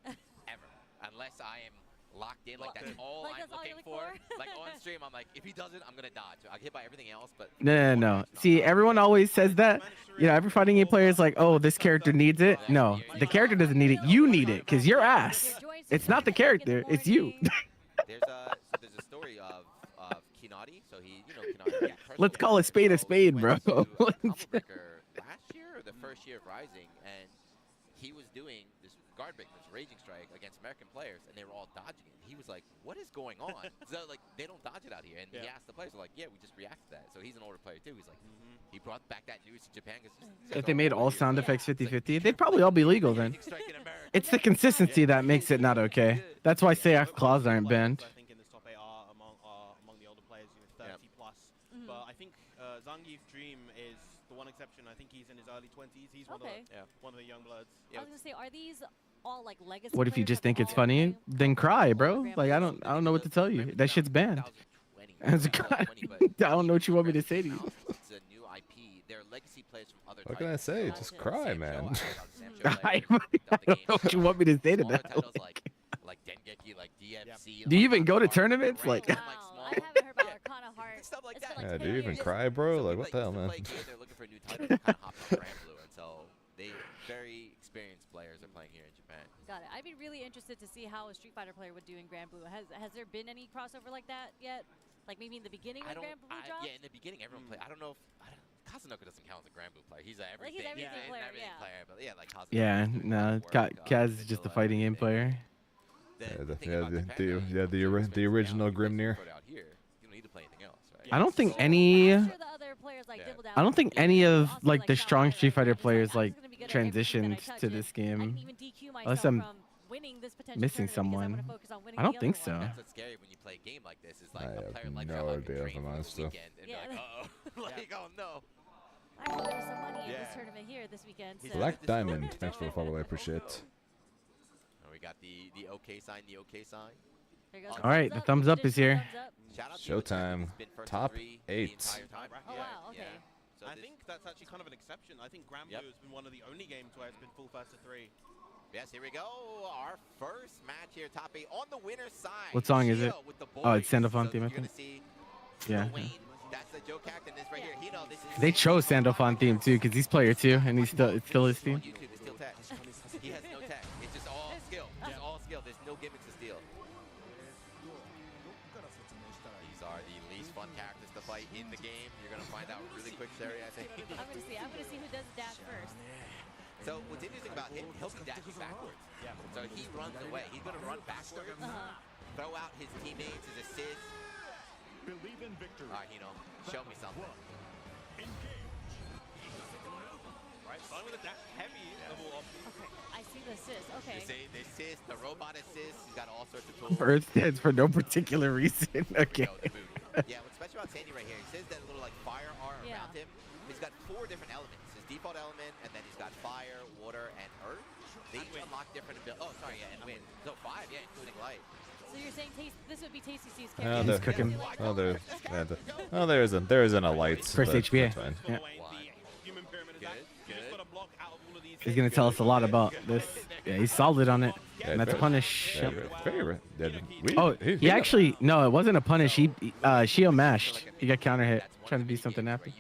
ever. Unless I am locked in, like that's all I'm looking for. Like on stream, I'm like, if he does it, I'm gonna dodge. I'll hit by everything else, but No. See, everyone always says that. You know, every fighting game player is like, oh, this character needs it. No, the character doesn't need it. You need it, because you're ass. It's not the character. It's you. There's a story of Kinati. So Kinati. Let's call a spade, bro. Last year or the first year of Rising, and he was doing this guard break, this raging strike against American players, and they were all dodging it. He was like, "What is going on?" So like, they don't dodge it out here. And he asked the players, "They're like, yeah, we just react to that." So he's an older player too. He's like, he brought back that news to Japan. If they made all sound effects 50-50, they'd probably all be legal then. It's the consistency that makes it not okay. That's why Seos claws aren't banned. I think in this top 8 are among the older players, 30 plus. But I think Zangief Dream is the one exception. I think he's in his early 20s. He's one of the young bloods. I was gonna say, are these all like legacy? What if you just think it's funny? Then cry, bro. Like I don't know what to tell you. That shit's banned. I don't know what you want me to say to you. It's a new IP. They're legacy players from other. What can I say? Just cry, man. I don't know what you want me to say to that. Like Dengeki, like DFC. Do you even go to tournaments? Like. I haven't heard about Arcana Heart. Stuff like that. Yeah, do you even cry, bro? Like what the hell, man? They're looking for a new title. Kind of hopped on Grand Blue, and so they very experienced players are playing here in Japan. Got it. I'd be really interested to see how a Street Fighter player would do in Grand Blue. Has there been any crossover like that yet? Like maybe in the beginning when Grand Blue dropped? Yeah, in the beginning everyone played. I don't know if Kazunoko doesn't count as a Grand Blue player. He's an everything, like he's everything player, but yeah, like Kazunoko. Yeah, no, Kaz is just a fighting game player. The original Grimnir. I don't think any of like the strong Street Fighter players like transitioned to this game, unless I'm winning this potential Missing tournament because someone. I'm gonna focus on winning I don't the think other so. one. That's what's scary when you play a game like this. Is like I a have player like no that idea if train I'm for honest, the though. weekend and Yeah. be like, uh-oh, like, oh no. I hope there's some money in this tournament here this weekend. So. Black Diamond, thanks for the follow. I appreciate it. And we got the OK sign, the OK sign. There goes All right, the thumbs up is here. Shout out to you, Showtime. who's been first to Top 3 the 8. entire time. Oh wow, okay. So I this- think that's actually kind of an exception. I think Grand Blue has been one of the only games where it's been full first to 3. Yes, here we go. Our first match here, top 8 on the winner's side. What song is it? Shio with the Oh, it's boys. Sand of On So theme, I you're gonna think. see Yeah. Lil Wayne. That's the joke act, and this right here. Hino, this is They chose Sandalphon theme too, because he's player 2, and it's still his on theme. YouTube. It's still tech. He has no tech. It's just all skill. Just all skill. There's no gimmicks to steal. These are the least fun characters to fight in the game. You're gonna find out really quick, Sherry, I think. I'm gonna see. I'm gonna see who does the dash first. So what's interesting about him, he'll be dashing backwards. So he runs away. He's gonna run backwards, throw out his teammates, his assists. Believe in victory. All right, Hino, show me something. Right, starting with a dash heavy level option. Okay, I see the assist. Okay. You see the assist, the robot assist. He's got all sorts of tools. Earth stands for no particular reason. Okay. Yeah, what's special about Sandy right here, he says that little like fire aura around him. He's got 4 different elements. His default element, and then he's got fire, water, and earth. They each unlock different abilities. Oh, sorry, yeah, and wind. So 5, yeah, including light. So you're saying this would be Tasty C's Oh, character? He's cooking. There isn't a light. First but HBA. that's fine. Yeah. Human pyramid attack. You just gotta block out of all of these. He's gonna tell us a lot about this. Yeah, he's solid on it. And that's a punish. Yeah, Yep. Oh, He actually no, it wasn't a punish. Shio mashed. He got counter hit, trying to do something after.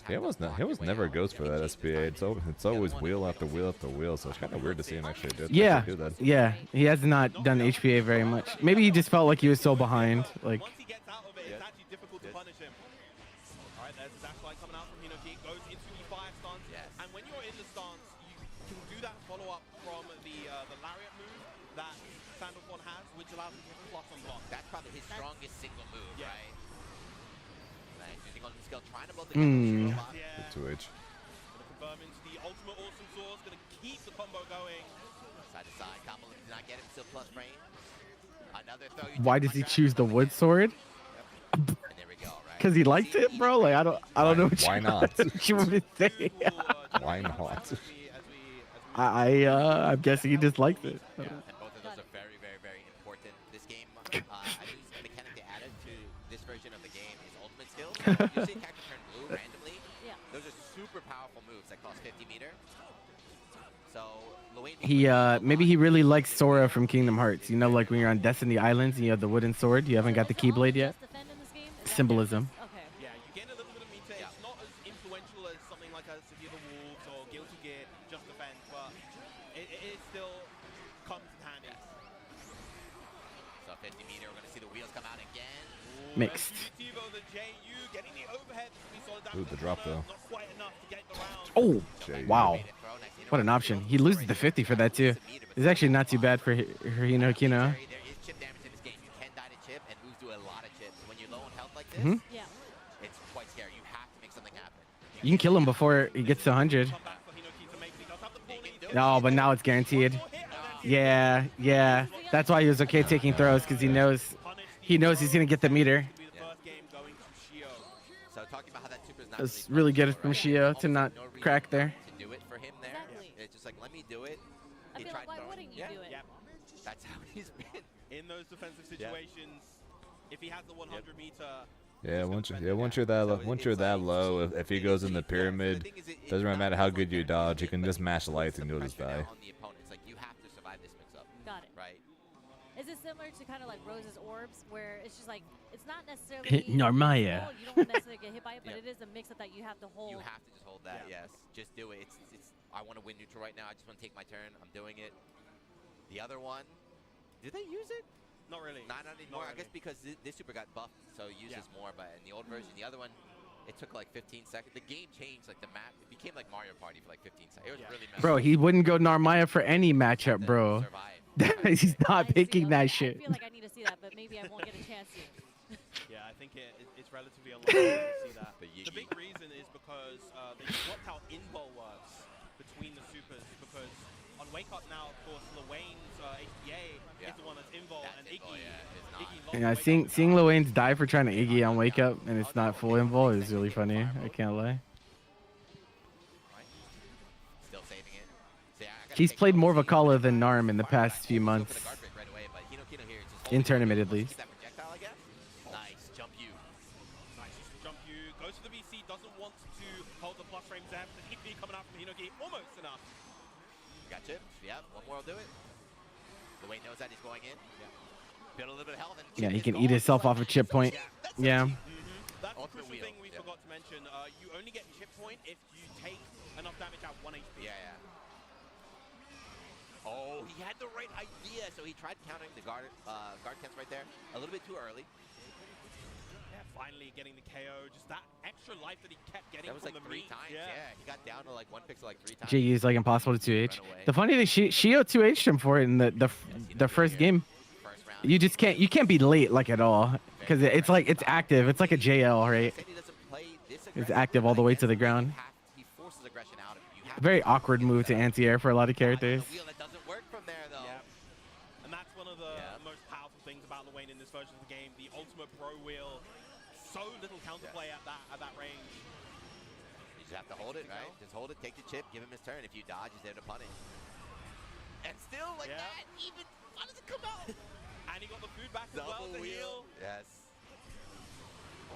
He was never a ghost for that SPA. It's always wheel after wheel after wheel, so it's kind of weird to see him actually do that. Yeah. He has not done HPA very much. Maybe he just felt like he was so behind. Like. Once he gets out of it, it's actually difficult to punish him. All right, there's the dash line coming out from Hinoki. Goes into the fire stance. And when you're in the stance, you can do that follow-up from the lariat move that Sandalphon has, which allows him to plus on block. That's probably his strongest single move, right? Nice, using on the skill, trying to build the robot. 2H. Gonna confirm into the ultimate awesome source. Gonna keep the combo going. Side to side, combo did not get him, still plus frame. Another throw. Why does he choose the wood sword? And there we go, right? Because he likes it, bro. Like I don't know. Why not? What you want me to say? Why not? I'm guessing he just likes it. And both of those are very, very, very important. This game, I think the mechanic they added to this version of the game is ultimate skills. You see character turn blue randomly. Yeah. Those are super powerful moves that cost 50 meter. So Luane, Maybe he really likes Sora from Kingdom Hearts. You know, like when you're on Destiny Islands and you have the wooden sword, you haven't got the Keyblade yet. Symbolism. Okay. Yeah, you gain a little bit of meter. It's not as influential as something like a City of the Wolves or Guilty Gear, Just Defense, but it still comes in handy. So 50 meter, we're going to see the wheels come out again. Mixed. Evo, the JU getting the overhead. Ooh, the drop though. Not quite enough to get the round. Oh, JU. wow. What an option. He loses the 50 for that too. It's actually not too bad for Hino Kino. There is chip damage in this game. You can die to chip and moves do a lot of chips. When you're low on health like this, Yeah. it's quite scary. You have to make something happen. You can kill him before he gets to 100. No, but now it's guaranteed. Yeah. That's why he was okay taking throws, because he knows he's gonna get the meter. So talking about how that super is not It's really good from Shio to not crack there. to do it for him there. It's just like, let me do it. I He feel tried like, why throwing- wouldn't you do it? That's how he's been. In those defensive situations, if he has the 100 meter, Yeah, once you're that low, if he goes in the pyramid, doesn't really matter how good you dodge, you can just mash lights and you'll just die. On the opponent, it's like you have to survive this mix-up. Got it. Right. Is it similar to kind of like Rose's orbs, where it's just like it's not necessarily Narmaya. You don't necessarily get hit by it, but it is a mix-up that you have to hold. You have to just hold that. Yes. Just do it. It's. I want to win neutral right now. I just want to take my turn. I'm doing it. The other one, did they use it? not really. Not anymore. I guess because this super got buffed, so it uses more. But in the old version, the other one, it took like 15 seconds. The game changed, like the map. It became like Mario Party for like 15 seconds. It was really messed Bro, up. he wouldn't go Narmaya for any matchup, bro. He's not picking that shit. I feel like I need to see that, but maybe I won't get a chance to. Yeah, I think it's relatively unlikely to see that. The big reason is because they swapped how invul works between the supers, because on wake up now, of course, Lewayne's HBA is the one that's involved, and Iggy. Yeah, seeing Lewayne's die for trying to Iggy on Wake Up and it's not full invul is really funny. I can't lie. Still saving it. So, yeah, He's played more of a Kala than Narm in the past few months. In tournament, at least. Nice jump you. Nice jump you. Goes for the BC. Doesn't want to hold the plus frame depth. The Higby coming out from Hinoki. Almost enough. Got chips. Yeah, one more will do it. The Wayne knows that he's going in. Build a little bit of health. And Yeah, he can eat himself off a chip point. Yeah. That's the crucial thing we forgot to mention. You only get chip point if you take enough damage at 1 HP. Yeah. Oh, he had the right idea. So he tried countering the guard cancel right there. A little bit too early. Yeah, finally getting the KO. Just that extra life that he kept getting that was from like the 3 meat. times. Yeah, he got down to like 1 pixel like 3 times. JU's like impossible to 2H. The funny thing, Shio 2H'd him for it in the first game. You just can't be late like at all because it's like it's active. It's like a JL, right? It's active all the way to the ground. He forces aggression out of you. Very awkward move to anti-air for a lot of characters. That doesn't work from there though. And that's one of the most powerful things about Lewayne in this version of the game. The ultimate bro wheel. So little counterplay at that range. You just have to hold it, right? Just hold it, take the chip, give him his turn. If you dodge, he's there to punish. And still like that, even how does it come out? And he got the food back as well to heal. Yes.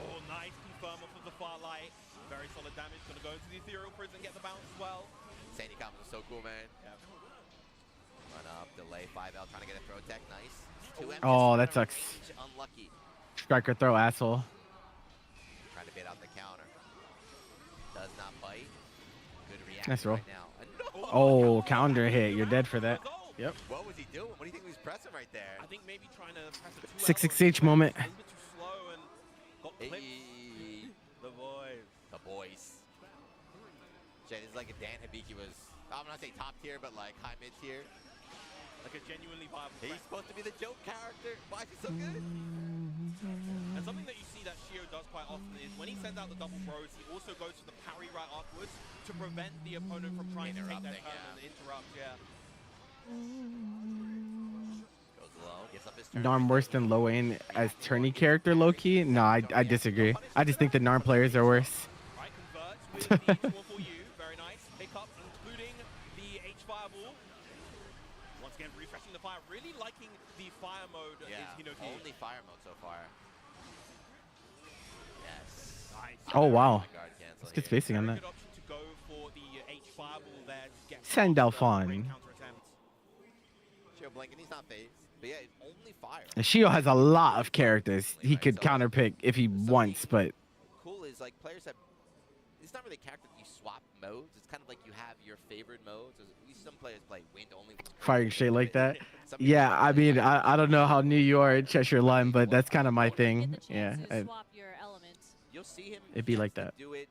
Oh, nice confirm off of the far light. Very solid damage. Gonna go into the ethereal prison, get the bounce as well. Sandy combos are so cool, man. Run up, delay 5L, trying to get a throw tech. Nice. Oh, that sucks. Unlucky. Striker throw, asshole. Trying to bait out the counter. Does not bite. Good reaction Nice roll. right now. Oh, counter hit. You're dead for that. Yep. What was he doing? What do you think he was pressing right there? I think maybe trying to press a 6-6H moment. A little bit too slow and got clipped. The boys. The boys. Jay, this is like if Dan Hibiki was, I'm not saying top tier, but like high mid tier. Like a genuinely viable He's supposed to be the joke character. Why is he so good? And something that you see that Shio does quite often is when he sends out the double bros, he also goes for the parry right afterwards to prevent the opponent from trying to take that turn and interrupt. Goes low, gets up his turn. Narm worse than Lewayne as tourney character, low-key? No, I disagree. I just think the Narm players are worse. Right, converts with the for you. Very nice. Pick up, including the H fireball. Once again, refreshing the fire. Really liking the fire mode. Yeah, is Hinoki. only fire mode so far. Yes. Nice. Oh, wow. Guard cancel Let's get here. spacing on that. Good option to go for the H fireball there to get Sandalphon. counter attempt. Shio blinking, he's not phased. But yeah, it's only fire. Shio has a lot of characters he could counterpick if he wants, but Cool is like players have. It's not really a character that you swap modes. It's kind of like you have your favorite modes. At least some players play wind only. firing shit like that. Yeah, I mean, I don't know how new you are in Cheshire Line, but that's kind of my thing. Yeah, Swap your elements. You'll see him. it'd be like that. Do it.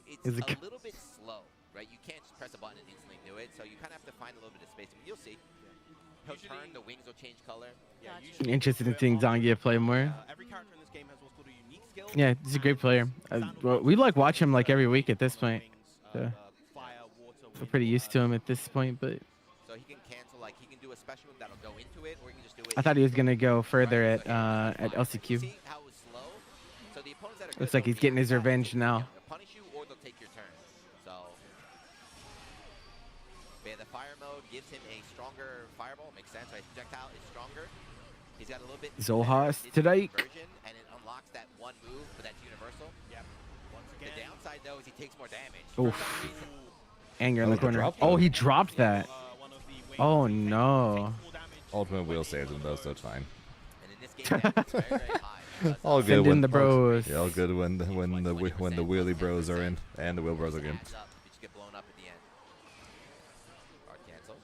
It's Is a it little bit slow, right? You can't just press a button and instantly do it. So you kind of have to find a little bit of space. You'll see. He'll turn. The wings will change color. Yeah, I'm interested in seeing Zangia play more. every character in this game has what's called a unique skill. Yeah, he's a great player. We like watch him like every week at this point. So we're pretty used to him at this point, but So he can cancel, like he can do a special move that'll go into it, or he can just do it. I thought he was gonna go further at LCQ. See how it was slow? So the opponents that are Looks good, like he's getting his revenge now. they'll punish you or they'll take your turn. So yeah, the fire mode gives him a stronger fireball. Makes sense, right? His projectile is stronger. He's got a little bit Zoha better strike. version, and it unlocks that one move, but that's universal. Yep. Once The again, downside though is he takes more damage. Oof. For some reason. Anger in the Oh, he corner. dropped Oh, it. he dropped that. Oh no. Ultimate wheel saves him though, so it's fine. And in this game, it's very, very high. All good Send when in the bros. Yeah, all good when the wheelie bros are in and the wheel bros are good. Adds up. You just get blown up at the end. Guard cancel.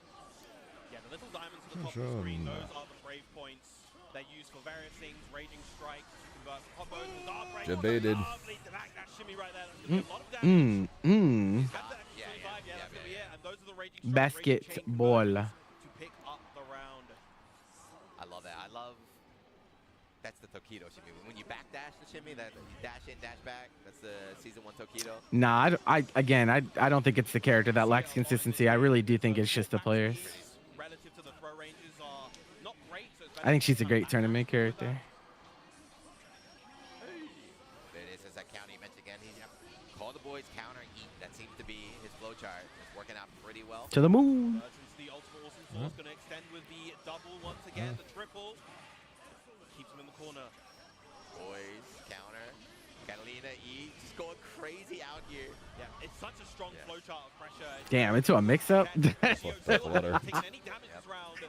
yeah, the little diamonds at the top of the screen, those are the brave points they're used for various things. Raging strike, convert combos, and dark break. Debated. Lovely, that shimmy right there. That's gonna be a lot of damage. Yeah, That's gonna be it. And those are the raging strike, Basket raging chain ball. conversions to pick up the round. I love that. I love. That's the Tokido shimmy. When you backdash the shimmy, that you dash in, dash back. That's the season 1 Tokido. Nah, I don't think it's the character that lacks consistency. I really do think it's just the players. I think she's a great tournament character. There it is, as that counter you mentioned again. He's call the boys counter eat. That seems to be his flowchart. It's working out pretty well. To the moon. The ultimate awesome force going to extend with the double once again, the triple. Keeps him in the corner. Boys, counter. Catalina E just going crazy out here. Yeah, it's such a strong flowchart of pressure. Damn, into a mix-up. Taking any damage this round.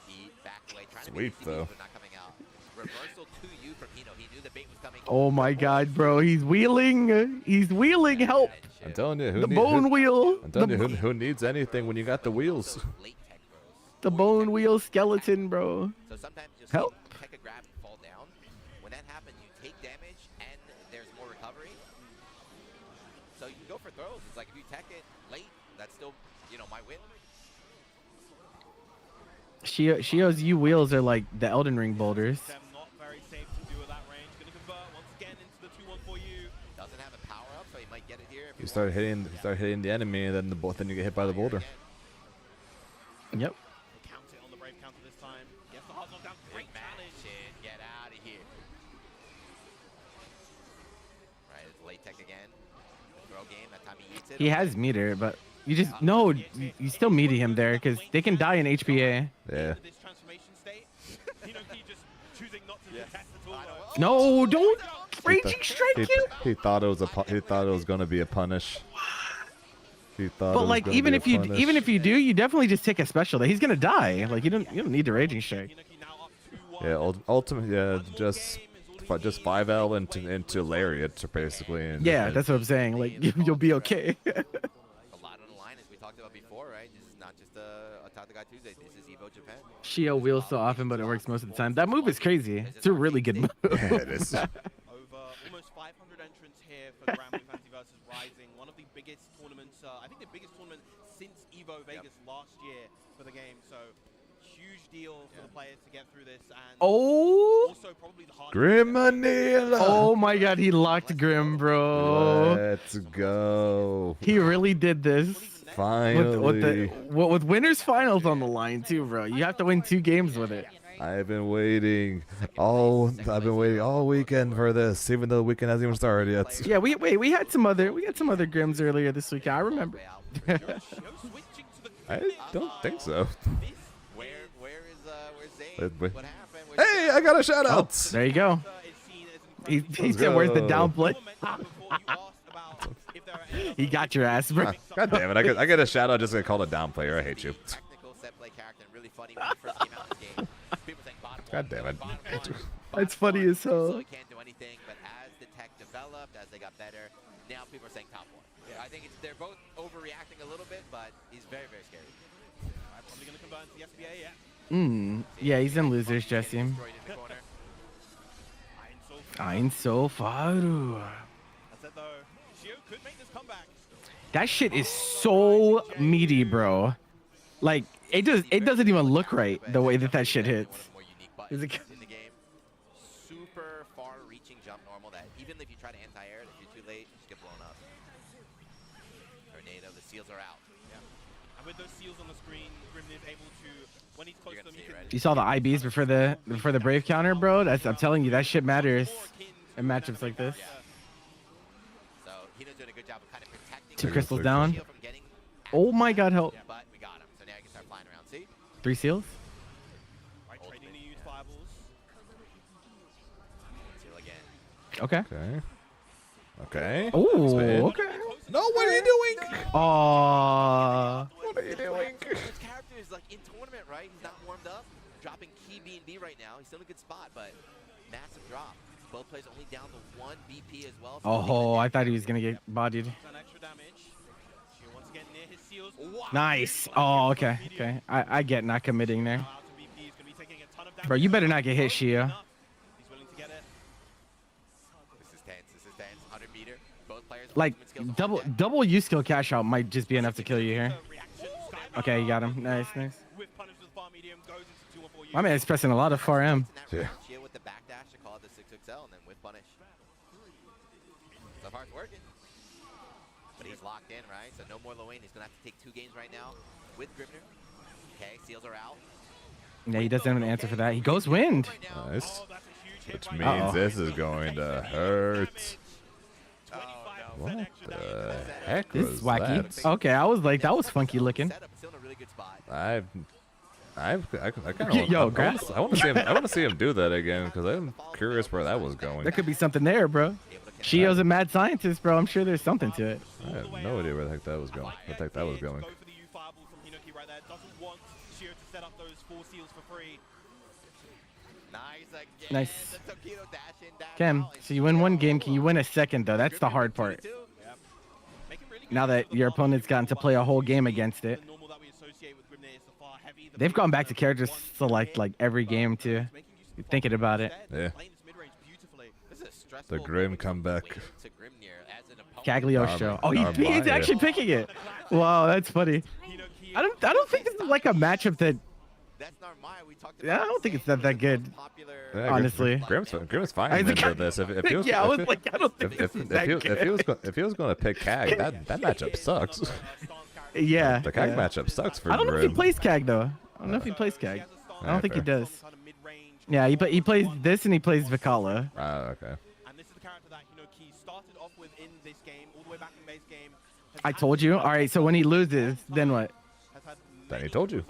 E back away, trying Sweet, to though. but not coming out. Reversal to you from Hino. He knew the bait was coming. Oh my God, bro, he's wheeling. He's wheeling. Help. I'm telling you, The bone wheel. I'm telling you, who needs anything when you got the wheels? The bone wheel skeleton, bro. So sometimes you'll Help. see tech a grab and fall down. When that happens, you take damage and there's more recovery. So you can go for throws. It's like if you tech it late, that's still, you know, my win. Shio's U wheels are like the Elden Ring boulders. Not very safe to do at that range. Going to convert once again into the 2-1 for you. Doesn't have a power up, so he might get it here. You start hitting the enemy, and then then you get hit by the boulder. Yep. Count it on the brave counter this time. Gets the hard knockdown. Great challenge. Get out of here. Right, it's late tech again. The throw game. That time he eats it. He has meter, but you just no. You still meaty him there because they can die in HPA. Yeah. This transformation state. Hinoki just choosing not to contest at all. No, don't raging strike you. He thought it was he thought it was gonna be a punish. He thought. But like even if you do, you definitely just take a special. That he's gonna die. Like you don't need the raging strike. Yeah, ultimate. Yeah, just 5L into lariat basically. And Yeah, that's what I'm saying. Like you'll be okay. A lot on the line, as we talked about before, right? This is not just a Talk to God Tuesday. This is EVO Japan. Shio wheels so often, but it works most of the time. That move is crazy. It's a really good move. Yeah, it is. Over almost 500 entrants here for the Grand Blue Fantasy versus Rising. One of the biggest tournaments, I think the biggest tournament since EVO Vegas last year for the game. So huge deal for the players to get through this. And also probably the hardest. Grim Manila. Oh my God, he locked Grim, bro. Let's go. He really did this. Finally. With winners finals on the line too, bro. You have to win 2 games with it. I've been waiting all weekend for this, even though the weekend hasn't even started yet. Yeah, we had some other Grims earlier this week. I remember. I don't think so. Where's Zane? Wait. What happened? Hey, I got a shout out. There you go. He said, "Where's the downplay?" He got your ass, bro. God damn it! I get a shout out just to call it down player. I hate you. Technical set play character and really funny when he first came out in this game. People saying bottom God damn it. That's funny as hell. So he can't do anything, but as the tech developed, as they got better, now people are saying top 1. Yeah. I think they're both overreacting a little bit, but he's very, very scary. Probably going to convert into the SBA, yeah. Yeah, he's in losers, Jesse. Ein so faru. That's it though. Shio could make this comeback. That shit is so meaty, bro. Like it doesn't even look right the way that shit hits. In the game, super far-reaching jump normal that even if you try to anti-air it, if you're too late, you just get blown up. Tornado, the seals are out. Yeah. And with those seals on the screen, Grim is able to, when he's close to them, he can... You saw the IBs before the Brave counter, bro. I'm telling you, that shit matters in matchups like this. So Hino's doing a good job of kind of protecting 2 crystals down. Oh my God, help! But we got him, so now you can start flying around. See? 3 seals. Right, trading to use fireballs. Seal again. Okay. Okay. Oh, okay. No, what are you doing? Aww. What are you doing? This character is like in tournament, right? He's not warmed up. Dropping key B&B right now. He's still in a good spot, but massive drop. Both players only down to 1 BP as well. So Oh, I thought he was gonna get bodied. Some extra damage. Shio once again near his seals. Nice. Oh, okay. I get not committing there. Bro, you better not get hit, Shio. He's willing to get it. This is tense. 100 meter. Both players. Like ultimate skills on deck. double U skill cash out might just be enough to kill you here. Okay, you got him. Nice. My man's pressing a lot of 4M. Yeah. Shio with the backdash to call it the 6XL and then with punish. So far it's working. But he's locked in, right? So no more low lane. He's gonna have to take 2 games right now with Gribner. Okay, seals are out. Yeah, he doesn't have an answer for that. He goes wind. Nice. Which means this is going to hurt. What the heck This was is wacky. that? Okay, I was like, that was funky looking. I kind Yo, of grass. I want to see him. I want to see him do that again because I'm curious where that was going. There could be something there, bro. Shio's a mad scientist, bro. I'm sure there's something to it. I have no idea where the heck that was going. Where the heck that was going. Nice. Kem, so you win one game. Can you win a second, though? That's the hard part. Now that your opponent's gotten to play a whole game against it. They've gone back to character select like every game, too. You're thinking about it. Yeah. The Grim comeback. Cagliostro. Oh, he's actually picking it. Wow, that's funny. I don't think this is like a matchup that. Yeah, I don't think it's that good. Yeah, honestly, Grim's fine into this. If he was, yeah, I was like, I don't think this is that good. If he was going to pick Cag, that matchup sucks. Yeah. The Cag matchup sucks for Grim. I don't know if he plays Cag though. I don't know if he plays Cag. I don't think he does. Yeah, he plays this and he plays Vikala. Ah, okay. I told you. All right, so when he loses, then what? Then he told you.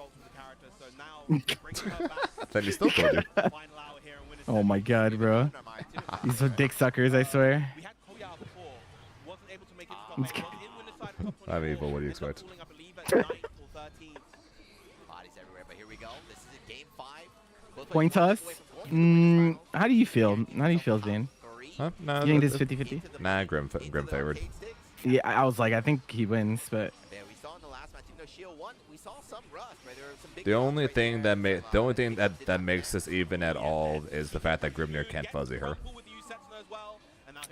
Then he still told you. Oh my god, bro. These are dick suckers, I swear. I'm evil. What do you expect? Point toss? How do you feel? How do you feel, Zane? Huh? No, you think this is 50-50? Nah, Grim favored. Yeah, I was like, I think he wins, but the only thing that makes this even at all is the fact that Grimnir can't fuzzy her.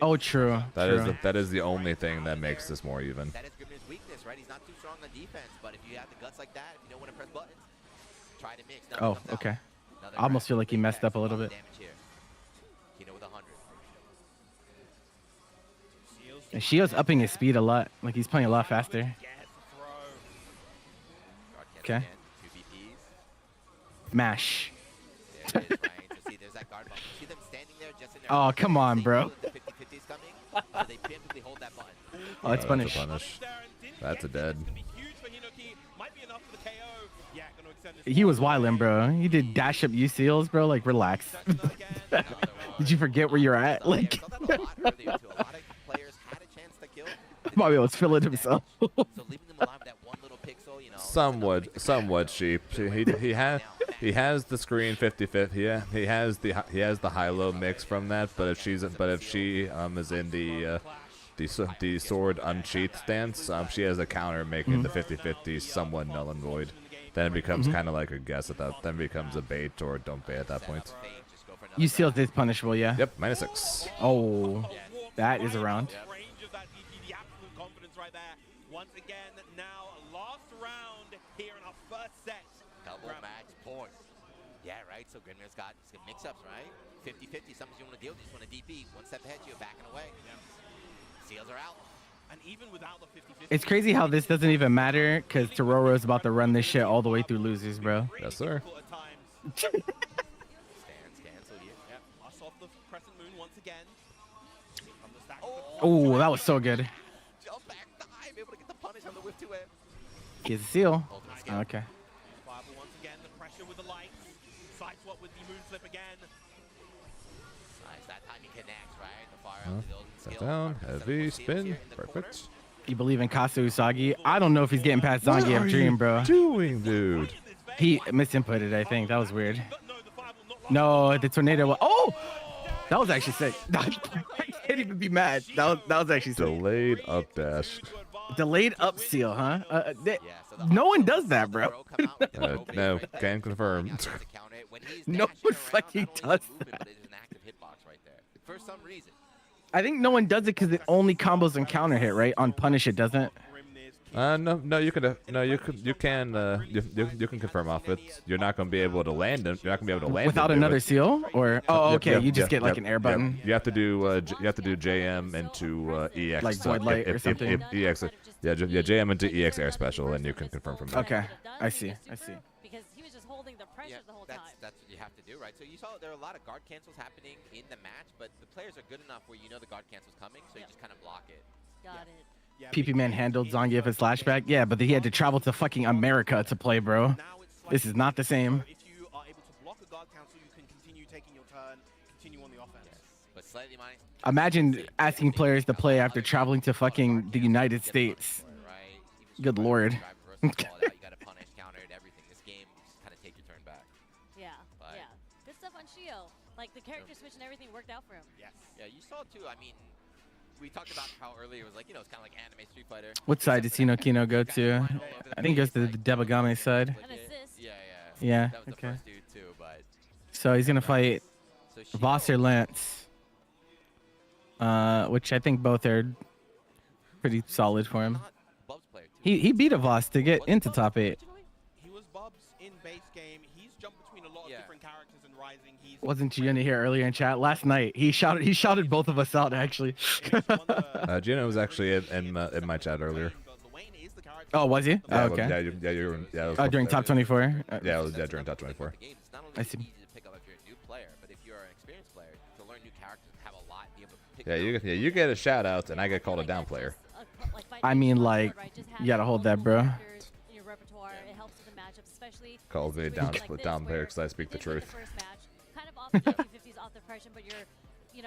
Oh, true. That is the only thing that makes this more even. That is Grimnir's weakness, right? He's not too strong on defense, but if you have the guts like that, if you don't want to press buttons, try to mix. Oh, okay. I almost feel like he messed up a little bit. And Shio's upping his speed a lot. Like he's playing a lot faster. Okay. Mash. Oh, come on, bro. Oh, it's punish. That's a dead. He was wildin', bro. He did dash up U seals, bro. Like, relax. Did you forget where you're at? Like, Mario was feeling himself. somewhat cheap. He has the screen 50-50. Yeah, he has the high-low mix from that. But if she is in the sword unsheath stance, she has a counter making the 50-50 somewhat null and void. Then it becomes kind of like a guess at that. Then it becomes a bait or don't bait at that point. U seals is punishable, yeah. Yep, -6. Oh, that is around. Once again, now last round here in our first set. Double match point. Yeah, right. So Grimnir's got mix-ups, right? 50-50. Sometimes you want to deal, you just want to DP. One step ahead, you're backing away. Seals are out. And even without the 50-50. It's crazy how this doesn't even matter because Tororo's about to run this shit all the way through losers, bro. Yes, sir. Oh, that was so good. He has a seal. Oh, okay. Once again, the pressure with the lights. Side swap with the moon flip again. Nice, that time he connects, right? The fire out the Set down, heavy spin, perfect. You believe in Kasu Usagi? I don't know if he's getting past Zangief Dream, bro. What are you doing, dude? He misinputted, I think. That was weird. No, the tornado. Oh! That was actually sick. I can't even be mad. That was actually sick. Delayed up dash. Delayed up seal, huh? No one does that, bro. No, can confirm. No one fucking does that. For some reason. I think no one does it because it only combos and counter hit, right? On punish, it doesn't. No, you can confirm off it. You're not gonna be able to land it. You're not gonna be able to land without another seal, or okay, you just get like an air button. You have to do JM into EX, like Void Light or something. If EX, JM into EX air special, and you can confirm from there. Okay, I see. Because he was just holding under pressure the whole time. That's what you have to do, right? So you saw there are a lot of guard cancels happening in the match, but the players are good enough where you know the guard cancel's coming, so you just kind of block it. Got it. Yeah, PP Man handled Zangief his flashback. Yeah, but he had to travel to fucking America to play, bro. This is not the same. If you are able to block a guard cancel, you can continue taking your turn, continue on the offense. Yes. But slightly minus. Imagine asking players to play after traveling to fucking the United States. Right. Good lord. You gotta punish, counter it, everything. This game, just kind of take your turn back. Yeah. But Yeah. Good stuff on Shio. Like the character switch and everything worked out for him. Yes. Yeah, you saw too. I mean, we talked about how earlier it was like, you know, it's kind of like anime Street Fighter. What side does Sino Kino go to? I think he goes to the Debagame side. An assist. Yeah. Yeah, That was okay. the first dude too, but So he's gonna fight so Voss or Lance. Which I think both are pretty solid for him. Bub's player too. He beat a Voss to get into top 8. He was Bubs in base game. He's jumped between a lot of different characters in Rising. He's Wasn't Gianna here earlier in chat? Last night he shouted both of us out actually. Gino was actually in my chat earlier. Oh, was he? Yeah, Oh, okay. Yeah, you were. Yeah, Oh, during top 24. Yeah, during top 24. It's not only I see. easy to pick up if you're a new player, but if you're an experienced player, to learn new characters and have a lot, be able to pick You get a shout out and I get called a down player. I mean, like, you gotta hold that, bro. In your repertoire, it helps with the matchups, especially Called me down player because I speak the truth. first match, kind of off the 50-50s off the pressure, but your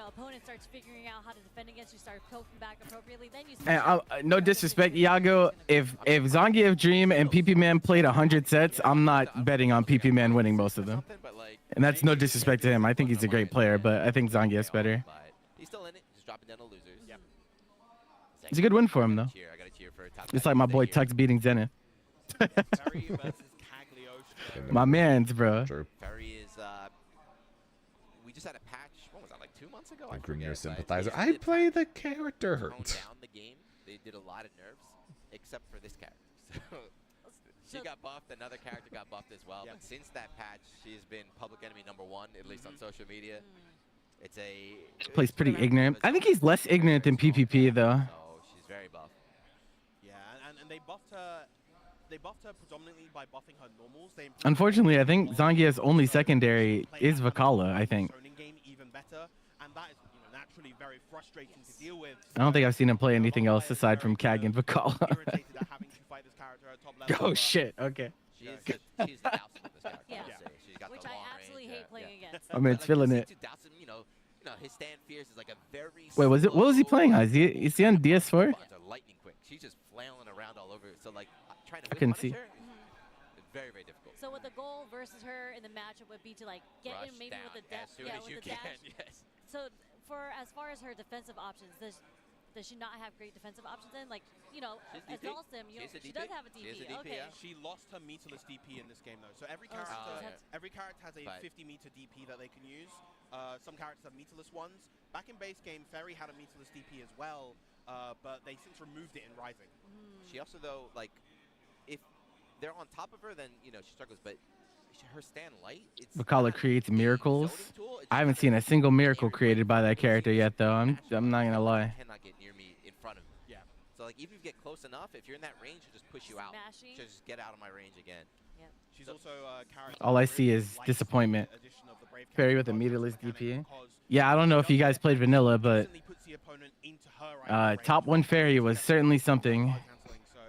opponent starts figuring out how to defend against you, start poking back appropriately, then you And no disrespect, Iago. If Zangief Dream and PP Man played 100 sets, I'm not betting on PP Man winning most of them. And that's no disrespect to him. I think he's a great player, but I think Zangief's better. He's still in it, just dropping down the losers. Yep. It's a good win for him, though. I gotta cheer for top It's like my boy Tux beating Zenith. Ferry versus Cagliostro. My man's, bro. Ferry is, we just had a patch, what was that, like 2 months ago? I Green forget, but sympathizer. they I did play patch the character. toned down the game. They did a lot of nerfs, except for this character. So she got buffed, another character got buffed as well. But since that patch, she's been public enemy #1, at least on social media. It's a Plays pretty ignorant. I think he's less ignorant than PPP, though. So she's very buff. Yeah, and they buffed her. They buffed her predominantly by buffing her normals. They Unfortunately, I think Zangief's only secondary is Vakala, I think. zoning game even better, and that is naturally very frustrating to deal with. I don't think I've seen him play anything else aside from Kag and Vakala. Irritated at having to fight this character at top level. Oh, shit. Okay. She's the Dowson of this character. Yeah. She's got Which the I long absolutely range, hate playing against. I mean, it's feeling it. Dowson, his stand fierce is like a very Wait, what was he playing on? Is he on DS4? buttons are lightning quick. She's just flailing around all over. So like trying to I couldn't whip punish see. her, it's very, very difficult. So what the goal versus her in the matchup would be to like get Rush in maybe down with the depth, as soon as with you the can. dash. Yes. So as far as her defensive options, does she not have great defensive options then? Like, as DP. Dhalsim, she does have a DP. Okay. She lost her meterless DP in this game though. So every Oh, character, so every character has a 50-meter DP that they can use. Some characters have meterless ones. Back in base game, Ferry had a meterless DP as well, but they since removed it in Rising. She also though if they're on top of her, then she struggles. But her stand light, it's Vakala creates miracles. I haven't seen a single miracle created by that character yet, though. I'm not gonna lie. Cannot get near me in front of me. Yeah. So like even if you get close enough, if you're in that range, she'll just push you out. Smashing. She'll just get out of my range again. Yep. She's also character. All I see is disappointment. Ferry with a meterless DP. Yeah, I don't know if you guys played vanilla, but top 1 Ferry was certainly something. So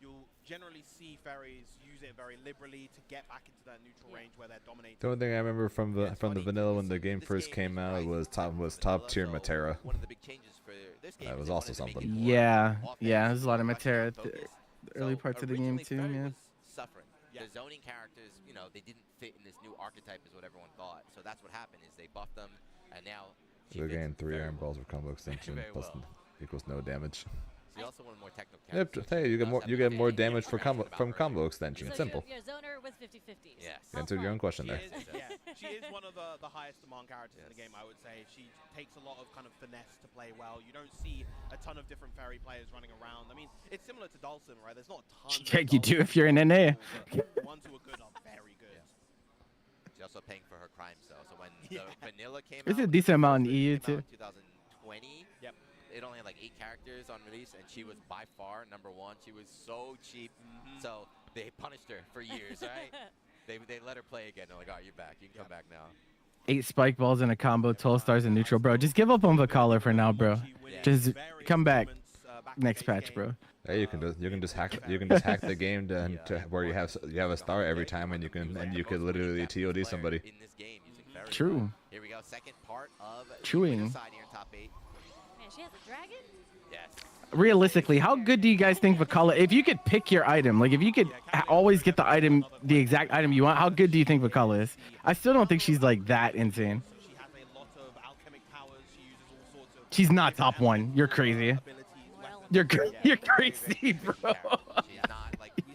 you'll generally see Ferries use it very liberally to get back into that neutral range where they're dominating. The only thing I rember from the vanilla when the game first came out was top tier Matera. One of the big changes for this game. That was also something. Yeah, there's a lot of Matera the early parts of the game too. Yeah. Suffering. The zoning characters, they didn't fit in this new archetype is what everyone thought. So that's what happened is they buffed them, and now So again, 3 Iron Balls with combo extension plus equals no damage. So you also want more technical Yep. characters. Hey, you get more damage from combo extension. It's simple. You're a zoner with 50-50s. Yes. You answered your own question there. She is one of the highest demand characters in the game, I would say. She takes a lot of kind of finesse to play well. You don't see a ton of different Ferry players running around. I mean, it's similar to Dhalsim, right? There's not a ton. Yeah, you do if you're in NA. The ones who are good are very good. She's also paying for her crimes though. So when the vanilla came There's out, a decent amount in EU too. 2020. Yep. It only had like 8 characters on release, and she was by far #1. She was so cheap, so they punished her for years, right? They let her play again. They're like, all right, you're back. You can come back now. 8 spike balls in a combo, 12 stars in neutral, bro. Just give up on Vakala for now, bro. Just come back next patch, bro. Hey, you can just hack the game to where you have a star every time, and you can literally TOD somebody. True. Here we go. Second part of Chewing. side here in top 8. Man, she has a dragon? Yes. Realistically, how good do you guys think Vakala? If you could pick your item, like if you could always get the item, the exact item you want, how good do you think Vakala is? I still don't think she's like that insane. She's not top 1. You're crazy. You're crazy, bro.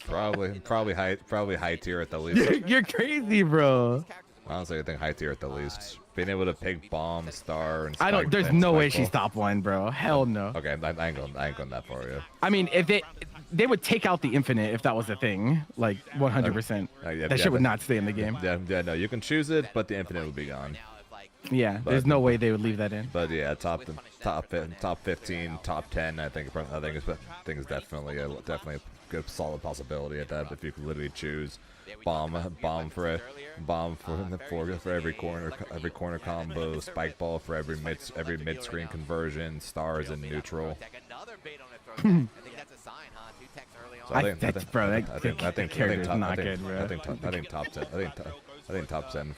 Probably high tier at the least. You're crazy, bro. Honestly, I think high tier at the least. Being able to pick bomb, star, and There's no way she's top 1, bro. Hell no. Okay, I ain't going that far yet. I mean, if they would take out the infinite if that was a thing, like 100%. That shit would not stay in the game. Yeah, no, you can choose it, but the infinite would be gone. Yeah, there's no way they would leave that in. But yeah, top 15, top 10. I think is definitely a good solid possibility at that. If you could literally choose bomb for every corner combo, spike ball for every mid screen conversion, stars in neutral. I think top 10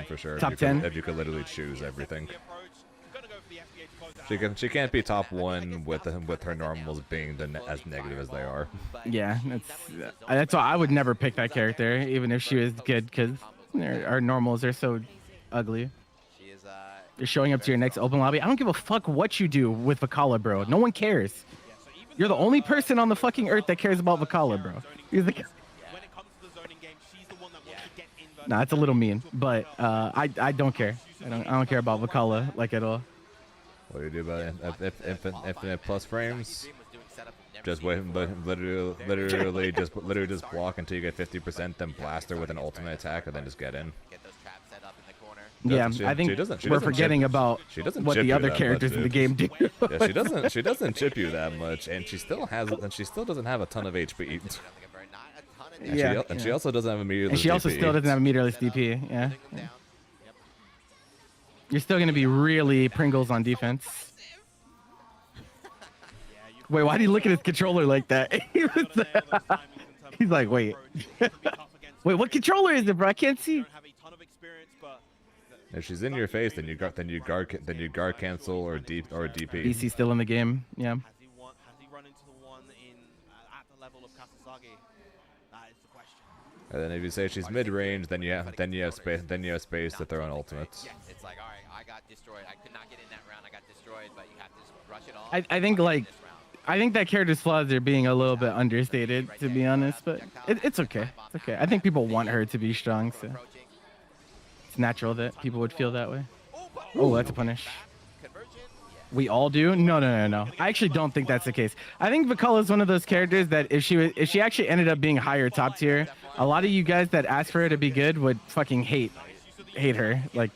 for sure. Top 10 if you could literally choose everything. She can't be top 1 with her normals being as negative as they are. Yeah, that's why I would never pick that character, even if she was good, because our normals are so ugly. You're showing up to your next open lobby. I don't give a fuck what you do with Vakala, bro. No one cares. You're the only person on the fucking earth that cares about Vakala, bro. Nah, it's a little mean, but I don't care. I don't care about Vakala like at all. What do you do about infinite plus frames? Just wait, literally just block until you get 50%, then blast her with an ultimate attack, and then just get in. Yeah, I think we're forgetting about what the other characters in the game do. Yeah, she doesn't chip you that much, and she still doesn't have a ton of HP. And she also doesn't have a meterless DP. And she also still doesn't have a meterless DP. Yeah. You're still gonna be really Pringles on defense. Wait, why do you look at his controller like that? He's like, wait. Wait, what controller is it, bro? I can't see. If she's in your face, then you guard cancel or DP. BC still in the game. Yeah. Has he run into the one at the level of Kasasagi? That is the question. And then if you say she's mid range, then you have space to throw an ultimate. It's like, all right, I got destroyed. I could not get in that round. I got destroyed, but you have to just rush it off. I think that character's flaws are being a little bit understated, to be honest, but it's okay. It's okay. I think people want her to be strong, so it's natural that people would feel that way. Oh, that's a punish. We all do? No. I actually don't think that's the case. I think Vakala is one of those characters that if she actually ended up being higher top tier, a lot of you guys that ask for her to be good would fucking hate her. Like,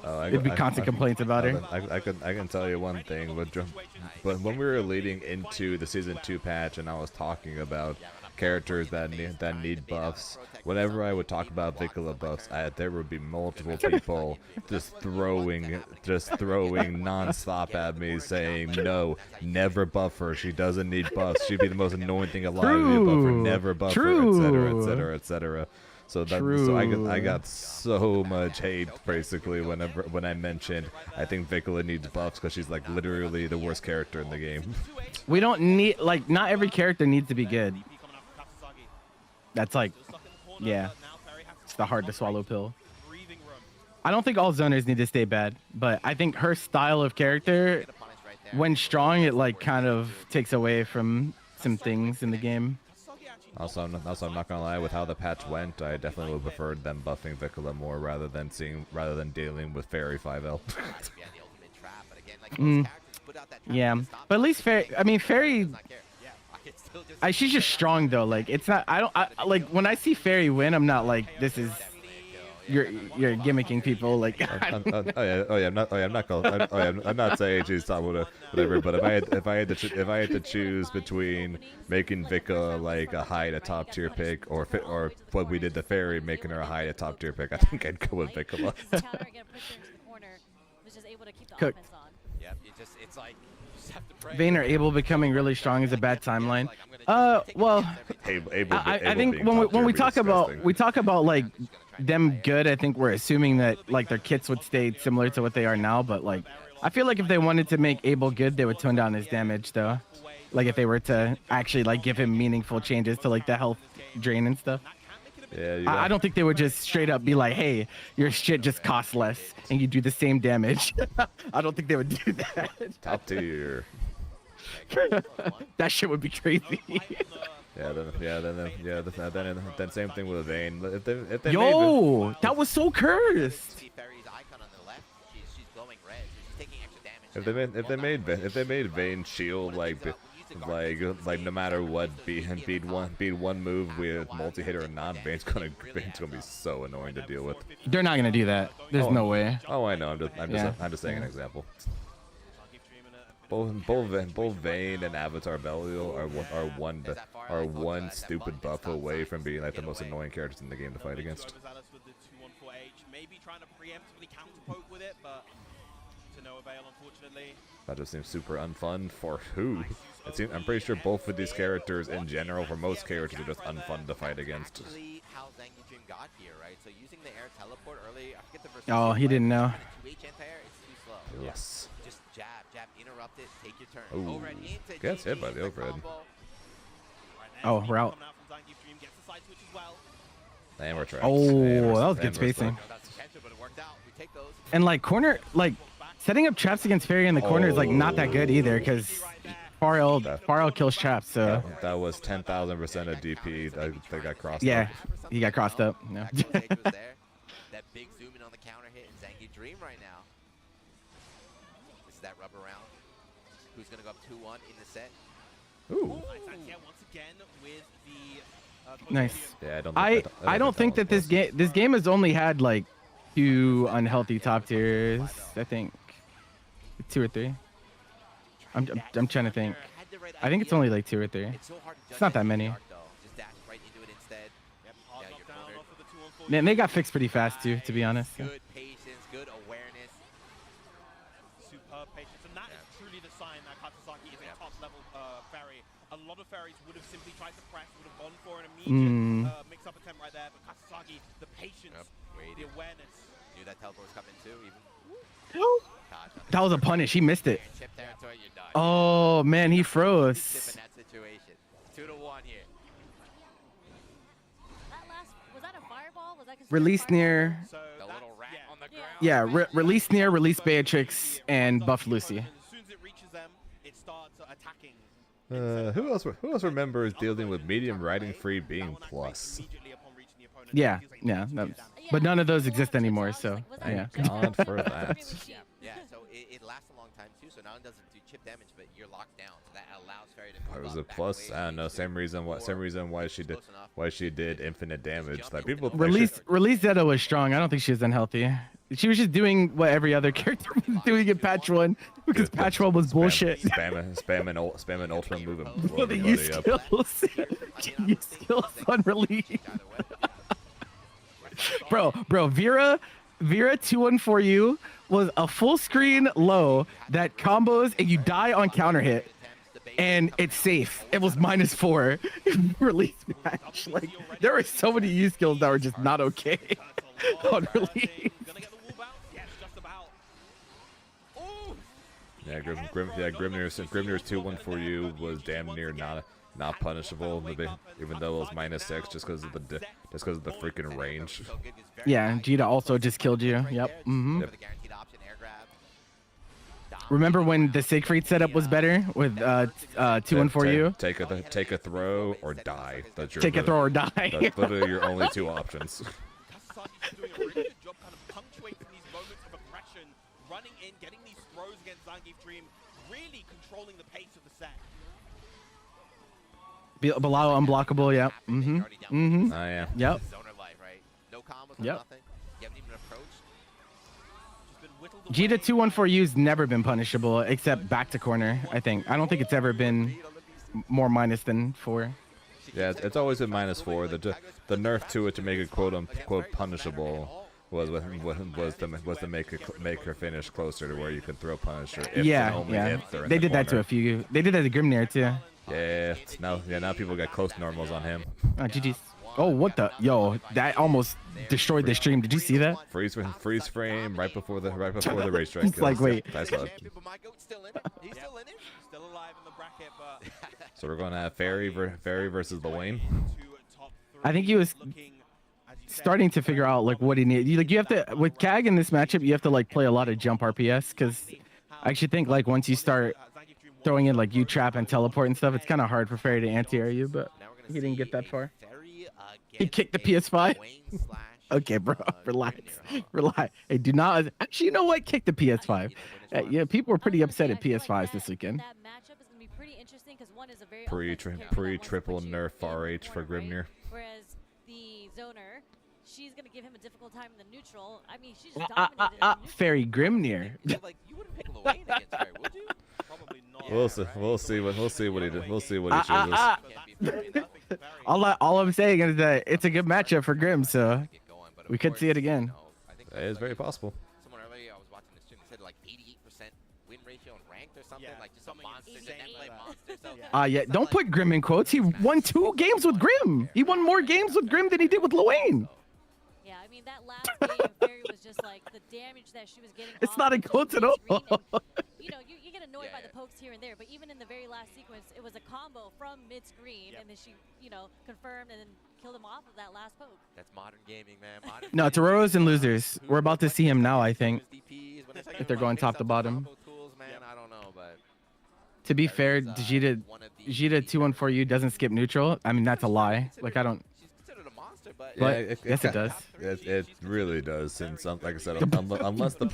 it'd be constant complaints about her. I can tell you one thing, but when we were leading into the season 2 patch and I was talking about characters that need buffs, whenever I would talk about Vakala buffs, there would be multiple people just throwing non-stop at me saying, no, never buff her, she doesn't need buffs, she'd be the most annoying thing alive to be a buffer, never buff her, etc. So I got so much hate basically when I mentioned I think Vakala needs buffs because she's like literally the worst character in the game. We don't need, like, not every character needs to be good. That's like, yeah, it's the hard to swallow pill. I don't think all zoners need to stay bad, but I think her style of character, when strong, it like kind of takes away from some things in the game. Also, I'm not gonna lie, with how the patch went, I definitely would have preferred them buffing Vakala more rather than dealing with Fairy 5L. Yeah, but at least Fairy. She's just strong though. Like, it's not. Like when I see Fairy win, I'm not like, this is you're gimmicking people like. I'm not saying she's top whatever, but if I had to choose between making Vika like a high to top tier pick or what we did to Fairy making her a high to top tier pick, I think I'd go with Vika. Cook. Yep, it's like you just have to pray. Vayne or Abel becoming really strong is a bad timeline. Well, I think when we talk about like them good, I think we're assuming that like their kits would stay similar to what they are now. But like, I feel like if they wanted to make Abel good, they would tone down his damage though. Like if they were to actually like give him meaningful changes to like the health drain and stuff. Yeah, I don't think they would just straight up be like, hey, your shit just costs less and you do the same damage. I don't think they would do that. Top tier. That shit would be crazy. Then same thing with Vayne. If they that was so cursed. If they made Vayne shield like no matter what, beat one move with multi-hit or not, Vayne's gonna be so annoying to deal with. They're not gonna do that. There's no way. Oh, I know. I'm just saying an example. Both Vayne and Avatar Belial are one stupid buff away from being like the most annoying characters in the game to fight against. Maybe trying to preemptively counterpoke with it, but to no avail, unfortunately. That just seems super unfun for who? I'm pretty sure both of these characters in general, for most characters, are just unfun to fight against. Exactly how Zangief Dream got here, right? So using the air teleport early, I forget the versus. Oh, he didn't know. 2H anti-air, it's too slow. Yes. Just jab, interrupt it, take your turn. Ooh. Overhead into Gets hit GG, by the overhead. Oh, we're out. And we're trapped. Oh, that was good spacing. And like corner, like setting up traps against Fairy in the corner is like not that good either because Farrell kills traps. So that was 10,000% of DP. They got crossed. Yeah, up. he got crossed up. No. That big zoom in on the counter hit in Zangief Dream right now. This is that rubber round. Who's gonna go up 2-1 in the set? Ooh. Nice. Yeah, I don't think that this game has only had like 2 unhealthy top tiers. I think 2 or 3. I'm trying to think. I think it's only like 2 or 3. It's not that many. Man, they got fixed pretty fast too, to be honest. Good patience, good awareness. Superb patience, and that is truly the sign that Katsuzaki is a top-level Fairy. A lot of Fairies would have simply tried to press, would have gone for an immediate mix-up attempt right there, but Katsuzaki, the patience, the awareness. Knew that teleport was coming too, even. That was a punish. He missed it. Oh man, he froze. In that situation, 2-1 here. Was that a fireball? Was that Release near. The little rat on the ground. Yeah, release near, release Beatrix, and buff Lucy. As soon as it reaches them, it starts attacking. Who else remembers dealing with medium riding free being plus? Yeah. But none of those exist anymore, so yeah. God for that. Yeah, so it lasts a long time too, so not only does it do chip damage, but you're locked down, so that allows Fairy to It was a plus. I don't know. Same reason why she did infinite damage. Like people. Release Zeta was strong. I don't think she was unhealthy. She was just doing what every other character was doing in patch 1 because patch 1 was bullshit. Spamming ultra move and blow The everybody use up. skills. Use skills on release. Bro, Vera 2-1-4U was a full screen low that combos and you die on counter hit. And it's safe. It was -4 release match. Like there were so many use skills that were just not okay on release. Yeah, Grimnir's 2-1-4U was damn near not punishable, even though it was -6 just because of the freaking range. Yeah, Jita also just killed you. Yep. Yep. Remember when the Siegfried setup was better with 2-1-4U? Take a throw or die. Take a throw or die. That's literally your only 2 options. Doing a really good job kind of punctuating these moments of aggression, running in, getting these throws against Zangief Dream, really controlling the pace of the set. Bilal unblockable, yep. Oh yeah. Yep. Zoner life, right? No combos, Yep. nothing. You Jita 214U's never been punishable except back to corner, I think. I don't think it's ever been more minus than 4. Yeah, it's always been -4. The nerf to it to make it quote unquote punishable was to make her finish closer to where you could throw Punisher. If Yeah, and only yeah. if they're in They the did that to corner. a few. They did that to Grimnir too. Yeah, now people got close normals on him. Oh, GG's. Oh, what the? Yo, that almost destroyed the stream. Did you see that? Freeze frame right before the racetrack. It's like, wait. Nice load. Still alive in the bracket, but So we're going to have Fairy versus Dwayne. I think he was starting to figure out like what he needed. You have to with Kag in this matchup, you have to like play a lot of jump RPS because I actually think like once you start throwing in like U-trap and teleport and stuff, it's kind of hard for Fairy to anti-air you, but he didn't get that far. He kicked the PS5. Okay, bro, relax. Hey, do not. Actually, you know what? Kick the PS5. Yeah, people were pretty upset at PS5s this weekend. That matchup is going to be pretty interesting because one is a very Pre-triple nerf RH for Grimnir. Whereas the zoner, she's going to give him a difficult time in the neutral. I mean, she's dominated. Fairy Grimnir. like you wouldn't pick Lorraine against Fairy, would you? Probably not. We'll see what he chooses. All I'm saying is that it's a good matchup for Grim, so we could see it again. It is very possible. Someone earlier I was watching the stream said like 88% win ratio and ranked or something, like just a monster, just net play monster. So Yeah, don't put Grim in quotes. He won 2 games with Grim. He won more games with Grim than he did with Luane. Yeah, I mean, that last game, Fairy was just like the damage that she was getting. It's not in quotes at all. You know, you get annoyed by the pokes here and there, but even in the very last sequence, it was a combo from mid-screen, and then she, confirmed and then killed him off of that last poke. That's modern gaming, man. Modern No, it's Auroras and losers. We're about to see him now, I think. If they're going top to bottom. I don't know, but To be fair, Jita 214U doesn't skip neutral. I mean, that's a lie. Like, I don't. But yes, it does. It really does. Since, like I said, unless the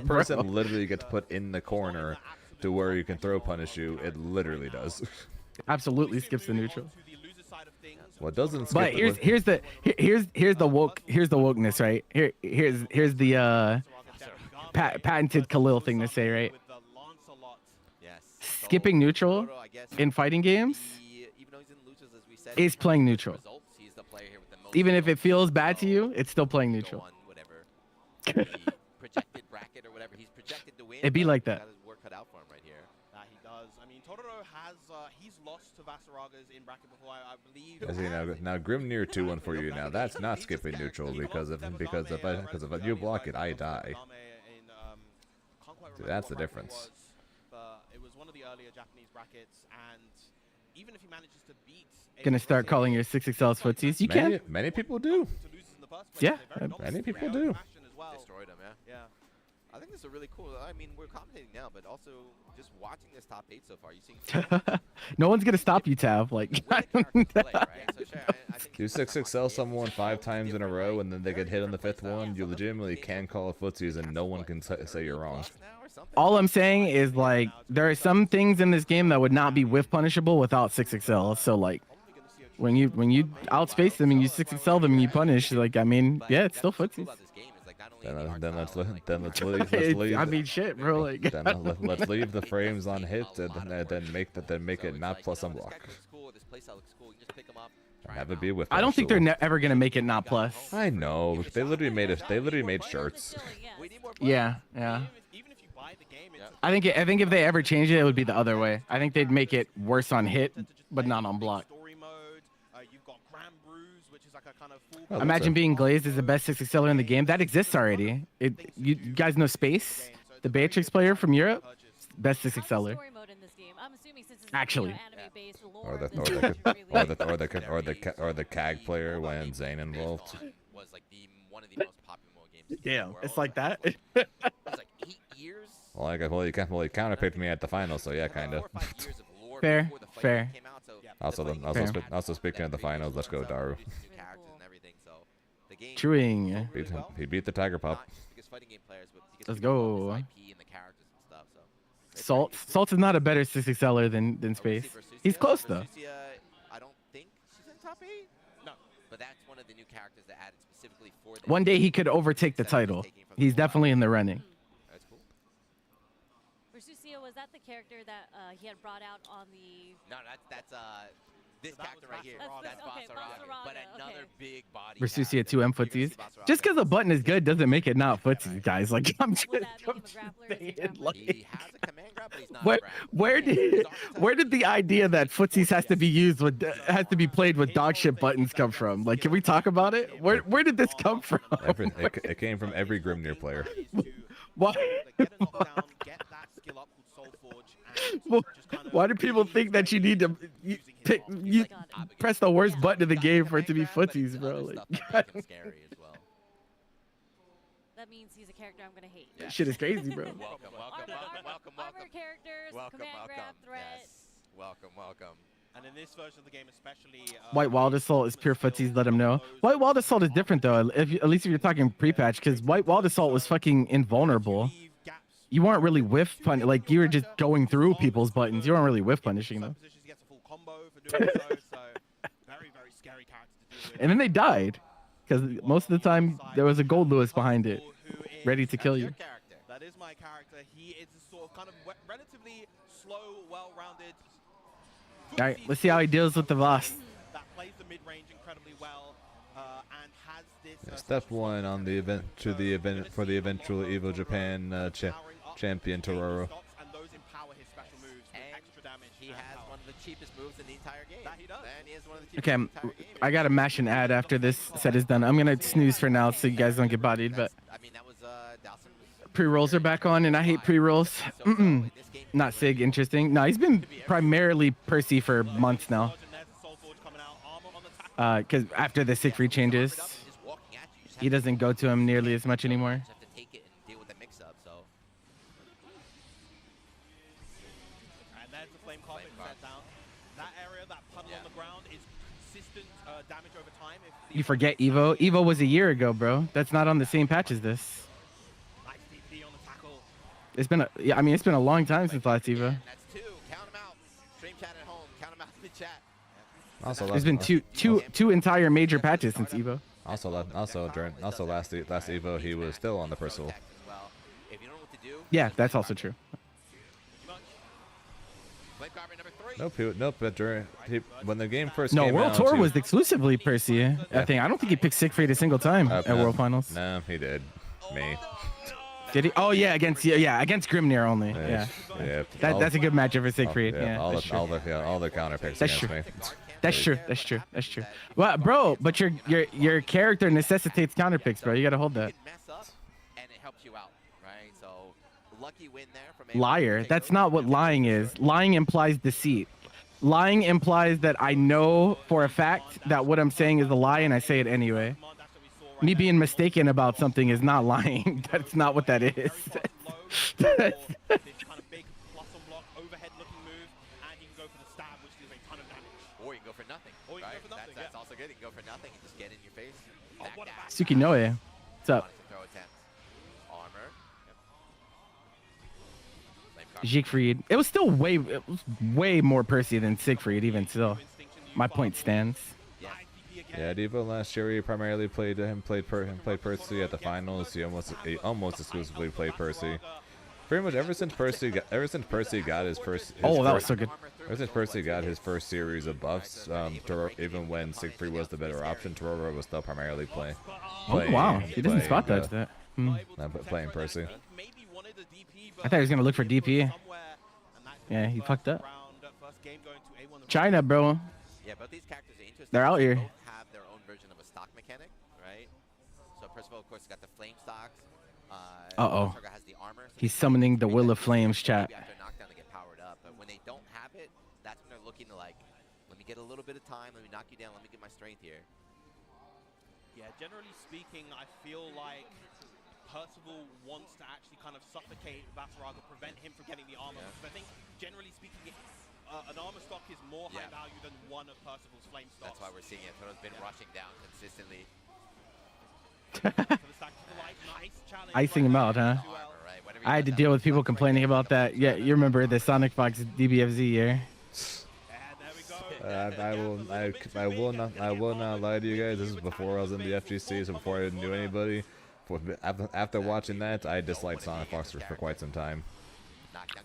person literally gets put in the corner to where you can throw punish you, it literally does. Absolutely skips the neutral. What doesn't skip? But here's the wokeness, right? Here's the patented Khalil thing to say, right? Skipping neutral in fighting games is playing neutral. Even if it feels bad to you, it's still playing neutral. It'd be like that. He does. I mean, Totoro has he's lost to Vasaraga's in bracket before, I believe. Now Grimnir 2-1 for you. Now that's not skipping neutral because if you block it, I die. See, that's the difference. But it was one of the earlier Japanese brackets, and even if he manages to beat, Gonna start calling your 6XLs footsies. You can. Many people do. Yeah. Many people do. Destroyed him, yeah. I think this is really cool. I mean, we're commentating now, but also just watching this top 8 so far. You see, No one's gonna stop you, Tav. Like. You 6XL someone 5 times in a row, and then they get hit on the 5th one. You legitimately can call it footsies, and no one can say you're wrong. All I'm saying is like there are some things in this game that would not be whiff punishable without 6XL. So like when you outspace them and you 6XL them and you punish, like I mean, yeah, it's still footsies. Then let's leave. I mean, shit, bro. Like, let's leave the frames on hit and then make it not plus unblock. Have it be with. I don't think they're ever gonna make it not plus. I know. They literally made shirts. Yeah. I think if they ever change it, it would be the other way. I think they'd make it worse on hit, but not on block. Imagine being glazed as the best 6XLer in the game. That exists already. You guys know Space, the Beatrix player from Europe, best 6XLer. Actually. Or the CAG player when Zane involved. Damn, it's like that. Well, he counterpicked me at the final, so yeah, kind of. Fair. Also speaking of the finals, let's go Daru. Chewing. He beat the Tiger Pop. Let's go. Salt is not a better 6XLer than Space. He's close though. I don't think she's in top 8. No, but that's one of the new characters that added specifically for. One day he could overtake the title. He's definitely in the running. Versucio, was that the character that he had brought out on the... No, that's this character right here. That's okay, Basaraga, but another big body. Versusia 2M footsies. Just because the button is good doesn't make it not footsies, guys. Like I'm just saying, like, He has a command grab, but he's not a where did the idea that footsies has to be used with played with dog shit buttons come from? Like, can we talk about it? Where did this come from? It came from every Grimnir player. Why? Why do people think that you need to press the worst button in the game for it to be footsies, bro? Like, that means he's a character I'm gonna hate. that shit is crazy, bro. Welcome. Armor characters, command grab, threat. Yes. Welcome. And in this version of the game, especially, White Wild Assault is pure footsies. Let him know. White Wild Assault is different though. At least if you're talking pre-patch, because White Wild Assault was fucking invulnerable. You weren't really whiff pun, like you were just going through people's buttons. You weren't really whiff punishing them. And then they died, because most of the time there was a Gold Lewis behind it, ready to kill you. That is my character. He is a sort of kind of relatively slow, well-rounded. All right, let's see how he deals with the boss. That plays the mid-range incredibly well, and has this. Step 1 on the event for the eventual EVO Japan champion Tororo. And those empower his special moves with extra damage. He has one of the cheapest moves in the entire game. That he does. And he has one of the cheapest Okay, moves in the entire game. I gotta mash an ad after this set is done. I'm gonna snooze for now so you guys don't get bodied, but I mean, that was Dawson. pre-rolls are back on, and I hate pre-rolls. Not Sig, interesting. No, he's been primarily Percy for months now. Because after the Siegfried changes, he doesn't go to him nearly as much anymore. You forget Evo. Evo was a year ago, bro. That's not on the same patch as this. It's been it's been a long time since last Evo. That's 2. Count them out. Stream chat at home. Count them out in the chat. Also, There's been two entire major patches since Evo. Also last Evo he was still on the Percival. Yeah, that's also true. Nope. But when the game first No, came World out, Tour was exclusively Percy. I don't think he picked Siegfried a single time at World Finals. No, he did. Me. Did he? Oh yeah, against Grimnir only. Yeah. That's a good matchup for Siegfried. All the counter picks against me. That's true. Well, bro, but your character necessitates counter picks, bro. You gotta hold that. And it helps you out, right? So lucky win there from Liar. That's not what lying is. Lying implies deceit. Lying implies that I know for a fact that what I'm saying is a lie and I say it anyway. Me being mistaken about something is not lying. That's not what that is. Or you can go for nothing. Right? That's also good. You can go for nothing and just get in your face. Tsukinoe. What's up? Siegfried. It was still way more Percy than Siegfried, even still. My point stands. Yeah, Devo last year he primarily played Percy at the finals. He almost exclusively played Percy. Pretty much ever since Percy got his first. That was so good. Ever since Percy got his first series of buffs, even when Siegfried was the better option, Tororo was still primarily playing. Oh wow, he doesn't spot that. Playing Percy. I thought he was gonna look for DP. Yeah, he fucked up. China, bro. Yeah, but these characters are interesting. They're out here. They both have their own version of a stock mechanic, right? So Percival, of course, got the flame stocks. Sarga has the armor. So He's summoning the Will of Flames, chat. After knockdown, they get powered up. But when they don't have it, that's when they're looking to like, let me get a little bit of time. Let me knock you down. Let me get my strength here. Yeah, generally speaking, I feel like Percival wants to actually kind of suffocate Basaraga, prevent him from getting the armor. Because I think, generally speaking, an armor stock is more high value than one of Percival's flame stocks. That's why we're seeing it. Toro's been rushing down consistently. Icing him out, huh? I had to deal with people complaining about that. Yeah, you remember the Sonic Fox DBFZ year? I will not lie to you guys. This is before I was in the FGC, so before I knew anybody. After watching that, I disliked Sonic Fox for quite some time.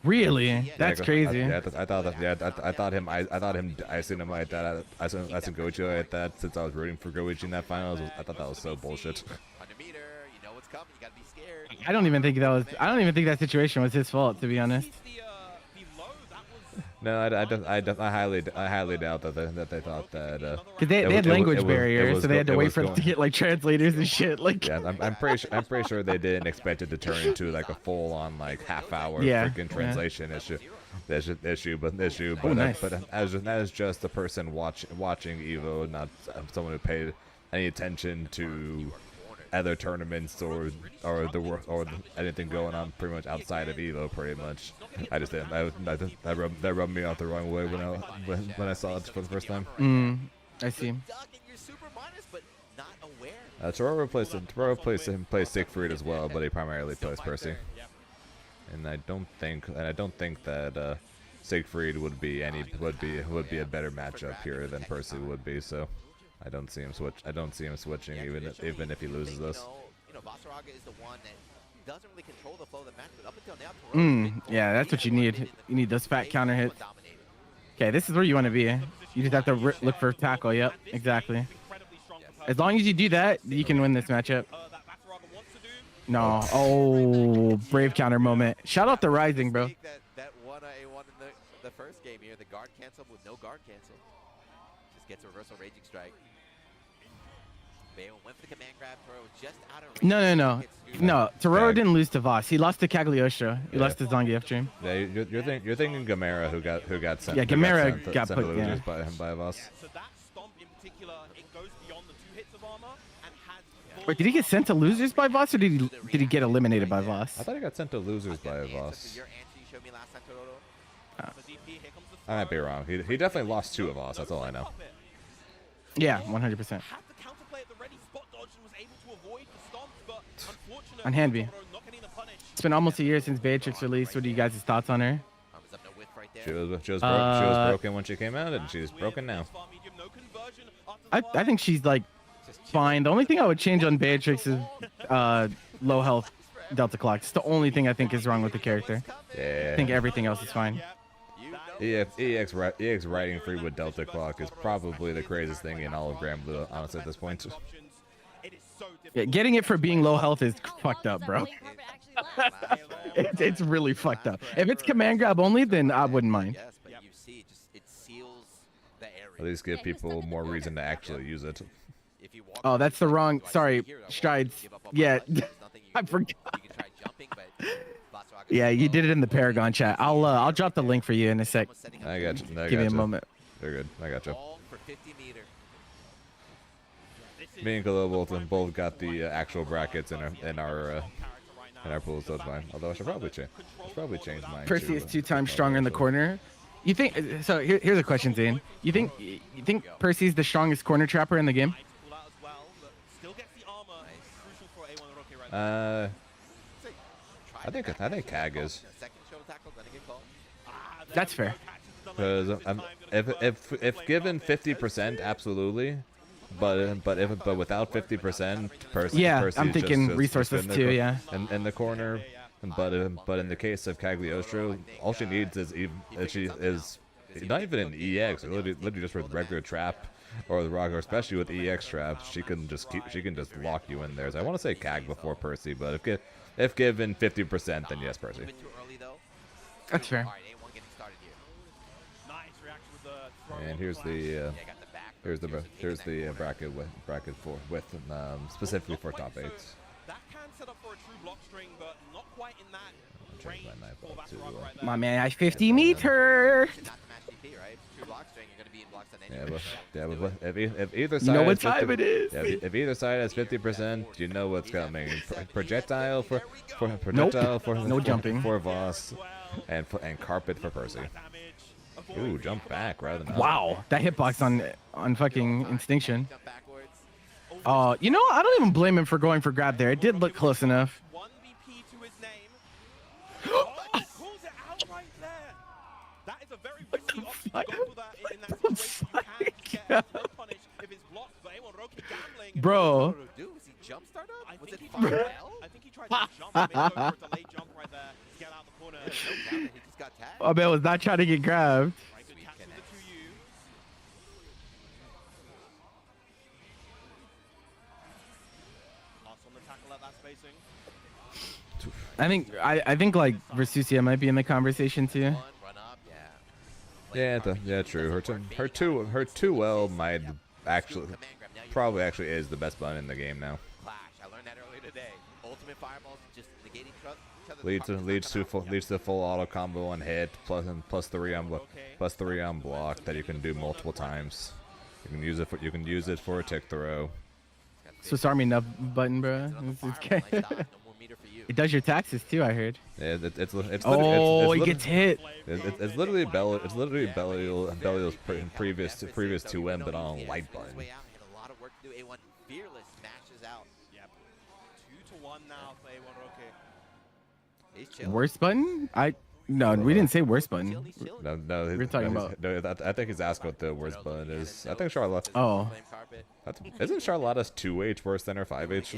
Really? That's crazy. I thought him icing him like that. I seen Goichi like that since I was rooting for Goichi in that finals. I thought that was so bullshit. 100 meter, you know what's coming. You gotta be scared. I don't even think that situation was his fault, to be honest. No, I highly doubt that they thought that. Cause they had language barriers, so they had to wait for them to get like translators and shit. Like, yeah, I'm pretty sure they didn't expect it to turn into like a full-on like half-hour freaking translation issue. But nice. but as just a person watching EVO, not someone who paid any attention to other tournaments or anything going on pretty much outside of EVO. Pretty much, I just didn't. That rubbed me off the wrong way when I saw it for the first time. I see. Tororo plays Siegfried as well, but he primarily plays Percy. And I don't think that Siegfried would be a better matchup here than Percy would be. So I don't see him switching even if he loses this. You know, Basaraga is the one that doesn't really control the flow of the match, but up until now, yeah, that's what you need. You need those fat counter hits. Okay, this is where you want to be. You just have to look for tackle. Yep, exactly. As long as you do that, you can win this matchup. No. Oh, brave counter moment. Shout out to Rising, bro. That one A1 in the first game here, the guard cancel with no guard cancel. Just gets a reversal raging strike. Bayon went for the command grab. Toro was just out of range. No. Tororo didn't lose to Voss. He lost to Cagliostro. He lost to Zangief Dream. Yeah, you're thinking Gamera who got sent. Yeah, Gamera got put by Voss. So that stomp in particular, it goes beyond the 2 hits of armor and has. Wait, did he get sent to losers by Voss, or did he get eliminated by Voss? I thought he got sent to losers by Voss. I might be wrong. He definitely lost 2 of Voss. That's all I know. Yeah, 100%. On Hanby. It's been almost a year since Beatrix released. What are you guys' thoughts on her? She was broken when she came out, and she's broken now. I think she's like fine. The only thing I would change on Beatrix is low health Delta Clock. It's the only thing I think is wrong with the character. Yeah. I think everything else is fine. EX riding free with Delta Clock is probably the craziest thing in all of Grand Blue, honestly, at this point. Yeah, getting it for being low health is fucked up, bro. It's really fucked up. If it's command grab only, then I wouldn't mind. At least give people more reason to actually use it. Oh, that's the wrong. Sorry, Strides. Yeah, I forgot. Yeah, you did it in the Paragon chat. I'll drop the link for you in a sec. I got you. Give me a moment. They're good. I got you. Me and Global both got the actual brackets in our pools, so it's fine. Although I should probably change mine. Percy is 2 times stronger in the corner. You think so? Here's a question, Zane. You think Percy's the strongest corner trapper in the game? I think Kag is. That's fair. Because if given 50%, absolutely. But without 50%, Percy. Yeah, Percy I'm thinking just resources too. Yeah. In the corner, but in the case of Cagliostro, all she needs is not even an EX, literally just with regular trap or the rock, or especially with EX traps, she can just lock you in there. So I want to say Cag before Percy, but if given 50%, then yes, Percy. That's fair. And here's the bracket with specifically for top 8s. That can set up for a true block string, but not quite in that range. My man, I 50 meter. But if either side, you know what time it is. Yeah, if either side has 50%, you know what's coming. Projectile for no jumping for Voss, and carpet for Percy. Ooh, jump back rather than wow, that hitbox on fucking Instinction. Oh, you know, I don't even blame him for going for grab there. It did look close enough. Bro. My man was not trying to get grabbed. Right, good catch from the 2U. Pass on the tackle at that spacing. I think like Versusia might be in the conversation too. Run up, yeah. Yeah, true. Her 2L might actually, probably actually is the best button in the game now. Clash. I learned that earlier today. Ultimate fireballs just negating each other. Leads to full auto combo on hit, plus 3 on block that you can do multiple times. You can use it for a tick throw. Swiss Army nub button, bro. It does your taxes too, I heard. Yeah, He gets hit. It's literally Belial's previous 2M, but on a light button. Way out, had a lot of work to do. A1 fearless smashes out. Yep. 2-1 now for A1 Roque. He's chilling. Worst button? No, we didn't say worst button. No, We're talking about. No, I think he's asking what the worst button is. I think Charlotte. Oh. Isn't Charlotta's 2H worse than her 5H?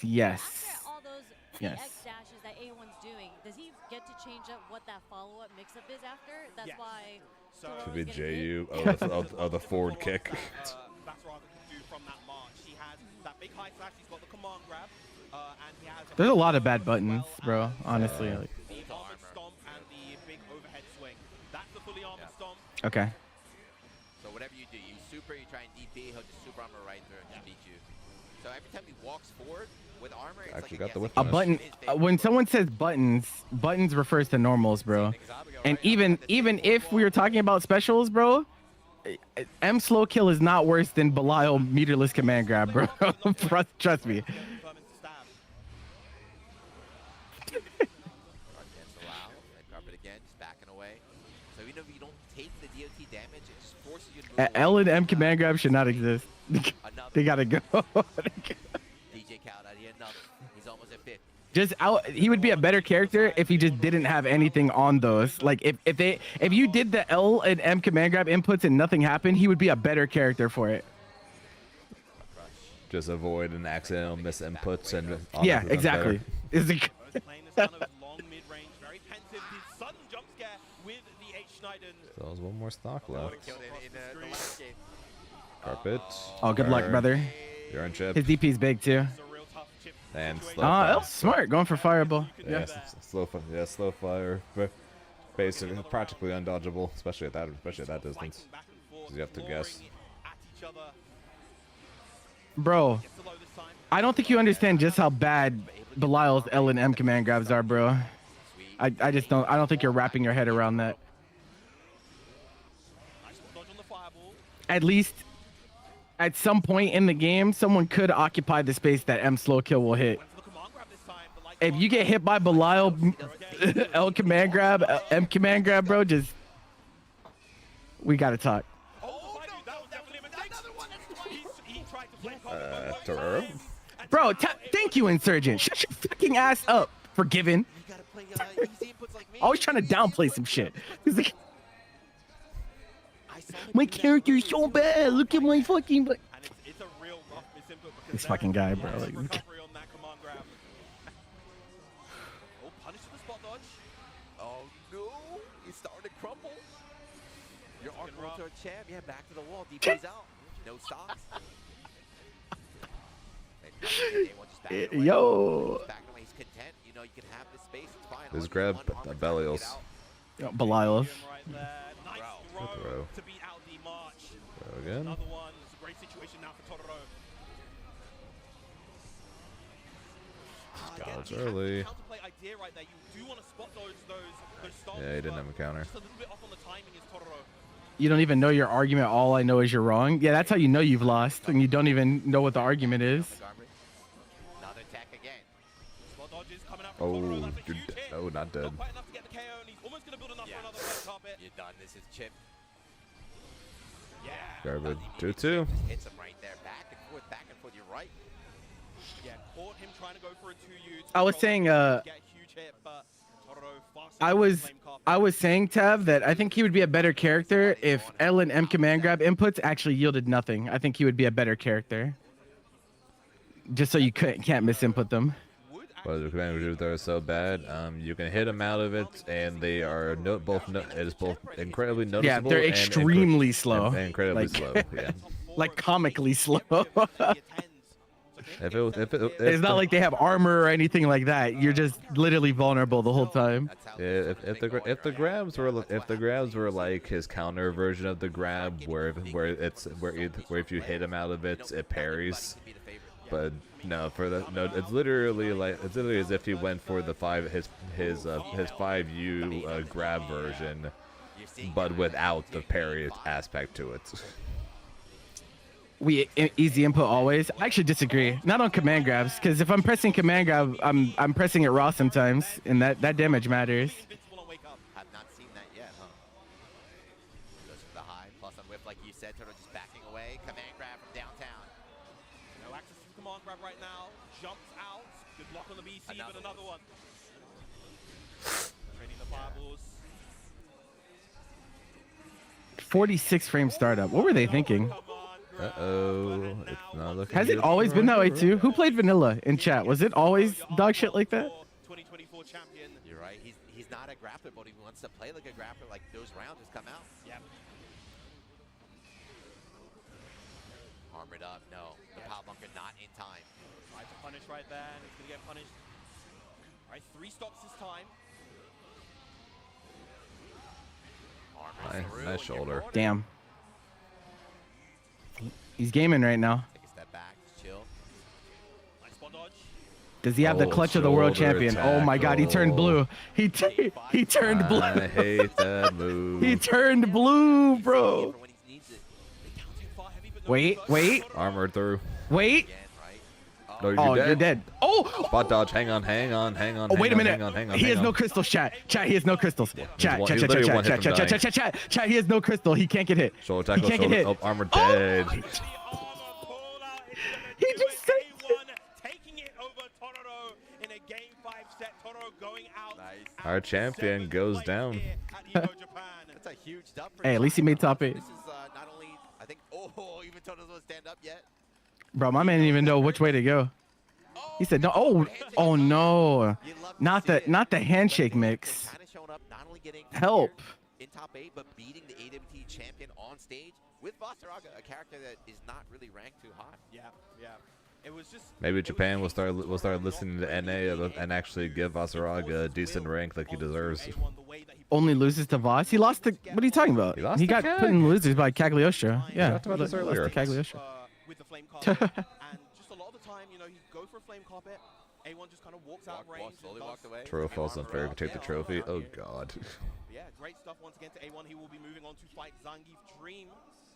Yes. After all those Yes. X dashes that A1's doing, does he get to change up what that follow-up mix-up is after? That's Yes. why. So Should be Toro's JU. getting hit? Oh, the forward kick. Vassaraga can do from that march. He has that big high slash. He's got the command grab, and he has. There's a lot of bad buttons, bro. Honestly. Like, The armored stomp and the big overhead swing. That's the fully armored stomp. okay. So whatever you do, you super, you try and DP, he'll just super armor right through and beat you. So every time he walks forward with armor, it's Actually like got the whip A punish. button. When someone says buttons refers to normals, bro. And even if we were talking about specials, bro, M slow kill is not worse than Belial meterless command grab, bro. Trust me. Carpet again, just backing away. So even if you don't take the DOT damage, it just forces you to move L away. and M command grab should not exist. They gotta go. DJ Khaled out here, another. He's almost at 50. Just out. He would be a better character if he just didn't have anything on those. Like if you did the L and M command grab inputs and nothing happened, he would be a better character for it. Just avoid an accidental miss inputs and. Yeah, exactly. Is it? Playing this kind of long mid-range, very pensive. His sudden jump scare with the H. Schneiden. So there's one more stock left. Killed it in the last game. Carpet. Oh, good luck, brother. You're on chip. His DP's big too. It's a real tough chip And situation. slow Oh, fire. that was smart. Going for fireball. Yeah, Yeah. slow fire. Basically, practically undodgeable, especially at that distance. Fighting back and forth, 'Cause you have to guess. roaring at each other. Bro, Gets the low this time. I don't think you understand just how bad Belial's L and M command grabs are, bro. I don't think you're wrapping your head around that. Nice dodge on the fireball. At least at some point in the game, someone could occupy the space that M slow kill will hit. Went for the command grab this time, but like If you get hit by Belial L command grab, M command grab, bro, just we gotta talk. oh, no, that was definitely a mistake. He tried to flame combo. Torero? Bro, thank you, Insurgent. Shut your fucking ass up. Forgiven. You gotta play easy inputs like me. Always trying to downplay some shit. He's like, I saw him my do that character's so bad. Look at my fucking. And it's a real rough misinput because This there fucking guy, was bro, like- recovery on that command grab. Oh, punish for the spot dodge. Oh no, he's starting to crumple. Your arc rough. rolls are champ. Yeah, back to the wall. DP's out. No stocks. Yo. Back away. He's content. You know, you can have this space. It's fine. Just All grab you want, the armor Belial's. get out. Belial's. Right there. Nice Throw. throw throw. to beat out the march. Throw again. Another one. It's a great situation now for Totoro. Again, Dodge he has the early. counterplay idea right there. You do want to spot those stomps, Yeah, he didn't have a counter. Just a little bit off on the timing is Totoro. You don't even know your argument. All I know is you're wrong. Yeah, that's how you know you've lost, and you don't even know what the argument is. Another attack again. Spot dodges coming out from Oh, Totoro. That's a you're huge dead. hit. Oh, not dead. Not quite enough to get the KO, and he's almost going to build enough for another red carpet. You're done. This is chip. Yeah. Garbage. Doesn't 2-2. even chip, just hits him right there. Back and forth, back and forth. You're right. Yeah, caught him trying to go for a 2U. I was saying, Get a huge hit, but Totoro fast I was saying, Tav, that I think he would be a better character if L and M command grab inputs actually yielded nothing. I think he would be a better character. Just so you can't misinput them. Would But the command grab throw is so bad. You can hit them out of it, and they are it is both incredibly noticeable. Yeah, they're and extremely slow. And incredibly Like- slow. Yeah. Like comically slow. If It's not like they have armor or anything like that. You're just literally vulnerable the whole time. Yeah, if the grabs were like his counter version of the grab, where if you hit him out of it, it parries. But no, it's literally as if he went for the his 5U grab version, but without the parry aspect to it. Easy input always. I actually disagree. Not on command grabs, because if I'm pressing command grab, I'm pressing it raw sometimes, and that damage matters. Have not seen that yet, huh? Goes for the high, plus on whip, like you said, Toto just backing away. Command grab from downtown. No access to the command grab right now. Jumps out. Good block on the BC, but another one. Trading the fireballs. 46 frame startup. What were they thinking? Uh-oh. It's not looking Has it good always for been that way Armor. too? Who played vanilla in chat? Was it always dog shit like that? 2024 champion. You're right. He's not a grappler, but he wants to play like a grappler. Like those rounds just come out. Yep. Armored up. No. The power bunker not in time. Tries to punish right there, and he's gonna get punished. All right, 3 stocks this time. Nice shoulder. Damn. He's gaming right now. Take a step back. Chill. Nice spot dodge. Does he have the clutch of the world shoulder champion? Oh my god, he turned blue. He turned blue. I hate that move. He turned blue, bro. Wait. Armored through. Wait. No, You're dead. Oh! Spot dodge. Hang on. Oh, wait a minute. He has no crystals, chat. Chat, he has no crystals. Chat, He's literally one hit from dying. chat, he has no crystal. He can't get hit. Shoulder He tackle. can't get hit. Oh, armor dead. He just saved it. Taking it over Tororo in a game 5 set. Tororo going out. Nice. Our champion goes down. That's a huge dub for Hey, at least he made top 8. This is not only, I think, even Toto doesn't stand up yet. Bro, my man didn't even know which way to go. He said no. Oh no. Not the handshake mix. Kind of showing up, not only getting Help. in top 8, but beating the AWT champion on stage with Vasaraga, a character that is not really ranked too high. Yeah. It was just Maybe Japan will start listening to NA and actually give Vasaraga a decent rank like he deserves. Only loses to Voss. He lost to. What are you talking about? lost He to got Kag. put in losers by Cagliostro. Yeah, talked about this lost earlier. to Cagliostro. with the flame carpet, and just a lot of the time, you go for a flame carpet. A1 just kind of walks out range. Slowly walked away. Toro falls on fair to take the trophy. Oh god. Yeah, great stuff once again to A1. He will be moving on to fight Zangief Dream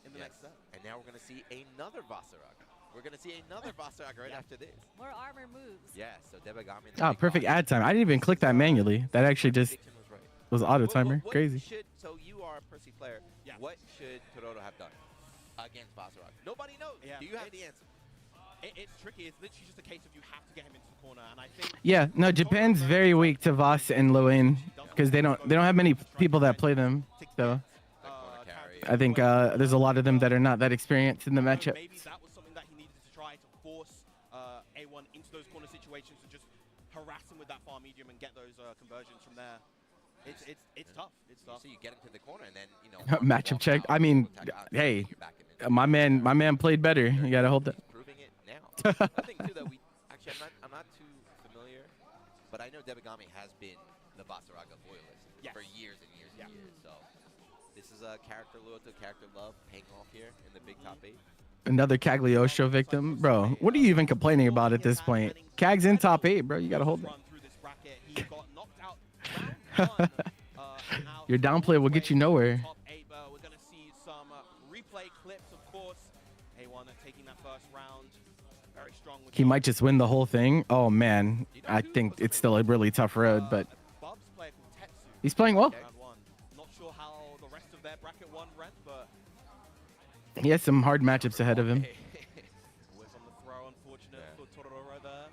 in the next set. And now we're going to see another Vasaraga. We're going to see another Vasaraga right after this. More armor moves. Yeah, so Debagami. Oh, perfect ad time. I didn't even click that manually. That actually just was auto timer. Crazy. So you are a Percy player. Yeah. What should Torodo have done against Vasaraga? Nobody knows. Yeah. Do you have the answer? It's tricky. It's literally just a case of you have to get him into the corner, and I think. Yeah, no, Japan's very weak to Voss and Luin because they don't have many people that play them. So I think there's a lot of them that are not that experienced in the matchups. Maybe that was something that he needed to try to force A1 into those corner situations and just harass him with that far medium and get those conversions from there. It's tough. It's tough. So you get him to the corner and then Matchup check. I mean, hey, my man played better. You gotta hold that. Proving it now. I think too that we actually I'm not too familiar, but I know Debagami has been the Vasaraga loyalist for years and years and years. So this is a character loyalty, character love paying off here in the big top 8. Another Cagliostro victim, bro. What are you even complaining about at this point? Cag's in top 8, bro. You gotta hold that. Your downplay will get you nowhere. Top 8, we're going to see some replay clips, of course. A1 taking that first round. Very strong. He might just win the whole thing. Oh man, I think it's still a really tough road, but he's playing well. Not sure how the rest of their bracket 1 went, but He has some hard matchups ahead of him. was on the throw, unfortunate for Tororo there.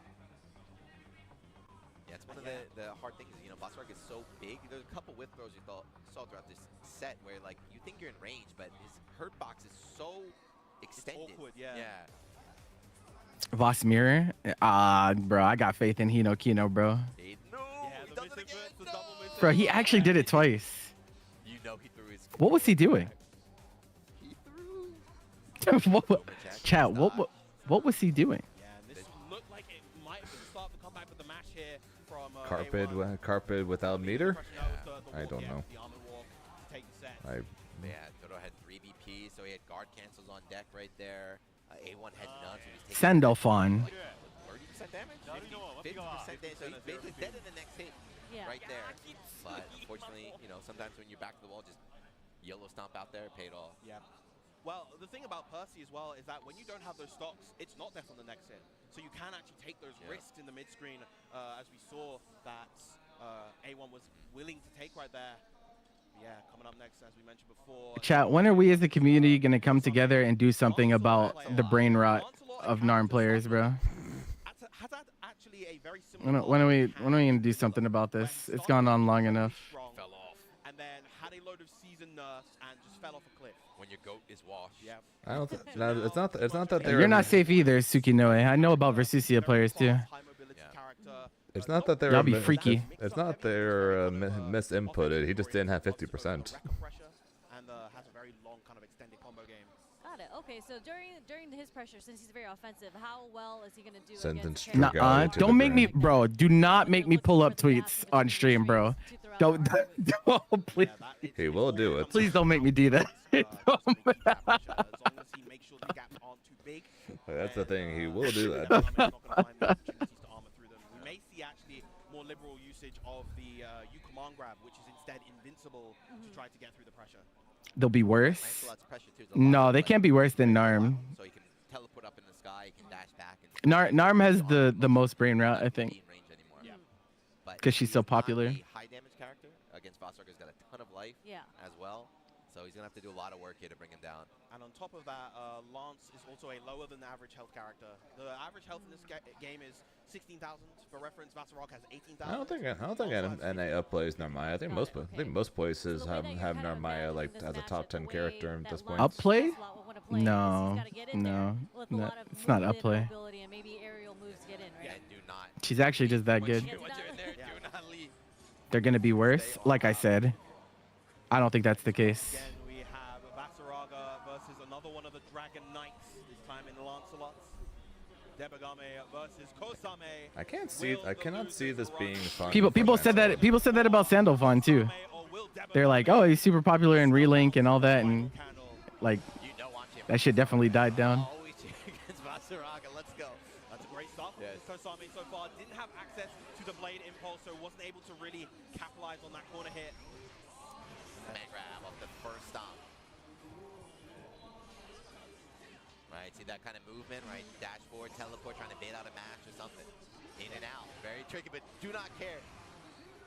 Yeah, it's one of the hard things. Vasaraga is so big. There's a couple whip throws you saw throughout this set where like you think you're in range, but his hurt box is so extended. Awkward, yeah. Vosmir? Bro, I got faith in Hino Kino, bro. Bro, he actually did it twice. You know he threw his. What was he doing? He threw. Chat, what was he doing? Yeah, and this looked like it might have been the start of the comeback, but the match here from Carpet without meter? I don't know. Yeah, Toto had 3 BP, so he had guard cancels on deck right there. A1 had none, so he's taking Sandalphon. like 30% damage, 50% damage, so he's basically dead in the next hit right there. But unfortunately, you know, sometimes when you're back to the wall, just yellow stomp out there, paid off. Yeah. Well, the thing about Percy as well is that when you don't have those stocks, it's not death on the next hit. So you can actually take those risks in the mid screen, as we saw that A1 was willing to take right there. Yeah, coming up next, as we mentioned before. Chat, when are we as a community gonna come together and do something about the brain rot of NARM players, bro? When are we gonna do something about this? It's gone on long enough. Fell off. And then had a load of seasoned nerfs and just fell off a cliff. When your goat is washed. Yeah. I don't. No, it's not that they're. You're not safe either, Tsukinoe. I know about Versusia players too. It's not that they're. Y'all be freaky. It's not they're misinputted. He just didn't have 50%. And has a very long kind of extended combo game. Got it. Okay, so during his pressure, since he's very offensive, how well is he gonna do Sentence against? Don't make me, bro. Do not make me pull up tweets on stream, bro. Don't please. He will do it. Please don't make me do that. That's the thing. He will do that. We may see actually more liberal usage of the U command grab, which is instead invincible to try to get through the pressure. They'll be worse. No, they can't be worse than NARM. So he can teleport up in the sky, he can dash back. NARM has the most brain rot, I think. Because she's so popular. High damage character against Vossarger's got a ton of life as well. So he's going to have to do a lot of work here to bring him down. And on top of that, Lance is also a lower than average health character. The average health in this game is 16,000. For reference, Vassarog has 18,000. I don't think NA upplays Narmaya. I think most places have Narmaya like as a top 10 character at this point. Upplay? No, it's not upplay. She's actually just that good. They're gonna be worse, like I said. I don't think that's the case. Again, we have Vassaraga versus another one of the Dragon Knights, this time in Lancelot. Debagame versus Kosame. I cannot see this being fun. People said that about Sandalphon too. They're like, oh, he's super popular in Relink and all that, and like that shit definitely died down. Let's go. That's a great start. Kosame so far didn't have access to the blade impulse, so wasn't able to really capitalize on that corner hit. Man grab off the first stomp. Right, see that kind of movement, right? Dash forward, teleport, trying to bait out a match or something. In and out, very tricky, but do not care.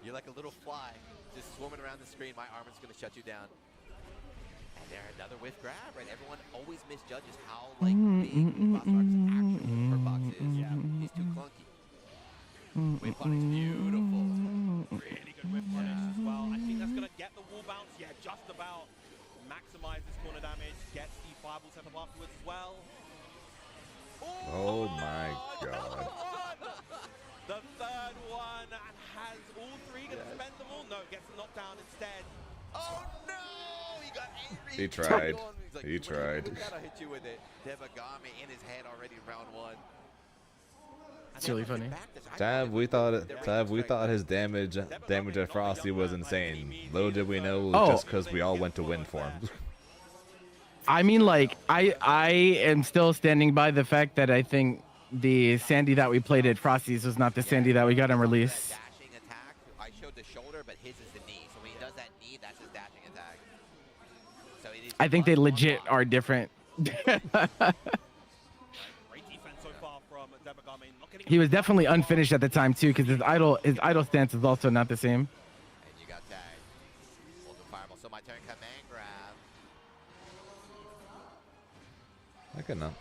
You're like a little fly, just swimming around the screen. My armor's gonna shut you down. And there, another whiff grab, right? Everyone always misjudges how like big Vossarog's actual per box is. Yeah, he's too clunky. Whip punish, beautiful. Really good whip punish as well. I think that's gonna get the wall bounce. Yeah, just about. Maximize this corner damage. Gets the fireball set up afterwards as well. Oh my god. The third one, and has all three gonna spend them all? No, gets the knockdown instead. Oh no! He got angry. He tried. Like, He tried. We gotta hit you with it. Debagame in his head already in round 1. It's really funny. Tav, we thought his damage at Frosty was insane. Little did we know, just because we all went to win for him. I mean, like, I am still standing by the fact that I think the Sandy that we played at Frosty's was not the Sandy that we got on release. Dashing attack. I showed the shoulder, but his is the knee. So when he does that knee, that's his dashing attack. So it is I think they legit are different. He was definitely unfinished at the time too, because his idle stance is also not the same. And you got tagged. Hold the fireball. So my turn, command grab.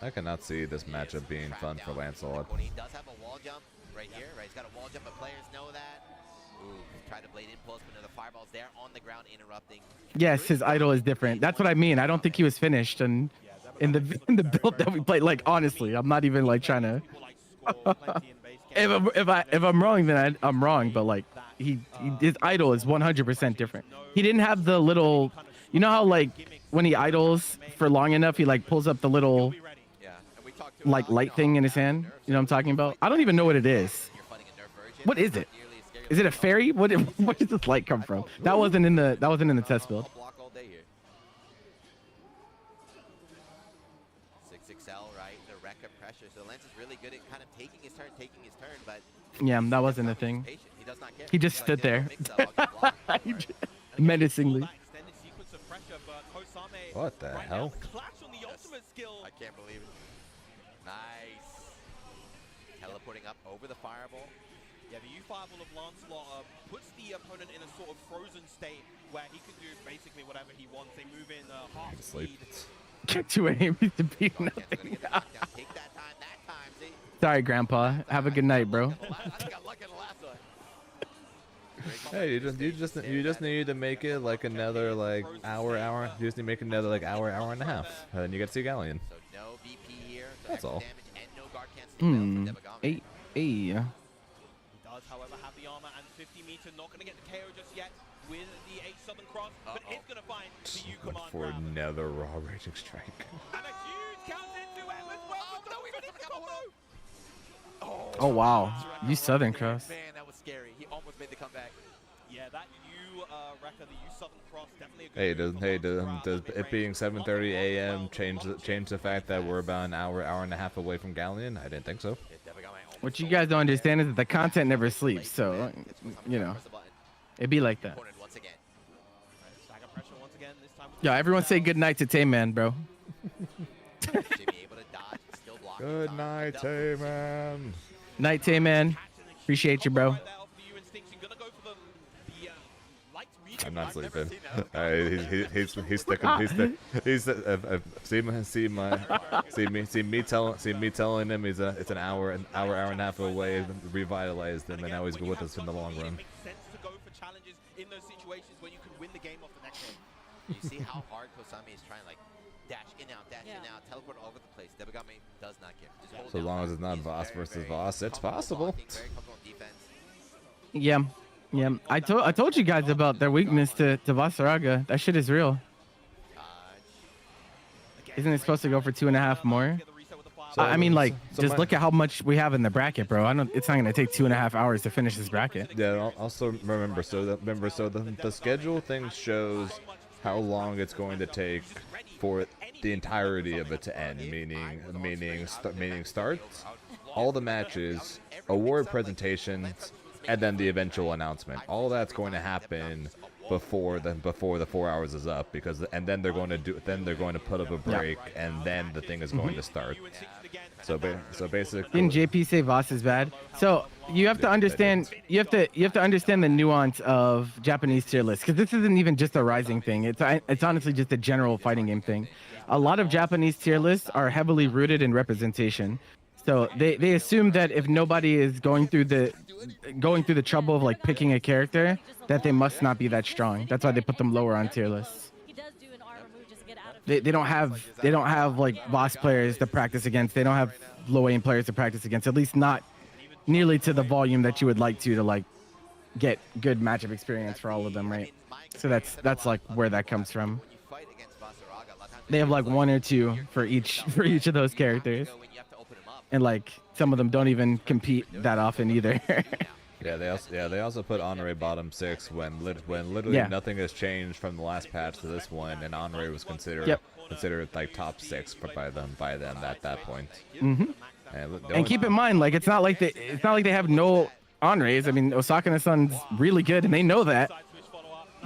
I cannot see this matchup being fun for Lancelot. He does have a wall jump right here, right? He's got a wall jump, but players know that. Ooh, try to blade impulse, but no, the fireball's there on the ground, interrupting. Yes, his idle is different. That's what I mean. I don't think he was finished, and in the build that we played. Like honestly, I'm not even like trying to. if I'm wrong, then I'm wrong. But like his idol is 100% different. He didn't have the little, you know how like when he idles for long enough, he like pulls up the little like light thing in his hand. You know what I'm talking about? I don't even know what it is. What is it? Is it a fairy? Where does this light come from? That wasn't in the test build. 6XL, right? The wreck of pressure. So Lance is really good at kind of taking his turn, but Yeah, that wasn't a thing. he does not get. He just stood there menacingly. What the hell? I can't believe it. Nice. Teleporting up over the fireball. Yeah, the U5 of Lancelot puts the opponent in a sort of frozen state where he can do basically whatever he wants. They move in half speed. Get to aim to beat nothing. Sorry, Grandpa. Have a good night, bro. Hey, you just need to make it like another like hour. You just need to make another like hour and a half, and then you get to see Galleon. So no BP here. So that's all. And no guard cancel Hey. He does, however, have the armor and 50-meter. Not going to get the KO just yet with the H Southern Cross, but is going to find the U command For grab. another raw raging strike. And a huge count into it as well. Oh wow, you Southern Cross. Man, that was scary. He almost made the comeback. Yeah, that U record, the U Southern Cross, definitely a good Does it being 7:30 a.m. change the fact that we're about an hour and a half away from Galleon? I didn't think so. What you guys don't understand is that the content never sleeps, so you know, it'd be like that. Yeah, everyone say good night to Tay-Man, bro. Good night, Tay-Man. Night, Tay-Man. Appreciate you, bro. I'm not sleeping. He's sticking. See me telling him it's an hour and a half away, revitalized him, and now he's with us in the long run. In those situations where you could win the game off the next one. You see how hard Kosami is trying to like dash in out, teleport all over the place. Debagame does not care. Just hold So down long as it's not Voss versus Voss, it's possible. very comfortable defense. Yeah. I told you guys about their weakness to Vasaraga. That shit is real. Isn't it supposed to go for 2.5 more? I mean, like, just look at how much we have in the bracket, bro. It's not gonna take 2.5 hours to finish this bracket. Yeah. Also remember, the schedule thing shows how long it's going to take for the entirety of it to end. Meaning starts, all the matches, award presentations, and then the eventual announcement. All that's going to happen before the 4 hours is up, and then they're going to put up a break, and then the thing is going to start. So basically, Didn't JP say Voss is bad? So you have to understand. You have to understand the nuance of Japanese tier lists, because this isn't even just a Rising thing. It's honestly just a general fighting game thing. A lot of Japanese tier lists are heavily rooted in representation. So they assume that if nobody is going through the trouble of like picking a character, that they must not be that strong. That's why they put them lower on tier lists. They don't have like boss players to practice against. They don't have low aim players to practice against. At least not nearly to the volume that you would like to like get good matchup experience for all of them, right? So that's like where that comes from. They have like 1 or 2 for each of those characters, and like some of them don't even compete that often either. Yeah, they also put Honore bottom 6 when literally nothing has changed from the last patch to this one, and Honore was considered like top 6 by them at that point. And keep in mind, like it's not like they have no Honores. I mean, Osaka-Son's really good, and they know that,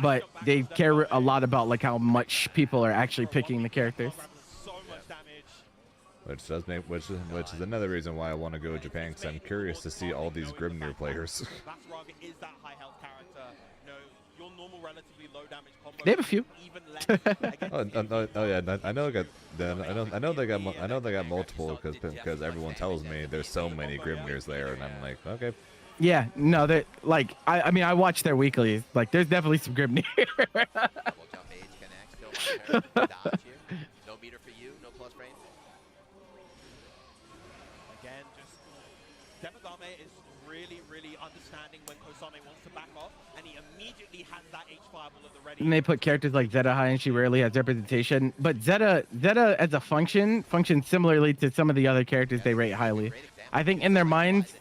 but they care a lot about like how much people are actually picking the characters. Which is another reason why I want to go to Japan, because I'm curious to see all these Grimnir players. They have a few. oh yeah, I know they got multiple because everyone tells me there's so many Grimnirs there, and I'm like, okay. Yeah, no, they're like I mean I watch their weeklies. Like there's definitely some Grimnir. those frames. Again, just Demogame is really understanding when Kosame wants to back off, and he immediately has that H-fireball at the ready. And they put characters like Zeta high, and she rarely has representation. But Zeta as a functions similarly to some of the other characters they rate highly. I think in their minds,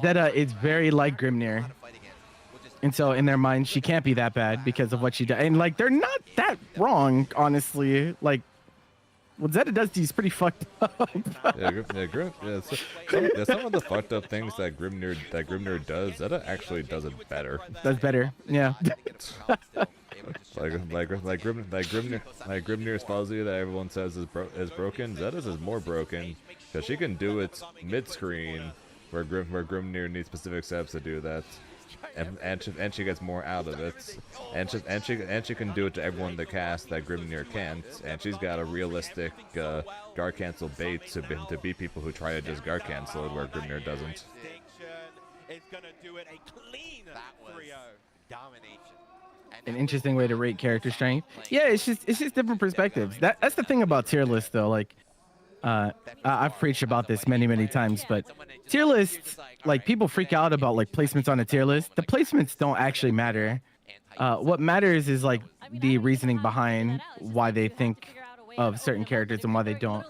Zeta is very like Grimnir. And so in their minds, she can't be that bad because of what she does. And like, they're not that wrong, honestly. Like, what Zeta does to you is pretty fucked up. Some of the fucked up things that Grimnir does, Zeta actually does it better. Does better, yeah. Grimnir's fuzzy that everyone says is broken. Zeta's is more broken because she can do it mid-screen, where Grimnir needs specific steps to do that. And she gets more out of it, and she can do it to everyone that cast that Grimnir can't, and she's got a realistic guard cancel bait to beat people who try to just guard cancel it where Grimnir doesn't. Is gonna do it a clean 3-0. Domination. An interesting way to rate character strength. Yeah, it's just different perspectives. That's the thing about tier lists though. Like, I've preached about this many times, but tier lists, like, people freak out about like placements on a tier list. The placements don't actually matter. What matters is like the reasoning behind why they think of certain characters and why they don't.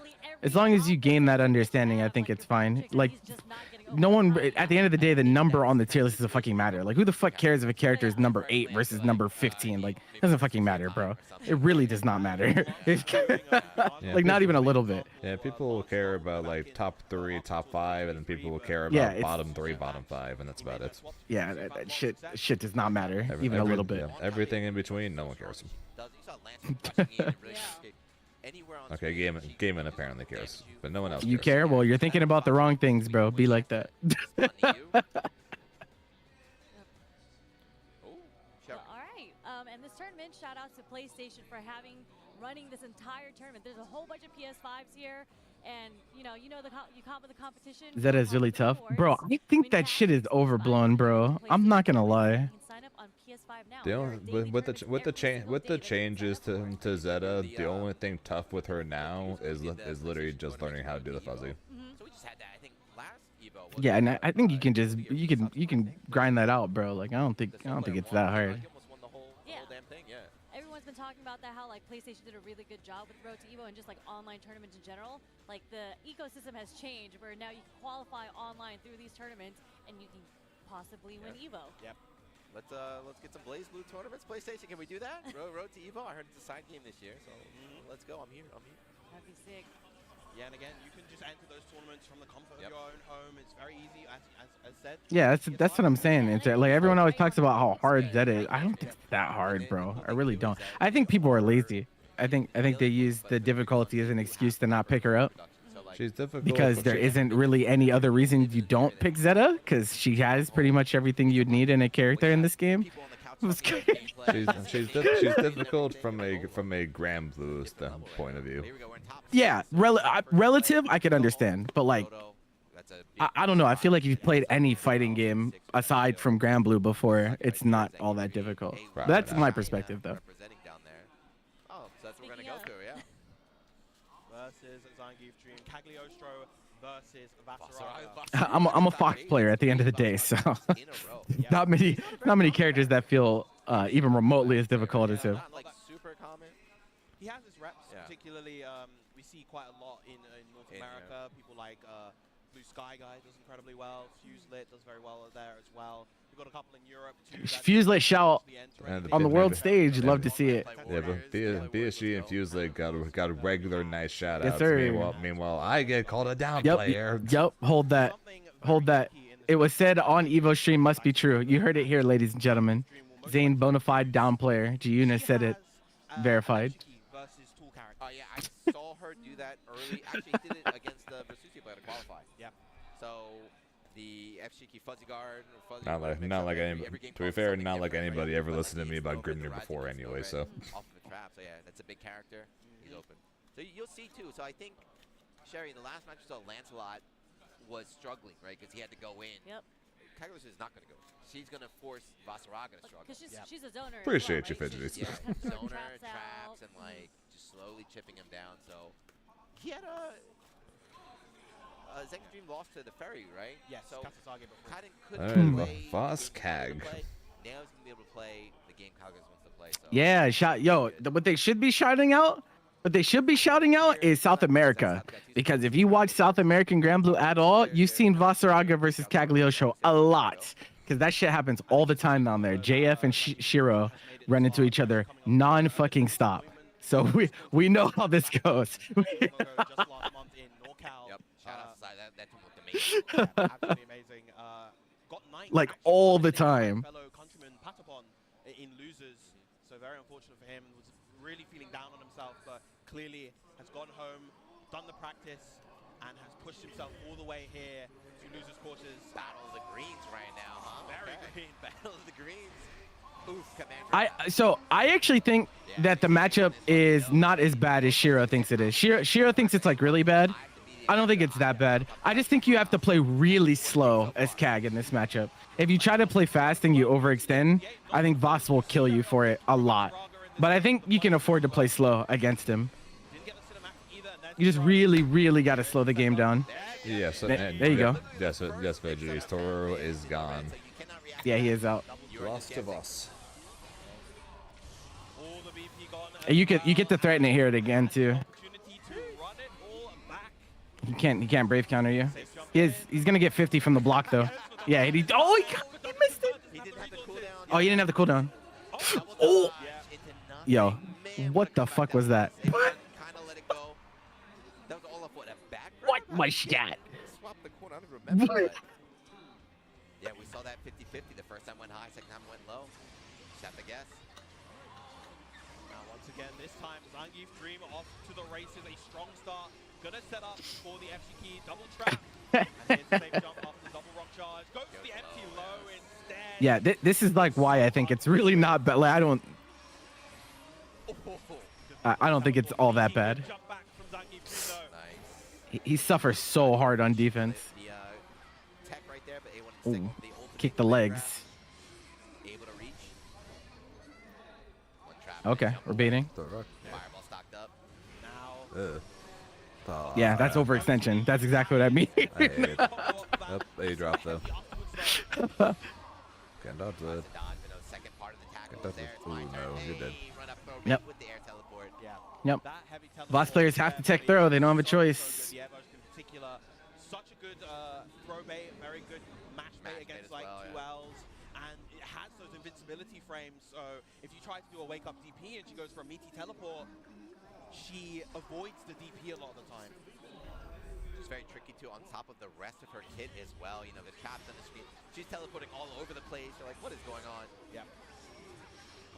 As long as you gain that understanding, I think it's fine. Like, no one, at the end of the day, the number on the tier list doesn't fucking matter. Like, who the fuck cares if a character is number 8 versus number 15? Like, it doesn't fucking matter, bro. It really does not matter. Like, not even a little bit. Yeah, people will care about like top 3, top 5, and then people will care about bottom 3, bottom 5, and that's about it. Yeah, that shit does not matter, even a little bit. Yeah, everything in between, no one cares. Okay, Gaiman apparently cares, but no one else cares. You care? Well, you're thinking about the wrong things, bro. Be like that. All right, and this tournament, shout out to PlayStation for running this entire tournament. There's a whole bunch of PS5s here, and you comp with the competition. Zeta is really tough, bro. I think that shit is overblown, bro. I'm not gonna lie. With the changes to Zeta, the only thing tough with her now is literally just learning how to do the fuzzy. Yeah, and I think you can grind that out, bro. Like, I don't think it's that hard. Everyone's been talking about that, how like PlayStation did a really good job with Road to EVO and just like online tournaments in general. Like, the ecosystem has changed where now you can qualify online through these tournaments and you can possibly win EVO. Yep. Let's get some Blaze Blue tournaments. PlayStation, can we do that? Road to EVO. I heard it's a side game this year, so let's go. I'm here. That'd be sick. Yeah, and again, you can just enter those tournaments from the comfort of your own home. It's very easy, as said. Yeah, that's what I'm saying. It's like everyone always talks about how hard Zeta is. I don't think it's that hard, bro. I really don't. I think people are lazy. I think they use the difficulty as an excuse to not pick her up. She's difficult because there isn't really any other reason you don't pick Zeta, because she has pretty much everything you'd need in a character in this game. She's difficult from a Grand Blue point of view. Yeah, relative I could understand, but like I don't know. I feel like if you've played any fighting game aside from Grand Blue before, it's not all that difficult. But that's my perspective, though. Oh, so that's what we're gonna go through, yeah. Versus Zangief Dream, Cagliostro versus Vasaraga. I'm a Fox player at the end of the day, so not many characters that feel even remotely as difficult as him. Not like super common. He has his reps, particularly we see quite a lot in North America. People like Blue Sky Guy does incredibly well. Fuselit does very well there as well. We've got a couple in Europe too. Fuselit shout on the world stage. Love to see it. Yeah, but BSG and Fuselit got a regular nice shout Yes, out. sir. Meanwhile, I get called a down Yep, player. Yep, hold that. It was said on EVO stream, must be true. You heard it here, ladies and gentlemen. Zane, bona fide down player. Giuna said it. Verified. Oh yeah, I saw her do that early. Actually, he did it against the Versusi player to qualify. Yeah. So the F-Shiki Fuzzy Guard. Not like anybody. To be fair, not like anybody ever listened to me about Grimnir before anyway. So. Off of a trap. So yeah, that's a big character. He's open. So you'll see too. So I think Sherry, in the last match, we saw Lancelot was struggling, right? Because he had to go in. Yep. Cagliostro is not going to go. She's going to force Vasaraga to struggle. Because she's a zoner. Appreciate as well, you, right? fidgety. Yeah, zoner, traps, and like just slowly chipping him down. So he had a Zenka Dream lost to the Ferry, right? Yes, So Kasasage before. couldn't Alright, play Voss the game he wanted to Kag. play. Now he's gonna be able to play the game Kagos wants to play. So Yeah, what they should be shouting out, is South America. Because if you watch South American Grand Blue at all, you've seen Vasaraga versus Cagliostro a lot. Because that shit happens all the time down there. JF and Shiro run into each other non-fucking stop. So we know how this goes. Just last month in NorCal. Yep. Shout out to that team looked amazing. Absolutely amazing. Got ninth Like actually, all the against my time. fellow countryman Patapon in losers. So very unfortunate for him. Was really feeling down on himself, but clearly has gone home, done the practice, and has pushed himself all the way here to losers quarters. Battle of the Greens right now, huh? Very green. Battle of the Greens. Oof, Commander. I actually think that the matchup is not as bad as Shiro thinks it is. Shiro thinks it's like really bad. I don't think it's that bad. I just think you have to play really slow as Kag in this matchup. If you try to play fast and you overextend, I think Voss will kill you for it a lot. But I think you can afford to play slow against him. You just really, really got to slow the game down. Yeah, so, there you go. Yes, Veggies. Toro is gone. Yeah, he is out. Lost to Voss. And you get to threaten it here again too. He can't brave counter you. He's gonna get 50 from the block though. Yeah, he missed it. Oh, he didn't have the cooldown. Oh, yo, what the fuck was that? What was that? Swap the corner. I don't remember that. Yeah, we saw that 50-50. The first time went high, second time went low. Just have to guess. Now, once again, this time, Zangief Dream off to the races. A strong start. Gonna set up for the FC key. Double trap. And here's the same jump off the double rock charge. Goes to the empty low instead. Yeah, this is like why I think it's really not bad. Like, I don't think it's all that bad. Jump back from Zangief Dream, though. He suffers so hard on defense. The tech right there, but A1 stick Ooh, the ultimate kick the grab. legs. Able to reach. One trap. Okay, we're baiting. Fireball stocked up. Now, Yeah, that's overextension. That's exactly what I mean. I hate it. Up, A drop though. Can't dodge it. Dodge, but no second part of the tackle That's there. a- ooh, no, you're dead. Run up throw Yep. with the air teleport. yeah. Yep. That heavy teleport Voss players have to tech throw. They don't have a choice. The Evo's in particular, such a good throw bait, very good match bait Match bait against as like well, 2Ls, and it has those invincibility frames. So if you try to do a wake up DP and she goes for a meaty teleport, she avoids the DP a lot of the time. It's very tricky too on top of the rest of her kit as well. You know, the traps on the screen. She's teleporting all over the place. You're like, what is going on? Yeah.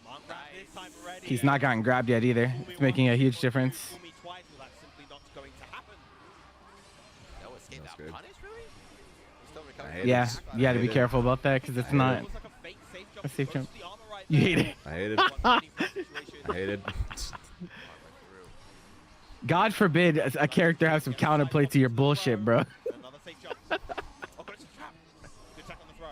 Come on, grab this time already. He's not gotten grabbed yet either. It's making a huge difference. Fool me twice, well, that's simply not going to happen. No escape That's out good. punish, really? He's still I recovering. hate Yeah, it. you got to be hate it. careful about that because it's not It was like a fake safe jump. a safe Goes jump. to the armor right You hate there. it. I hate it. I hate it. God forbid a character have some counterplay to your bullshit, bro. Another safe jump. Oh, but it's a trap. Good tack on the throw.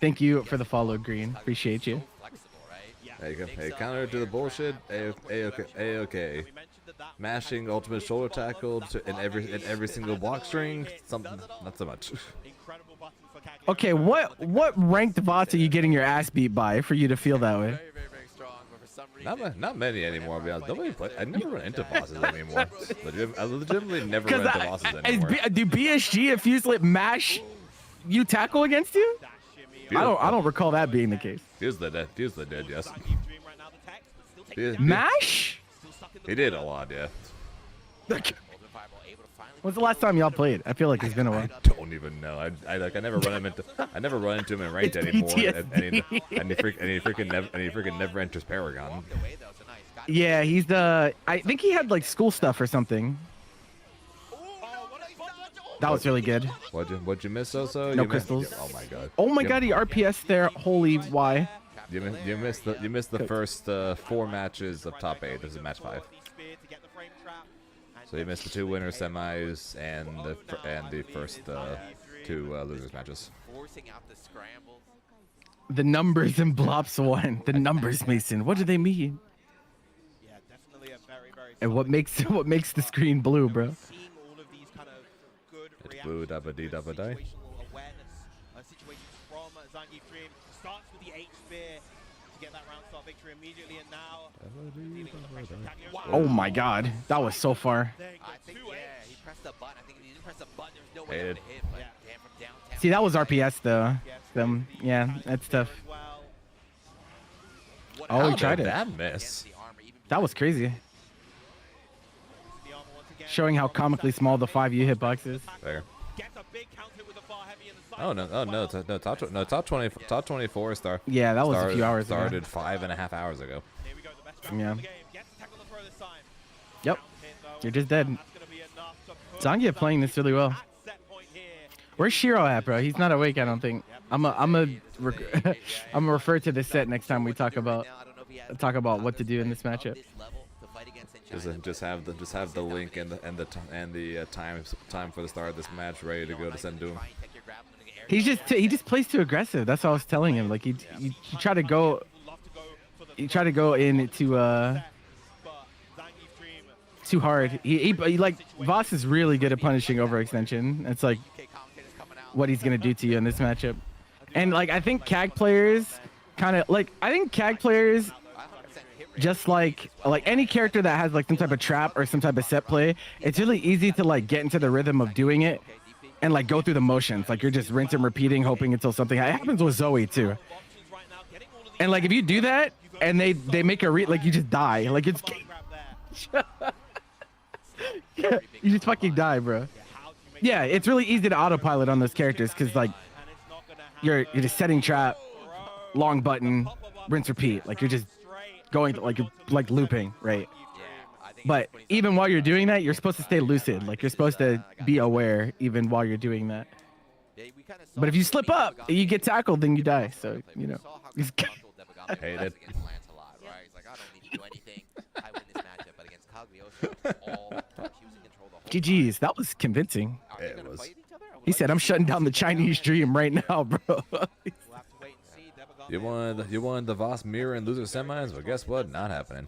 Thank you for the follow, Green. Appreciate you. So flexible, right? Yeah. There you go. Makes Hey, up counter to the air bullshit. trap. A-okay. We mentioned that Mashing ultimate shoulder tackle in every single block string. Something, not so much. incredible button for Cagliari. Okay, what ranked bots are you getting your ass beat by for you to feel that way? Very, very, very strong, but for some reason... Not many anymore. To be honest, nobody play. I never run into bosses anymore. I legitimately never run into bosses anymore. Do BSG if you slip mash, you tackle against you? That shimmy. I don't recall that being the case. Fuse the dead. Yes. Zangief Dream right now, the text, but still taking Yeah. damage. Mash? Still stuck in the He did a middle. lot, yeah. Ultimate Fireball able to finally... When's the last time y'all played? I feel like it's been a while. Don't even know. I never run into him in ranked It's anymore. PTSD. And he freaking never enters Paragon. Walked away, though, so nice. Got Yeah, he's the. I think he had like school stuff or something. That was really good. What'd you miss, Oso? No You missed- crystals. Oh my god. Oh my god, he RPS there. Holy why? You missed the first 4 matches of top 8. This is match 5. So you missed the 2 winner semis and the first 2 losers matches. forcing out the scrambles. The numbers in Blops 1. The numbers, Mason. What do they mean? Yeah, definitely a very, very And what makes the screen blue, bro? Seeing all of these kind of good It's blue, dabba dee, dabba die. situational awareness situations from Zangief Dream. Starts with the H spear to get that round start victory immediately, and now dealing with the pressure. Cagliostro. Oh my God, that was so far. I think, yeah, he pressed the button. I think if he didn't press the button, there was no way Hated. to hit. But damn, from downtown. See, that was RPS though. Yeah, that's tough. Oh, he tried it. That miss. That was crazy. Showing how comically small the 5U hitbox is. There. Oh no! Oh no! Top 24 star. Yeah, that was a few hours ago. Started 5.5 hours ago. Yeah. Yep. You're just dead. Zangief playing this really well. Where's Shiro at, bro? He's not awake, I don't think. I'm gonna refer to this set next time we talk about what to do in this matchup. Just have the link and the time for the start of this match ready to go to send to him. He just plays too aggressive. That's what I was telling him. Like he try to go in too hard. He like Voss is really good at punishing overextension. It's like what he's gonna do to you in this matchup. And like I think CAG players just like any character that has like some type of trap or some type of set play, it's really easy to like get into the rhythm of doing it and like go through the motions. Like you're just rinse and repeating, hoping until something. It happens with Zoe too. And like if you do that and they make a like you just die. Like it's you just fucking die, bro. Yeah, it's really easy to autopilot on those characters because like you're just setting trap, long button, rinse repeat. Like you're just going like looping, right? But even while you're doing that, you're supposed to stay lucid. Like you're supposed to be aware even while you're doing that. But if you slip up, you get tackled, then you die. So you know. Hate it. GG's. That was convincing. It was. He said, "I'm shutting down the Chinese dream right now, bro." You wanted the Voss mirror and loser semis? Well, guess what? Not happening.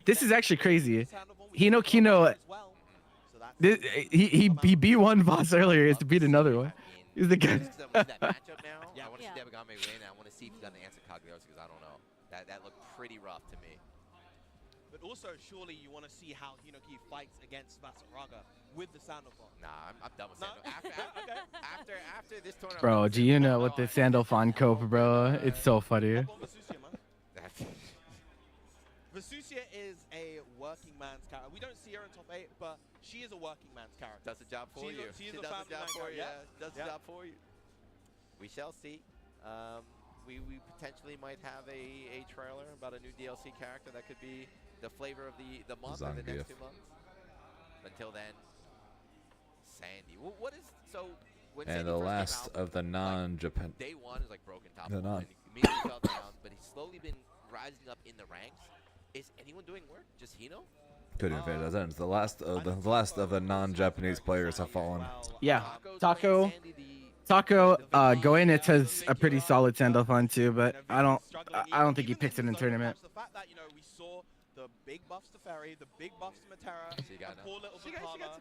This is actually crazy. Hinokino, he beat one Voss earlier. He has to beat another one. He's the guy. I want to see Debagame win. I want to see if he's going to answer Cagliostro because I don't know. That looked pretty rough to me. But also, surely you want to see how Hinoki fights against Vasaraga with the Sandalphon. Nah, I'm done with Sandalphon. After this tournament. Bro, do you know what the Sandalphon cope, bro? It's so funny. Vesusia is a working man's character. We don't see her in top 8, but she is a working man's character. Does the job for you. She does the job for you. Does the job for you. We shall see. We potentially might have a trailer about a new DLC character that could be the flavor of the month or the next 2 months. Until then, Sandy. What is so? When And Sandy the first last came out, of the non-Japan. Day one is like broken top. The one, non- and he immediately fell down, but he's slowly been rising up in the ranks. Is anyone doing work? Just Hino? Couldn't fit that sentence. The last of the non-Japanese players have fallen. Yeah, Taco, Goenitz has a pretty solid Sandalphon too, but I don't think he picks it in tournament. The fact that we saw the big buffs to Ferry, the big buffs to Matera, and poor little Bukama.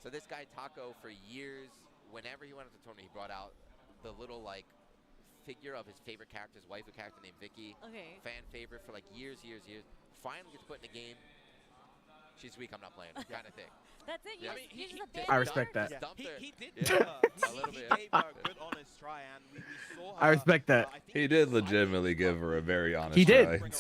So this guy Taco, for years, whenever he went to the tournament, he brought out the little like figure of his favorite character, his waifu character named Vicky. Okay. Fan favorite for like years. Finally gets put in the game. She's weak, I'm not playing, kind of thing. That's it. Yeah. You're just a big I respect that. He did give her a gave her a good honest try, and we saw her. I respect that. He did legitimately give her a very honest He did. try.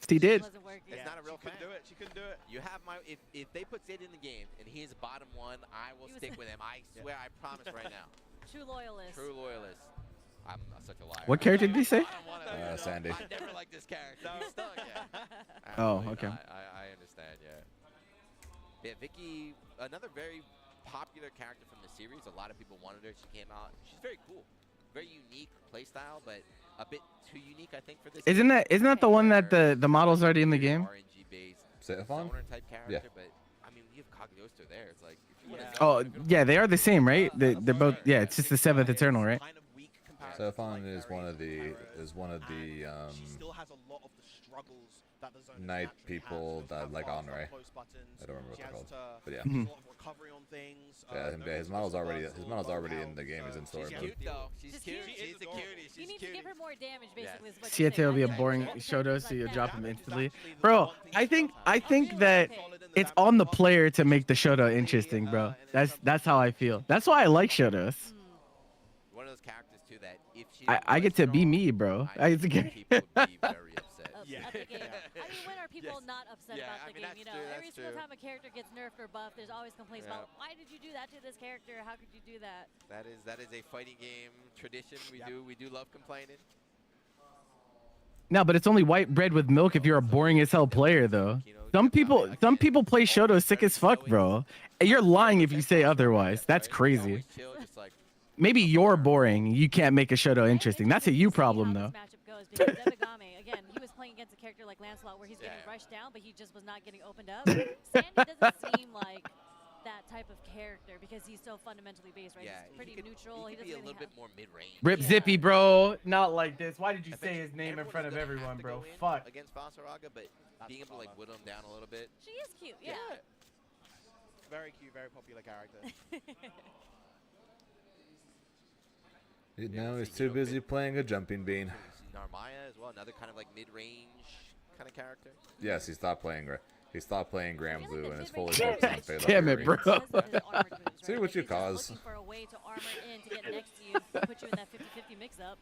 He did. It's not a real She fan. couldn't do it. She couldn't do it. You have my if they put Zed in the game and he is bottom one, I will stick with him. I swear, I promise right now. True loyalist. True loyalist. I'm such a liar. What character did he say? Sandy. I never liked this character. He's stuck, Oh, okay. I understand, yeah. Yeah, Vicky, another very popular character from the series. A lot of people wanted her. She came out. She's very cool. Very unique playstyle, but a bit too unique, I think, for this. Isn't that the one that the model's already in the game? RNG-based Sandalphon? type character, Yeah. but I mean, we have Cagliostro there. It's like, if you Oh, yeah, they are the same, right? They're both. Yeah, it's just the 7th Eternal, right? Sandalphon is one of the She still has a lot of the struggles that the zone has Knight naturally people had. So that it's like kind of on Ray. close buttons. I don't remember what She they're has called, but yeah. a lot of recovery on things. Yeah, his model's already in the game. He's in story She's mode. cute though. She's cute. cute. She's a cutie. You She's need to give her more damage, basically. Is what Siete you're will be a saying. boring That's Shoto, like so you that. drop him instantly. Bro, I think really? that Okay. it's on the player to make the Shoto interesting, bro. That's how I feel. That's why I like Shotos. One of those characters too that if she I get to be me, bro. I people would be very upset. At the game. I mean, when are people not upset Yeah, about I the mean, game? You that's know, true, every that's single true. time a character gets nerfed or buffed, there's always complaints Yeah. about why did you do that to this character? How could you do that? That is a fighting game tradition. We do love complaining. No, but it's only white bread with milk if you're a boring as hell player, though. Some people play Shoto sick as fuck, bro. And you're lying if you say otherwise. That's crazy. Maybe you're boring. You can't make a Shoto interesting. That's a you problem, though. Matchup goes because Devagame, again, he was playing against a character like Lancelot where he's getting rushed down, but he just was not getting opened up. Sandy doesn't seem like that type of character because he's so fundamentally based, right? He's pretty neutral. He He could doesn't be a really little have... bit more mid-range. Rip Zippy, bro. Not like this. Why did you say his name in front of everyone, bro? Fuck. Against Basaraga, but being able to like whittle him down a little bit. She is cute, yeah. Very cute, very popular character. Now he's too busy playing a jumping bean. Narmaya as well, another kind of like mid-range kind of character. Yes, he stopped playing Grand Blue and is fully focused on Fatal Damn it, Fury. bro. See what you cause. Looking for a way to armor in to get next to you, put you in that 50-50 mix-up.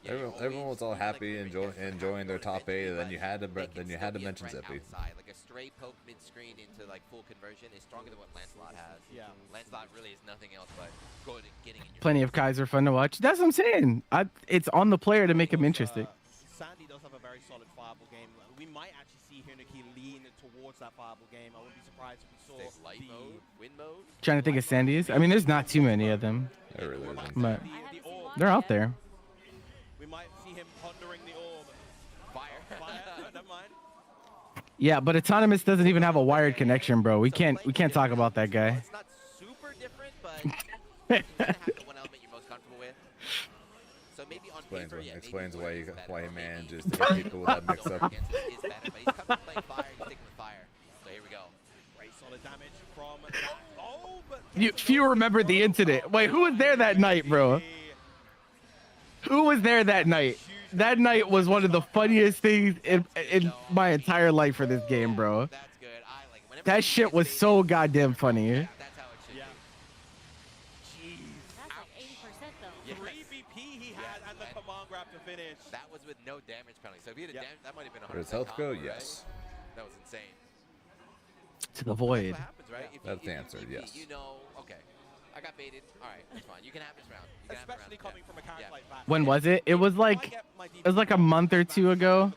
Everyone was all happy, enjoying their top 8, and then you had to mention Zippy. Outside, like a stray poke mid-screen into like full conversion is stronger than what Lancelot has. Yeah. Lancelot really is nothing else but good at getting in your Plenty of Kaiser fun to watch. That's what I'm saying. It's on the player to make him interesting. Sandy does have a very solid fireball game. We might actually see Hinaki lean towards that fireball game. I wouldn't be surprised if we saw light mode, wind mode. Trying to think of Sandy's. I mean, there's not too many of them. There really isn't. But they're out there. We might see him pondering the orb. Fire. Never mind. Yeah, but Autonomous doesn't even have a wired connection, bro. We can't talk about that guy. It's not super different, but you kind of have the one element you're most comfortable with. So maybe on paper, Explains why he manages to get people with that mix up. is better, but he's coming playing fire, he's sticking with fire. So here we go. Great solid damage from that. Oh, but Few remember the incident. Wait, who was there that night, bro? Who was there that night? That night was one of the funniest things in my entire life for this game, bro. That's good. I like it. That shit was so goddamn funny. That's how it should be. Jeez. That's like 80% though. 3 VP he had and the command grab to finish. That was with no damage penalty. So if he had a damage, that might have been 100%. Where does health go? combo, right? Yes. That was insane. To the void. What happens, right? If That's you, the if answer, you, yes. You know, okay. I got baited. All right, that's fine. You can have this round. You can have Especially the round. coming from a character like that. When was it? It was like a month or two ago.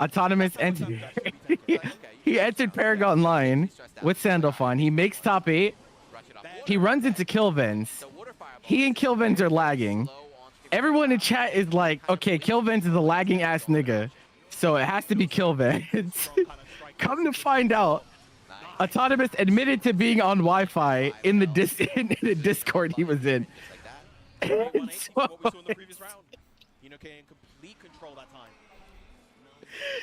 Autonomous entered. He entered Paragon line with Sandalphon. He makes top 8. He runs into Killvens. He and Killvens are lagging. Everyone in chat is like, okay, Killvens is a lagging ass nigga, so it has to be Killvens. Come to find out, Autonomous admitted to being on Wi-Fi in the Discord he was in. What we saw in the previous round. Hinaki in complete control that time.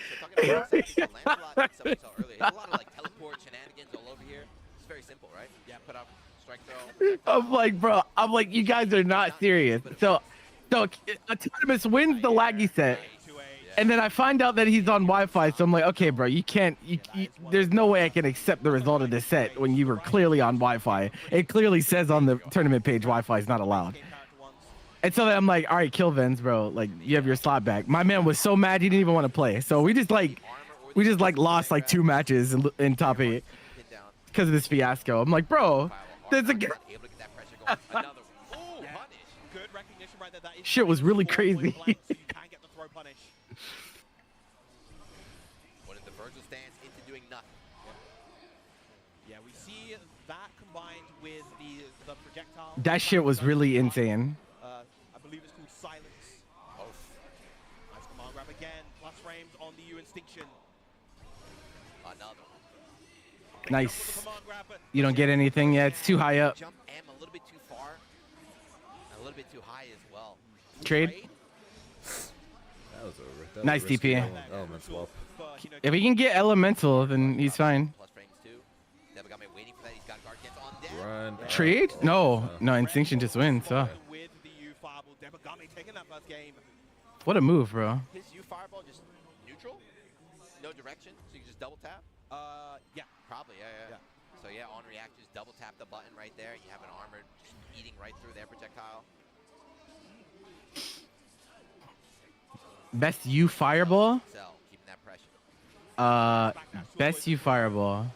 So talking about Lancelot and stuff we saw earlier, there's a lot of like teleport shenanigans all over here. It's very simple, right? Yeah, put up, strike throw. I'm like, bro, you guys are not serious. So Autonomous wins the laggy set. And then I find out that he's on Wi-Fi, so I'm like, okay, bro, you can't. There's no way I can accept the result of this set when you were clearly on Wi-Fi. It clearly says on the tournament page Wi-Fi is not allowed. And so then I'm like, all right, Killvens, bro, like you have your slot back. My man was so mad he didn't even want to play. So we just lost like 2 matches in top 8 because of this fiasco. I'm like, bro, there's a shit was really crazy. Virgil stands into doing nothing. Yeah, we see that combined with the projectile. That shit was really insane. I believe it's called Silence. Oh. Nice command grab again. Plus frames on the U Instinction. Another. Nice. You don't get anything yet. It's too high up. Jump M a little bit too far. A little bit too high as well. Trade. That was over. That was Nice a risky DP. element swap. If he can get elemental, then he's fine. Run. Trade? No, no. Instinction just wins. So. With the U Fireball, Debagami taking that first game. What a move, bro. His U Fireball just neutral? No direction? So you can just double tap? Yeah. Probably, yeah. So yeah, on react, just double tap the button right there. You have an armor just eating right through their projectile. Best U fireball? So, keeping that pressure. Best U fireball.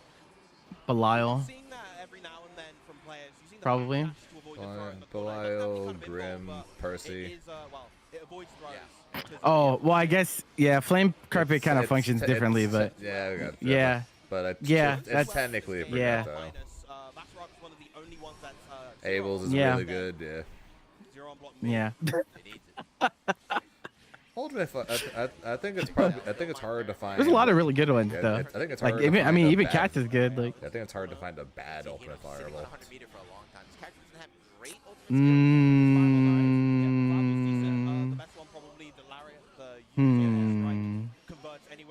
Belial. Seeing that every now and then from players. Using the Probably. backdash to avoid the throw in the corner. Belial, Grim, Percy. It is, well, it avoids throws. Oh, well, I guess, yeah, Flame Carpet kind of It's- functions it's- differently, but yeah, we got- yeah. But yeah, it's that's technically a yeah. projectile. Vassarok is one of the only ones that's Abel's is Yeah. really good, yeah. zero on block. Yeah. Ultimate, I think it's probably, I think it's hard to find. There's a lot of really good ones, Yeah, though. I think it's like hard to even, I find mean, a even bad- Cats is good. Like, I think it's hard to find a bad ultimate fireball.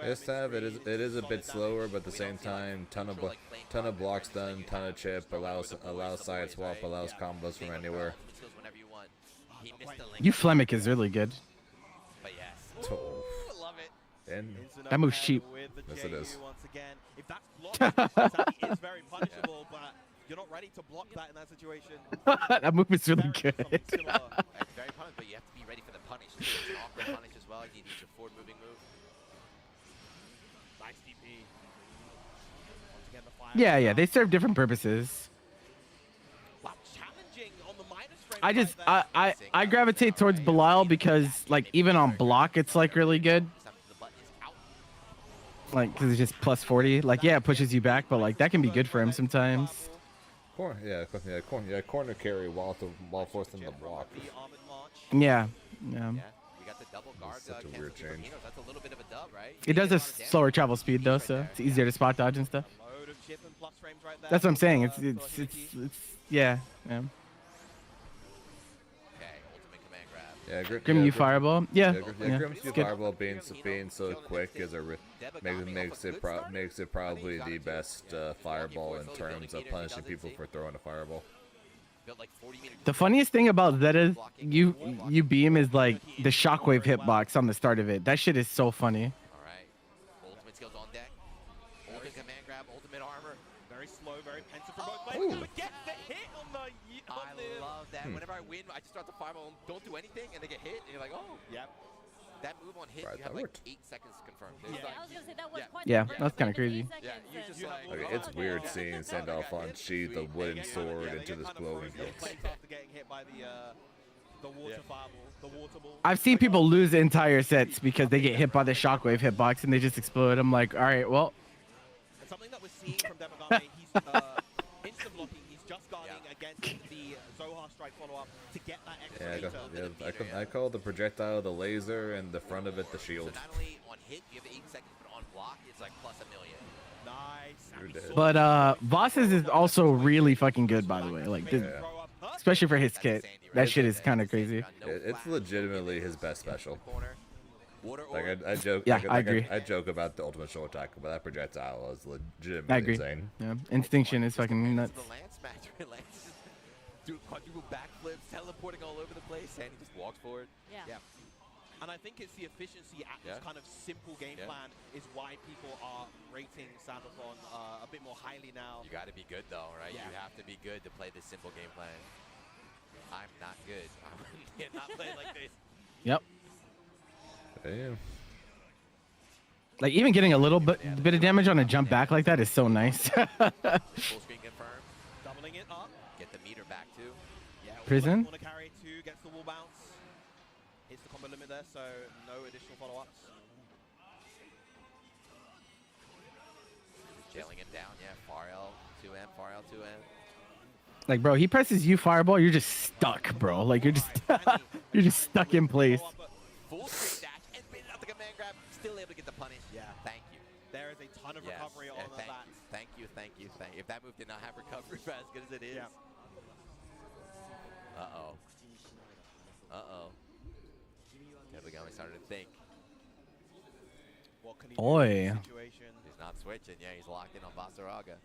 This tab it is a bit slower, but at the same time, ton of blocks done, ton of chip, allows side swap, allows combos from anywhere. you Flemic is really good. Oh. And That move's cheap. yes, it is. Once again, if that's blocked, that is very punishable, but you're not ready to block that in that situation. That move is really good. Very punished, but you have to be ready for the punish too. It's an awkward punish as well. You need a forward moving move. Nice DP. Once again, the fire. Yeah, they serve different purposes. Wow, challenging on the minus frame I just, right there. I gravitate towards Belial because, like, even on block, it's like really good. Like, because it's just plus 40. Like, yeah, it pushes you back, but like that can be good for him sometimes. Corner carry while forcing the block. Yeah. We got the double guard. Such a weird change. That's a little bit of a dub, right? It does a slower travel speed though, so it's easier to spot dodge and stuff. Load of chip and plus frames right there. That's what I'm saying. It's yeah. Okay, ultimate command grab. Yeah, Grim U fireball. Yeah. Grim's It's U good. fireball being so quick is makes it probably the best fireball in terms of punishing people for throwing a fireball. The funniest thing about Zeta you beam is like the shockwave hitbox on the start of it. That shit is so funny. Alright. Ultimate skills on deck. Ultimate command grab, ultimate armor. Very slow, very pensive from both players. Gonna get the hit on the. I love that. Whenever I win, I just start the fireball, don't do anything, and they get hit, and you're like, oh. Yep. That move on hit, Right, you have that like worked. 8 seconds confirmed. I was gonna say that was quite Yeah, the that's kinda difference. crazy. 8 Yeah, seconds you just and- like. Okay, it's weird seeing Sandalph unsheath the wooden sword into this glowing hilt. After getting hit by the water fireball, the water ball. I've seen people lose entire sets because they get hit by the shockwave hitbox and they just explode. I'm like, all right, well. And something that we're seeing from Debagame, he's instant blocking. He's just guarding against the Zohar strike follow-up to get that extra meter. I call the projectile the laser and the front of it the shield. So not only on hit, you have 8 seconds, but on block, it's like plus a million. Nice. But Voss's is also really fucking good, by the way. Like, especially for his kit. That shit is kind of crazy. It's legitimately his best special. Like I joke. Yeah, like, I agree. I joke about the ultimate short attack, but that projectile is legitimately I agree. insane. Yeah, Instinction is fucking nuts. The Lance match, Lance is doing quadruple backflips, teleporting all over the place, and he just walks forward. Yeah. And I think it's the efficiency at this kind of simple game plan is why people are rating Sandothon a bit more highly now. You got to be good though, right? You have to be good to play this simple game plan. I'm not good. I cannot play like this. Yep. Damn. Like, even getting a little bit of damage on a jump back like that is so nice. Full screen confirmed. Doubling it up. Get the meter back too. Yeah. Prison. Corner carry 2 gets the wall bounce. Hits the combo limit there, so no additional follow-ups. Jailing him down, yeah. Far L 2M, Far L 2M. Like, bro, he presses you fireball, you're just stuck, bro. Like, you're just you're just stuck in place. Full screen dash and baited out the command grab. Still able to get the punish. Yeah. Thank you. There is a ton of recovery on that. Thank you. If that move did not have recovery for as good as it is. Yeah. Uh-oh. Debagami started to think. What can he Boy. do in this situation? He's not switching. Yeah, he's locked in on Basaraga.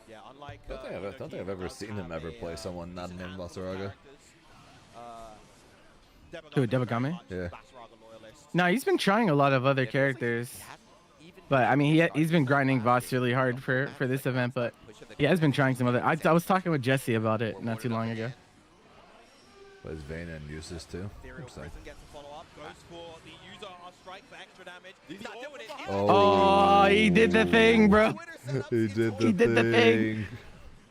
Yeah, unlike. I don't think I've ever seen him ever play someone not named Basaraga. Who, Debagame? Yeah. No, he's been trying a lot of other characters. But I mean, he's been grinding Voss really hard for this event, but he has been trying some other. I was talking with Jesse about it not too long ago. Plays Vayne and uses too. Oh, he did the thing, bro. He did the thing.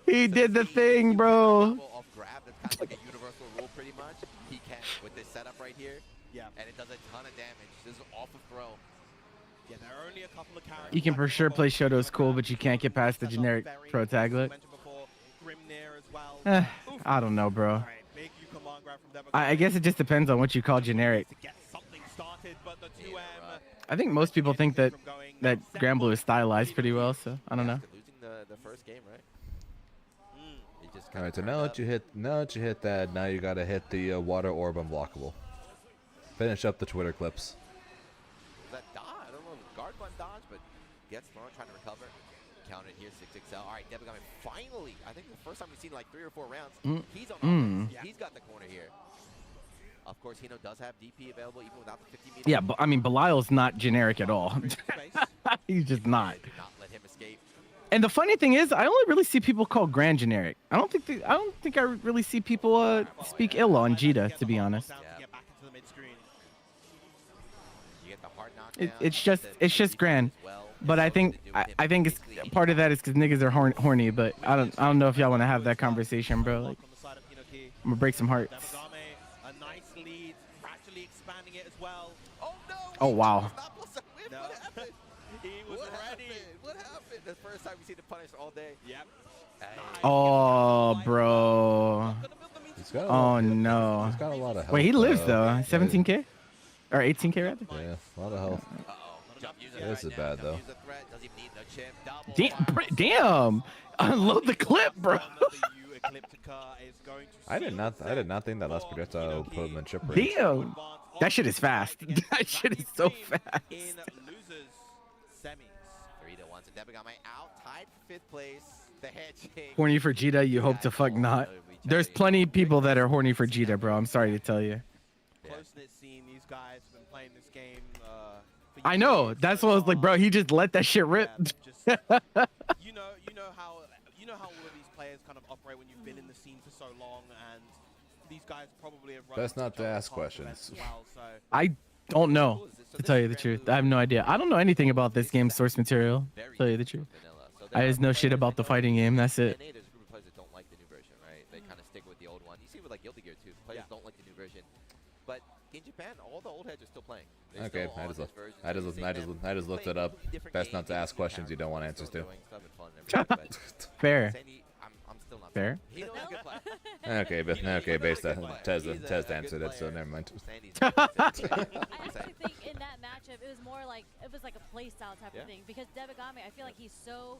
He did the thing, bro. Off grab, that's kind of like a universal rule, pretty much. He can with this setup right here. Yeah. And it does a ton of damage. This is off of throw. Yeah, there are only a couple of characters. You can for sure play Shoto's cool, but you can't get past the generic pro taglet. I don't know, bro. I guess it just depends on what you call generic. I think most people think that Grand Blue is stylized pretty well, so I don't know. Losing the first game, right? He just All right, so now that you hit that, now you gotta hit the water orb unblockable. Finish up the Twitter clips. That dodge, I don't know, guard button dodge, but gets thrown, trying to recover. Counted here, 6XL. All right, Debagame finally, I think the first time we've seen like 3 or 4 rounds, he's on offense. Yeah. He's got the corner here. Of course, Hino does have DP available even without the 50 meters. Yeah, but I mean, Belial's not generic at all. He's just not. Did not let him escape. And the funny thing is, I only really see people call Grand generic. I don't think I really see people speak ill on Jita, to be honest. It's just Grand. But I think it's part of that is because niggas are horny. But I don't know if y'all want to have that conversation, bro. Like, I'm gonna break some hearts. Oh wow. What happened? The first time we see the punish all day. Yep. Oh, bro. Oh no. He's got a lot of health. Wait, he lives though. 17K or 18K rather. Yeah, a lot of health. This is bad though. Damn. Unload the clip, bro. I did not think that last projectile put him in chip range. Damn. That shit is fast. That shit is so fast. Out, tied for 5th place. The head shake. Horny for Jita, you hope to fuck not. There's plenty of people that are horny for Jita, bro. I'm sorry to tell you. Close-knit scene. These guys have been playing this game. I know. That's what I was like, bro. He just let that shit rip. You know how all of these players kind of operate when you've been in the scene for so long, and these guys probably have. Best not to ask questions. I don't know, to tell you the truth. I have no idea. I don't know anything about this game's source material, to tell you the truth. I just know shit about the fighting game. That's it. There's a group of players that don't like the new version, right? They kind of stick with the old one. You see with like Guilty Gear 2, players don't like the new version. But in Japan, all the old heads are still playing. Okay, I just looked it up. Best not to ask questions you don't want answers to. Fair. I'm still not fair. Okay, but based on Tez answered it, so never mind. I actually think in that matchup it was more like a play style type of thing, because Debagame, I feel like he's so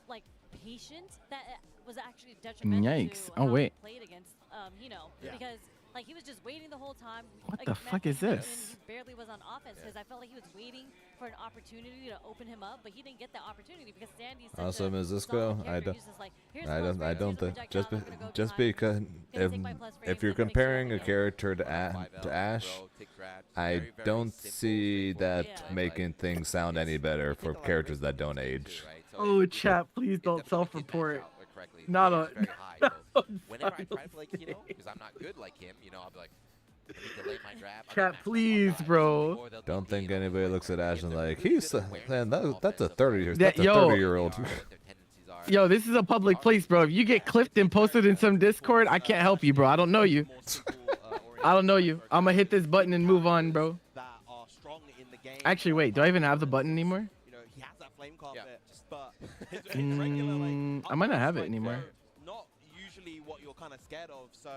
like patient that it was actually detrimental Yikes. to Oh wait. he played against Hino, because like he was just waiting the whole time. What like, the fuck is this? He barely was on offense, because I felt like he was waiting for an opportunity to open him up, but he didn't get that opportunity because Sandy's such Awesome a as this solid go, character. He's just like, here's I don't think projectile, just because if you're comparing a character to Ash, I don't see that making things sound any better for characters that don't age. Oh, chat, please don't self-report. Not a. Whenever I try to play Kino, because I'm not good like him, I'll be like, let me delay my grab. Chat, please, bro. Don't think anybody looks at Ash and like, man, that's a 30-year-old. Yo, this is a public place, bro. If you get clipped and posted in some Discord, I can't help you, bro. I don't know you. I don't know you. I'm gonna hit this button and move on, bro. Actually, wait. Do I even have the button anymore? He has that flame carpet, but I might not have it anymore. Not usually what you're kind of scared of, so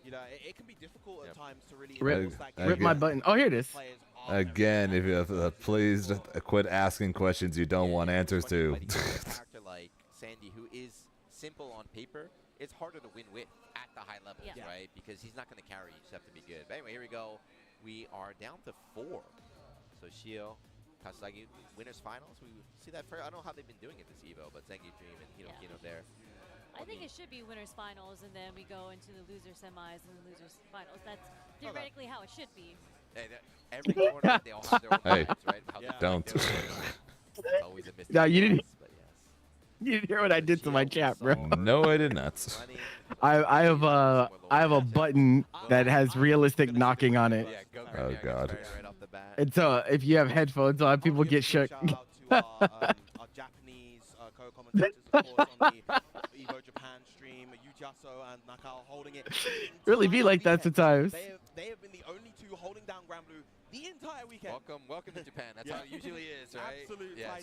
it can be difficult at times to really rip my button. Oh, here it is. Again, if you please quit asking questions you don't want answers to. A character like Sandy, who is simple on paper, it's harder to win with at the high levels, right? Because he's not going to carry. You just have to be good. But anyway, here we go. We are down to 4. So Shio, Kasagi, winners finals. We see that for, I don't know how they've been doing it this EVO, but Zengi Dream and Hinokino there. I think it should be winners finals, and then we go into the loser semis and the losers finals. That's theoretically how it should be. And every tournament they all have their own Hey, lines, right? How they don't. do it. It's always a mystery. No, you didn't. But yes. You didn't hear what I did to my chat, bro. No, I did not. I have a button that has realistic knocking on it. Oh God. And so if you have headphones on, people get shook. Our Japanese co-commentators, of course, on the EVO Japan stream, Yujaso and Nakao holding it. Really be like that sometimes. They have been the only two holding down Grand Blue the entire weekend. Welcome to Japan. That's how it usually is, right? Absolutely. Yeah.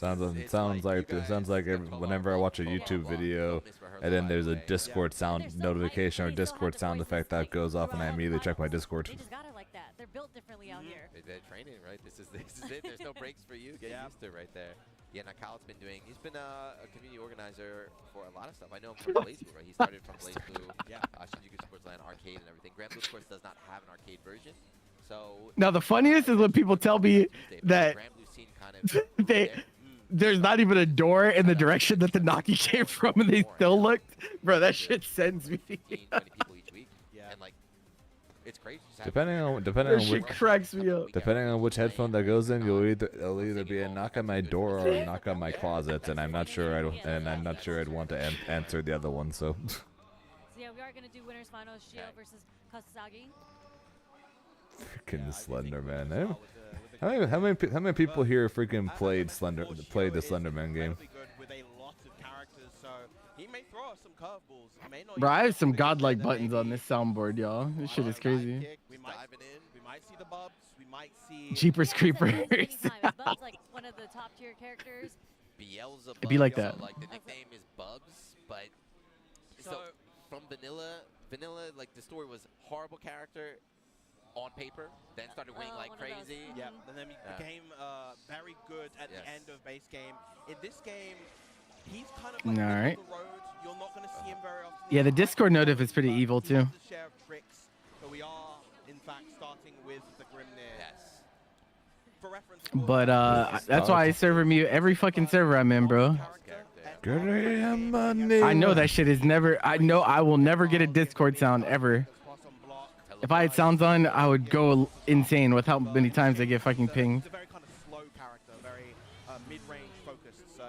Sounds like whenever I watch a YouTube video, and then there's a Discord sound notification or Discord sound effect that goes off, and I immediately check my Discord. They just got it like that. They're built differently out here. They're training, right? This is it. There's no breaks for you. Get used to it right there. Yeah, Nakao's been doing. He's been a community organizer for a lot of stuff. I know him from Blaze Blue, right? He started from Blaze Blue, Shinjuku Sports Land Arcade and everything. Grand Blue, of course, does not have an arcade version. So Now the funniest is when people tell me that there's not even a door in the direction that the Naki came from, and they still looked. Bro, that shit sends me. 20 people each week. And like, it's crazy. Depending on That shit cracks me up. Depending on which headphone that goes in, it'll either be a knock on my door or a knock on my closet, and I'm not sure I'd want to answer the other one. So. So yeah, we are gonna do winners finals. Shio versus Kasagi. Freaking Slender Man. How many people here freaking played the Slenderman game? With a lot of characters, so he may throw us some curveballs. Bro, I have some godlike buttons on this soundboard, y'all. This shit is crazy. We might see the Bubs. We might see Jeepers Creepers. Bubs like one of the top tier characters. Beelzebub. It'd be like that. So, like the nickname is Bubs, but so from vanilla, like the story was horrible character on paper, then started winning like crazy. Yeah, and then he became very good at the end of base game. In this game, he's kind of like All right. the road. You're not going to see him very often. Yeah, the Discord notif is pretty evil too. The share of tricks, but we are in fact starting with the Grimnir. Yes. For reference, But that's why I server mute every fucking server I'm in, bro. I know that shit is never. I know I will never get a Discord sound ever. If I had sounds on, I would go insane with how many times I get fucking pinged. He's a very kind of slow character, very mid-range focused. So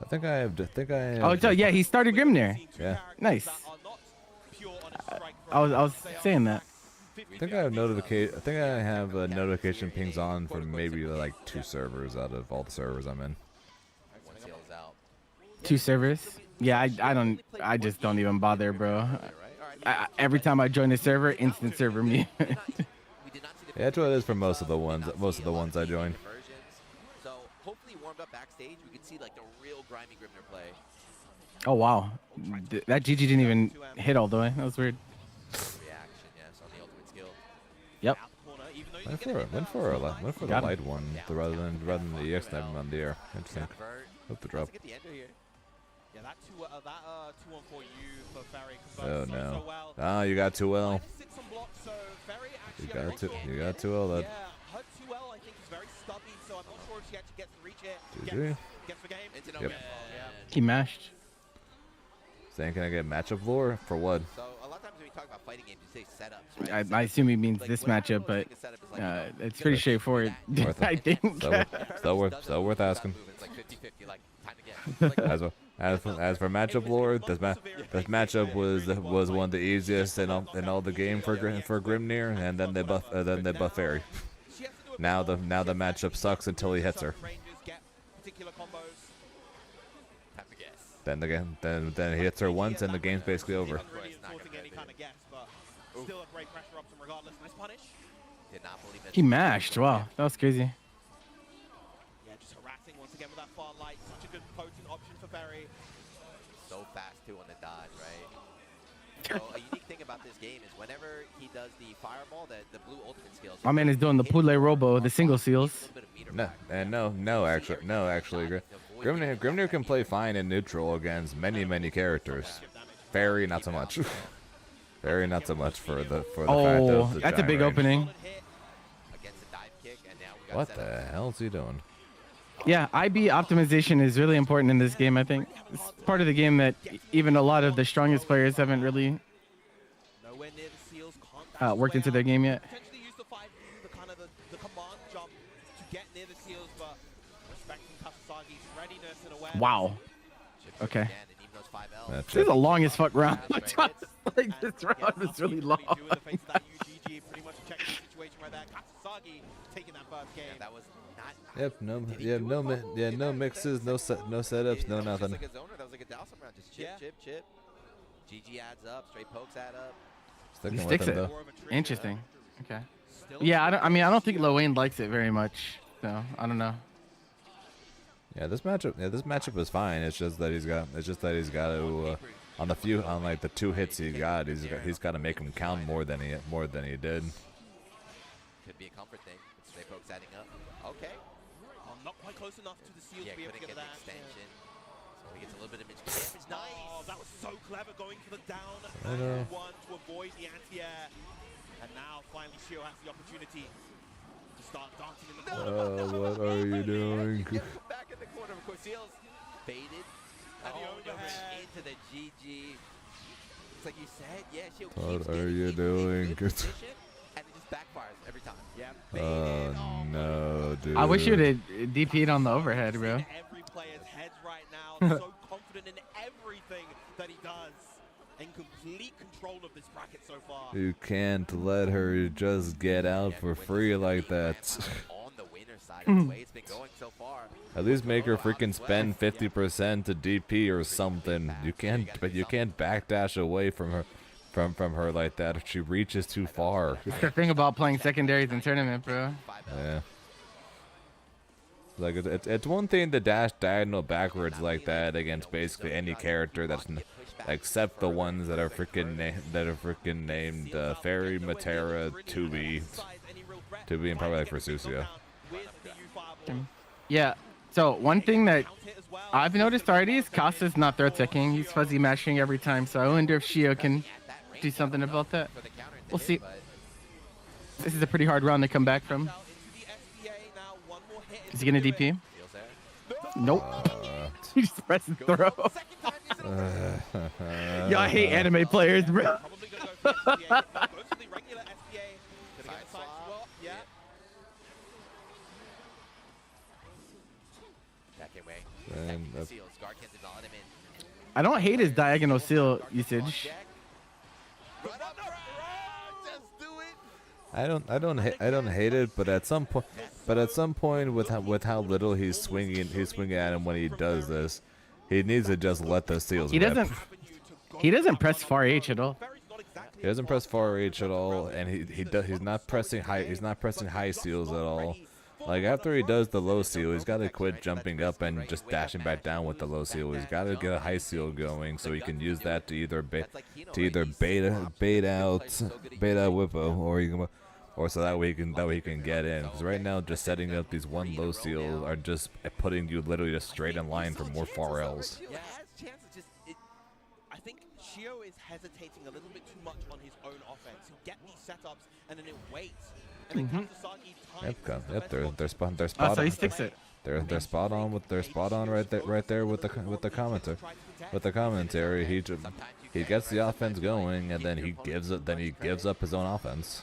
I think I have. Oh, so yeah, he started Grimnir. Yeah. Nice. I was saying that. I think I have notification. I think I have notification pings on for maybe like 2 servers out of all the servers I'm in. 2 servers? Yeah, I just don't even bother, bro. Every time I join a server, instant server mute. Yeah, that's what it is for most of the ones. I join. So hopefully warmed up backstage, we could see like the real grimy Grimnir play. Oh wow, that GG didn't even hit all the way. That was weird. Reaction, yes, on the ultimate skill. Yep. Went for the light one rather than the EX type on the air. Interesting. Hope the drop. yeah, that 2-1-4 U for Ferry. Oh no. Ah, you got too well. You got too well. That. Yeah, hurt too well. I think he's very stubby, so I'm not sure if she actually gets to reach it. GG. Gets the game. Yep. He mashed. Saying, can I get matchup lore for what? So a lot of times when we talk about fighting games, you say setups, right? I assume he means this matchup, but it's pretty straightfortard. I think. Still worth asking. It's like 50-50, like time to get. As for matchup lore, this matchup was one of the easiest in all the game for Grimnir, and then they buff Fairy. Now the matchup sucks until he hits her. Then he hits her once, and the game's basically over. He mashed. Wow, that was crazy. Yeah, just harassing once again with that far light. Such a good potent option for Ferry. So fast too on the dodge, right? So a unique thing about this game is whenever he does the fireball, the blue ultimate skills. My man is doing the Pule Robo, the single seals. No, actually, Grimnir can play fine in neutral against many characters. Fairy, not so much. Fairy, not so much for the fact of the that's a big giant range. opening. Against What the hell is he doing? Yeah, IB optimization is really important in this game, I think. It's part of the game that even a lot of the strongest players haven't really Nowhere near the seals, can't dash worked away into their out. game yet. Potentially use the 5, the kind of the command jump to get near the seals, but respecting Kasasagi's readiness and awareness. Wow. Okay. That's This is it. the longest fuck round. Like, this round is really long. That was not. Yep, no mixes, no setups, no nothing. That was like a Dowsum round. Just chip. GG adds up, straight pokes add up. Sticking He with sticks him, it. though. Interesting. Okay. Yeah, I mean, I don't think Lil Wayne likes it very much. So I don't know. Yeah, this matchup is fine. It's just that he's got to on like the 2 hits he's got to make him count more than he did. Could be a comfort thing. Straight pokes adding up. Okay. Not quite close enough to the seals to be able to get couldn't get that. the extension. So he gets a little bit of damage. Nice. Oh, that was so clever going for the down I know. one to avoid the anti-air. And now finally Shio has the opportunity to start dancing in the corner. What are you doing? Back in the corner, of course. Seals faded. And the overhead. Into the GG. It's like you said, yeah, Shio What are you doing? and it just backfires every time. Yeah. Oh no, dude. I wish you'd have DP'd on the overhead, bro. Every player's heads right now, so confident in everything that he does. In complete control of this bracket so far. You can't let her just get out for free like that. On the winner side of the way it's been going so far. At least make her freaking spend 50% to DP or something. You can't backdash away from her. From her like that, she reaches too far. It's the thing about playing secondaries in tournament, bro. Yeah. Like it's one thing to dash diagonal backwards like that against basically any character that's except the ones that are freaking named Fairy, Matera, 2B, and probably like Versusia. Yeah. So one thing that I've noticed already is Kasa's not throw teching. He's fuzzy mashing every time. So I wonder if Shio can do something about that. We'll see. This is a pretty hard round to come back from. Is he gonna DP? Nope. He just presses throw. Yo, I hate anime players, bro. I don't hate his diagonal seal usage. I don't hate it, but at some point, with how little he's swinging at him when he does this, he needs to just let the seals. He doesn't press far H at all. He doesn't press far H at all, and he's not pressing high seals at all. Like after he does the low seal, he's got to quit jumping up and just dashing back down with the low seal. He's got to get a high seal going so he can use that to either bait out Whippo, or so that way he can get in. Because right now, just setting up these one low seals are just putting you literally just straight in line for more far Ls. Yeah, it has chances. I think Shio is hesitating a little bit too much on his own offense. He'll get these setups and then it waits. And then Kasasagi Yep, they're spot Oh, so on. he sticks it. They're spot on with right there with the commentary. He gets the offense going and then he gives up his own offense.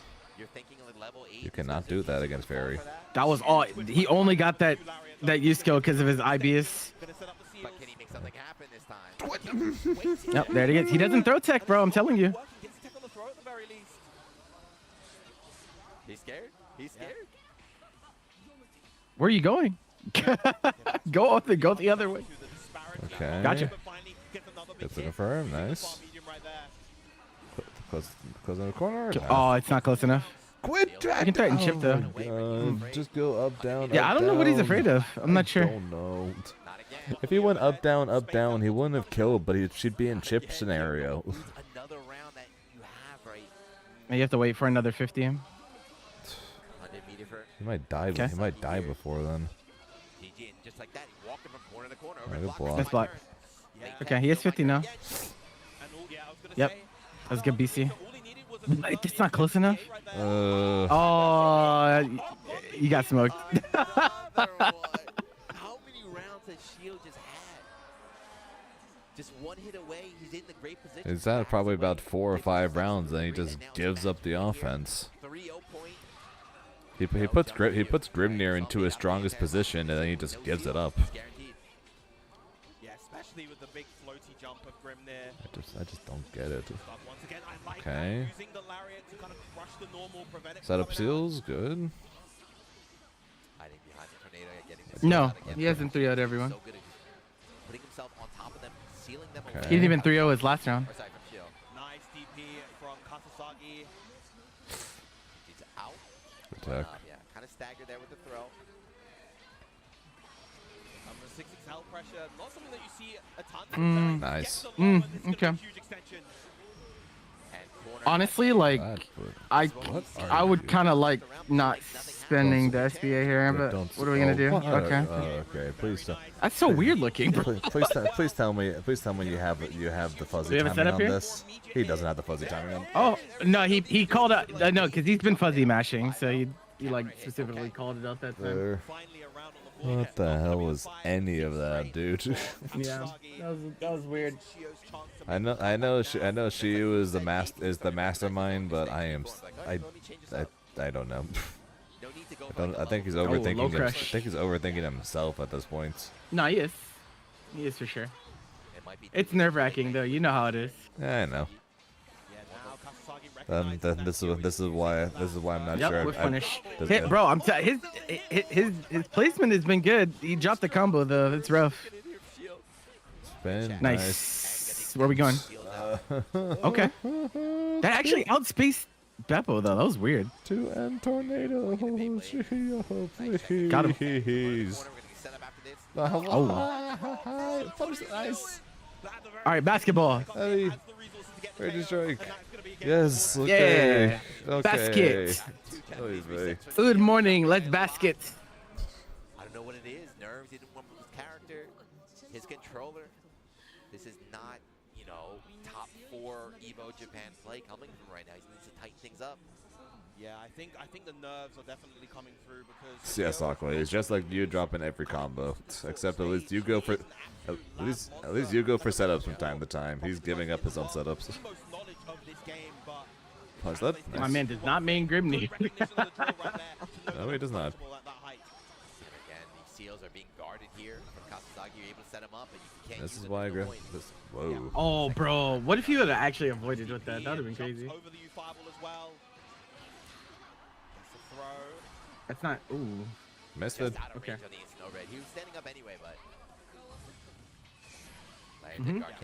You cannot do that against Fairy. That was all. He only got that use skill because of his IBS. But can he make something happen this time? Yep, there it is. He doesn't throw tech, bro. I'm telling you. He's scared. He's scared. Where are you going? Go the other way. Okay. Gotcha. Gets to confirm. Nice. Close in the corner. Oh, it's not close enough. Quit. I can threaten chip though. Just go up, down. Yeah, up, I don't know what he's down. afraid of. I'm not sure. I don't know. If he went up, down, he wouldn't have killed, but she'd be in chip scenario. Another round that you have, right? You have to wait for another 50. He might die. Okay. He might die before then. GG, and just like that, he walked him from corner to corner. Good Over block. Nice block. Okay, he has 50 now. Yep. That was good BC. All he needed was It's not close enough. Uh, You got smoked. How many rounds has Shield just had? Just one hit away, he's in the great position. It's at probably about 4 or 5 rounds, and he just gives up the offense. 3-0 point. He puts Grimnir into his strongest position, and then he just gives it up. Guaranteed. Yeah, especially with the big floaty jump of Grimnir. I just don't get it. Once again, I like Okay. using the lariat to kind of crush the normal, prevent it Setup from seals, good. Hiding behind the tornado, getting this No, out again. he hasn't 3-0'd everyone. So good at putting himself on top of them, sealing them Okay. away. He didn't even 3-0 his last round. Or sorry, from Shield. Nice DP from Kasasagi. He's out. Attack. Yeah, kind of staggered there with the throw. The 6-6 hell pressure, not something that you see a ton. Nice. Okay. Huge extension. Honestly, like I are would you? kind of like not spending the SBA here, but what are we gonna do? Okay. Okay. Please tell. That's so weird looking. Please tell me you have the fuzzy Do we have a timing setup on here? this. He doesn't have the fuzzy timing on. Oh no, he called out no, because he's been fuzzy mashing, so he like specifically called it out that time. There. What the hell was any of that, dude? Yeah, that was weird. I know she is the mastermind, but I don't know. I think he's overthinking low him. I crush. think he's overthinking himself at this point. No, he is. He is for sure. It's nerve-wracking though. You know how it is. Yeah, I know. This is why I'm not sure. We're finished. Bro, his placement has been good. He dropped the combo though. It's rough. Nice. Where are we going? Okay. That actually outspaced Beppo though. That was weird. 2N tornado. Please. Got him. Oh. Nice. All right, basketball. Hey. Rage strike. Yes. Yeah. Okay. Okay. Basket. Oy vey. Good morning. Let's basket. I don't know what it is. Nerves, he didn't want his character, his controller. This is not, you know, top 4 EVO Japan play coming from right now. He needs to tighten things up. Yeah, I think the nerves are definitely coming through because. Yes, Aqua. It's just like you dropping every combo, except at least you go for you go for setups from time to time. He's giving up his own setups. Punch that. Nice. My man does not main Grimnir. No, he does not. Again, these seals are being guarded here from Kasasagi. You're able to set him up, but you can't This use is them why I to no agree. point. Whoa. Oh, bro. What if you would have actually avoided with that? That would have been crazy. Over the U-fireball as well. That's the throw. That's not. Ooh. Missed it. Out of Okay. range on the instant already. He was standing up anyway, but.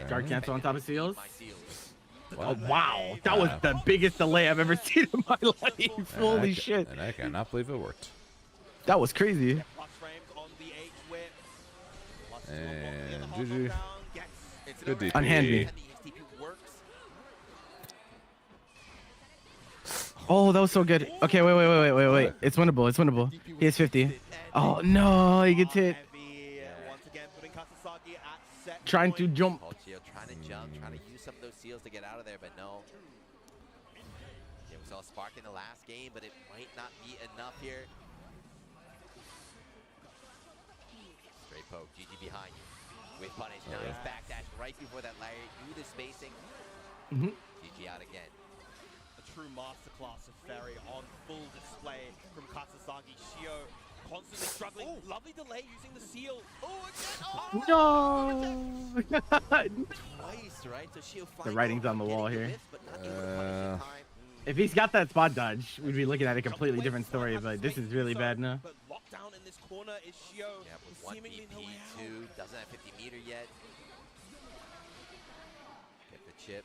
Guard cancel on top of seals. My seals. Oh, wow. That was the biggest delay I've ever seen in my life. Holy shit. And I cannot believe it worked. That was crazy. Plus frames on the H whip. Plus And still GG. down. Yes. It's Good DP. Unhand me. And the HTP works. Oh, that was so good. Okay, wait. It's winnable. It's winnable. He has 50. Oh, no. He gets hit. Heavy, once again, putting Kasasagi at set Trying to point. jump. Shield trying to jump, trying to use some of those seals to get out of there, but no. Yeah, we saw a spark in the last game, but it might not be enough here. Straight poke, GG behind you. With punish, nice backdash right before that lariat. Knew the spacing. GG out again. A true masterclass of Ferry on full display from Kasasagi. Shio constantly struggling. Lovely delay using the seal. No. Twice, right? So Shio The writing's on the wall here. but not able to punish in time. If he's got that spot dodge, we'd be looking at a completely different story, but this is really bad now. But lockdown in this corner is Shio. Yeah, with one Seemingly no way out. BP2, doesn't have 50 meter yet. Get the chip.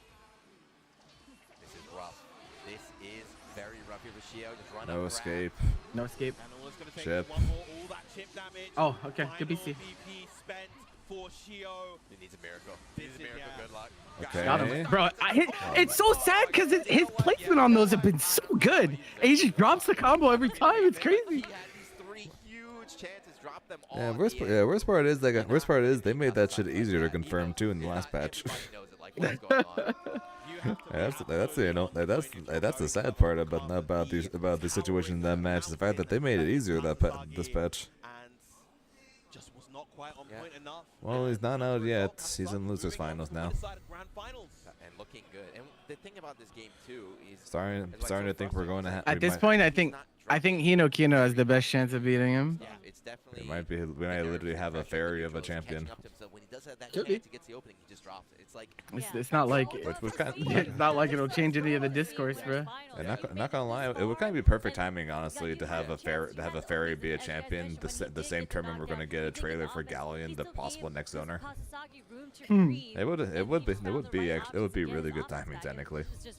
This is rough. This is very rough here with Shio. Just run No up, grab. escape. No escape. And all it's gonna take Chip. is one more. All that chip damage. Oh, okay. Good Final BC. BP spent for Shio. He needs a miracle. This Needs a is- miracle. yeah. Good luck. Okay. Got him. Bro, it's so sad because his placement on those have been so good. And he just drops the combo every time. It's He crazy. had these 3 huge chances. Drop them all. Yeah, at worst the end. part is they made that shit easier to confirm too in the last patch. Everybody knows it. Like like what's going on. That's you know that's the sad part about the situation in that match is the fact that they made it easier this patch. And just was not quite on point enough. Well, he's not out yet. He's in losers finals now. Grand finals. And looking good. And the thing about this game too is Starting to think we're going to have. At this point, I think Hino Kino has the best chance of beating him. Yeah, it's definitely. We might literally have a fairy of a champion. When he does have that chance, he gets the opening, he just drops it. It's like It's not like it's not like it'll change any of the discourse, bro. And not gonna lie, it would kind of be perfect timing, honestly, to have a fairy be a champion. The same tournament we're gonna get a trailer for Galleon, the possible next owner. It would be really good timing technically. It's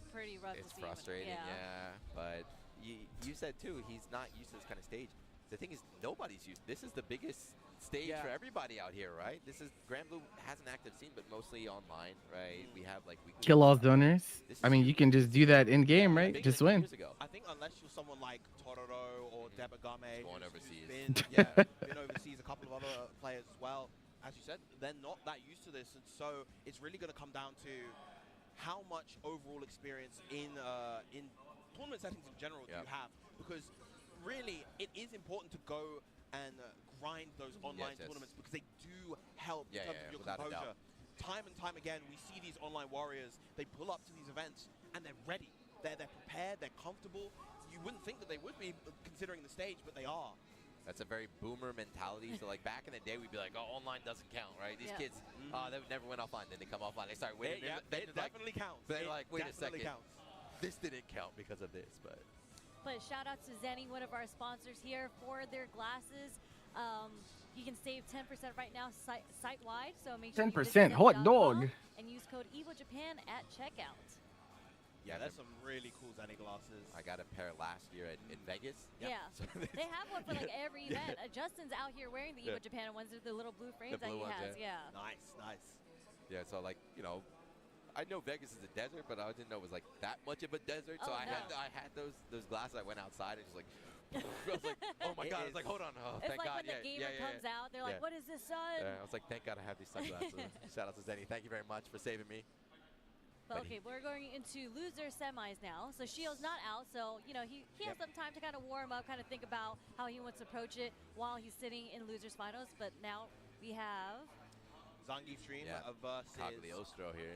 frustrating, yeah. But you said too, he's not used to this kind of stage. The thing is, nobody's used. This is the biggest stage for everybody out here, right? This is Grand Blue has an active scene, but mostly online, right? We have like Kill all donors. I mean, you can just do that in game, right? Just win. I think unless you're someone like Tororo or Debagame, going overseas, been overseas, a couple of other players as well. As you said, they're not that used to this, and so it's really going to come down to how much overall experience in tournament settings in general do you have, because really it is important to go and grind those online tournaments because they do help in terms of your composure. Time and time again, we see these online warriors, they pull up to these events and they're ready. They're prepared, they're comfortable. You wouldn't think that they would be considering the stage, but they are. That's a very boomer mentality. So like back in the day, we'd be like, oh, online doesn't count, right? These kids, they never went offline. Then they come offline, they start winning. It definitely counts. They're like, wait a second, counts. This didn't count because of this, but shout out to Zenny, one of our sponsors here, for their glasses. You can save 10% right now site-wide, so make sure 10% hot dog. And use code EVO Japan at checkout. Yeah, there's some really cool Zenny glasses. I got a pair last year in Vegas. Yeah, they have one for like every event. Justin's out here wearing the EVO Japan ones with the little blue frames that he has. Nice. Yeah, so like, you know, I know Vegas is a desert, but I didn't know it was like that much of a desert. So I had those glasses. I went outside and just like, I was like, oh my God. I was like, hold on. Oh, thank God. It's like when the gamer comes out, they're like, what is this, son? Yeah, I was like, thank God I have these sunglasses. Shout out to Zenny. Thank you very much for saving me. But okay, we're going into loser semis now. So Shio's not out, so you know he has some time to kind of warm up, kind of think about how he wants to approach it while he's sitting in losers finals. But now we have Zangief Dream versus Cagliostro here.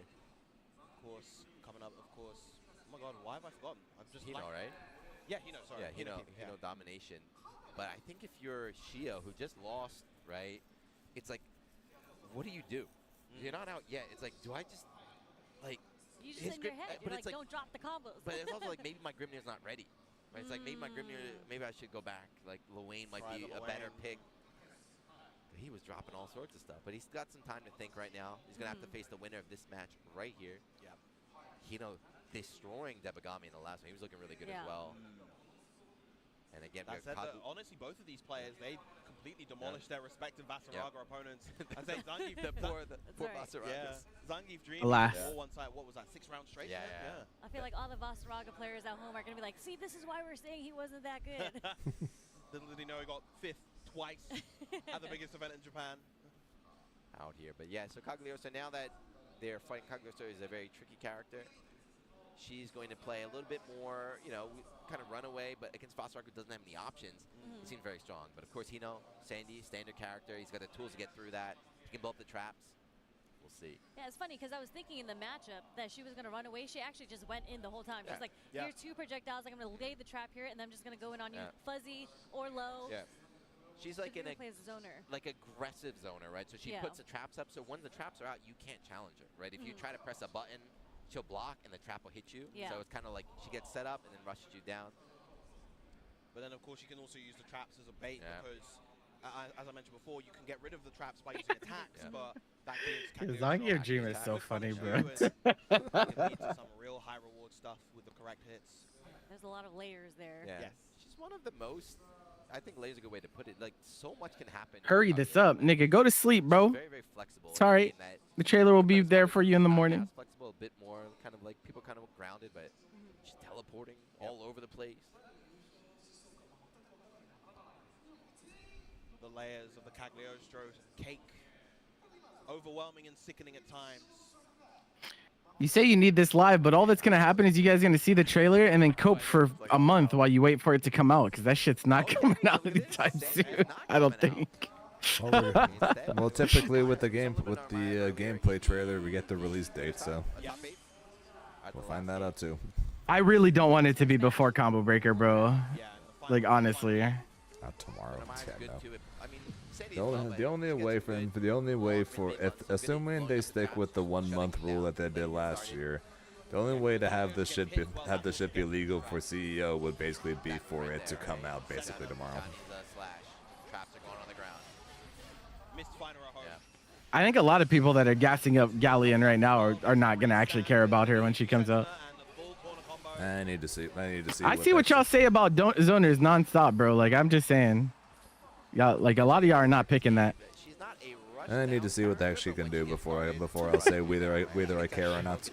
Of course, coming up. Of course. Oh my God, why have I forgotten? I'm just Hino, right? Yeah, Hino. Sorry. Yeah, Hino domination. But I think if you're Shio, who just lost, right? It's like, what do you do? You're not out yet. It's like, do I just like? You just in your head, you're like, don't drop the combos. But it's also like maybe my Grimnir's not ready. Right? It's like maybe my Grimnir, maybe I should go back. Like Luane might be a better pick. But he was dropping all sorts of stuff. But he's got some time to think right now. He's going to have to face the winner of this match right here. Yeah. Hino destroying Debagami in the last one. He was looking really good as well. And again, honestly, both of these players, they completely demolished their respective Vasaraga opponents. I say Zangief, the poor Vasaragas. Zangief Dream, all one side. What was that? 6 rounds straight? Yeah. I feel like all the Vasaraga players at home are gonna be like, see, this is why we're saying he wasn't that good. Little did he know he got 5th twice at the biggest event in Japan. Out here, but yeah. So Cagliostro, now that they're fighting, Cagliostro is a very tricky character. She's going to play a little bit more, you know, kind of run away, but against Vasaraga, who doesn't have any options, he seems very strong. But of course, Hino, Sandy, standard character. He's got the tools to get through that. He can blow up the traps. We'll see. Yeah, it's funny because I was thinking in the matchup that she was going to run away. She actually just went in the whole time. She's like, here's 2 projectiles. Like, I'm going to lay the trap here, and I'm just going to go in on you fuzzy or low. Yeah. She's like in a zoner. Like aggressive zoner, right? So she puts the traps up. So when the traps are out, you can't challenge her, right? If you try to press a button, she'll block and the trap will hit you. So it's kind of like she gets set up and then rushes you down. But then, of course, you can also use the traps as a bait because, as I mentioned before, you can get rid of the traps by using attacks. But that gives Zangief Dream is so funny, bro. It can lead to some real high reward stuff with the correct hits. There's a lot of layers there. Yeah. She's one of the most. I think layers is a good way to put it. Like, so much can happen. Hurry this up, nigga. Go to sleep, bro. Very, very flexible. Sorry. The trailer will be there for you in the morning. Flexible, a bit more, kind of like people kind of grounded, but she's teleporting all over the place. The layers of the Cagliostro cake, overwhelming and sickening at times. You say you need this live, but all that's gonna happen is you guys are gonna see the trailer and then cope for a month while you wait for it to come out, because that shit's not coming out anytime soon. I don't think. Well, typically with the gameplay trailer, we get the release date, so we'll find that out too. I really don't want it to be before Combo Breaker, bro. Like honestly. Not tomorrow. Yeah, no. The only way for assuming they stick with the 1 month rule that they did last year, the only way to have this shit be legal for CEO would basically be for it to come out basically tomorrow. I think a lot of people that are gassing up Galleon right now are not gonna actually care about her when she comes out. I need to see. I see what y'all say about zoners nonstop, bro. Like I'm just saying, y'all like a lot of y'all are not picking that. I need to see what the heck she can do before I'll say whether I care or not.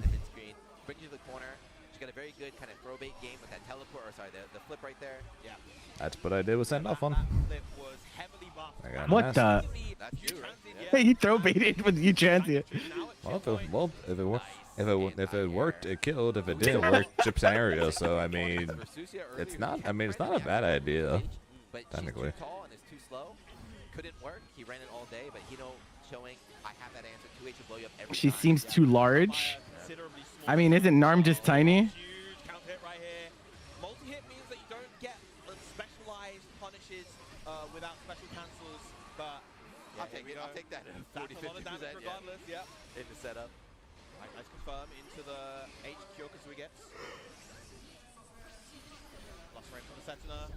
Bring you to the corner. She's got a very good kind of throw bait game with that teleport, or sorry, the flip right there. Yeah. That's what I did with send off on. What the? Hey, you throw baited with you transient. Well, if it worked, it killed. If it didn't work, chip scenario. So I mean, it's not a bad idea, technically. Couldn't work. He ran it all day, but showing I have that answer. 2H will blow you up every She time. seems too large. I mean, isn't Narm just tiny? Multi-hit means that you don't get specialized punishes without special cancels, but I'll take that. 40, 50% regardless, yeah. In the setup. Nice confirm into the H Kyokusui gets. Plus frame from the Sentinel.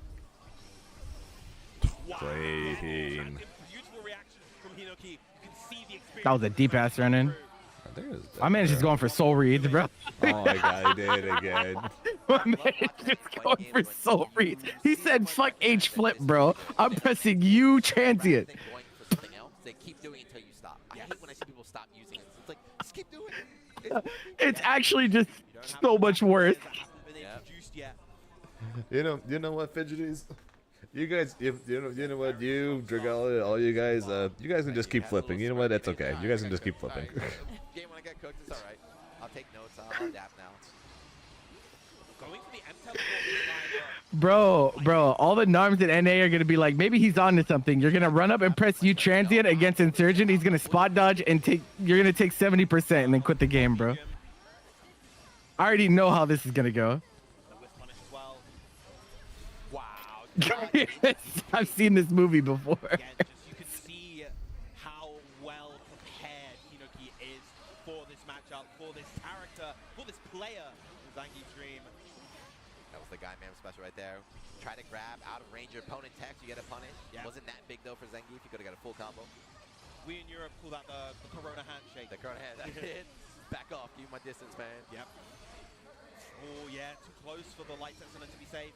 Clean. Beautiful reaction from Hinoki. You can see the experience. That was a deep ass run in. My man is just going for soul reads, bro. Oh my god, he did it again. My man is just going for soul reads. He said, "Fuck H flip, bro. I'm pressing you transient." They keep doing it until you stop. I hate when I see people stop using it. It's like, just keep doing it. It's actually just so much worse. You know what, fidgeties? You guys, you know what, you Dragala, all you guys can just keep flipping. You know what? That's okay. You guys can just keep flipping. Game when I get cooked, it's all right. I'll take notes. I'll adapt now. Going for the M Bro, all the Narms at NA are gonna be like, maybe he's on to something. You're gonna run up and press U transient against Insurgent. He's gonna spot dodge and you're gonna take 70% and then quit the game, bro. I already know how this is gonna go. I've seen this movie before. You can see how well prepared Hinoki is for this matchup, for this character, for this player in Zangief's Dream. That was the guy man special right there. Try to grab out of range your opponent text, you get a punish. Yeah. Wasn't that big though for Zangief. He could have got a full combo. We in Europe call that the Corona handshake. The Corona handshake. Back off, give me my distance, man. Yep. Oh yeah, too close for the light sentinel to be safe.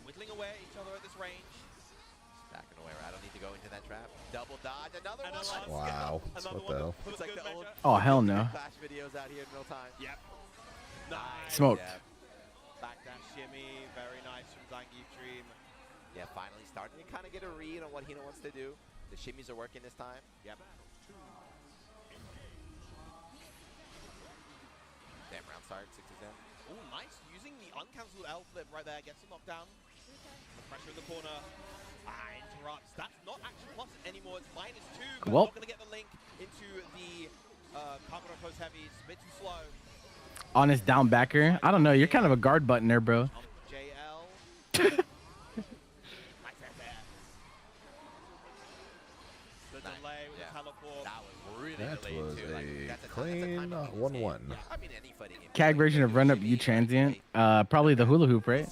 Whittling away at each other at this range. Just backing away. I don't need to go into that trap. Double dodge. Another one. Wow. What the hell? It's like the old Oh hell no. Clash videos out here in real time. Yep. Nice. Smoked. Yeah. Backdash shimmy. Very nice from Zangief Dream. Yeah, finally starting to kind of get a read on what Hino wants to do. The shimmies are working this time. Yep. Damn, round start. 6 to 10. Oh, nice. Using the uncancelled L flip right there. Gets him knocked down. The pressure in the corner. Interrupts. That's not actually plus anymore. It's -2. But Well, not going to get the link into the Kamura close heavy. It's a bit too slow. Honest down backer. I don't know. You're kind of a guard button there, bro. JL. Nice there. The delay with the teleport. That was really That delayed was too. a That's clean 1-1. I mean, any fighting game. CAG version of run up U transient. Probably the hula hoop, right?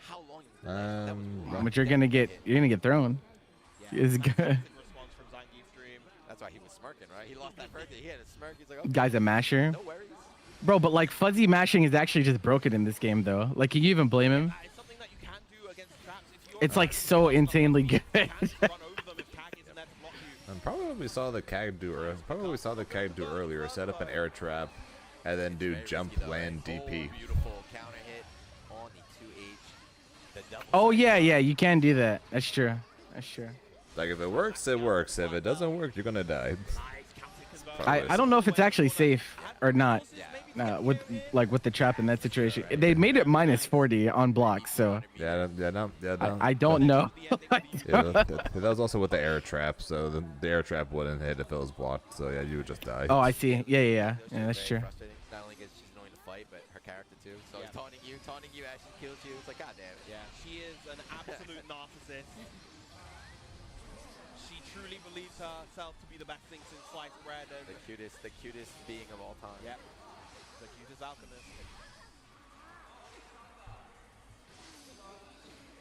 How long But you're gonna get thrown. It's good. Response from Zangief Dream. That's why he was smirking, right? He lost that first. He had a smirk. He's like, okay, Guy's a masher. no worries. Bro, but like fuzzy mashing is actually just broken in this game though. Like, can you even blame him? It's something that you can do against traps if you're It's like so insanely good. run over them if CAG isn't there to block you. And probably what we saw the CAG do earlier. Set up an air trap, and then do jump land DP. Beautiful counter hit on the 2H. The double Oh yeah, you can do that. That's true. That's true. Like if it works, it works. If it doesn't work, you're gonna die. I don't know if it's actually safe or not. With the trap in that situation, they made it -40 on blocks, so I don't know. That was also with the air trap, so the air trap wouldn't hit if it was blocked. So yeah, you would just die. Oh, I see. Yeah, that's true. Not only gets she's annoying to fight, but her character too. So it's taunting you as she kills you. It's like, god damn it. Yeah, she is an absolute narcissist. She truly believes herself to be the best thing since sliced bread. And the cutest being of all time. Yep. The cutest alchemist.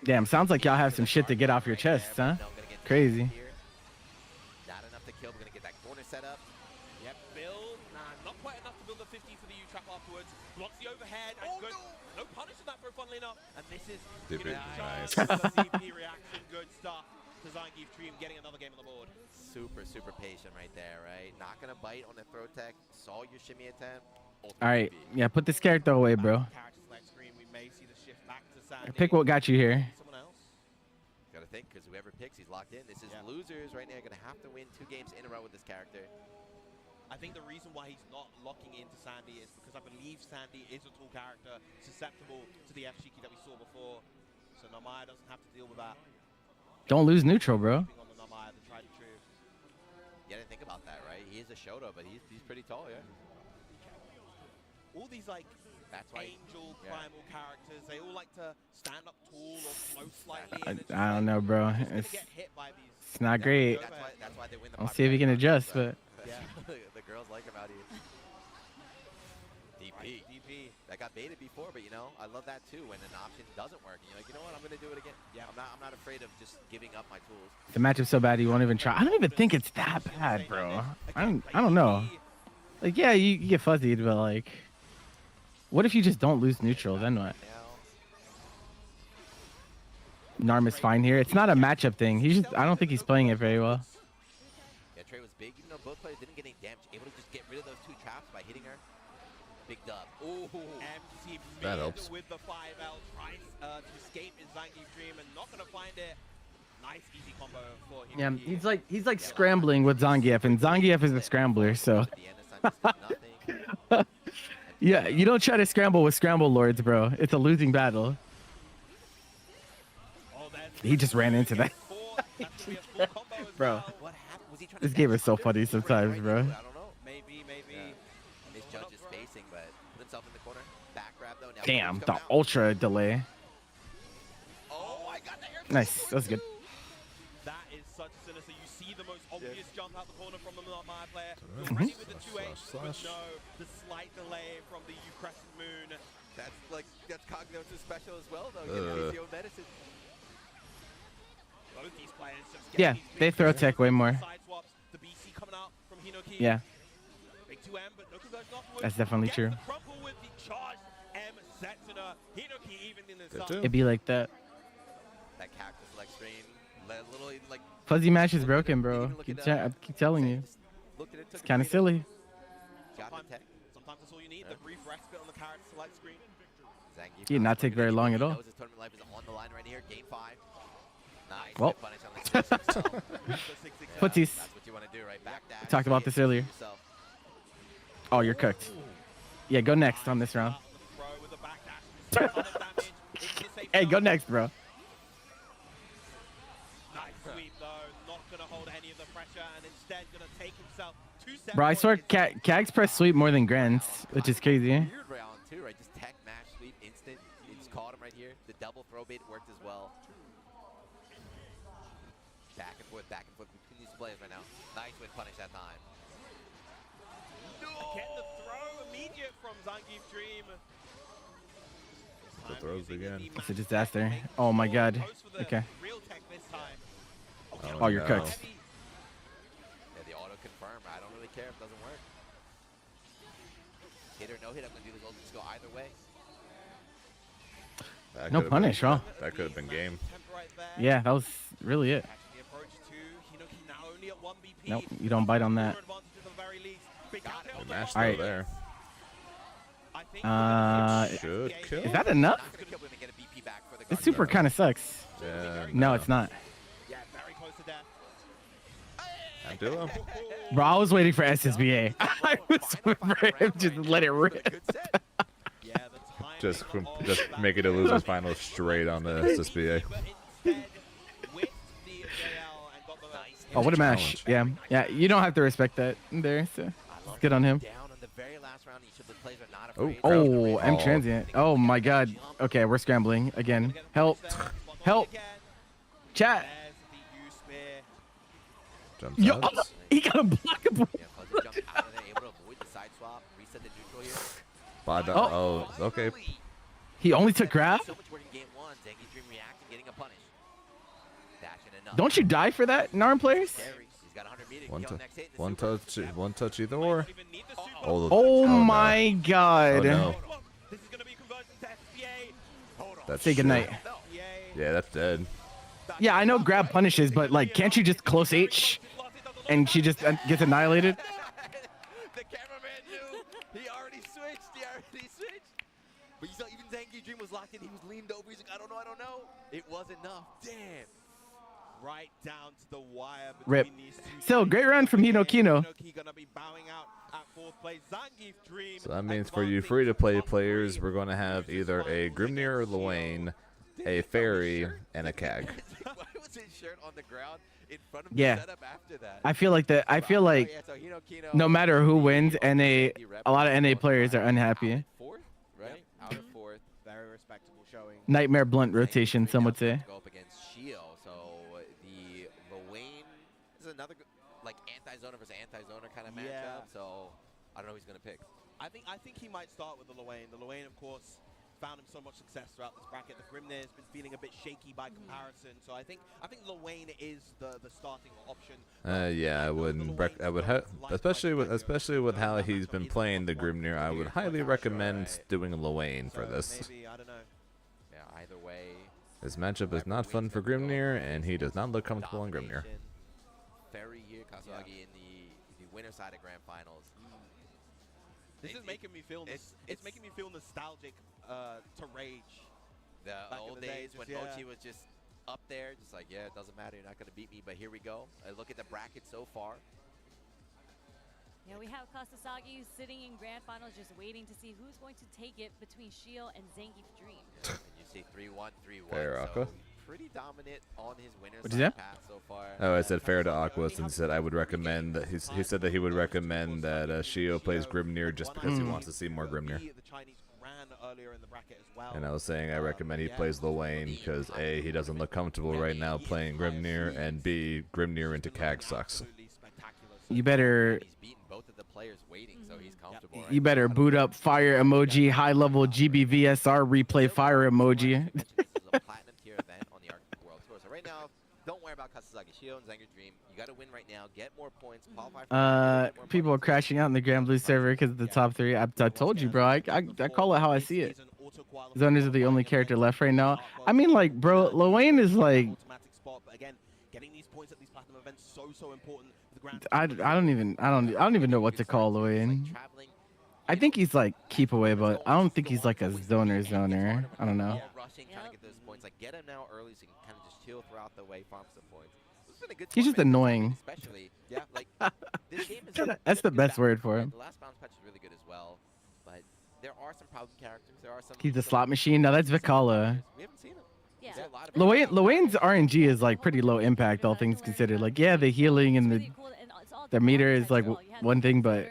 Damn, sounds like y'all have some shit to get off your chest, huh? Crazy. Not enough to kill. We're gonna get that corner set up. Yep, build. Nah, not quite enough to build the 50 for the U-trap afterwards. Blocks the overhead. And good. No punish on that throw, funnily enough. And this is nice. CP reaction. Good stuff. To Zangief Dream getting another game on the board. Super patient right there, right? Not gonna bite on the throw tech. Saw your shimmy attempt. All right, yeah, put this character away, bro. Character select screen. We may see the shift back to Sandy. Pick what got you here. Someone else. Gotta think, because whoever picks, he's locked in. This is losers right now. Gonna have to win 2 games in a row with this character. I think the reason why he's not locking into Sandy is because I believe Sandy is a tall character, susceptible to the F-Shiki that we saw before. So Namaya doesn't have to deal with that. Don't lose neutral, bro. On the Namaya, the tried and true. Yeah, I didn't think about that, right? He is a Shoto, but he's pretty tall, yeah. All these like angel primal characters, they all like to stand up tall or float slightly. I don't know, bro. It's not great. That's why they win the I'll see if he can adjust, but yeah, the girls like him out here. DP. That got baited before, but you know, I love that too when an option doesn't work and you're like, you know what, I'm gonna do it again. Yeah, I'm not afraid of just giving up my tools. the matchup's so bad you won't even try. I don't even think it's that bad, bro. I don't know. Like, yeah, you get fuzzied, but like, what if you just don't lose neutral? Then what? Narma's fine here. It's not a matchup thing. I don't think he's playing it very well. Yeah, Trey was big, even though both players didn't get any damage. Able to just get rid of those 2 traps by hitting her. Big dub. Ooh. MC That helps. with the 5L tries to escape in Zangief Dream and not gonna find it. Nice easy combo for him. Yeah, he's like scrambling with Zangief, and Zangief is a scrambler, so. Yeah, you don't try to scramble with Scramble Lords, bro. It's a losing battle. He just ran into that. Bro, this game is so funny sometimes, bro. I don't know. Maybe. Misjudge his spacing, but put himself in the corner. Back grab though. Now Damn, the ultra delay. Oh, I got the air. Nice, that was good. That is such a sinister. You see the most obvious jump out the corner from the Maya player. Ready with the 2H, but no, the slight delay from the U Crescent Moon. That's cognitive special as well though. Getting PCO medicine. Both these players just Yeah, they throw tech way more. side swaps. The BC coming out from Hinoki. Yeah, Big 2M, but no conversion afterwards. that's definitely true. The crumple with the charged M Setsuna. Hinoki even in the side. It'd be like that. That cactus leg screen. Little like. Fuzzy match is broken, bro. I keep telling you. It's kind of silly. Sometimes that's all you need. The brief respite on the character select screen. He did not take very long at all. His tournament life is on the line right here. Game 5. Nice. Well. Footsies. That's what you want to do, right? Back dash. We talked about this earlier. Oh, you're cooked. Yeah, go next on this round. Hey, go next, bro. Nice sweep though, not gonna hold any of the pressure and instead gonna take himself 2 seconds. Bro, I swear Cags press sweep more than Grants, which is crazy. Weird round too, right? Just tech mash sweep instant. It's caught him right here. The double throw bait worked as well. Back and forth between these players right now. Nice with punish that time. Again, the throw immediate from Zangief Dream. The throws again. It's a disaster. Oh my god. Okay. Real tech this time. Oh, you're cooked. Yeah, the auto confirm. I don't really care if it doesn't work. Hit or no hit, I'm gonna do this. Let's go either way. No punish, huh? That could have been game. Yeah, that was really it. Nope, you don't bite on that. Mash All right. there. Should kill. Is that enough? This super kind of sucks. Yeah, No, it's not. Yeah, very close to death. Duo. Bro, I was waiting for SSBA. I was waiting for him just to let it rip. Just make it a losers final straight on the SSBA. Oh, what a match. Yeah. Yeah, you don't have to respect that there, so it's good on him. Oh, M transient. Oh my god. Okay, we're scrambling again. Help. Help. Chat. Jumps Yo, out. he got a blockable. Oh, okay. He only took grab? Don't you die for that, Narn players? One touch either or. Oh my god. Oh no. That's Say goodnight. Yeah, that's dead. Yeah, I know grab punishes, but like, can't you just close H and she just gets annihilated? The cameraman knew. He already switched. But you saw even Zangief Dream was locked in. He was leaned over. He's like, I don't know. It was enough. Damn. Right down to the wire. Rip. Still, great run from Hinokino. So that means for you free-to-play players, we're going to have either a Grimnir or Luane, a Fairy, and a Kag. Why was his shirt on the ground in front of the Yeah. setup after that? I feel like no matter who wins, a lot of NA players are unhappy. Fourth, right? Out of fourth. Very respectable showing. Nightmare blunt rotation, some would say. Go up against Shio. So the Luane is another like anti-zoner versus anti-zoner kind of matchup. So I don't know who he's gonna pick. I think he might start with the Luane. The Luane, of course, found him so much success throughout this bracket. The Grimnir has been feeling a bit shaky by comparison. So I think Luane is the starting option. Yeah, I wouldn't. Especially with how he's been playing the Grimnir, I would highly recommend doing Luane for this. Maybe, I don't know. Yeah, either way. This matchup is not fun for Grimnir, and he does not look comfortable on Grimnir. Very here, Kazagi in the winner side of Grand Finals. This is making me feel. It's making me feel nostalgic to Rage. The old days when yeah. Mochi was just up there, just like, yeah, it doesn't matter, you're not going to beat me, but here we go. Look at the bracket so far. Yeah, we have Kasasagi sitting in grand finals just waiting to see who's going to take it between Shio and Zangief Dream. And you see 3-1, 3-1. Fair Aqua. So pretty dominant on his winner's What'd you say? path so far. Oh, I said fair to Aqua and said I would recommend that he said that he would recommend that Shio plays Grimnir just because he wants to see more Grimnir. The Chinese ran earlier in the bracket as well. And I was saying I recommend he plays Luane because A, he doesn't look comfortable right now playing Grimnir, and B, Grimnir into Kag sucks. You better He's beaten both of the players waiting, so he's comfortable. you better boot up fire emoji, high level GBVSR replay fire emoji. This is a platinum tier event on the Arctic World Tour. So right now, don't worry about Kasasagi. Shio and Zangief Dream. You got to win right now. Get more points. Qualify for People are crashing out in the Grand Blue server because of the top three. I told you, bro. I call it how I see it. Zoners are the only character left right now. I mean, like, bro, Luane is like. I don't even know what to call Luane. I think he's like keep away, but I don't think he's like a zoner. I don't know. Rushing, trying to get those points. Like, get him now early so you can kind of just chill throughout the way, farm some points. It's been a good He's just tournament, annoying. especially, yeah, like this game is That's the best word for him. The last bounce patch is really good as well, but there are some problem characters. There are some. He's a slot machine. No, that's Vikala. We haven't seen him. Yeah. There are a lot of Luane's RNG is like pretty low impact, all things considered. Like, yeah, the healing and the meter is like one thing, but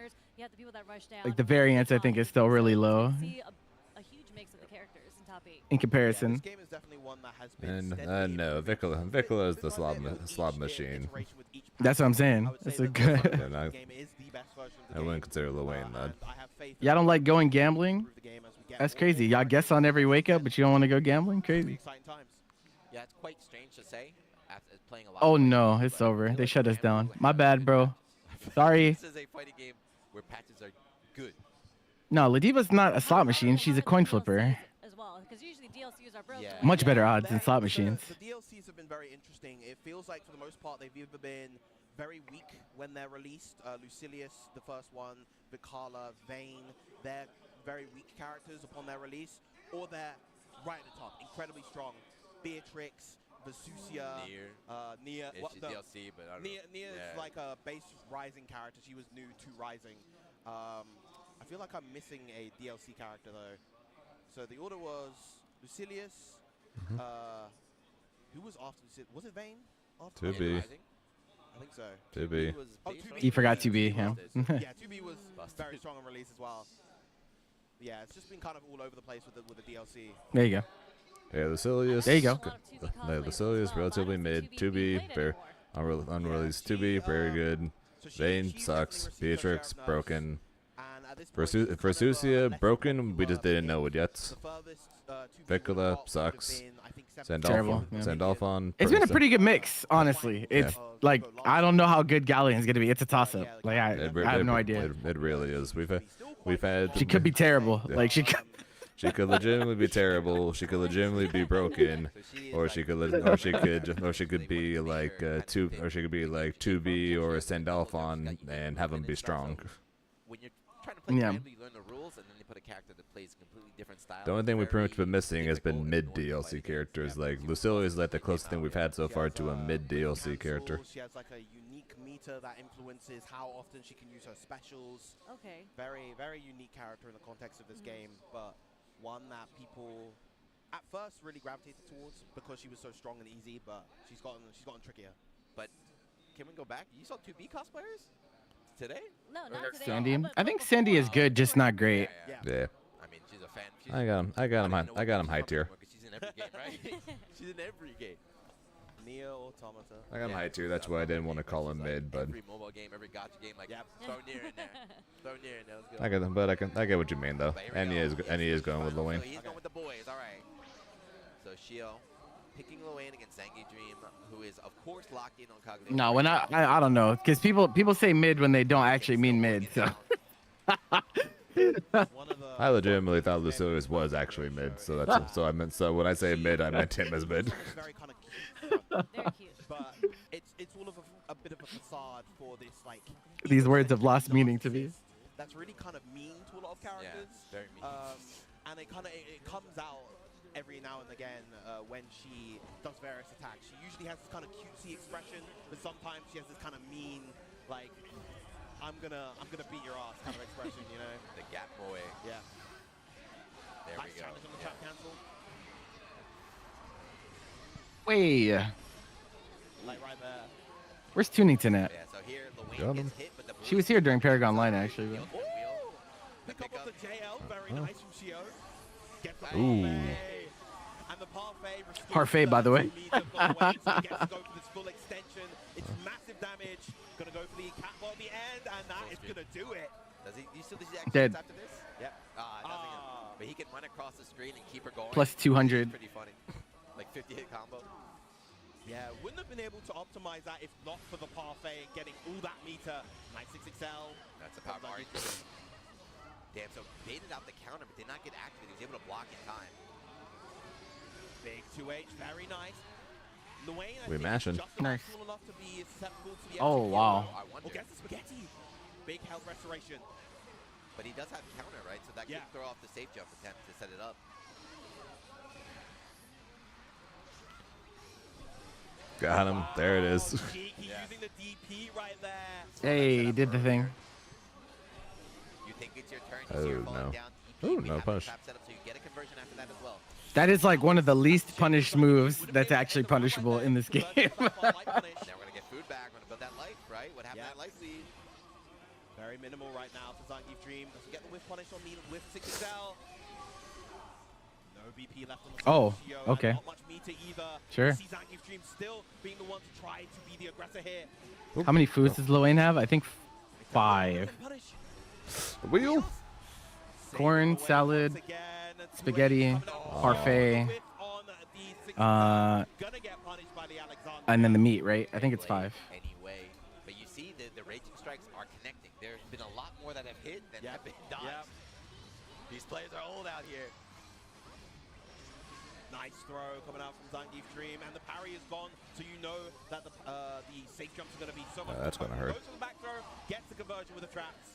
like the variance I think is still really low A huge mix of the characters in top 8. in comparison. This game is definitely one that has been And no, Vikala is the slob machine. That's what I'm saying. That's a good. Yeah, I wouldn't consider Luane that. Y'all don't like going gambling? That's crazy. Y'all guess on every wake up, but you don't want to go gambling? Crazy. Yeah, it's quite strange to say after playing a lot. Oh no, it's over. They shut us down. My bad, bro. Sorry. This is a fighting game where patches are good. No, Ladiva's not a slot machine. She's a coin flipper. As well, because usually DLCs are broken. Yeah. Much better odds than slot machines. The DLCs have been very interesting. It feels like for the most part they've either been very weak when they're released. Lucilius, the first one, Vikala, Vayne, they're very weak characters upon their release, or they're right at the top, incredibly strong. Beatrix, Vesusia, Nia. Yeah, she's DLC, but I don't know. Nia is like a base Rising character. She was new to Rising. I feel like I'm missing a DLC character though. So the order was Lucilius. Who was after Lucilius? Was it Vayne? To be. I think so. To be. He forgot to be. Yeah. Yeah, 2B was very strong on release as well. Yeah, it's just been kind of all over the place with the DLC. There you go. Yeah, Lucilius. There you go. Yeah, Lucilius, relatively mid. 2B, unreleased. 2B, very good. Vayne sucks. Beatrix, broken. Versusia, broken. We just didn't know it yet. Vicola sucks. Sandalphon. It's been a pretty good mix, honestly. It's like I don't know how good Galleon's gonna be. It's a toss-up. Like I have no idea. It really is. We've had. She could be terrible. Like she could. She could legitimately be terrible. She could legitimately be broken, or she could be like she could be like 2B or Sandalphon and have them be strong. When you're trying to play Granblue, you learn the rules, and then they put a character that plays a completely different style. The only thing we've pretty much been missing has been mid DLC characters. Like Lucilla is like the closest thing we've had so far to a mid DLC character. She has like a unique meter that influences how often she can use her specials. Okay. Very, very unique character in the context of this game, but one that people at first really gravitated towards because she was so strong and easy, but she's gotten trickier. But can we go back? You saw 2B cosplayers today? No, not today. Sandy. I think Sandy is good, just not great. Yeah. I mean, she's a fan. I got him high tier. She's in every game, right? She's in every game. Neo Automata. I got him high tier. That's why I didn't want to call him mid, but Every mobile game, every gacha game, like throw near in there. Throw near in there. Let's go. I get them. But I get what you mean though. And he is going with Luane. So he's going with the boys. All right. So Shio picking Luane against Zangief Dream, who is of course locked in on Kagura. No, when I don't know, because people say mid when they don't actually mean mid. So. I legitimately thought Lucilius was actually mid, so that's so when I say mid, I meant him as mid. They're cute. But it's all of a bit of a facade for this like. These words have lost meaning to me. That's really kind of mean to a lot of characters. Yeah, very mean. And it comes out every now and again when she does various attacks. She usually has this kind of cutesy expression, but sometimes she has this kind of mean, like, I'm gonna beat your ass kind of expression, you know? The Gap Boy. Yeah. There nice we go. challenge on the trap cancel. Way. Like right there. Where's Tunington at? Yeah, so here Luane gets hit, but the She was here during Paragon Line actually. But. Pick up the JL, very nice from Shio. Get the Ooh. And the parfait. Parfait, by the way. So he gets to go for this full extension. It's massive damage. Gonna go for the catball at the end, and that is gonna do it. Does he? You still see action Dead. after this? Yep. But he can run across the screen and keep her going. Plus 200. Pretty funny. Like 50-hit combo. Yeah, wouldn't have been able to optimize that if not for the parfait getting all that meter. Nice 6XL. That's a power bar. Damn, so baited out the counter, but did not get activated. He was able to block in time. Big 2H, very nice. Luane, I We think, mashing. just Nice. cool enough to be susceptible to the Oh, execute. wow. Oh, gets the spaghetti. Big health restoration. But he does have counter, right? So that could throw off the safe jump attempt to set it up. Got him. There it is. He's using the DP right there. Hey, he did the thing. You think it's your turn? You see her falling down. Oh, no punish. Trap setup, so you get a conversion after that as well. That is like one of the least punished moves that's actually punishable in this game. Now we're gonna get food back. We're gonna build that life, right? What happened to that life lead? Very minimal right now for Zangief Dream. Doesn't get the whiff punish on the whiff 6XL. No BP left on the Oh, Shio, and okay. not much meter either. Sure. See Zangief Dream still being the one to try to be the aggressor here. How many foods does Luane have? I think 5. The wheel. Corn, salad, spaghetti, parfait, and then the meat, right? I think it's 5. Anyway, but you see the raging strikes are connecting. There's been a lot more that have hit than have been dodged. These players are old out here. Nice throw coming out from Zangief Dream, and the parry is gone, so you know that the safe jumps are going to be so much. That's gonna hurt. Goes for the back throw, gets the conversion with the traps.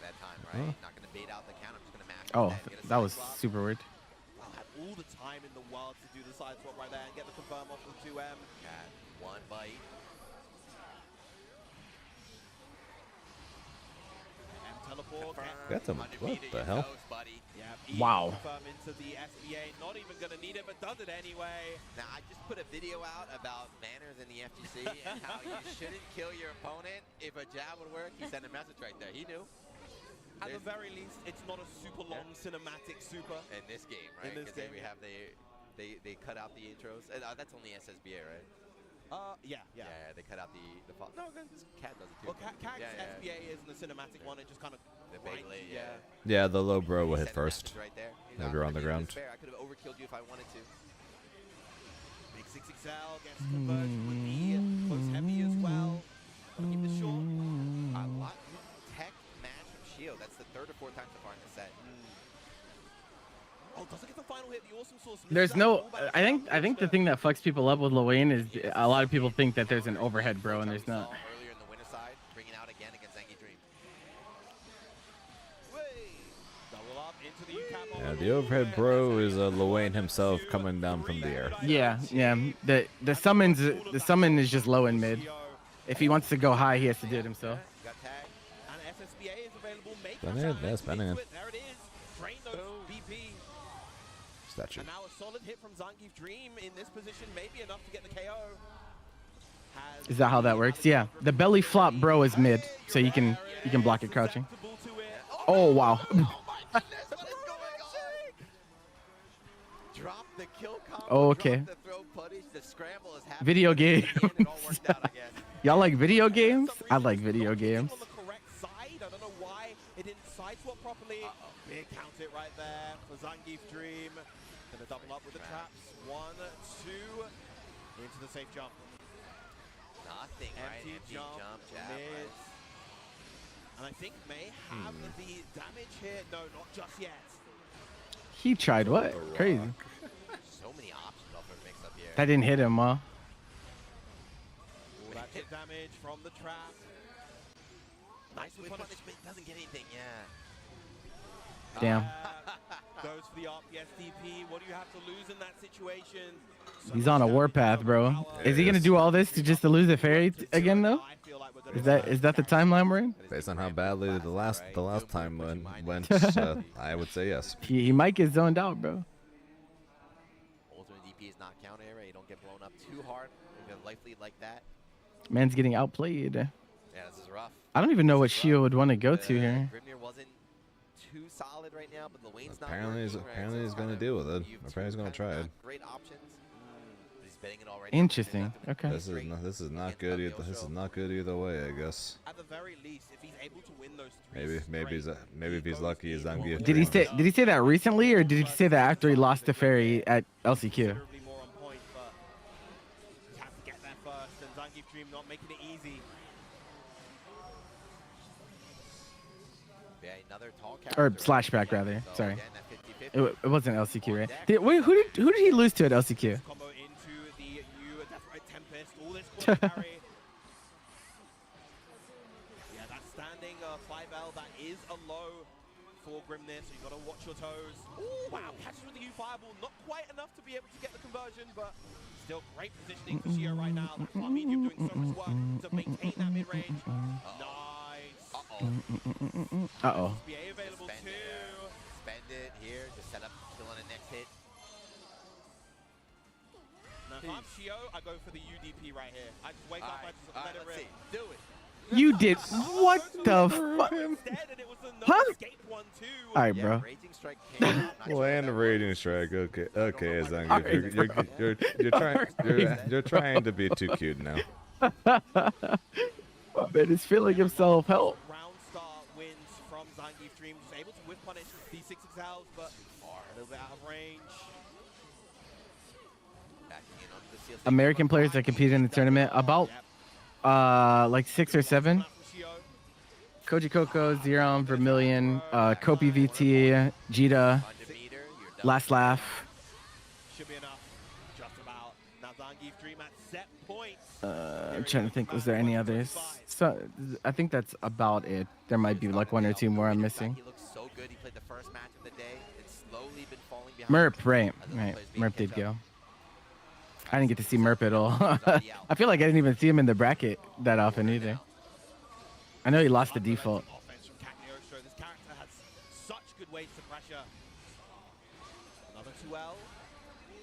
At that time, right? Not going to bait out the counter. I'm just going to mash. Oh, instead, get a that side was swap. super weird. Oh, all the time in the world to do the side swap right there and get the confirm off the 2M. Cat, one bite. M teleport. That's a, what the hell? Yeah, Wow. confirm into the SBA. Not even gonna need it, but does it anyway. Now, I just put a video out about banners in the FGC and how you shouldn't kill your opponent if a jab would work. He sent a message right there. He knew. At the very least, it's not a super long cinematic super. In this game, right? In this game, we have they cut out the intros. And, that's only SSBA, right? Yeah. They cut out the no, this Cat does it too. Well, Cat's SBA isn't the cinematic one. It just kind of the Beyblade, Yeah, the low bro will hit Sent a first. message right there. If you're on the ground. I could have overkilled you if I wanted to. Big 6XL gets converged with the close heavy as well. Keep it short. A lot tech match from Shield. That's the third or fourth time so far in the set. Oh, doesn't get the final hit. The awesome source. There's no. I think the thing that fucks people up with Lil is a lot of people think that there's an overhead bro, and there's not. Earlier in the winner side, bringing out again against Zangy Dream. Yeah, the overhead bro is Luane himself coming down from the air. Yeah. The summon is just low and mid. If he wants to go high, he has to do it himself. Got tag. And SSBA is available. Make Spinning it. There it is. Drain those BP. Statue. And now a solid hit from Zangief Dream in this position, maybe enough to get the KO. Is that how that works? Yeah. The belly flop bro is mid, so you can block it crouching. Oh wow. Drop the kill combo, Oh, okay. drop the throw punish, the scramble is happening. Video games. It all worked out, I guess. Y'all like video games? I like video games. On the correct side. I don't know why it didn't side swap properly. Big count it right there for Zangief Dream. Gonna double up with the traps. 1, 2 into the safe jump. Nothing, right? Empty jump, jab, mid. right? And I think may have the damage here. No, not just yet. He tried what? Crazy. So many options off of mix up here. That didn't hit him, huh? All that hit damage from the trap. Nice whip punish, but it doesn't get anything, Damn. Goes for the RPS DP. What do you have to lose in that situation? He's on a warpath, bro. Is he gonna do all this to just to lose the fairy again, though? Is that the timeline we're in? Based on how badly the last time went, I would say yes. He might get zoned out, bro. Ultimate DP is not counter area. You don't get blown up too hard with a life lead like that. Man's getting outplayed. Yeah, this is rough. I don't even know what Shio would want to go to here. Grimnir wasn't too solid right now, but Luane's not Apparently working, he's gonna deal with it. Apparently he's gonna try it. Great options. But he's betting it already. Interesting. Okay. This is not good either. This is not good either way, I guess. At the very least, if he's able to win those 3 Maybe if he's lucky, he's Zangief. Did he say that recently, or did he say that after he lost to Fairy at LCQ? considerably more on point, but you have to get there first, and Zangief Dream not making it easy. Yeah, another tall Or character. Slashback rather. So Sorry. again, that 50-50. It wasn't LCQ, right? Who did he lose to at LCQ? Combo into the U Death Right Tempest, all this quick carry. Yeah, that standing 5L, that is a low for Grimnir, so you got to watch your toes. Ooh, wow, catches with the U Fireball, not quite enough to be able to get the conversion, but still great positioning for Shio right now. That Far Medium doing so much work to maintain that mid-range. Nice. Uh-oh. SBA available Spend too. Spend it here to set up kill on the next hit. Now, if I'm Shio, I go for the UDP right here. I just wake up, I just let it let's rip. see. Do it. You did what the fuck? Instead, and it was the Huh? escape one too. All right, Yeah, bro. Raging Strike came out. Not sure Well, and what the that Raging was. Strike. Okay, Zangief. You're trying to be too cute now. Man is feeling himself. Help. Round start wins from Zangief Dream. Just able to whip punish these 6XLs, but a little bit out of range. Backing in on the CLC. American players that compete in the tournament, about like 6 or 7. Koji Coco, Zeron, Vermilion, Kopi VT, Jita, Last Laugh. Should be enough. Just about. Now Zangief Dream at set points. I'm trying to think, was there any others? So I think that's about it. There might be like 1 or 2 more I'm missing. He looks so good. He played the first match of the day. It slows slowly been falling behind. Merp, right. as other Right. players being Merp did picked up. go. I didn't get to see Merp at all. I feel like I didn't even see him in the bracket that often either. I know he lost the default. Offense from Cagliostro. This character has such good ways to pressure. Another 2L.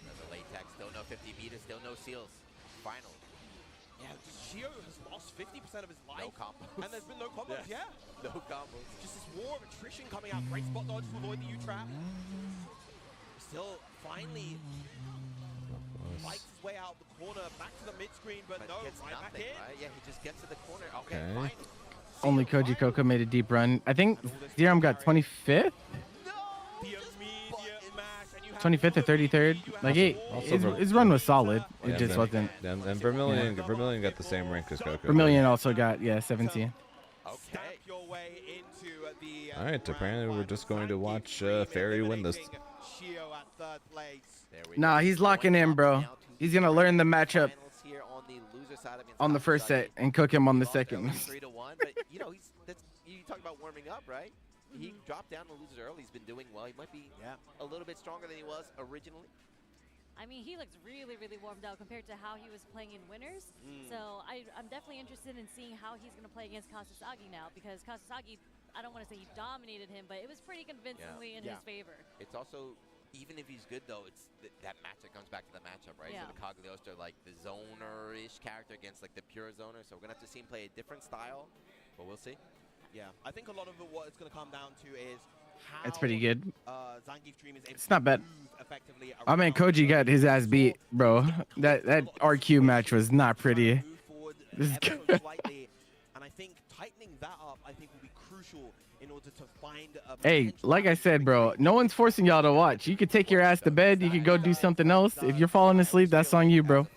Another latex, still no 50 meters, still no seals. Finally. Yeah, Shio has lost 50% of his life. No combos. And there's been no combos, yeah. No combos. Just this war of attrition coming out. Great spot dodge to avoid the U-trap. Still, finally, fights his way out of the corner, back to the mid-screen, but no, gets right back nothing, in. right? Yeah, he just gets to the corner. Okay, Okay. fine. Only Koji Koko made a deep run. I think Theorem got 25th? 25th or 33rd? Like, his run was solid. It just wasn't. And Vermilion got the same rank as Coco. Vermilion also got, yeah, 17. Stamp your way into the All right, apparently we're just going to watch Fairy win this. Shio at third place. Nah, he's locking in, bro. He's going to learn the matchup Here on the loser side against on the first set and cook him on the second. 3-1, but you know, you talk about warming up, right? He dropped down the losers early. He's been doing well. He might be a little bit stronger than he was originally. I mean, he looks really, really warmed out compared to how he was playing in winners. So I'm definitely interested in seeing how he's going to play against Kasasagi now, because Kasasagi, I don't want to say he dominated him, but it was pretty convincingly in his favor. It's also, even if he's good though, it's that matchup comes back to the matchup, right? So the Cagliostro, like the zoner-ish character against like the pure zoner. So we're going to have to see him play a different style, but we'll see. Yeah, I think a lot of it, what it's going to come down to is how It's pretty good. Zangief Dream is able It's not bad. to move effectively I mean, Koji got his ass beat, bro. That RQ match was not pretty. This is ever so slightly, and I think tightening that up, I think, will be crucial in order to find a Hey, like I said, bro, no one's forcing y'all to watch. You could take your ass to bed. You could go do something else. If you're falling asleep, that's on you, bro.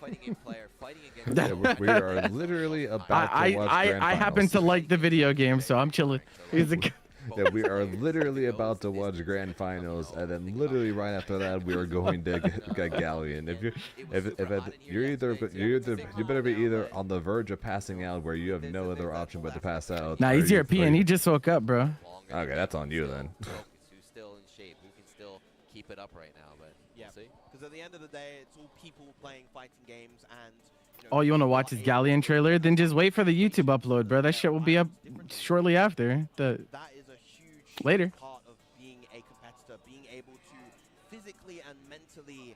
Yeah, we are literally about to watch Grand I happen Finals. to like the video game, so I'm chilling. Yeah, we are literally about to watch Grand Finals, and then literally right after that, we are going to get Galleon. You better be either on the verge of passing out, where you have no other option but to pass out. Nah, he's European. He just woke up, bro. Okay, that's on you then. Who's still in shape, who can still keep it up right now, but yeah, we'll see. because at the end of the day, it's all people playing fighting games, and Oh, you want to watch his Galleon trailer? Then just wait for the YouTube upload, bro. That shit will be up shortly after. that is a huge Later. part of being a competitor, being able to physically and mentally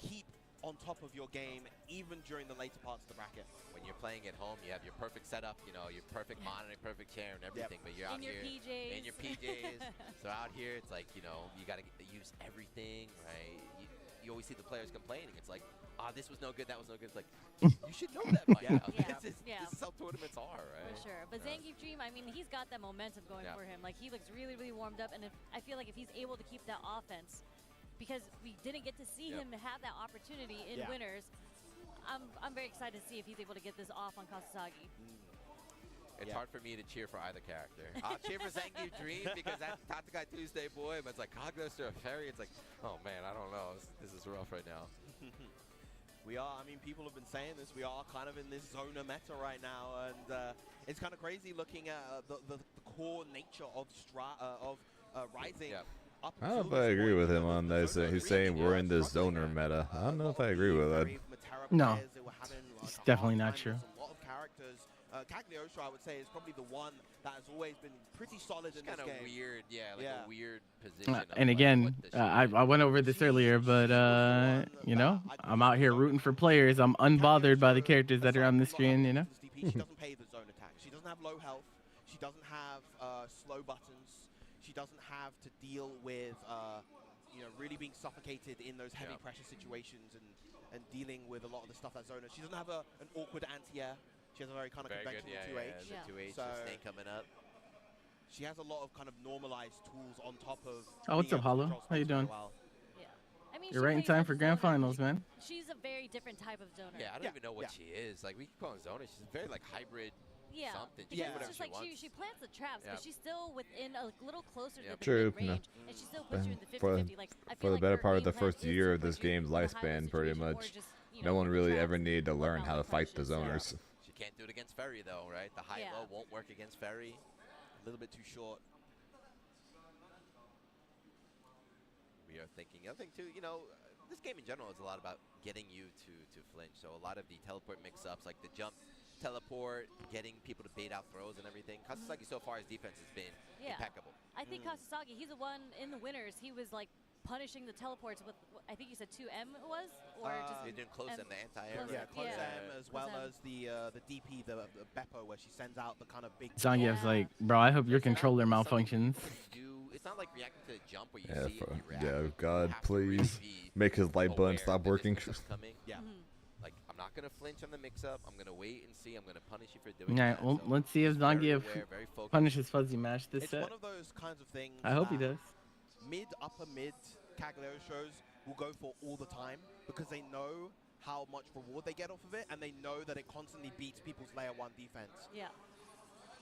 keep on top of your game, even during the later parts of the bracket. When you're playing at home, you have your perfect setup, you know, your perfect monitor, perfect chair and everything, but you're out here in your PJs. So out here, it's like, you know, you got to use everything, right? You always see the players complaining. It's like, this was no good, that was no good. It's like, you should know that by now. This is how tournaments are, right? For sure. But Zangief Dream, I mean, he's got that momentum going for him. Like, he looks really, really warmed up, and I feel like if he's able to keep that offense, because we didn't get to see him have that opportunity in winners, I'm very excited to see if he's able to get this off on Kasasagi. It's hard for me to cheer for either character. I'll cheer for Zangief Dream because that's Tatakai Tuesday boy, but it's like Cagliostro or Fairy, it's like, oh man, I don't know. This is rough right now. We are, I mean, people have been saying this, we are kind of in this zoner meta right now, and it's kind of crazy looking at the core nature of Rising. Up I don't know if until I this agree point, with him on this. He's saying we're in this zoner meta. I don't know if I agree with that. No, it's definitely not true. A lot of characters. Cagliostro, I would say, is probably the one that has always been pretty solid in this game. Kind of weird, a weird position. And again, I went over this earlier, but you know, I'm out here rooting for players. I'm unbothered by the characters that are on the screen, you know. She doesn't pay the zone attack. She doesn't have low health. She doesn't have slow buttons. She doesn't have to deal with you know, really being suffocated in those heavy pressure situations and dealing with a lot of the stuff that Zona. She doesn't have an awkward anti-air. She has a very kind of conventional 2H. The 2H so sustain coming up. she has a lot of kind of normalized tools on top of. Oh, what's up, Hollow? How you doing? I mean, You're right in time for Grand Finals, man. She's a very different type of zoner. Yeah, I don't even know what she is. Like, we can call her zoner. She's very, like, hybrid something. She Because can do it's just like whatever she plants the traps, but she's still within a little closer to the True. range, and she still puts you in the 50-50. Like, I For feel the like better her part of the game plan first is year to of this put you game's in a high-risk lifespan, pretty situation or much, just, you no know, one really traps ever needed to and learn whatnot how to with fight the crushes, so- zoners. She can't do it against Ferry, though, right? The high-low won't work against Ferry. A little bit too short. we are thinking. I think too, you know, this game in general is a lot about getting you to flinch. So a lot of the teleport mix-ups, like the jump, teleport, getting people to bait out throws and everything. Kasasagi so far, his defense has been impeccable. I think Kasasagi, he's the one in the winners. He was like punishing the teleports with, I think you said 2M it was? Or just You're doing close M, the anti-air. Yeah, close M as well as the DP, the Beppo, where she sends out the kind of big... Zangief's like, bro, I hope your controller malfunctions. It's not like reacting to the jump where you see it, you react. Yeah, God, please make his light button stop working. Yeah. Like, I'm not going to flinch on the mix-up. I'm going to wait and see. I'm going to punish you for doing Alright, that. well, So let's see if Zangief focused. punishes Fuzzy Mash this It's set. one of those kinds of things I hope he does. Upper mid Cagliari shows will go for all the time because they know how much reward they get off of it, and they know that it constantly beats people's layer 1 defense. Yeah.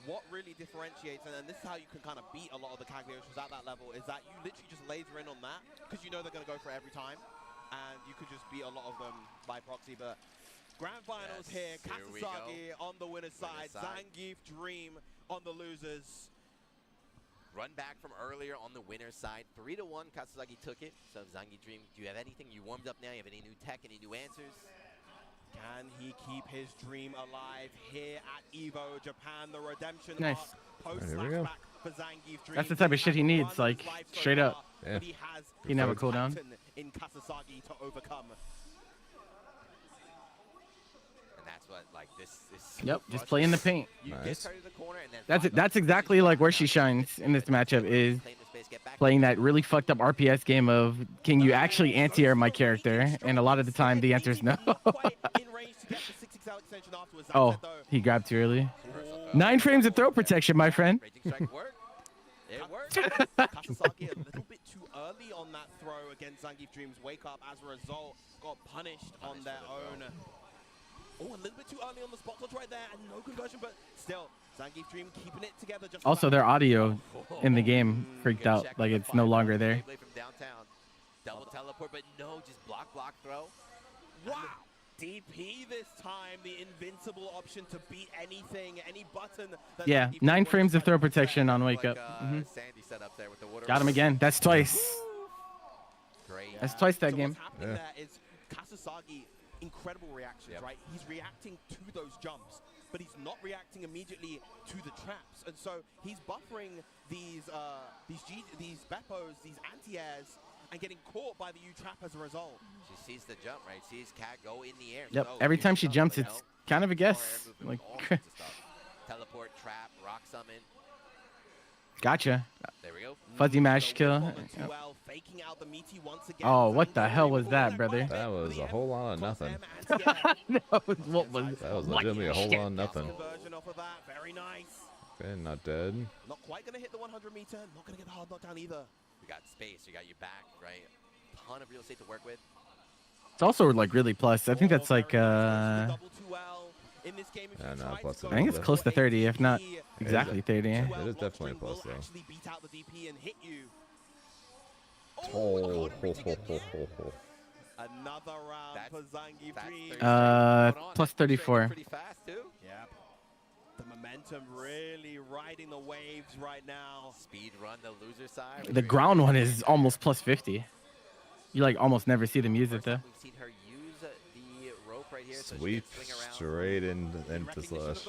What really differentiates, and this is how you can kind of beat a lot of the Cagliari shows at that level, is that you literally just laser in on that because you know they're going to go for it every time, and you could just beat a lot of them by proxy. But grand finals here, Kasasagi on the winner's side, Zangief Dream on the losers. Run back from earlier on the winner's side. 3-1, Kasasagi took it. So Zangief Dream, do you have anything? You warmed up now? You have any new tech, any new answers? Can he keep his dream alive here at EVO Japan? The redemption Nice. post Here we go. for Zangief Dream. That's the type of shit he needs, like, straight up. Yeah. He has He never cool down. in Kasasagi to overcome. And that's what, like, this is... Yep, just play in the paint. Nice. That's exactly like where she shines in this matchup, is playing that really fucked up RPS game of, can you actually anti-air my character? And a lot of the time the answer is no. Oh, he grabbed too early. 9 frames of throw protection, my friend. It worked. Kasasagi a little bit too early on that throw against Zangief Dream's wake up. As a result, got punished on their own. Oh, a little bit too early on the spot touch right there, and no conversion, but still, Zangief Dream keeping it together. Just Also, their audio in the game freaked out. Like, it's no longer there. From downtown. Double teleport, but no, just block throw. Wow. DP this time, the invincible option to beat anything, any button. That Yeah, Zangief 9 Dream frames of wants to throw press. protection on wake up. Sandy set up there with the water. Got him again. That's twice. Great. That's twice that So game. what's happening there is Kasasagi, incredible reactions, right? He's reacting to those jumps, but he's not reacting immediately to the traps, and so he's buffering these Beppos, these anti-airs, and getting caught by the U-trap as a result. She sees the jump, right? Sees Cat go in the air. Yep, So every huge time she stuff, jumps, you it's know? kind of a guess. Movement, Like, all sorts of stuff. Teleport, trap, rock summon. gotcha. There we go. Fuzzy mash kill. Yep. Faking out the meaty once again. Oh, what the hell was that, brother? That was a whole lot of nothing. That was what was. That was legitimately a whole lot of nothing. Conversion off of that, very nice. Okay, not dead. Not quite gonna hit the 100 meter. Not gonna get the hard knockdown either. You got space. You got your back, right? Ton of real estate to work with. It's also like really plus. I think that's like Double 2L in this game. If you Yeah, no, try to plus go I think it's for close to 30, if not DP, exactly 30. It is definitely a plus, will though. actually beat out the DP and hit you. Oh, Another round for Zangief Dream. Plus 34. Pretty fast too. Yep. The momentum really riding the waves right now. Speed run the loser side. The ground one is almost plus 50. You like almost never see them use it though. We've seen her use the rope right here. So she Sweep can swing around. straight into slash.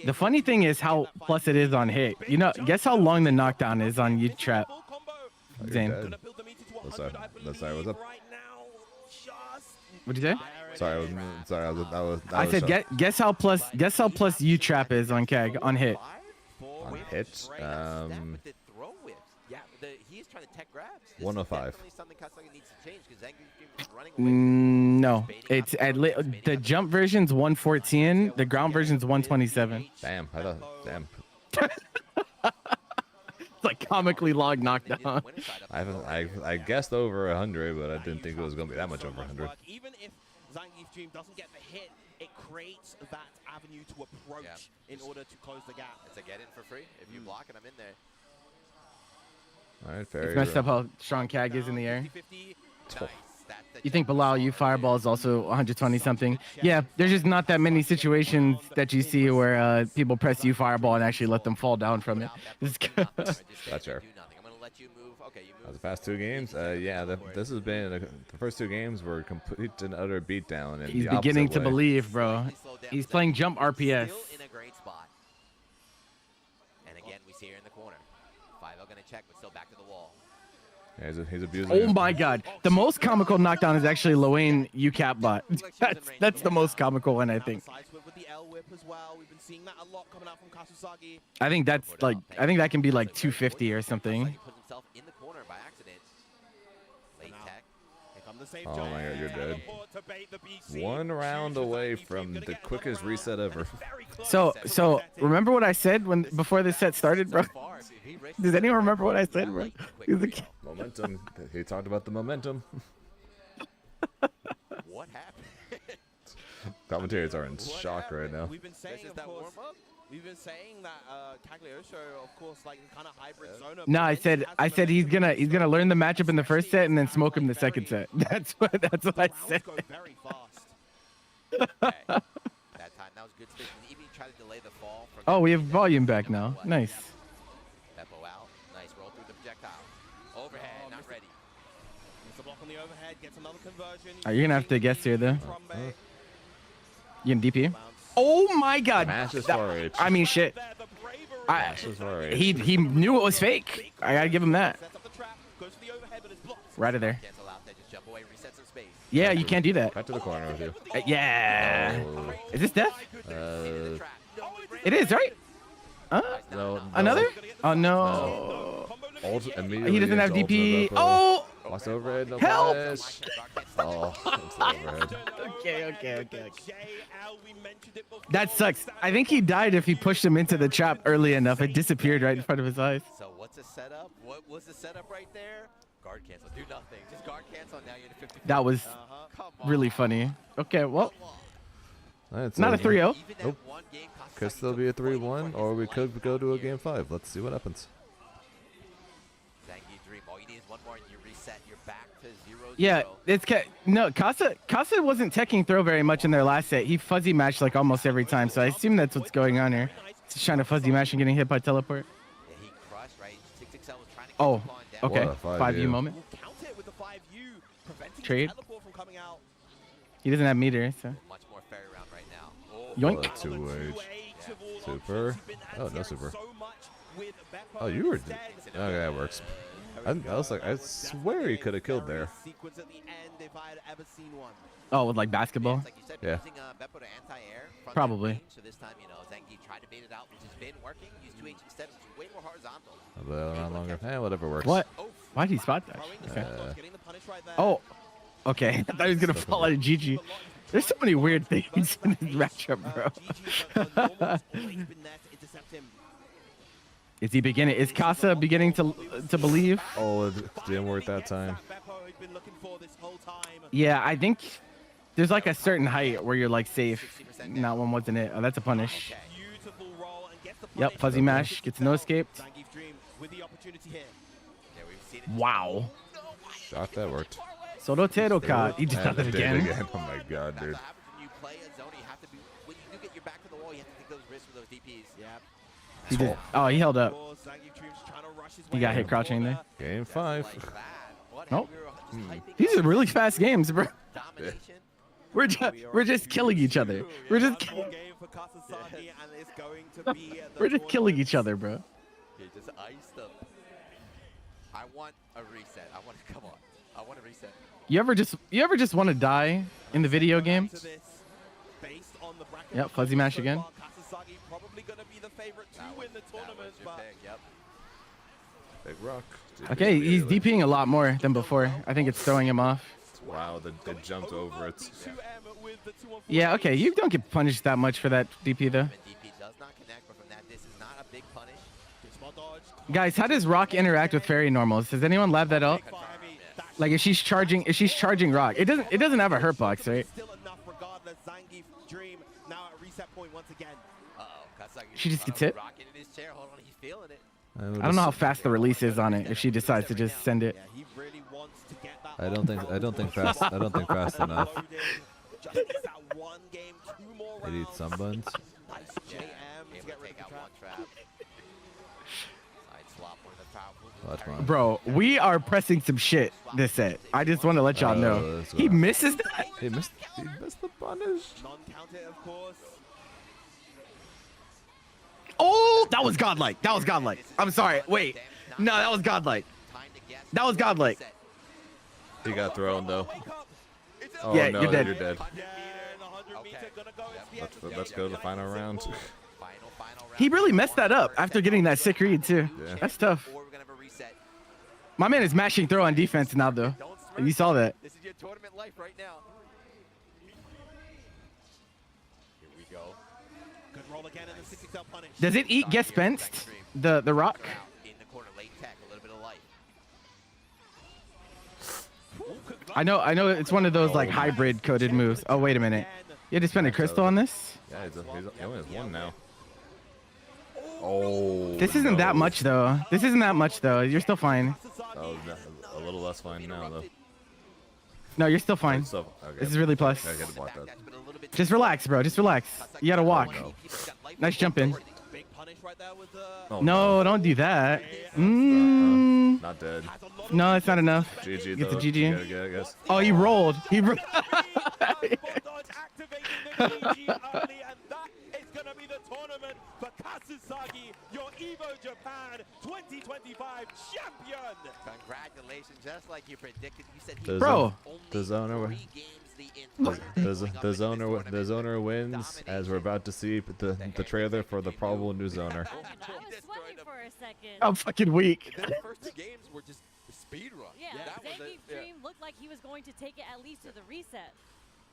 The funny thing is how plus it is on hit. You know, guess how long the knockdown is on U-trap. Zane. Sorry, what's up? What'd you say? Sorry, I said guess how plus U-trap is on KEG on hit. On hit, Yeah, he's trying to tech grabs. 105. Something Kasasagi needs to change because Zangief is running away. No, it's the jump version's 114. The ground version's 127. Damn, I thought, damn. It's like comically long knockdown. I guessed over 100, but I didn't think it was gonna be that much over 100. Even if Zangief Dream doesn't get the hit, it creates that avenue to approach in order to close the gap. It's a get in for free. If you block it, I'm in there. All right, fair. It's messed up how strong CAG is in the air. Nice. You think Bilal, you fireball is also 120 something? Yeah, there's just not that many situations that you see where people press you fireball and actually let them fall down from it. That's fair. I'm gonna let you move. Okay, you The past 2 games, yeah, this has been the first 2 games were complete and utter beatdown. He's beginning to believe, bro. He's playing jump RPS. Still in a great spot. And again, we see her in the corner. 5L gonna check, but still back to the wall. Yeah, he's abusing. Oh my god. The most comical knockdown is actually Loane UCAP bot. That's the most comical one, I think. I think that's like, I think that can be like 250 or something. Put himself in the corner by accident. Late tech. Oh my god, you're dead. 1 round away from the quickest reset ever. So remember what I said before this set started, bro? Does anyone remember what I said, bro? Momentum. He talked about the momentum. What happened? Commentators are in shock right now. We've been saying, of course, that Cagliostro, of course, like kind of hybrid zone. No, I said he's gonna learn the matchup in the first set and then smoke him the second set. That's what I said. Very fast. That time, that was good space. And even try to delay the fall. Oh, we have volume back now. Nice. Beppo out. Nice roll through the projectile. Overhead, not ready. Mr. Block on the overhead, gets another conversion. You're gonna have to guess here though. You can DP? Oh my god. I mean shit. He knew it was fake. I gotta give him that. Right of there. Yeah, you can't do that. Back to the corner with you. Yeah. Oh. Is this death? It is, right? No. Another? Oh no. Immediately He doesn't have into DP. ultimate Oh! Lost overhead, no Help! punish. Oh, it's the overhead. Okay. That sucks. I think he died if he pushed him into the trap early enough. It disappeared right in front of his eyes. So what's the setup? What was the setup right there? Guard cancel. Do nothing. Just guard cancel. Now you're in 50. That was really funny. Okay, well. It's not a 3-0. Nope. Could still be a 3-1, or we could go to a game 5. Let's see what happens. Dream. All you need is one more and you reset. You're back to 0-0. Yeah, it's no Casa wasn't teching throw very much in their last set. He fuzzy matched like almost every time, so I assume that's what's going on here. He's trying to fuzzy mash and getting hit by teleport. Yeah, he crushed, right? 6XL was trying to Oh, okay. What a 5U moment. Trade. He doesn't have meter, so. Much more fair round right now. Yoink. 2H. Super. Oh, no super. Oh, you were. Okay, that works. I was like, I swear he could have killed there. Oh, with like basketball? Yeah. Probably. So this time, you know, Zangief tried to bait it out, which has been working. Use 2H instead, which is way more horizontal. A little around longer. Whatever works. What? Why did he spot that? Okay. Oh, okay. I thought he was gonna fall out of GG. There's so many weird things in this matchup, bro. Is he beginning? Is Casa beginning to believe? Oh, it didn't work that time. Yeah, I think there's like a certain height where you're like safe. And that one wasn't it. Oh, that's a punish. Yep, fuzzy mash gets no escaped. Wow. Shot that worked. Sorotero ka. He just did it again. Oh my god, dude. He did. Oh, he held up. He got hit crouching there. Game 5. Nope. These are really fast games, bro. We're just killing each other. We're just killing each other, bro. He just iced them. I want a reset. Come on. I want a reset. You ever just want to die in the video game? Yep, fuzzy mash again. Big rock. Okay, he's DPing a lot more than before. I think it's throwing him off. Wow, they jumped over it. Yeah, okay, you don't get punished that much for that DP though. Guys, how does Rock interact with Fairy normals? Does anyone lab that out? Like if she's charging Rock, it doesn't have a hurt box, right? She just gets hit. I don't know how fast the release is on it if she decides to just send it. I don't think fast enough. They need some buns. Oh, that's fine. Bro, we are pressing some shit this set. I just want to let y'all know. that's He right. misses that. He missed the punish. Non-counter, of course. Oh, that was godlike. That was godlike. I'm sorry. Wait. No, that was godlike. That was godlike. He got thrown though. Oh Yeah, no, you're dead. You're dead. Let's go to the final round. He really messed that up after getting that sick read too. Yeah. That's tough. My man is mashing throw on defense now though. You saw that. This is your tournament life right now. Here we go. Good roll again in the 60 cell punish. Does it eat get spenced? The rock? In the corner, late tech, a little bit of life. I know it's one of those like hybrid coded moves. Oh wait a minute. You had to spend a crystal on this? Yeah, he only has one now. Oh. This isn't that much though. This isn't that much though. You're still fine. Oh, a little less fine now though. No, you're still fine. So, okay. This is really plus. I gotta block that. Just relax, bro. Just relax. You gotta walk. Oh, Nice jump in. Big punish right there with the... Oh, No, don't do that. Mm. Not dead. No, that's not enough. GG Get the though. GG. You gotta get it, I guess. Oh, he rolled. He ro activating the GG early, and that is going to be the tournament for Kasusagi, your EVO Japan 2025 champion. Congratulations, just like you predicted. You said he The Bro. The zoner. The zoner wins, as we're about to see the trailer for the probable new zoner. I was sweating for a second. I'm fucking weak. The first two games were just speed run. Yeah, That was Zangief Dream looked like he was going to take it at least to the reset.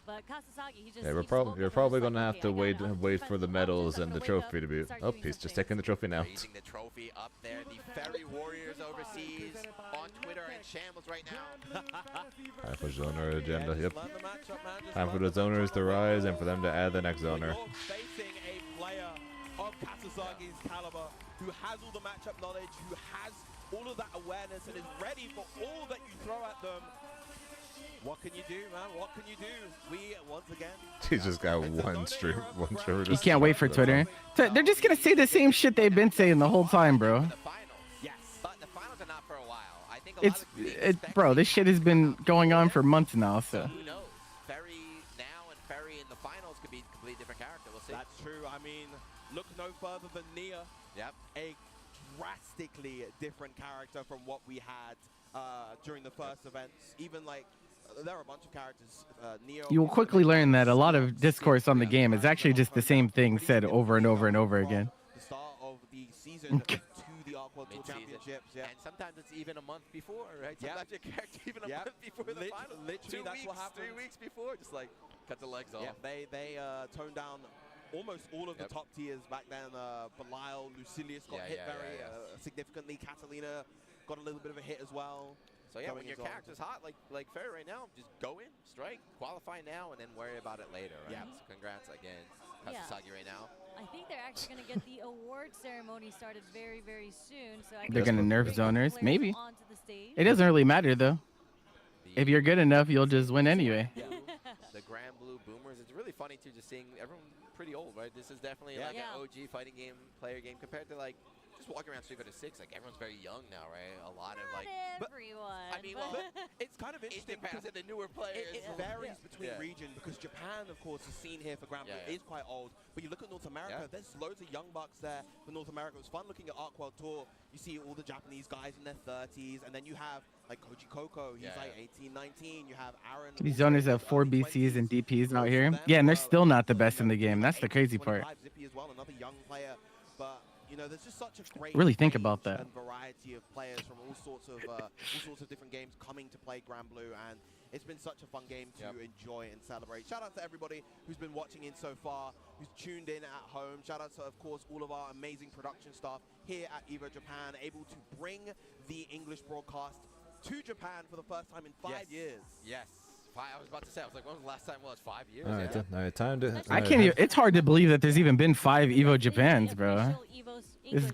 But Kasasagi, he just... Yeah, he just woke you're up probably and was gonna like, have to okay, I got wait enough for the defensive medals options, and the I'm gonna wake trophy up to be. and start Oh, doing he's some just things. taking the trophy now. Raising the trophy up there. The Ferry Warriors overseas on Twitter and shambles right now. Time for zoner agenda. Yep. Time for the zoners to rise and for them to add the next zoner. You're facing a player of Kasusagi's caliber who has all the matchup knowledge, who has all of that awareness and is ready for all that you throw at them. What can you do, man? What can you do? We, once again... He's just got one stream. You can't wait for Twitter. They're just gonna say the same shit they've been saying the whole time, bro. Yes, but the finals are not for a while. I think Bro, this shit has been going on for months now, so. Who knows? Ferry now and Ferry in the finals could be a completely different character. We'll see. That's true. I mean, look no further than Nia. Yep. A drastically different character from what we had during the first events. Even like, there are a bunch of characters. Neo. You will quickly learn that a lot of discourse on the game is actually just the same thing said over and over and over again. The start of the season to the Arc World Tour Mid-season. Championships. Yeah. And sometimes it's even a month before, right? Sometimes your character even a month before the finals. Literally, that's what happened. 3 weeks before, just like cut the legs off. Yeah, they toned down almost all of the top tiers back then. Belial, Lucilius got hit very significantly. Catalina got a little bit of a hit as well. So yeah, when your character's hot, like Ferry right now, just go in, strike, qualify now, and then worry about it later, right? Yeah. So congrats again, Yeah. Kasasagi right now. I think they're actually going to get the award ceremony started very, very soon. So I They're think gonna nerf bring zoners, players maybe. onto the stage. It doesn't really matter though. If you're good enough, you'll just win anyway. The Grand Blue Boomers. It's really funny too, just seeing everyone pretty old, right? This is definitely like an OG fighting game, player game compared to like just walking around Street Fighter 6. Like everyone's very young now, right? A lot of like. Everyone. I mean, well, it's kind of interesting because the newer players. It varies between region because Japan, of course, is seen here for Grand Blue is quite old. But you look at North America, there's loads of young bucks there for North America. It was fun looking at Arc World Tour. You see all the Japanese guys in their 30s, and then you have like Koji Koko. He's like 18, 19. You have Aaron. These zoners have 4 BCs and DPs out here. Yeah, and they're still not the best in the game. That's the crazy part. Zippy as well, another young player. But you know, there's just such a great Really think about that. and variety of players from all sorts of different games coming to play Grand Blue, and it's been such a fun game to enjoy and celebrate. Shout out to everybody who's been watching in so far, who's tuned in at home. Shout out to, of course, all of our amazing production staff here at EVO Japan, able to bring the English broadcast to Japan for the first time in 5 years. Yes. I was about to say, I was like, when was the last time? Well, it's 5 years. All right, time to. I can't even. It's hard to believe that there's even been 5 EVO Japans, bro. This is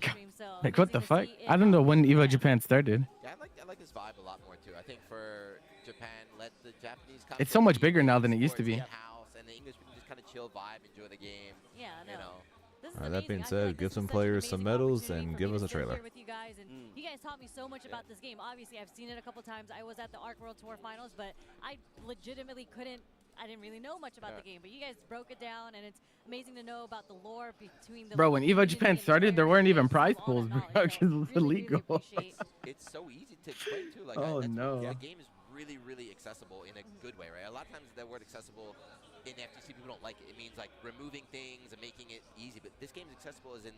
like what the fuck? I don't know when EVO Japan started. Yeah, I like this vibe a lot more too. I think for Japan, let the Japanese. It's so much bigger now than it used to be. House and the English can just kind of chill vibe, enjoy the game. Yeah, no. You know. This is Alright, that being amazing. I feel said, like give this some is such an players some amazing medals opportunity and for give me us to a sit trailer. here with you guys, and you guys taught me so much about this game. Obviously, I've seen it a couple times. I was at the Arc World Tour Finals, but I legitimately I didn't really know much about the game, but you guys broke it down, and it's amazing to know about the lore between the Bro, when EVO Japan started, there weren't even prize pools, bro, because it was illegal. It's so easy to explain too. Like, Oh, no. The game is really, really accessible in a good way, right? A lot of times the word accessible in FTC people don't like it. It means like removing things and making it easy. But this game is accessible as in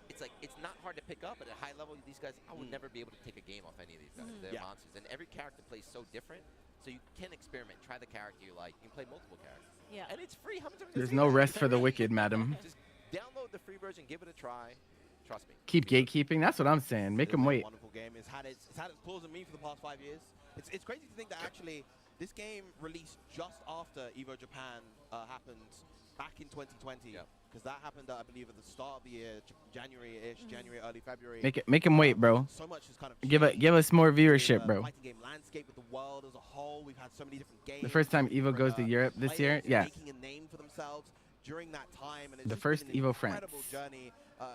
it's not hard to pick up at a high level. These guys, I would never be able to take a game off any of these guys. They're monsters, and every character plays so different. So you can experiment, try the character you like. You can play multiple characters. Yeah. And it's free. How much time There's no rest for the wicked, madam. Just download the free version, give it a try. Trust me. Keep gatekeeping. That's what I'm saying. Make them wait. Wonderful game. It's had its claws on me for the past 5 years. It's crazy to think that actually this game released just after EVO Japan happened back in 2020. Because that happened, I believe, at the start of the year, January-ish, January, early February. Make them wait, bro. So much has kind of give us more viewership, bro. Fighting game landscape with the world as a whole. We've had so many different games. The first time EVO goes to Europe this year, yeah. Making a name for themselves during that time, and it's The just first been an EVO France. incredible journey,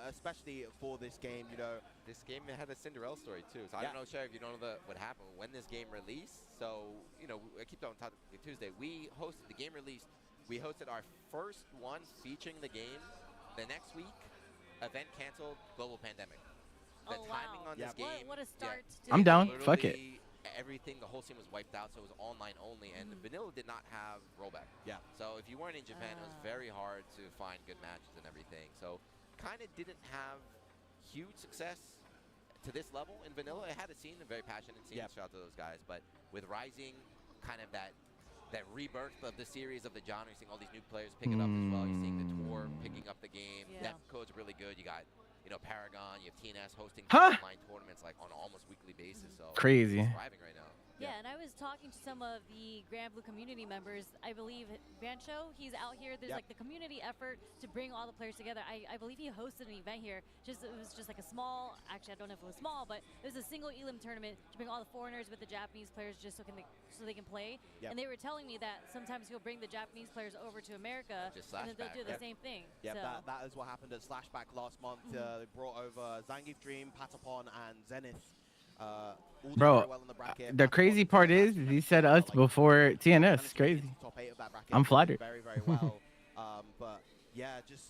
especially for this game. You know, this game had a Cinderella story too. So I don't know, Sheriff, you don't know what happened when this game released. So you know, I keep on talking Tuesday. We hosted the game release. We hosted our first one featuring the game. The next week, event canceled, global pandemic. The timing on this game. What a start. I'm down. Fuck it. Everything, the whole scene was wiped out, so it was online only, and the vanilla did not have rollback. So if you weren't in Japan, it was very hard to find good matches and everything. So kind of didn't have huge success to this level in vanilla. It had a scene, a very passionate scene. Shout out to those guys. But with Rising, kind of that rebirth of the series of the genre, you're seeing all these new players pick it up as well. You're seeing the tour picking up the game. That code's really good. You got, you know, Paragon, you have TNS hosting online tournaments like on an almost weekly basis. So Crazy. It's thriving right now. Yeah, and I was talking to some of the Grand Blue community members. I believe Bancho, he's out here. There's like the community effort to bring all the players together. I believe he hosted an event here. It was just like a small, actually I don't know if it was small, but it was a single Elim tournament to bring all the foreigners with the Japanese players just so they can play. And they were telling me that sometimes he'll bring the Japanese players over to America and then they'll do the same thing. Yeah, that is what happened at Slashback last month. They brought over Zangief Dream, Patapon, and Zenith. Bro, the crazy part is he said us before TNS. Crazy. I'm flattered. Very, very well. But yeah, just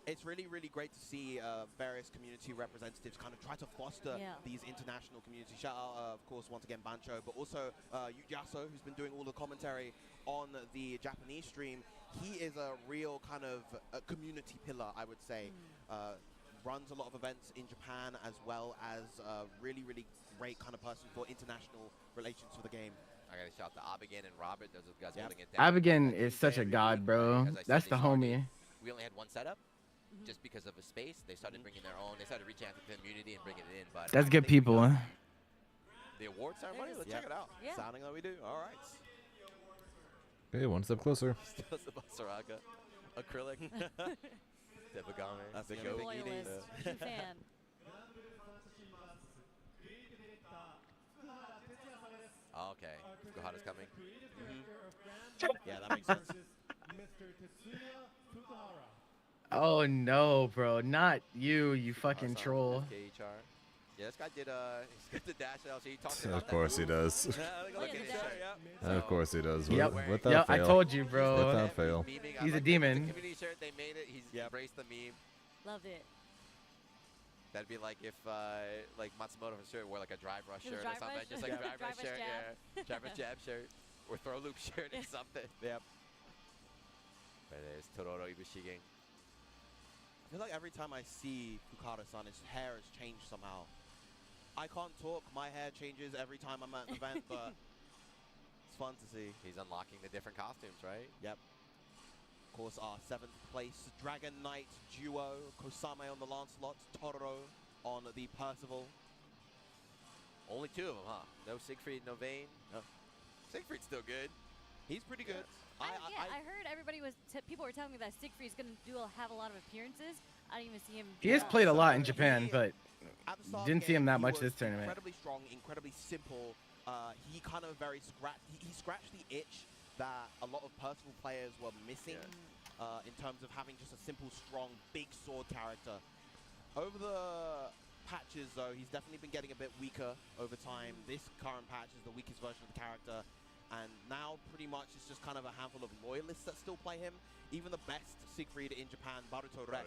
it's really, really great to see various community representatives kind of try to foster these international communities. Shout out, of course, once again, Bancho, but also Yujaso, who's been doing all the commentary on the Japanese stream. He is a real kind of community pillar, I would say. Runs a lot of events in Japan as well as a really, really great kind of person for international relations for the game. I gotta shout out to Abigail and Robert. Those are the guys holding it down. Abigail is such a god, bro. That's the homie. We only had one setup just because of a space. They started bringing their own. They started reaching out to the community and bringing it in. But that's good people, huh? The award ceremony. Let's check it out. Sounding like we do. All right. Okay, one step closer. Saraga, acrylic. Debagame. That's the goat. True fan. Oh, okay. Fukuhara's coming. Yeah, that makes sense. Oh no, bro, not you, you fucking troll. Yeah, this guy did he's got the dash out, so he talked about Of course he does. Of course he does. Yep. Without fail. I told you, bro. Without fail. He's a demon. The community shirt, they made it. He's embraced the meme. Love it. That'd be like if like Matsumoto for sure wore like a drive rush shirt or something. Just like drive rush shirt, drive rush jab shirt, or throw loop shirt or something. Yep. There it is, Tororo Ibushige. I feel like every time I see Fukuhara-san, his hair has changed somehow. I can't talk. My hair changes every time I'm at an event, but it's fun to see. He's unlocking the different costumes, right? Yep. Of course, our 7th place Dragon Knight duo. Kosame on the Lancelot, Tororo on the Percival. Only 2 of them, huh? No Siegfried, no Vayne. No. Siegfried's still good. He's pretty good. I heard everybody people were telling me that Siegfried's gonna have a lot of appearances. I didn't even see him. He has played a lot in Japan, but didn't see him that much this tournament. Incredibly strong, incredibly simple. He kind of he scratched the itch that a lot of Percival players were missing. in terms of having just a simple, strong, big sword character. Over the patches, though, he's definitely been getting a bit weaker over time. This current patch is the weakest version of the character, and now pretty much it's just kind of a handful of loyalists that still play him. Even the best Siegfried in Japan, Baruto Rek,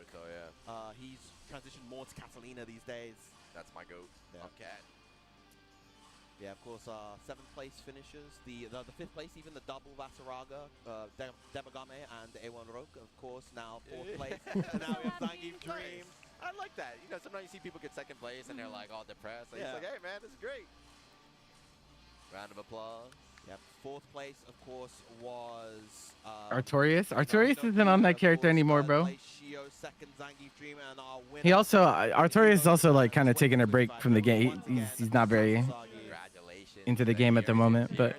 he's transitioned more to Catalina these days. That's my goat. Yeah. I'm Cat. Yeah, of course, 7th place finishers. The 5th place, even the double Vasaraga, Debagame and A1 Roke, of course, now 4th place. And now we have Zangief Dream. I like that. You know, sometimes you see people get 2nd place and they're like all depressed. Like, it's like, hey man, this is great. Round of applause. Yep. 4th place, of course, was Artorias. Artorias isn't on that character anymore, bro. Shio, 2nd Zangief Dream, and our winner. He also Artorias is also like kind of taking a break from the game. He's not very into the game at the moment, but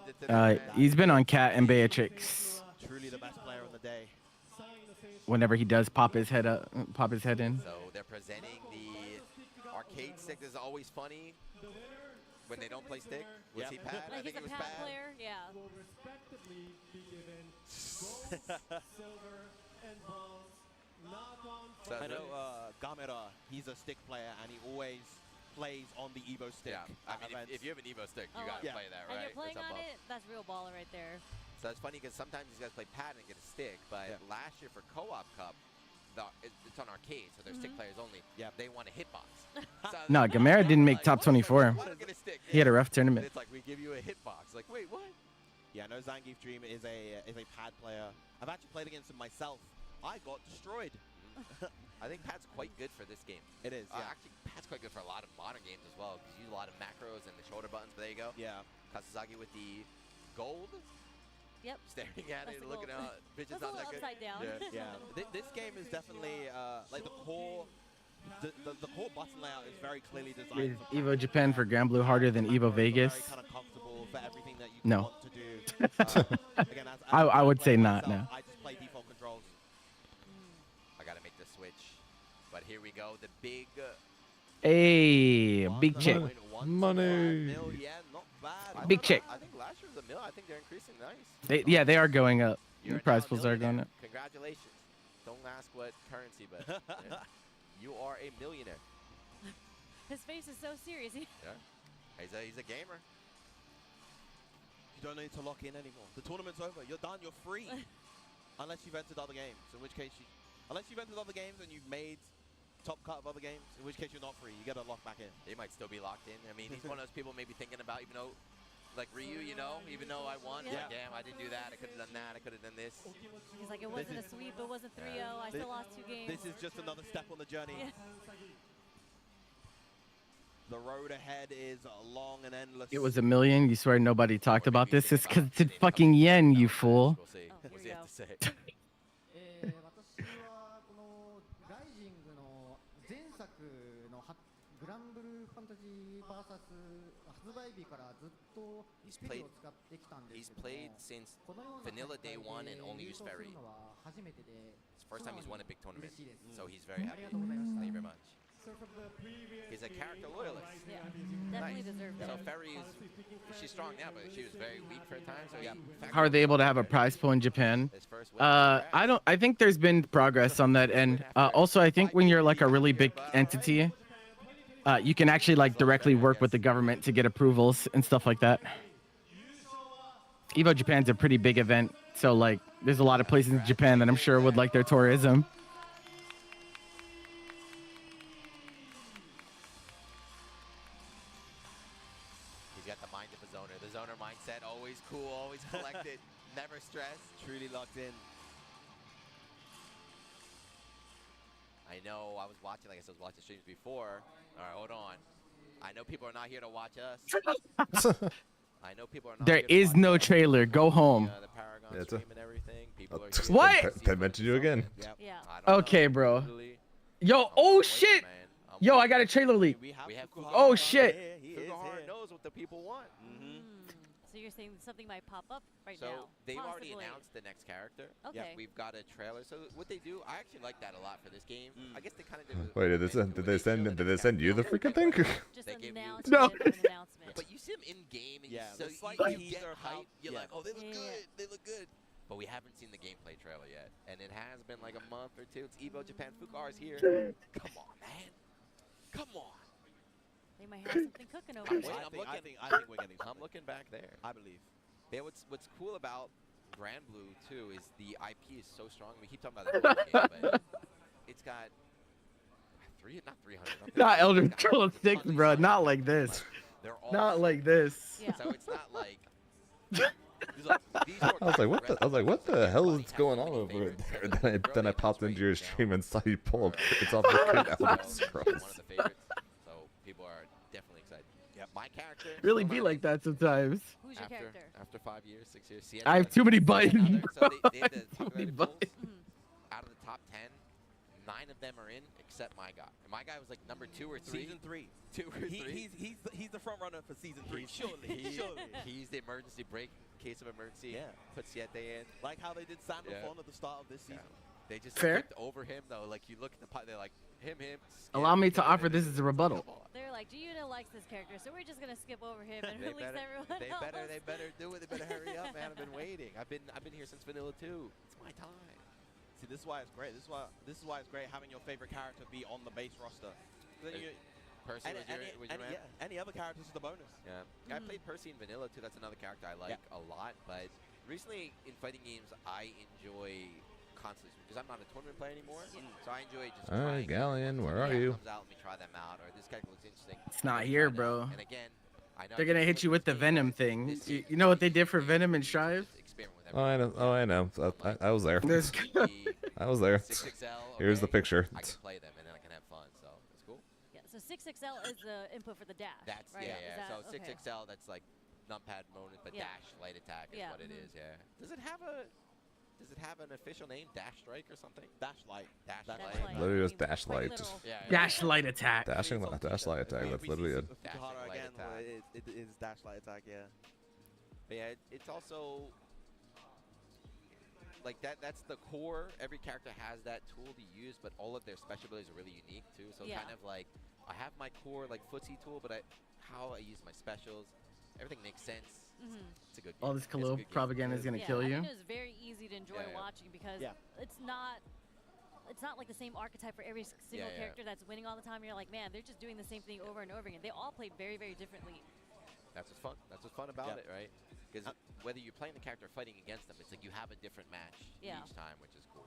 he's been on Cat and Beatrix. Truly the best player on the day. Whenever he does pop his head up, pop his head in. So they're presenting the arcade stick. This is always funny when they don't play stick. Was he pad? Like I think he's he was a pad pad. player, yeah. Will respectively be given gold, silver, and bronze. Not on. So I know Gamera, he's a stick player, and he always plays on the EVO stick. Yeah, I mean, if you have an EVO stick, you gotta play that, right? And you're playing It's a on buff. it, that's real baller right there. So it's funny because sometimes these guys play pad and get a stick, but last year for Co-op Cup, it's on arcade, so they're stick players only. Yeah, they want a hitbox. So No, Gamera didn't make top 24. why don't get a stick? He had a rough tournament. It's like we give you a hitbox. Like, wait, what? Yeah, no, Zangief Dream is a pad player. I've actually played against him myself. I got destroyed. I think pad's quite good for this game. It is, yeah. Actually, pad's quite good for a lot of modern games as well, because you use a lot of macros and the shoulder buttons, but there you go. Yeah. Kasazagi with the gold. Yep. Staring at That's it, the looking gold. out. Bitches That's a not that little good. upside down. Yeah. This game is definitely like the core. The core button layout is very clearly designed. Is EVO Japan for Grand Blue harder than EVO Vegas? Very kind of comfortable for everything that you No. want to do. Again, as I would say player not. myself, No. I just play default controls. I gotta make the switch. But here we go, the big Hey, big check. Money. Not bad. Big check. I think last year was a mil. I think they're increasing nice. They are going up. You're The prize now a pools are going millionaire. up. Congratulations. Don't ask what currency, but yeah. You are a millionaire. His face is so serious. Yeah. He's a gamer. You don't need to lock in anymore. The tournament's over. You're done. You're free. Unless you've entered other games, in which case unless you've entered other games and you've made top cut of other games, in which case you're not free. You gotta lock back in. He might still be locked in. I mean, he's one of those people maybe thinking about, even though, like Ryu, you know, even though I won, Yeah. like, damn, I didn't do that. I could have done that. I could have done this. He's like, it wasn't a sweep, it wasn't 3-0, I still lost 2 games. This is just another step on the journey. Yeah. The road ahead is long and endless. It was a million. You swear nobody talked about this? It's because it's in fucking yen, you fool. We'll see. Oh, What's here he we have to say? 私はこのライジングの前作のグランブルーファンタジー VS 発売日からずっとフェリーを使ってきたんですけども、 He's played since このような Vanilla 大会 Day 1 and で only 優 used 勝す Ferry. るのは初めてで、 It's the first time he's won a big tournament, 嬉しいです so he's very あ happy. りがとうございました Thank you very much. So from the previous He's a character game, loyalist. Yeah, Nice. definitely deserved So it. Ferry is, she's strong now, but she was very weak for a time. So yeah. How are they able to have a prize pool in Japan? His first win. I think there's been progress on that end. Also, I think when you're like a really big entity, you can actually like directly work with the government to get approvals and stuff like that. EVO Japan's a pretty big event, so like there's a lot of places in Japan that I'm sure would like their tourism. He's got the mind of a zoner. The zoner mindset, always cool, always collected, never stressed. Truly locked in. I know I was watching, like I said, I was watching streams before. All right, hold on. I know people are not here to watch us. I know people are not There here to is watch no us. trailer. Go home. The Paragon Yeah, it's stream and everything. People are What? here What? to see Pet mentioned you again. Yep. Yeah. I don't Okay, know. bro. Literally, Yo, I'm oh waiting, shit. man. I'm Yo, I waiting. got a trailer leak. We have Fukuhara. Oh, shit. Here. He is Fukuhara here. knows what the people want. So you're saying something might pop up right So now? they've already Possibly. announced the next character. Okay. We've got a trailer. So what they do, I actually like that a lot for this game. I guess they kind of did. Wait, did they send you the freaking thing? Just They gave you- announced No. it as an announcement. But you see them in game, and Yeah, so the slight you teaser get of how- hype. You're yeah. like, oh, they look Yeah. good. They look good. but we haven't seen the gameplay trailer yet. And it has been like a month or two. It's EVO Japan. Fukar's here. Come on, man. Come on. They might have something cooking over there. I think we're getting. I'm looking back there. I believe. Yeah, what's cool about Grand Blue too is the IP is so strong. We keep talking about the game, but it's got not 300. Not Elder Scrolls 6, bro. Not like this. Not like this. Yeah. So it's not like. I was like, what the hell is going on over there? Then I popped into your stream and saw you pull up. It's all fucking Elder Scrolls. One of the favorites, so people are definitely excited. Yeah, my character. Really be like that sometimes. Who's your character? After 5 years, 6 years. I have too many buttons, bro. So they had to talk about it polls. Out of the top 10, 9 of them are in, except my guy. And my guy was like number 2 or 3. Season 3. 2 or 3. He's the front runner for season 3. Surely. He's the emergency brake in case of emergency. Yeah. Put Siete in. Like how they did Sandalphon at the start of this season. They just Fair. skipped over him though. Like you look at the pot, they're like him. Allow me to offer this as a rebuttal. They're like, Giuda likes this character, so we're just gonna skip over him and release everyone else. They better do it. They better hurry up, man. I've been waiting. I've been here since Vanilla 2. It's my time. See, this is why it's great. This is why it's great having your favorite character be on the base roster. Then Percy was your man? Any other characters is the bonus. Yeah, I played Percy in Vanilla too. That's another character I like a lot. But recently in fighting games, I enjoy constantly because I'm not a tournament player anymore. So I enjoy just trying. Galleon, where are you? Comes out, let me try them out, or this character looks interesting. It's not here, bro. And again, I know they're gonna hit you with the Venom thing. You know what they did for Venom and Strive? Oh, I know. Oh, I know. I was there. I was there. 6XL, Here's the picture. I can play them and then I can have fun. So it's cool. Yeah. So 6XL is the input for the dash. That's right? yeah. So 6XL, that's like numpad moment, but dash light attack is what it is. Yeah. Does it have an official name? Dash strike or something? Dash light. Dash light. Literally just dash light. Dash light attack. Dash light attack. That's literally it. It is dash light attack. Yeah. But yeah, it's also like that's the core. Every character has that tool to use, but all of their special abilities are really unique too. So kind of like I have my core like footsie tool, but how I use my specials, everything makes sense. It's a good game. All this Khalil propaganda is gonna kill you. I think it was very easy to enjoy watching because it's not like the same archetype for every single character that's winning all the time. You're like, man, they're just doing the same thing over and over again. They all play very, very differently. That's what's fun. That's what's fun about it, right? Because whether you're playing the character or fighting against them, it's like you have a different match each time, which is cool.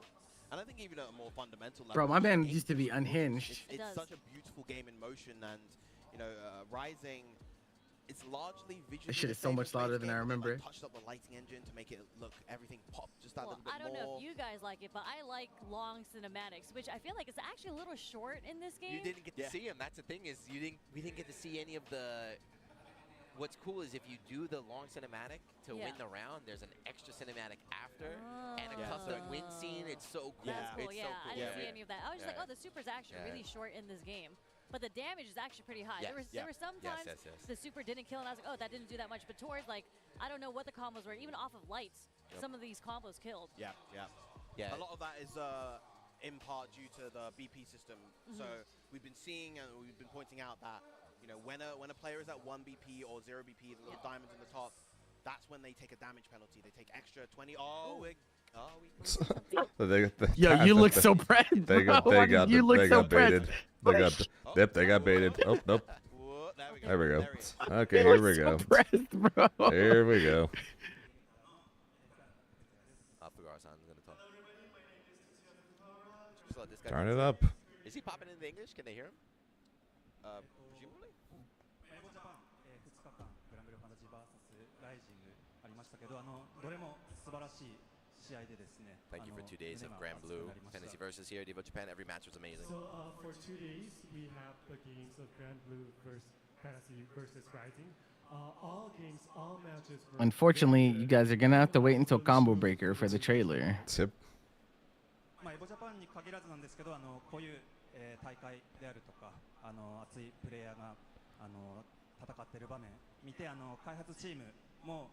And I think even at a more fundamental level, bro, my man used to be unhinged. It's such a beautiful game in motion, and you know, Rising. It's largely visually. This shit is so much louder than I remember. Touched up the lighting engine to make it look everything pop just that little bit more. I don't know if you guys like it, but I like long cinematics, which I feel like it's actually a little short in this game. You didn't get to see them. That's the thing is we didn't get to see any of the. What's cool is if you do the long cinematic to win the round, there's an extra cinematic after and a custom win scene. It's so cool. That's cool. It's so cool. I didn't see any of that. I was just like, oh, the super's actually really short in this game. But the damage is actually pretty high. There were some times the super didn't kill, and I was like, oh, that didn't do that much. But towards, like, I don't know what the combos were. Even off of lights, some of these combos killed. Yeah. A lot of that is in part due to the BP system. So we've been seeing and we've been pointing out that, you know, when a player is at 1 BP or 0 BP, the little diamonds in the top, that's when they take a damage penalty. They take extra 20. Yo, you look so pressed. They got baited. They got baited. Oh, nope. There we go. Okay, here we go. Here we go. Turn it up. Is he popping into English? Can they hear him? Presumably. Thank you for 2 days of Grand Blue Fantasy Versus here at EVO Japan. Every match was amazing. So for 2 days, we have the games of Grand Blue versus Fantasy versus Rising. All games, all matches. Unfortunately, you guys are gonna have to wait until Combo Breaker for the trailer. Yep. エボジャパンに限らずなんですけど、こういう、大会であるとか、熱いプレイヤーが戦っている場面見て、開発チームも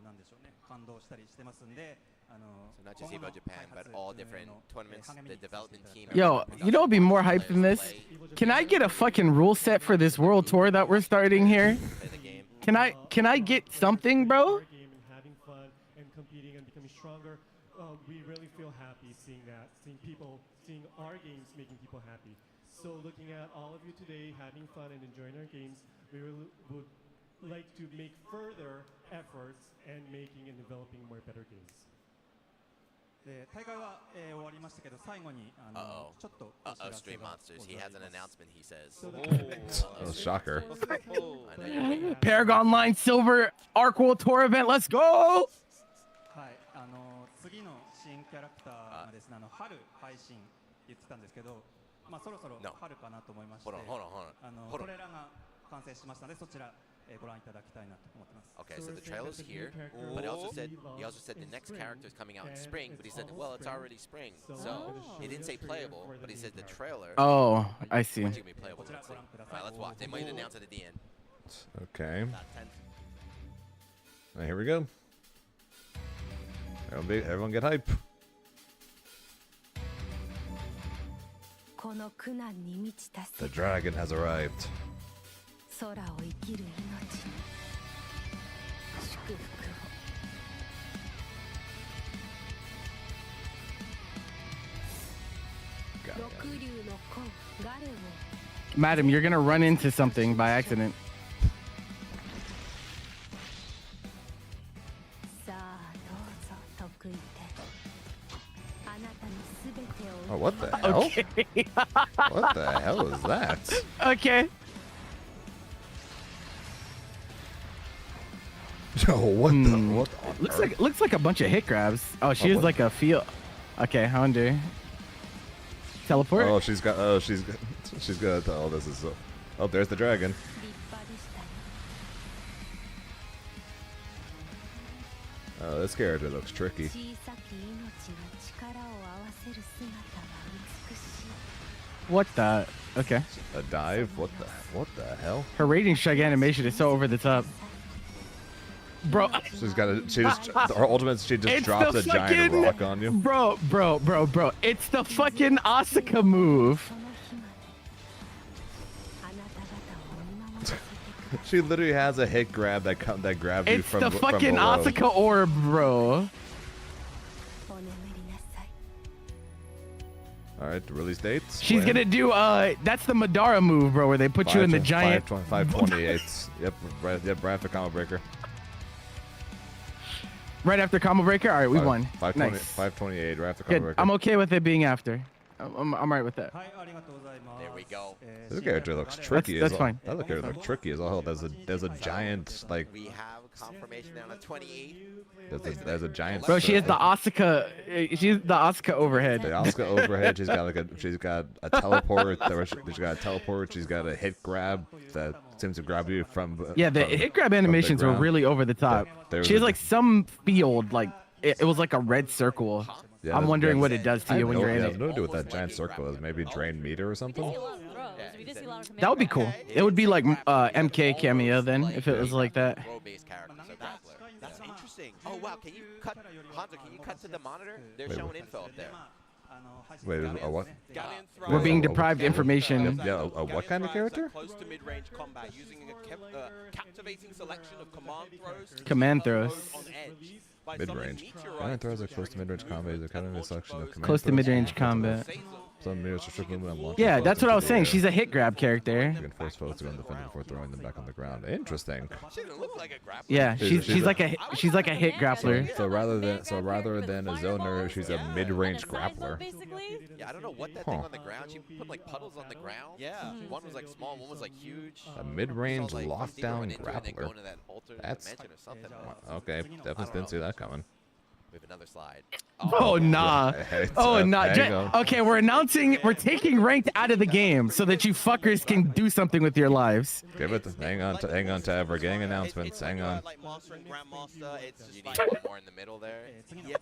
なんでしょうね、感動したりしてますんで。So not just EVO Japan, but all different tournaments, the development team. Yo, you know what'd be more hype than this? Can I get a fucking rule set for this world tour that we're starting here? Can I get something, bro? stronger. We really feel happy seeing that, seeing our games making people happy. So looking at all of you today, having fun and enjoying our games, we really would like to make further efforts and making and developing more better games. 大会は終わりましたけど、最後にちょっと Stream Monsters. He has an announcement, he says. Oh, shocker. Paragon Line Silver Arc World Tour event. Let's go! はい、次の新キャラクターがですね、春配信言ってたんですけど、まあそろそろ春かなと思いまして、トレーラーが完成しましたので、そちらご覧いただきたいなと思ってます。Okay, so the trailer's here, but he also said the next character is coming out in spring, but he said, well, it's already spring. So he didn't say playable, but he said the trailer. Oh, I see. Which be playable. Let's see. All right, let's watch. They might announce it at the end. Okay. Right, here we go. Everyone get hype. The dragon has arrived. Madam, you're gonna run into something by accident. Oh, what the hell? Okay. What the hell is that? Okay. Yo, what the? Looks like a bunch of hit grabs. Oh, she is like a field. Okay, I wonder. Teleport. Oh, she's got. Oh, she's got. Oh, this is so. Oh, there's the dragon. Oh, this character looks tricky. What the? Okay. A dive? What the hell? Her raging strike animation is so over the top. Bro, she's got a. She just her ultimate. She just drops a giant rock on you. Bro. It's the fucking Asuka move. She literally has a hit grab that grabs you from. It's the fucking Asuka orb, bro. All right, the release dates. She's gonna do that's the Madara move, bro, where they put you in the giant. 528. Yep, right after Combo Breaker. Right after Combo Breaker? All right, we won. 520, nice. 528, right after Combo Good. Breaker. I'm okay with it being after. I'm right with that. There we go. This character looks tricky. That's fine. That character looks tricky as all. There's a giant like. We have confirmation down at 28. There's a giant. Bro, she has the Asuka. She's the Asuka overhead. The Asuka overhead. She's got a teleport. She's got a teleport. She's got a hit grab that seems to grab you from. Yeah, the hit grab animations were really over the top. She has like some field, like it was like a red circle. Yeah, I'm wondering what it does to you when you're in it. I have no idea what that giant circle is. Maybe drain meter or something. That would be cool. It would be like MK cameo then, if it was like that. That's interesting. Oh wow, can you cut, Hanzo? Can you cut to the monitor? They're showing info up there. Wait, a what? We're being deprived information. Yeah, a what kind of character? Close to mid-range combat using a captivating selection of Command throws. On edge. Mid-range. Command throws are close to mid-range combat. They're kind of a selection of command Close to mid-range combat. Some mirrors restrict movement and launch. Yeah, that's what I was saying. She's a hit grab character. You can force foes to go defend before throwing them back on the ground. Interesting. She doesn't look like a grappler. Yeah, she's like a hit grappler. So rather than a zoner, she's a mid-range grappler. Yeah, I don't know what that thing on the ground. She put like puddles on the ground. Yeah, one was like small, one was like huge. A mid-range lockdown grappler. That's okay. Definitely didn't see that coming. We have another slide. Oh, nah. Oh, nah. Okay, we're taking ranked out of the game so that you fuckers can do something with your lives. Give it. Hang on, Tab. We're getting announcements. Hang on. Like Master and Grandmaster, you need one more in the middle there. Yeah,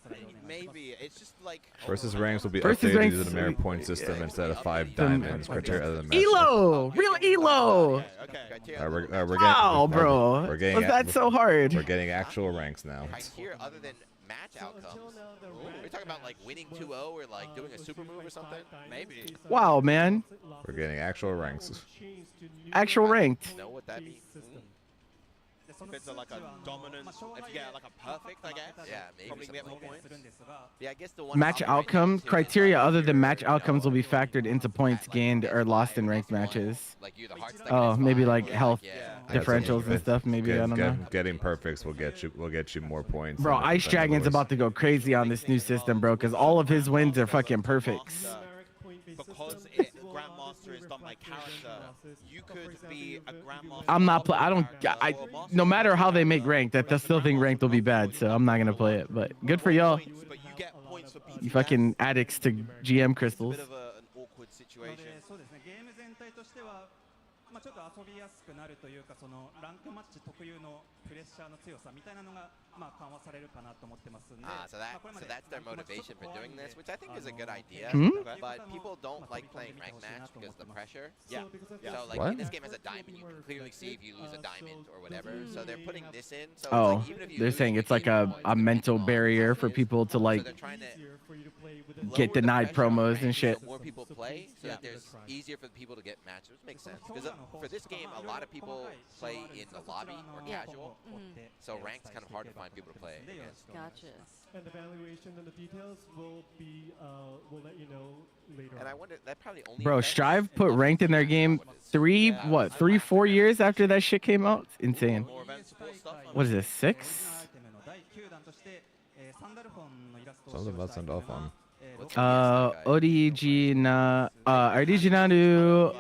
maybe. It's just like. Versus ranks will be updated using a merit point system instead of 5 diamonds. Criteria other than Elo! Real Elo! We're getting. Wow, bro. We're getting. Was that so hard? We're getting actual ranks now. Here, other than match outcomes. We're talking about like winning 2-0 or like doing a super move or something? Maybe. Wow, man. We're getting actual ranks. Actual ranked. Know what that means? If it's like a dominant, if you get like a perfect, I guess. Yeah, maybe Probably get more something like points. Yeah, I guess the one Match problem right now, outcome too, is, criteria like, other if than match you're, outcomes will be factored into points at, like, gained or lost in S5 or ranked S1, matches. like you're the heart stuck Oh, in maybe S5, like or, health yeah. differentials and stuff. Maybe I don't know. Getting perfects will get you more points. Bro, than Ice than Dragon's others. about to go crazy on this new system, bro, because all of his wins are fucking perfects. Because Grandmaster is done by character, you could be a Grandmaster. I'm not play. I don't. No matter how they make ranked, I still think ranked will be bad. So I'm not gonna play it. But good for y'all. But you get points for beating You fucking addicts to GM crystals. Bit of an awkward situation. そうですね、ゲーム全体としては、ちょっと遊びやすくなるというか、そのランクマッチ特有のプレッシャーの強さみたいなのが、緩和されるかなと思ってますんで。So that's their motivation for doing this, which I think is a good idea. Hmm? But people don't like playing ranked match because of the pressure. Yeah. So like What? this game has a diamond, you can clearly see if you lose a diamond or whatever. So they're putting this in. So Oh, it's like, even if you they're lose saying the it's like game, a mental barrier for people to like they're trying to get lower the denied pressure on promos ranked and shit. So more people play, so that there's easier for people to get matches, which makes sense. Because for this game, a lot of people play in the lobby or casual. So ranked's kind of hard to find people to play against. Gotcha. And the valuation and the details will be, we'll let you know later. And I wonder, that probably only Bro, affects Strive put ranked in their game 4 years after that shit came out? It's insane. More event support stuff. What is this, 6? Something about send off on. Originalu.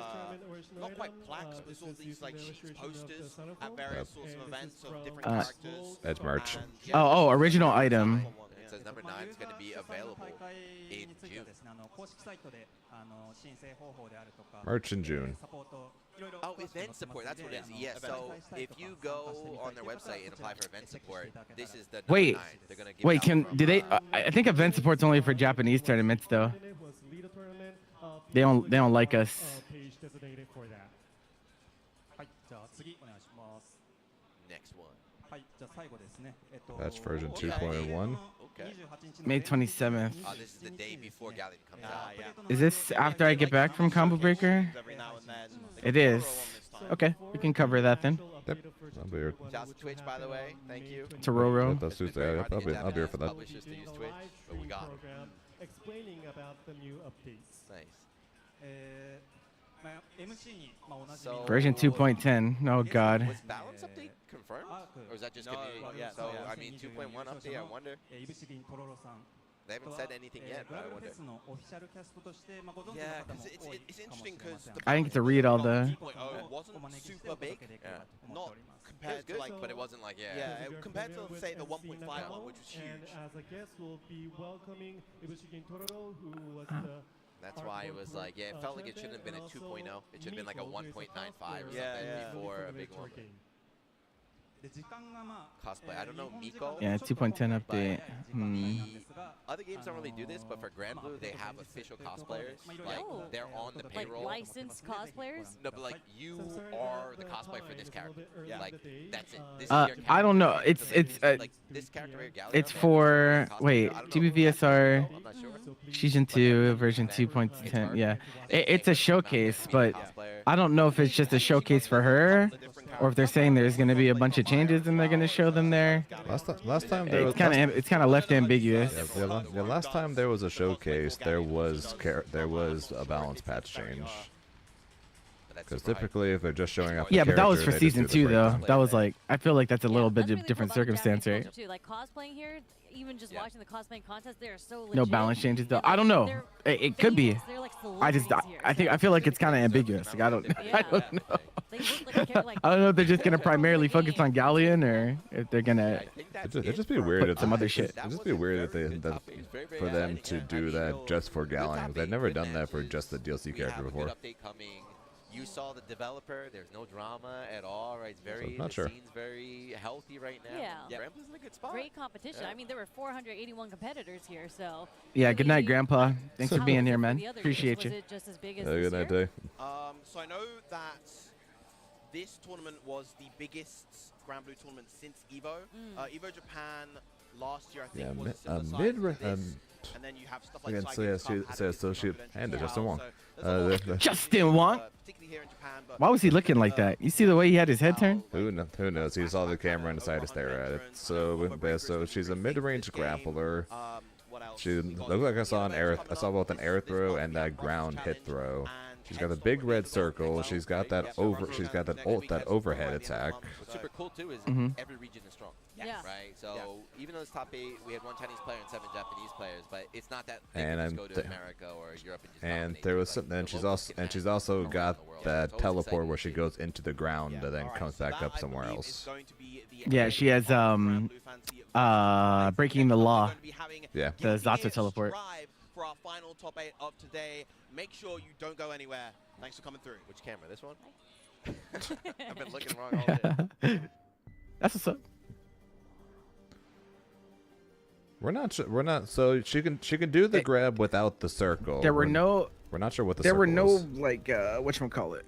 Not quite plaques, but it's all these like sheets, posters at various sorts of events of different characters. Edge merch. And, Oh, original item. It says number 9 is going to be available in June. Merch in June. Oh, event support. That's what it is. Yeah. So if you go on their website and apply for event support, this is the number Wait, 9. They're gonna give wait, it out do they? I think event support's only for Japanese tournaments though. They don't like us. Page designated for that. はい、じゃあ次お願いします。 Next one. はい、じゃあ最後ですね。Patch version 2.1. Okay. May 27th. Oh, this is the day before Galleon comes out. Is this after I get back from Combo Breaker? every now and then. It is. Okay, we can cover that then. Yep. I'll be here. Shouts to Twitch, by the way. Thank you. To Roro. That's Tuesday. I'll be here for that. Publishers to use Twitch, but we got 'em. Program explaining about the new updates. Nice. MC に同じ So- Version 2.10. Oh god. Was balance update confirmed? Or is that just No, community? not yet, So, not yet. I mean, 2.1 update, I wonder. いぶし銀とろろさん They haven't said anything yet, グ but ラ I ブフ wonder. ェスのオフィシャルキャストとしてご存知の Yeah, 方も because 多い it's かもし interesting れま because せん the I didn't get to read all the. 2.0 wasn't super big, not It compared was to good, like, but it wasn't like, yeah, If you're compared to familiar say the with 1.5 MC one, which was And huge. as a guest, we'll be welcoming Ibushi Tororo, who was the That's why it was like, yeah, it felt like it shouldn't have been a 2.0. It should have been like a 1.95 or something before a big one. で時間がまあ Cosplay. I don't know Miko. Yeah, 2.10 update. The other games don't really do this, but for Grand Blue, they have official cosplayers. Like, Oh. they're on the Like payroll. licensed cosplayers? No, but like, you are the cosplay for this character. Like, that's it. This is Uh, your character. I don't know. So It's they it's just, like, this character here, Gallion, it's for cosplay. wait I don't know. TBVSR I'm not sure. season 2 version 2.10. Yeah, it's a showcase, but I don't know if it's just a showcase for her, or if they're saying there's gonna be a bunch of changes and they're gonna show them there. Last time there was It's kind of left ambiguous. yeah, last time there was a showcase, there was a balance patch change. Because typically, if they're just showing off, the Yeah, but that was character, for they just season do the 2 though. breakdown. That was like I feel like that's a little bit That's of really different cool about circumstance, Japanese right? culture, too. Like cosplaying here, even just watching the cosplaying contest, they are so legit. No balance changes though. And, I don't know. they're It could be. famous. They're like I just celebrities I here. feel like it's kind of ambiguous. Like I don't I don't know. They look like they're like I don't know if they're just gonna primarily focus on Galleon or if they're gonna It'd just be weird put if some other shit. It'd just be weird for them to do that just for Galleon. They've never done that for just the DLC character We have a before. good update coming. You saw the developer. There's no drama at all, right? It's very, not the sure. scene's very healthy right now. Yeah. Grand Blue's in a good spot. great competition. I mean, there were 481 competitors here, so. Yeah, good night, Grandpa. Thanks for How being was it here, for man. the other Appreciate years? you. Was it just as big as Have a this good night, year? day. So I know that this tournament was the biggest Grand Blue tournament since EVO. EVO Japan last year, I think, Yeah, was similar size to this. And then you have stuff like Again, so yeah, she and Justin Wong. Justin Wong. Particularly here in Japan, but Why was he looking like that? You see the way he had his head turned? Who knows? He saw the camera and decided to stare at it. So she's a mid-range grappler. She looked like I saw both an air throw and that ground hit throw. She's got a big red circle. She's got that overhead attack. What's super cool too is every region is strong. Yeah. Right. So even though it's top 8, we had 1 Chinese player and 7 Japanese players, but it's not that they And can just go to America or Europe and just and dominate. there was Like, some, and the she's local also scene got around the world. that It's always teleport exciting where to she see. goes into the ground and then comes back up somewhere else. Yeah, she has breaking the law. Yeah. The Zato teleport. For our final top 8 of today. Make sure you don't go anywhere. Thanks for coming through. Which camera? This one? I've been looking wrong all day. That's what's up. We're not. So she can do the grab without the circle. There were no. We're not sure what the There circle were no is. like whatchamacallit.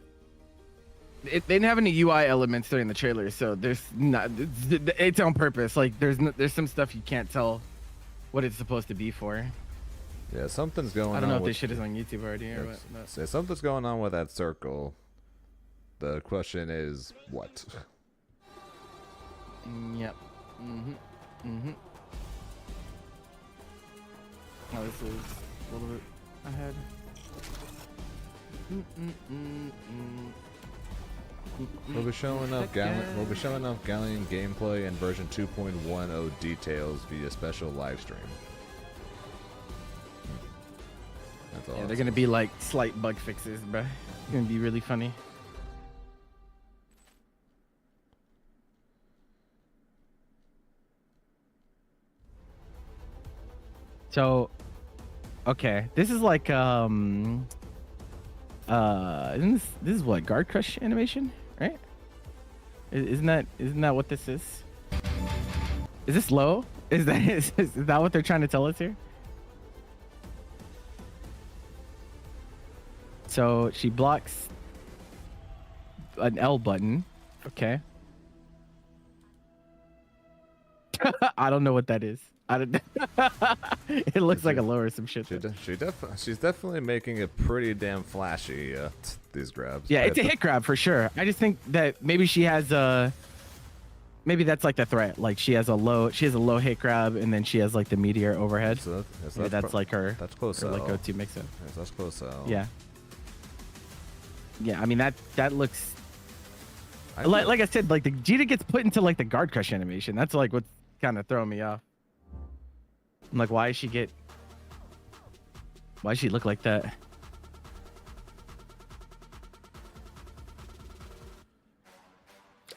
They didn't have any UI elements during the trailer, so there's not. It's on purpose. Like there's some stuff you can't tell what it's supposed to be for. Yeah, something's going on. I don't know if with, this shit is on YouTube already or what. Yeah, something's going on with that circle. The question is what? Yep. Oh, this is a little bit ahead. We'll be showing off Galleon gameplay and version 2.10 details via special live stream. That's all. Yeah, they're gonna be like slight bug fixes, bruh. It's gonna be really funny. So, okay, this is like isn't this is what, guard crush animation, right? Isn't that what this is? Is this low? Is that what they're trying to tell us here? So she blocks an L button. Okay. I don't know what that is. I don't. It looks like a low or some shit. She's definitely making it pretty damn flashy. These grabs. Yeah, it's a hit grab for sure. I just think that maybe she has a. Maybe that's like the threat. Like she has a low hit grab, and then she has like the meteor overhead. So that's like her. That's close. Her like go-to mix-up. Yes, that's close. Yeah. Yeah, I mean that looks. Like I said, like the Jita gets put into like the guard crush animation. That's like what's kind of throwing me off. I'm like, why does she look like that?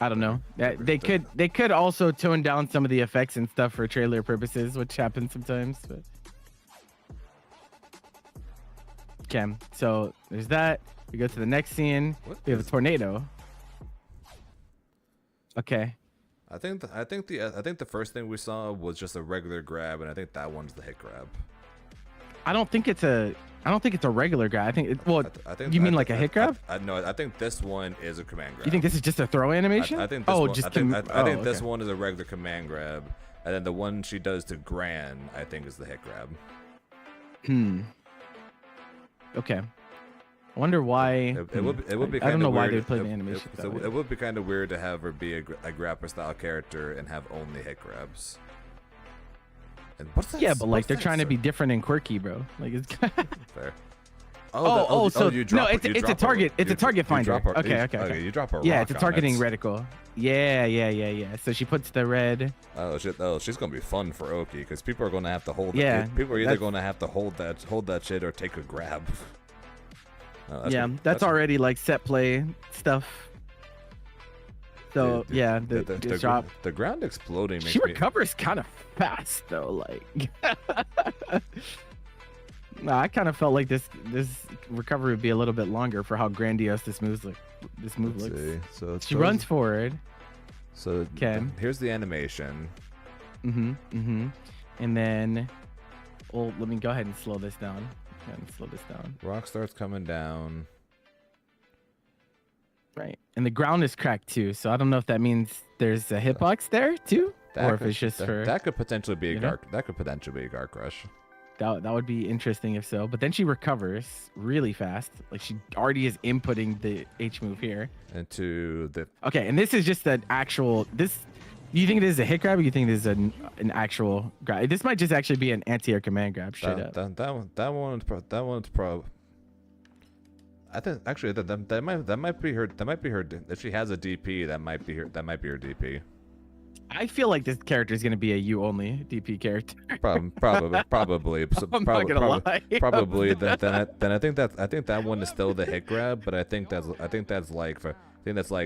I don't know. They could also tone down some of the effects and stuff for trailer purposes, which happens sometimes. But okay, so there's that. We go to the next scene. We have a tornado. Okay. I think the first thing we saw was just a regular grab, and I think that one's the hit grab. I don't think it's a regular grab. I think you mean like a hit grab? No, I think this one is a command grab. You think this is just a throw animation? I think this this one is a regular command grab, and then the one she does to Gran, I think, is the hit grab. Okay. I wonder why. It would be. I don't know why they would play the animation. It would be kind of weird to have her be a grappler style character and have only hit grabs. And what's that? Yeah, but like they're trying to be different and quirky, bro. Like it's fair. So you drop, it's a target. It's a target finder. Okay. You drop a rock. Yeah, it's a on targeting it. reticle. Yeah. So she puts the red. Oh shit! Oh, she's gonna be fun for Oki because people are gonna have to hold. Yeah, people are either gonna have to hold that shit or take a grab. That's already like set play stuff. So yeah, the drop. The ground exploding. She recovers kind of fast though. Like, I kind of felt like this recovery would be a little bit longer for how grandiose this move looks. See. So she runs forward. So here's the animation. And then, let me go ahead and slow this down. Rock starts coming down. Right, and the ground is cracked too, so I don't know if that means there's a hitbox there too, or if it's just for that could potentially be a guard. That could potentially be a guard crush. that would be interesting if so. But then she recovers really fast. Like she already is inputting the H move here. Into the. Okay, and this is just an actual. This. You think this is a hit grab, or you think this is an actual grab? This might just actually be an anti-air command grab. Straight up. That one's pro. I think actually that might be her. That might be her. If she has a DP, that might be her. That might be her DP. I feel like this character is gonna be a U only DP character. Probably. I'm not gonna lie. Probably. Then I think that one is still the hit grab, but I think that's like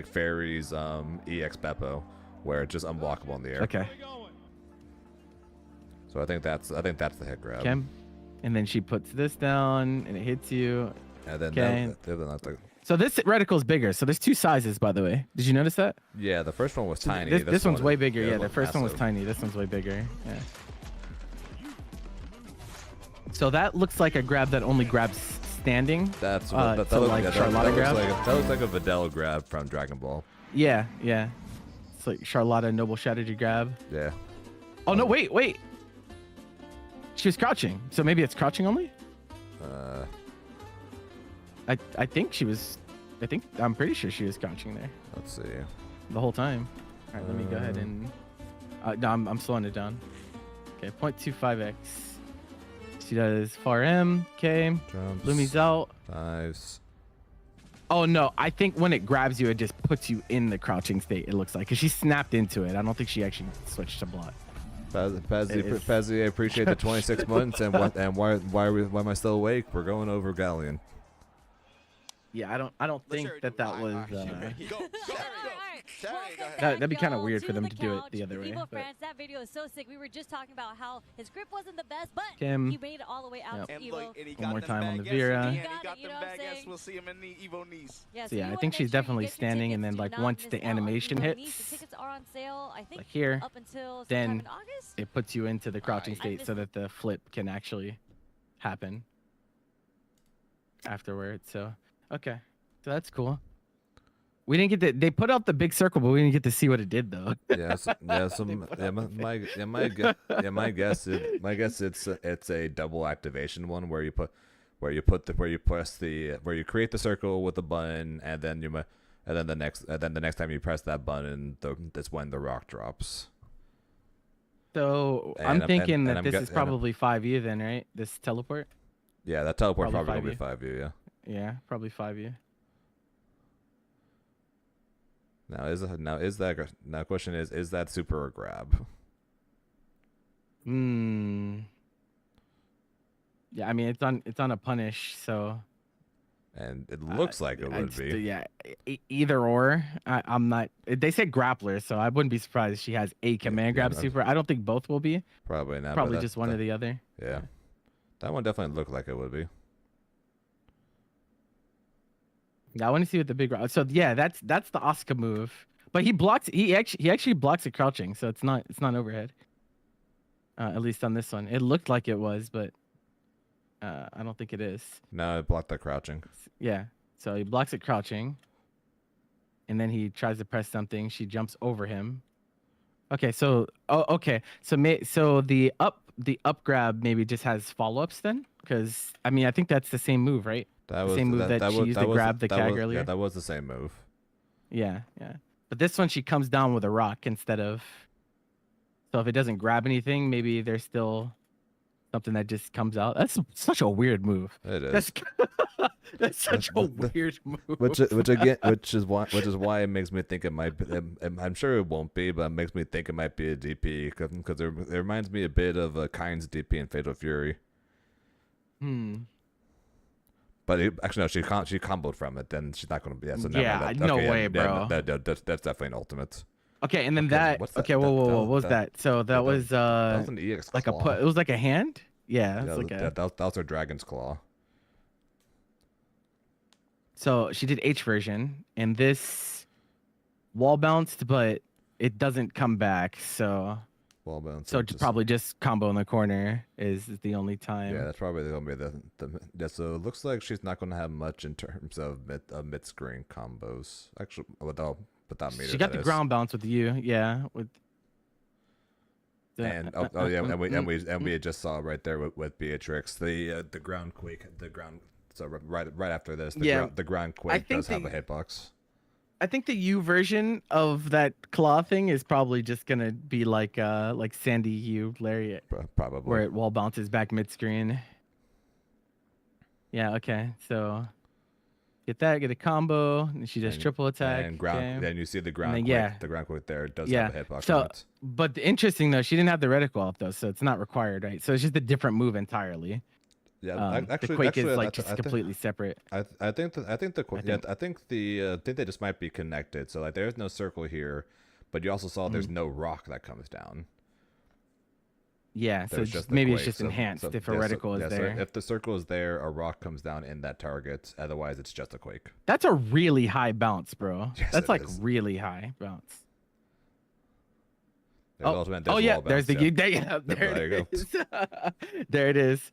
Fairy's EX Beppo, where it's just unblockable in the air. Okay. So I think that's the hit grab. Okay. And then she puts this down and it hits you. And then okay. So this reticle is bigger. So there's two sizes, by the way. Did you notice that? Yeah, the first one was tiny. This one's way bigger. Yeah, the looked first one was massive. tiny. This one's way bigger. Yeah. So that looks like a grab that only grabs standing. That's so that like Charlotta grab. That looks like a Videl grab from Dragon Ball. Yeah. It's like Charlotta Noble Strategy grab. Yeah. Oh no! Wait. She was crouching. So maybe it's crouching only. I think she was. I'm pretty sure she was crouching there. Let's see. The whole time. All right, let me go ahead and. No, I'm slowing it down. Okay, 0.25x. She does far M. Okay. Jumps. Lumi's out. Dives. Oh no! I think when it grabs you, it just puts you in the crouching state. It looks like because she snapped into it. I don't think she actually switched to block. Pazzi, I appreciate the 26 months and why am I still awake? We're going over Galleon. Yeah, I don't think that was. Go. That'd be kind of weird for them to do it the other way. EVO but- France, that video is so sick. We were just talking about how his grip wasn't the best, but Kim. he made it all the way out to And EVO. look, and he One got more them time on the bag-ass Vera. and You he got got it, you them know what I'm bag-ass. saying? We'll see him in the Evo knees. Yeah, So yeah, you I wanna think make she's sure you definitely get your standing, and tickets. then Do like not once miss the out on animation EVO hits, Nice. The tickets are on sale, I think, like here, up until sometime then in August. it puts you into the crouching I state missed so that the flip can actually happen afterwards. So okay, so that's cool. We didn't get to. They put out the big circle, but we didn't get to see what it did though. My guess it's a double activation one where you create the circle with the button and then the next time you press that button, that's when the rock drops. So I'm thinking that this is probably 5U then, right? This teleport. Yeah, that teleport Probably probably gonna be 5U. Yeah. Yeah, probably 5U. Now question is that super a grab? Yeah, I mean it's on a punish, so. And it looks like it would be. Yeah, either or. I'm not. They said grappler, so I wouldn't be surprised if she has a command grab super. I don't think both will be. Probably not. Probably just one or the other. Yeah, that one definitely looked like it would be. Yeah, I want to see what the big. So yeah, that's the Asuka move. But he blocks. He actually blocks it crouching, so it's not overhead. At least on this one, it looked like it was, but I don't think it is. No, it blocked that crouching. Yeah, so he blocks it crouching, and then he tries to press something. She jumps over him. Okay, so okay, so the up grab maybe just has follow ups then, because I mean I think that's the same move, right? That the same move that she used to grab the CAG earlier. Yeah, that was the same move. Yeah. But this one she comes down with a rock instead of. So if it doesn't grab anything, maybe there's still something that just comes out. That's such a weird move. It is. That's such a weird move. Which is why it makes me think it might be. I'm sure it won't be, but it makes me think it might be a DP because it reminds me a bit of Kain's DP in Fatal Fury. But actually, no, she comboed from it. Then she's not going to be. Yeah, so no way, bro. That's definitely an ultimate. Okay, and then that. Okay, whoa, what was that? So that was that was an EX like claw. it was like a hand. Yeah, that was her Dragon's Claw. So she did H version, and this wall bounced, but it doesn't come back. So wall bounce. So probably just combo in the corner is the only time. Yeah, that's probably gonna be the yeah. So it looks like she's not gonna have much in terms of mid screen combos. Actually, without meter. She got the ground bounce with you, yeah. And and we just saw right there with Beatrix the ground quake, so right after this, the ground quake does have a hitbox. I think the U version of that claw thing is probably just gonna be like Sandy U Lariat, probably, where it wall bounces back mid screen. Yeah. Okay. So get a combo, and she does triple attack. And then you see the ground quake. The ground quake there does have a hitbox. So, on it. but interesting though, she didn't have the reticle up though, so it's not required, right? So it's just a different move entirely. Yeah, the quake is like just completely separate. I think they just might be connected. So like, there's no circle here, but you also saw there's no rock that comes down. Yeah, so maybe it's just enhanced if a reticle is there. So if the circle is there, a rock comes down in that target. Otherwise, it's just a quake. That's a really high bounce, bro. Yes, that's like really high bounce. There's yeah, wall there's bounce, the there you go. There it is.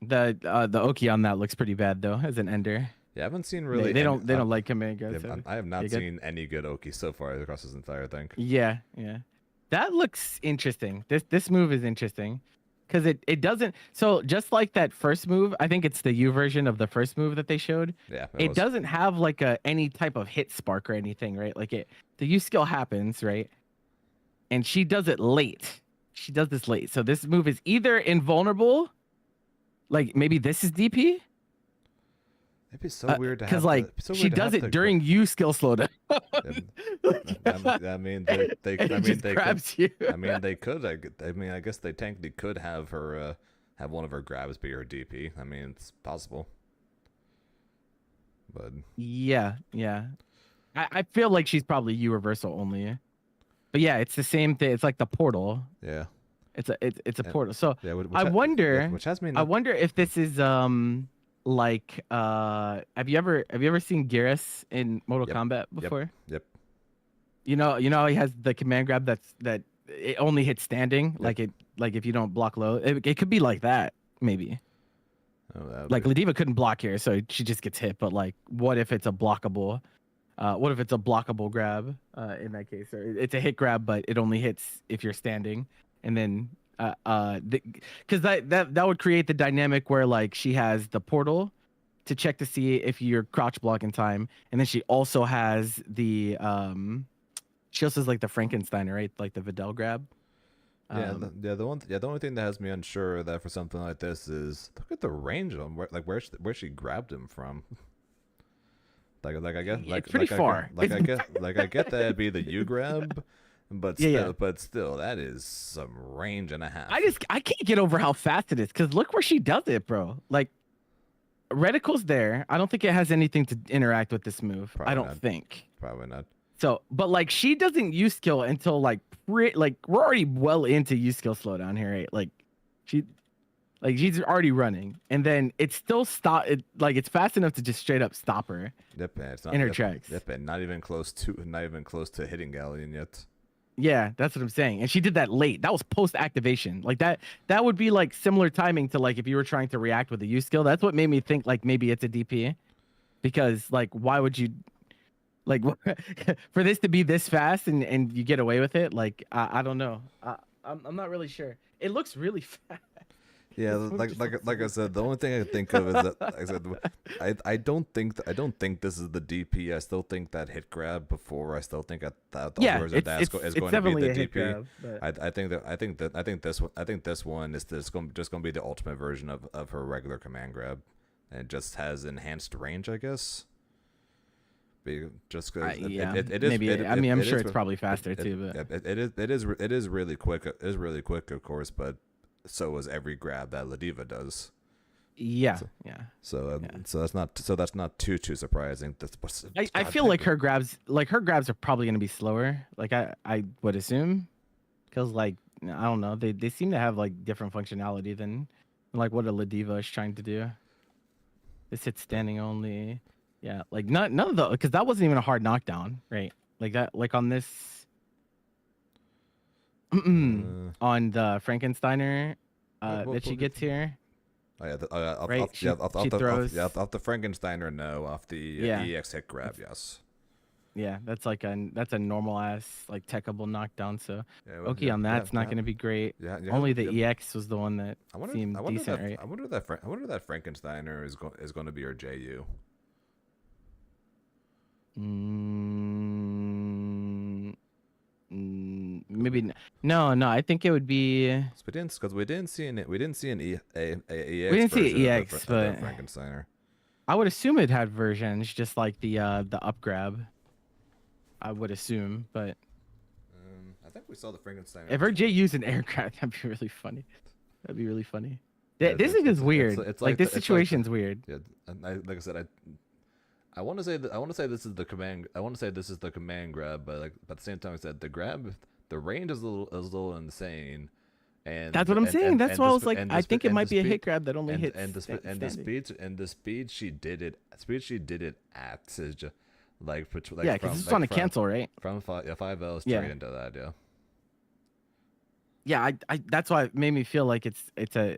The Oki on that looks pretty bad though as an ender. Yeah, I haven't seen really. They don't like command guys. I have not seen any good Oki so far across this entire thing. Yeah. That looks interesting. This move is interesting because it doesn't. So just like that first move, I think it's the U version of the first move that they showed. Yeah. It doesn't have like any type of hit spark or anything, right? Like the U skill happens, right? And she does it late. She does this late. So this move is either invulnerable. Like maybe this is DP. It'd be so weird to have, because like she does it during U skill slowdown. I mean, they grabs you. I mean, they could. I guess they technically could have her have one of her grabs be her DP. I mean, it's possible. But yeah. I feel like she's probably U reversal only. But yeah, it's the same thing. It's like the portal. Yeah. It's a portal. So yeah, I wonder. Which has me. I wonder if this is like have you ever seen Garrus in Mortal Kombat before? Yep. You know how he has the command grab that it only hits standing, like if you don't block low. It could be like that maybe. Like Ladiva couldn't block here, so she just gets hit. But like, what if it's a blockable? What if it's a blockable grab in that case, or it's a hit grab, but it only hits if you're standing, and then because that would create the dynamic where like she has the portal to check to see if you're crouch block in time, and then she also has the she also has like the Frankensteiner, right? Like the Vidal grab. The only thing that has me unsure of that for something like this is look at the range on where she grabbed him from. I guess it's pretty far. I get that it'd be the U grab, but still that is some range and a half. I can't get over how fast it is because look where she does it, bro. Like reticle's there. I don't think it has anything to interact with this move. Probably I don't not. think. Probably not. So, but like she doesn't use skill until like we're already well into use skill slowdown here, right? Like she's already running, and then it's still it's fast enough to just straight up stop her. Yep, man, it's not in her tracks. Yep, and not even close to hitting Galleon yet. Yeah, that's what I'm saying. And she did that late. That was post activation. Like that would be like similar timing to like if you were trying to react with a U skill. That's what made me think like maybe it's a DP, because like why would you like for this to be this fast and you get away with it? Like I don't know. I'm not really sure. It looks really fast. Yeah, like I said, the only thing I can think of is that I don't think this is the DP. I still think that hit grab before. I still think that is going to be the DP. Grab, I think this one is just going to be the ultimate version of her regular command grab, and it just has enhanced range, I guess. Just because it is. Maybe I'm sure it's probably faster too. But it is really quick. It is really quick, of course, but so is every grab that Ladiva does. Yeah, So that's not too surprising. I feel like her grabs are probably going to be slower. Like I would assume, because like I don't know, they seem to have like different functionality than like what a Ladiva is trying to do. This hits standing only. Yeah, like none of the, because that wasn't even a hard knockdown, right? Like that, like on this. On the Frankensteiner that she gets here. Oh yeah, she throws. Off the Frankensteiner, no. Off the EX hit grab, yes. Yeah, that's like a normal ass like techable knockdown. So Yeah, well, Oki on that's not gonna be great. Only the EX was the one that seemed decent, right? I wonder that Frankensteiner is going to be our JU. Maybe no. I think it would be. Because we didn't see an EX We didn't see an version EX, of the but Frankensteiner. I would assume it had versions, just like the up grab. I would assume, but I think we saw the Frankensteiner. if her J used an aircraft, that'd be really funny. That'd be really funny. This is just weird. It's like this situation's weird. Yeah, and like I said, I want to say this is the command. I want to say this is the command grab, but at the same time, I said the range is a little insane. And that's what I'm saying. That's why I was like, I think it might be a hit grab that only hits. The speed she did it at is just yeah, because it's on a cancel, right? From 5L straight into that, yeah. Yeah, I that's why it made me feel like I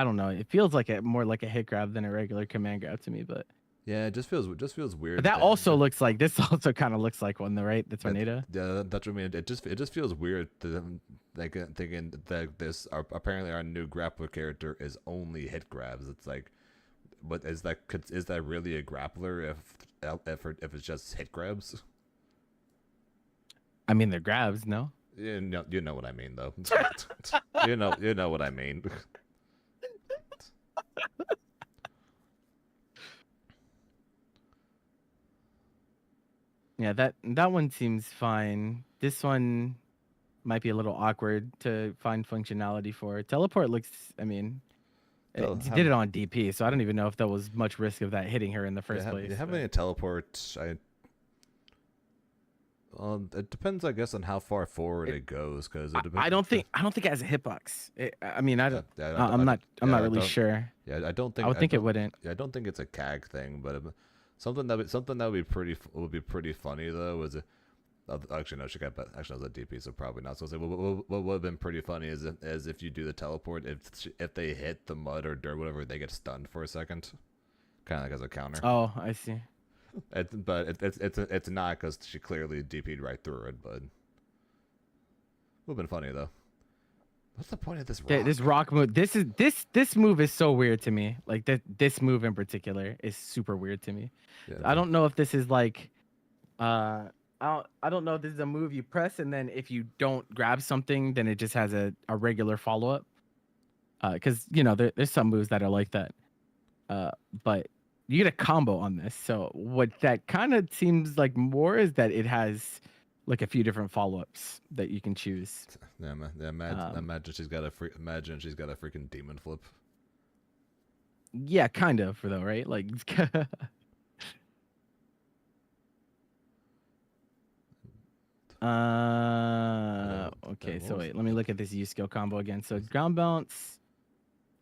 don't know. It feels like more like a hit grab than a regular command grab to me, but yeah, it just feels weird. But that also looks like this also kind of looks like one, though, right? The tornado. Yeah, that's what I mean. It just feels weird to thinking that this apparently our new grappler character is only hit grabs. It's like, but is that really a grappler if it's just hit grabs? I mean, they're grabs, no? You know what I mean, though. you know what I mean. Yeah, that one seems fine. This one might be a little awkward to find functionality for. Teleport looks, I mean, it did it on DP, so I don't even know if there was much risk of that hitting her in the first place. Having a teleport, it depends, I guess, on how far forward it goes. Because I don't think it has a hitbox. I'm not really sure. Yeah, I don't think. I would think it wouldn't. Yeah, I don't think it's a CAG thing, but something that would be pretty funny though is. Actually, no, she got. Actually, I was a DP, so probably not. So what would have been pretty funny is if you do the teleport, if they hit the mud or dirt, whatever, they get stunned for a second, kind of like as a counter. Oh, I see. But it's not because she clearly DP'd right through it. But would have been funny though. What's the point of this rock? This rock move. This move is so weird to me. Like this move in particular is super weird to me. Yeah, I don't know if this is like, I don't know if this is a move you press and then if you don't grab something, then it just has a regular follow up. Because there's some moves that are like that. But you get a combo on this. So what that kind of seems like more is that it has like a few different follow-ups that you can choose. Yeah, imagine she's got a freaking demon flip. Yeah, kind of though, right? Like okay, so wait, let me look at this U-skill combo again. So ground bounce,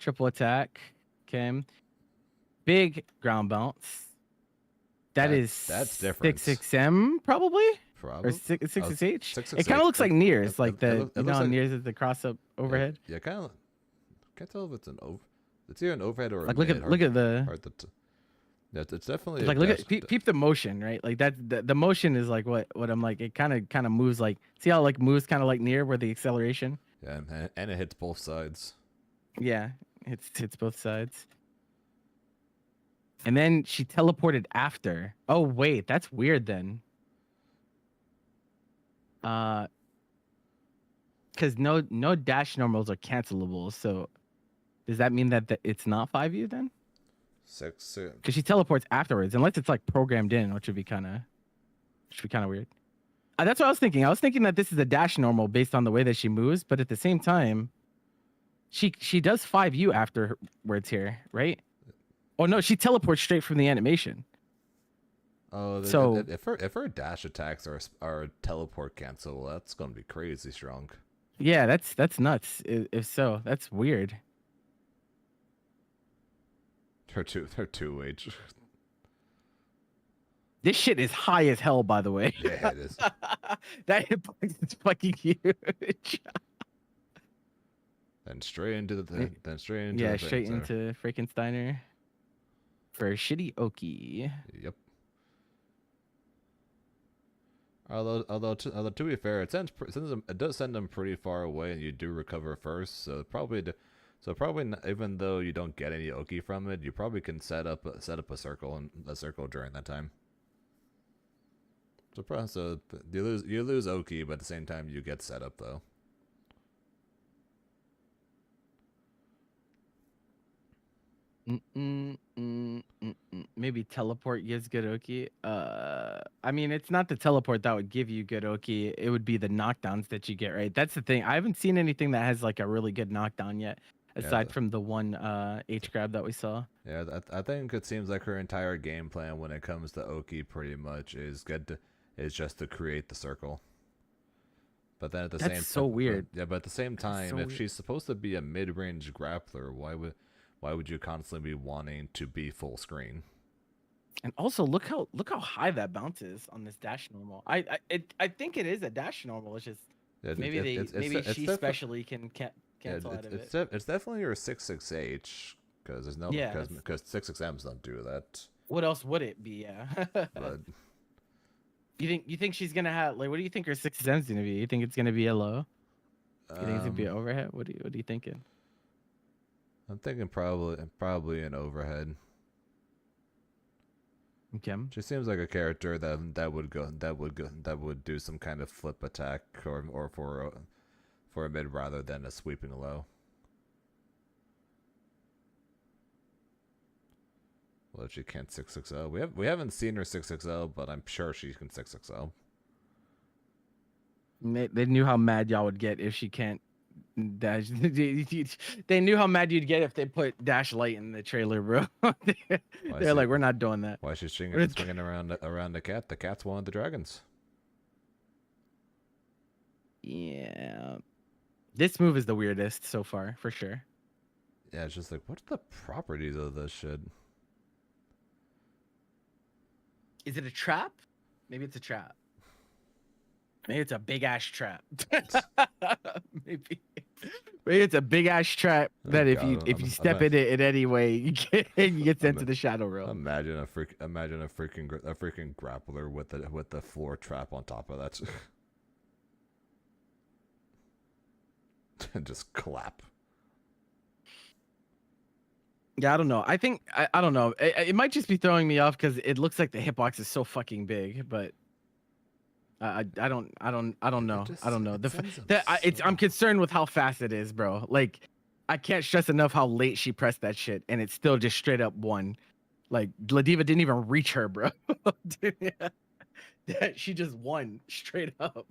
triple attack, okay. Big ground bounce. That's different. 6-6M probably? Or 6-6H? It kind of looks like Niers, like Niers is the cross up overhead. Yeah, kind of. Can't tell if it's an over. It's either an overhead or like look at the. Yeah, it's definitely like look at peep the motion, right? Like that the motion is like what I'm like. It kind of moves like, see how it like moves kind of like Nier where the acceleration. Yeah, and it hits both sides. Yeah, it hits both sides. And then she teleported after. Oh wait, that's weird then. Because no dash normals are cancelable. So does that mean that it's not 5U then? 6. Because she teleports afterwards, unless it's like programmed in, which would be kind of weird. That's what I was thinking. I was thinking that this is a dash normal based on the way that she moves, but at the same time, she does 5U afterwards here, right? Oh no, she teleports straight from the animation. Oh, so if her dash attacks are teleport cancel, that's gonna be crazy strong. Yeah, that's nuts. If so, that's weird. Her 2H. This shit is high as hell, by the way. Yeah, it is. That hitbox is fucking huge. Then straight into the straight into Frankensteiner. For shitty Oki. Yep. Although to be fair, it it does send them pretty far away, and you do recover first. So probably even though you don't get any Oki from it, you probably can set up a circle during that time. So you lose Oki, but at the same time you get set up though. Maybe teleport gives good Oki. I mean, it's not the teleport that would give you good Oki. It would be the knockdowns that you get, right? That's the thing. I haven't seen anything that has like a really good knockdown yet, aside from the one H grab that we saw. Yeah, I think it seems like her entire game plan when it comes to Oki pretty much is just to create the circle. But then at the same time, so weird. But at the same time, if she's supposed to be a mid-range grappler, why would you constantly be wanting to be full screen? And also look how high that bounces on this dash normal. I think it is a dash normal. It's just maybe she specially can cancel out of it. It's definitely your 6-6H because there's no because 6-6Ms don't do that. What else would it be? Yeah. But you think she's gonna have like what do you think her 6-6M's gonna be? You think it's gonna be a low? You think it's gonna be an overhead? What are you thinking? I'm thinking probably an overhead. Okay. She seems like a character that would do some kind of flip attack or for a mid rather than a sweeping low. Well, if she can't 6-6-0, we haven't seen her 6-6-0, but I'm sure she can 6-6-0. They knew how mad y'all would get if she can't dash. They knew how mad you'd get if they put Dash Light in the trailer, bro. They're like, we're not doing that. Why is she swinging around the cat? The cat's one of the dragons. Yeah, this move is the weirdest so far, for sure. Yeah, it's just like, what's the properties of this shit? Is it a trap? Maybe it's a trap. Maybe it's a big ass trap. Maybe it's a big ass trap that if you step in it in any way, you get sent to the shadow realm. Imagine a freaking grappler with the floor trap on top of that. And just clap. Yeah, I don't know. I think I don't know. It might just be throwing me off because it looks like the hitbox is so fucking big, but. I don't know. I don't know. I'm concerned with how fast it is, bro. Like, I can't stress enough how late she pressed that shit, and it's still just straight up won. Like, Ladiva didn't even reach her, bro. She just won straight up.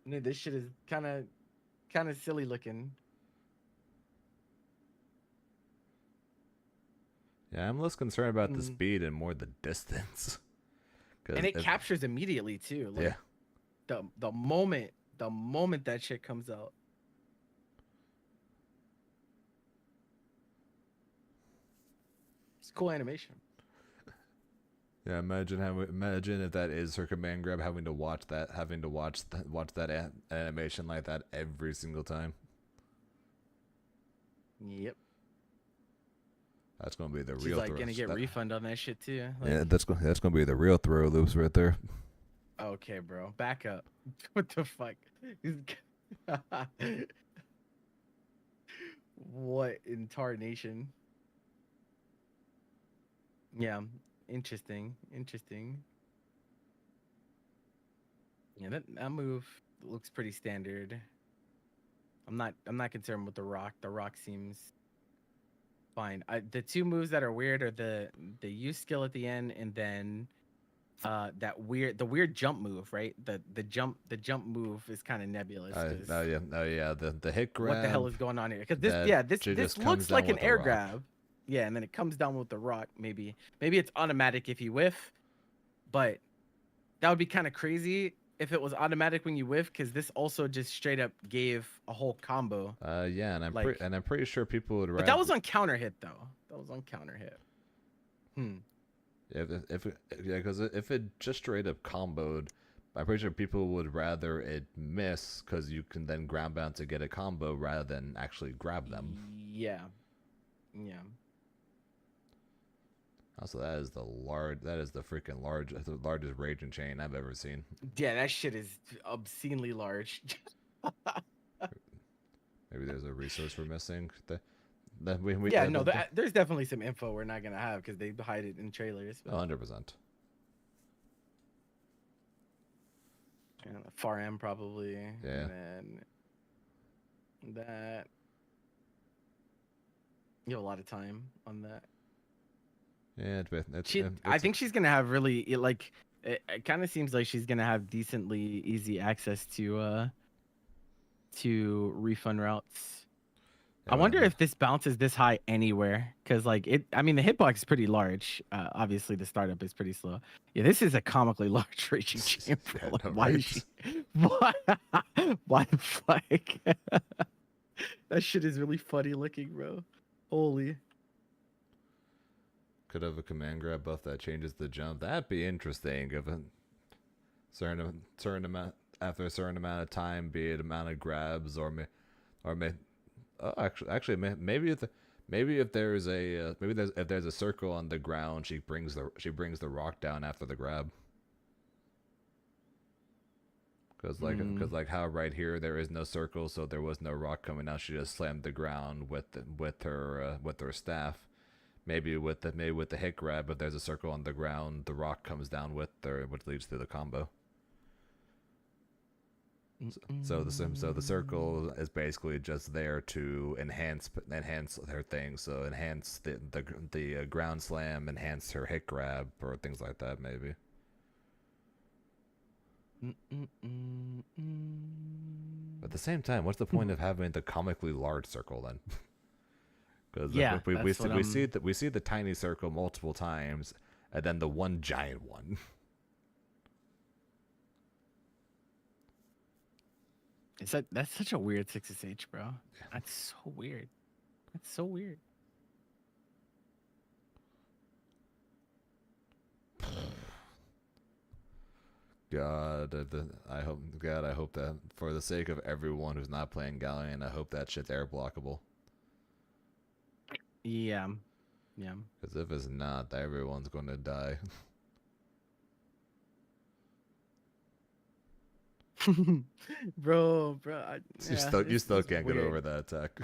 This shit is kind of silly looking. Yeah, I'm less concerned about the speed and more the distance. And it captures immediately too. Like, yeah. The moment that shit comes out. It's cool animation. Yeah, imagine if that is her command grab, having to watch that animation like that every single time. Yep. That's gonna be the She's real. She's like gonna get refund on that shit too. Like, yeah, that's gonna be the real throw loops right there. Okay, bro, back up. What the fuck? What in tarnation? Yeah, interesting. Yeah, that move looks pretty standard. I'm not concerned with the rock. The rock seems fine. The two moves that are weird are the use skill at the end, and then the weird jump move, right? The jump move is kind of nebulous. Oh yeah, the hit grab. What the hell is going on here? Because this looks like an air grab. Yeah, and then it comes down with the rock. Maybe it's automatic if you whiff, but that would be kind of crazy if it was automatic when you whiff, because this also just straight up gave a whole combo. Yeah, and I'm pretty sure people would. But that was on counter hit though. Because if it just straight up comboed, I'm pretty sure people would rather it miss because you can then ground bound to get a combo rather than actually grab them. Yeah. Also, that is the freaking largest raging chain I've ever seen. Yeah, that shit is obscenely large. Maybe there's a resource we're missing. There's definitely some info we're not gonna have because they hide it in trailers. 100%. Far M probably. Yeah. And then that. You have a lot of time on that. Yeah, I think she's gonna have really like. It kind of seems like she's gonna have decently easy access to refund routes. I wonder if this bounces this high anywhere, because like I mean the hitbox is pretty large. Obviously the startup is pretty slow. Yeah, this is a comically large raging champ. Yeah, Like, no, why is she? Why the fuck? That shit is really funny looking, bro. Holy. Could have a command grab buff that changes the jump. That'd be interesting. If a certain amount after a certain amount of time, be it amount of grabs maybe if there's a circle on the ground, she brings the rock down after the grab. Because like how right here there is no circle, so there was no rock coming out. She just slammed the ground with her staff. Maybe with the hit grab, if there's a circle on the ground, the rock comes down with her, which leads to the combo. So the circle is basically just there to enhance her thing. So enhance the ground slam, enhance her hit grab, or things like that maybe. But at the same time, what's the point of having the comically large circle then? Because we see the tiny circle multiple times, and then the one giant one. That's such a weird 6SH, bro. Yeah. That's so weird. That's so weird. I hope that for the sake of everyone who's not playing Galleon, I hope that shit's air blockable. Yeah. Because if it's not, everyone's gonna die. bro. You still can't get over that attack.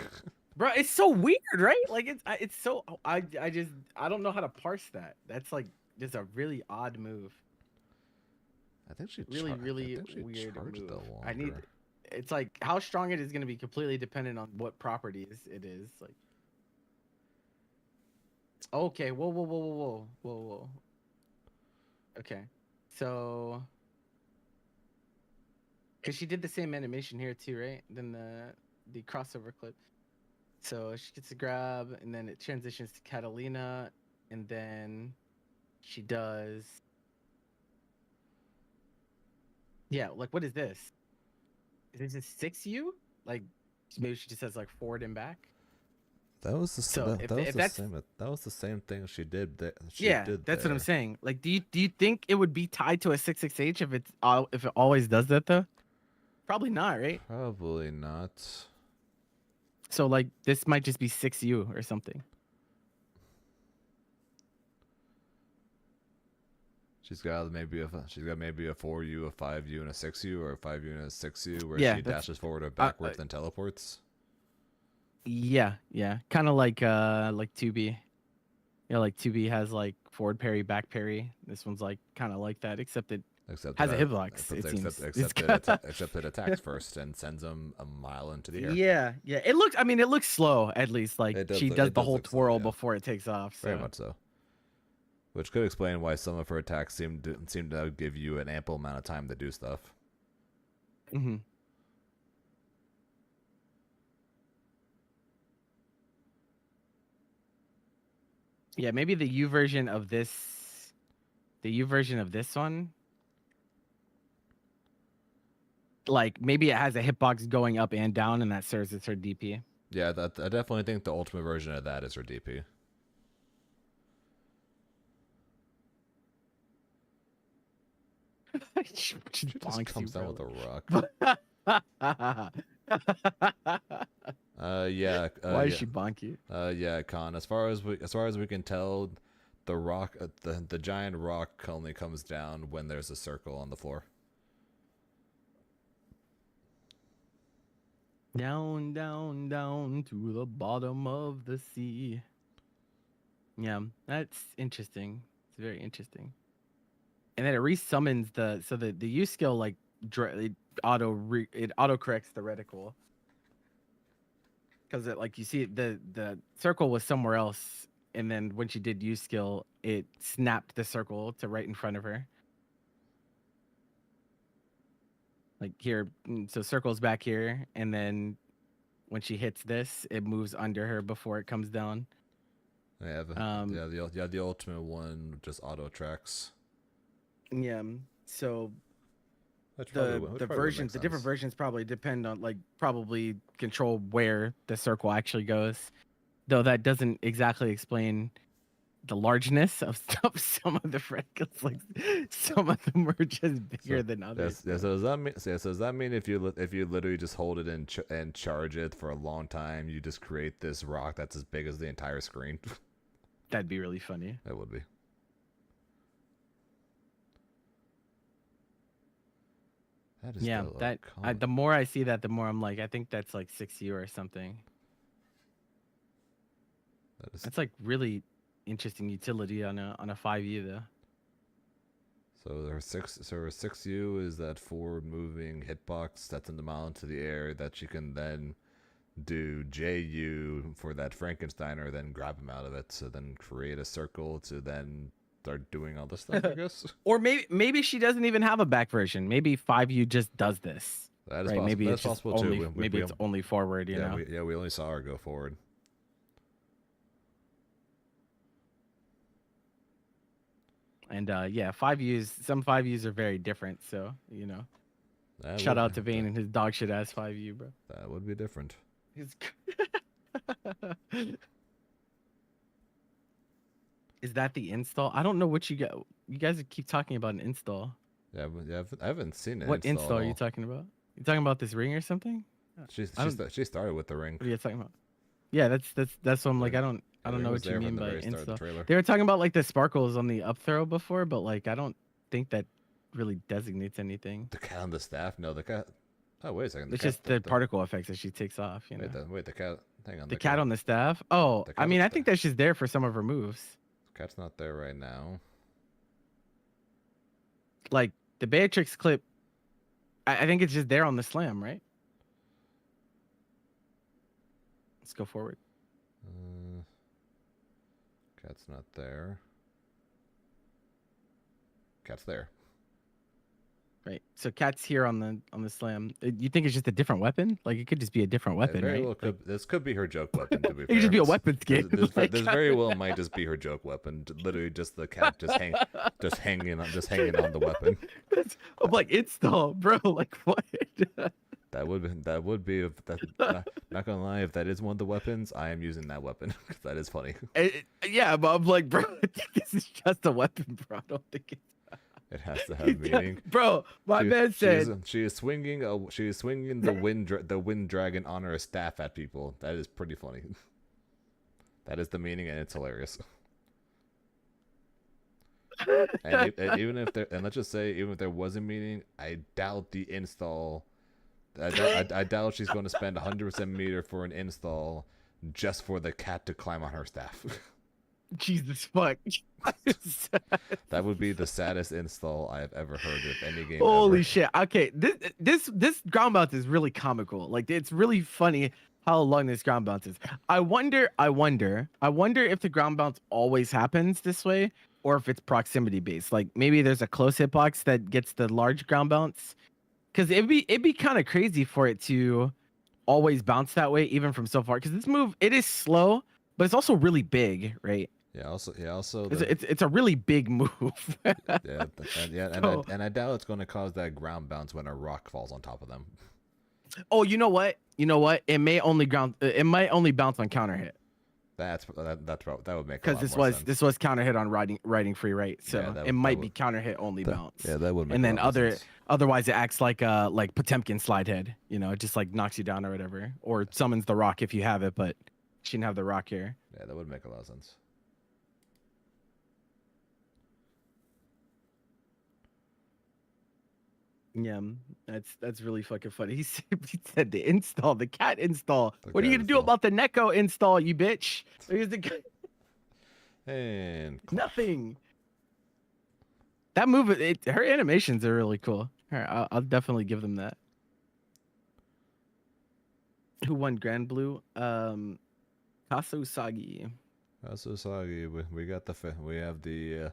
Bro, it's so weird, right? Like it's so I don't know how to parse that. That's like just a really odd move. I think she really weird move. It's like how strong it is going to be completely dependent on what properties it is. Like, okay, whoa. Okay, so because she did the same animation here too, right? Then the crossover clip. So she gets a grab, and then it transitions to Catalina, and then she does. Yeah, like what is this? Is this a 6U? Like maybe she just has like forward and back. That was the same thing she did. That's what I'm saying. Like, do you think it would be tied to a 6XH if it always does that though? Probably not, right? Probably not. So like this might just be 6U or something. She's got maybe a 4U, a 5U, and a 6U, or a 5U and a 6U, where she dashes forward or backwards and teleports. Yeah, kind of like 2B. Yeah, like 2B has like forward parry, back parry. This one's like kind of like that, except it has a hitbox. Except it attacks first and sends them a mile into the air. Yeah. It looks slow at least. Like she does the whole twirl before it takes off. So. Very much so. Which could explain why some of her attacks seem to give you an ample amount of time to do stuff. Mm-hmm. Yeah, maybe the U version of this one, like maybe it has a hitbox going up and down, and that serves as her DP. Yeah, I definitely think the ultimate version of that is her DP. She just comes down with a rock. Why is she bonky? Yeah, Con. As far as we can tell, the rock, the giant rock only comes down when there's a circle on the floor. Down, down, down to the bottom of the sea. Yeah, that's interesting. It's very interesting. And then it resummons the use skill like it auto corrects the reticle. Because like you see the circle was somewhere else, and then when she did use skill, it snapped the circle to right in front of her. Like here, so circle's back here, and then when she hits this, it moves under her before it comes down. Yeah, the ultimate one just auto tracks. Yeah, so Which the probably versions, the different versions probably depend on probably control where the circle actually goes, though that doesn't exactly explain the largeness of some of the reticles. Like some of them are just bigger than others. So does that mean if you literally just hold it and charge it for a long time, you just create this rock that's as big as the entire screen? That'd be really funny. That would be. That is yeah, the more I see that, the more I'm like, I think that's like 6U or something. That's like really interesting utility on a 5U though. So her 6U is that forward moving hitbox that's in the mount to the air that you can then do JU for that Frankensteiner, then grab him out of it, so then create a circle to then start doing all this stuff, I guess. Or maybe she doesn't even have a back version. Maybe 5U just does this. That is right? possible. Maybe That's it's just possible only, too. Maybe it's only forward, you know? We only saw her go forward. And yeah, 5Us, some 5Us are very different, so, you know. Shout out to Vayne and his dog shit ass 5U, bro. That would be different. Is that the install? I don't know what you got. You guys keep talking about an install. Yeah, I haven't seen it. What install are you talking about? You talking about this ring or something? She started with the ring. What are you talking about? Yeah, that's what I'm like. I don't know what you mean by install. They were talking about like the sparkles on the up throw before, but like I don't think that really designates anything. The cat on the staff? No, the cat. Oh, wait a second. It's just the particle effects that she takes off. You know. Wait, the cat. Hang on. The cat on the staff. Oh, I mean, I think that she's there for some of her moves. The cat's not there right now. Like the Beatrix clip, I think it's just there on the slam, right? Let's go forward. Cat's not there. Cat's there. Right. So cat's here on the slam. You think it's just a different weapon? Like it could just be a different weapon, right? Well this could be her joke weapon. To be it could just be a weapon skin. This very well might just be her joke weapon. Literally, just the cat just hanging on the weapon. I'm like install, bro. Like what? That would be not gonna lie, if that is one of the weapons, I am using that weapon because that is funny. Yeah, but I'm like, bro, this is just a weapon, bro. I don't think it's. It has to have meaning, bro. Man said she is swinging the wind dragon on her staff at people. That is pretty funny. That is the meaning, and it's hilarious. And let's just say, even if there was a meaning, I doubt the install. I doubt she's going to spend 100% meter for an install just for the cat to climb on her staff. Jesus fuck. That would be the saddest install I have ever heard of any game. Holy ever. shit. Okay, this ground bounce is really comical. Like it's really funny how long this ground bounce is. I wonder if the ground bounce always happens this way or if it's proximity based. Like maybe there's a close hitbox that gets the large ground bounce. Cause it'd be kind of crazy for it to always bounce that way, even from so far. Cause this move, it is slow, but it's also really big, right? Yeah. Also, it's a really big move. And I doubt it's going to cause that ground bounce when a rock falls on top of them. Oh, you know what? It may only bounce on counter hit. That would make because this was counter hit on riding free, right? So it might be counter hit only bounce. Yeah, that would make. And then otherwise it acts like Potemkin slide head. You know, it just like knocks you down or whatever, or summons the rock if you have it, but she didn't have the rock here. Yeah, that would make a lot of sense. Yeah, that's really fucking funny. He said the install, the cat install. The What are you cat gonna do install. about the Neko install, you bitch? Here's the guy. And Nothing. That move, her animations are really cool. I'll definitely give them that. Who won Grand Blue? Kasusagi. Kasusagi, we got we have the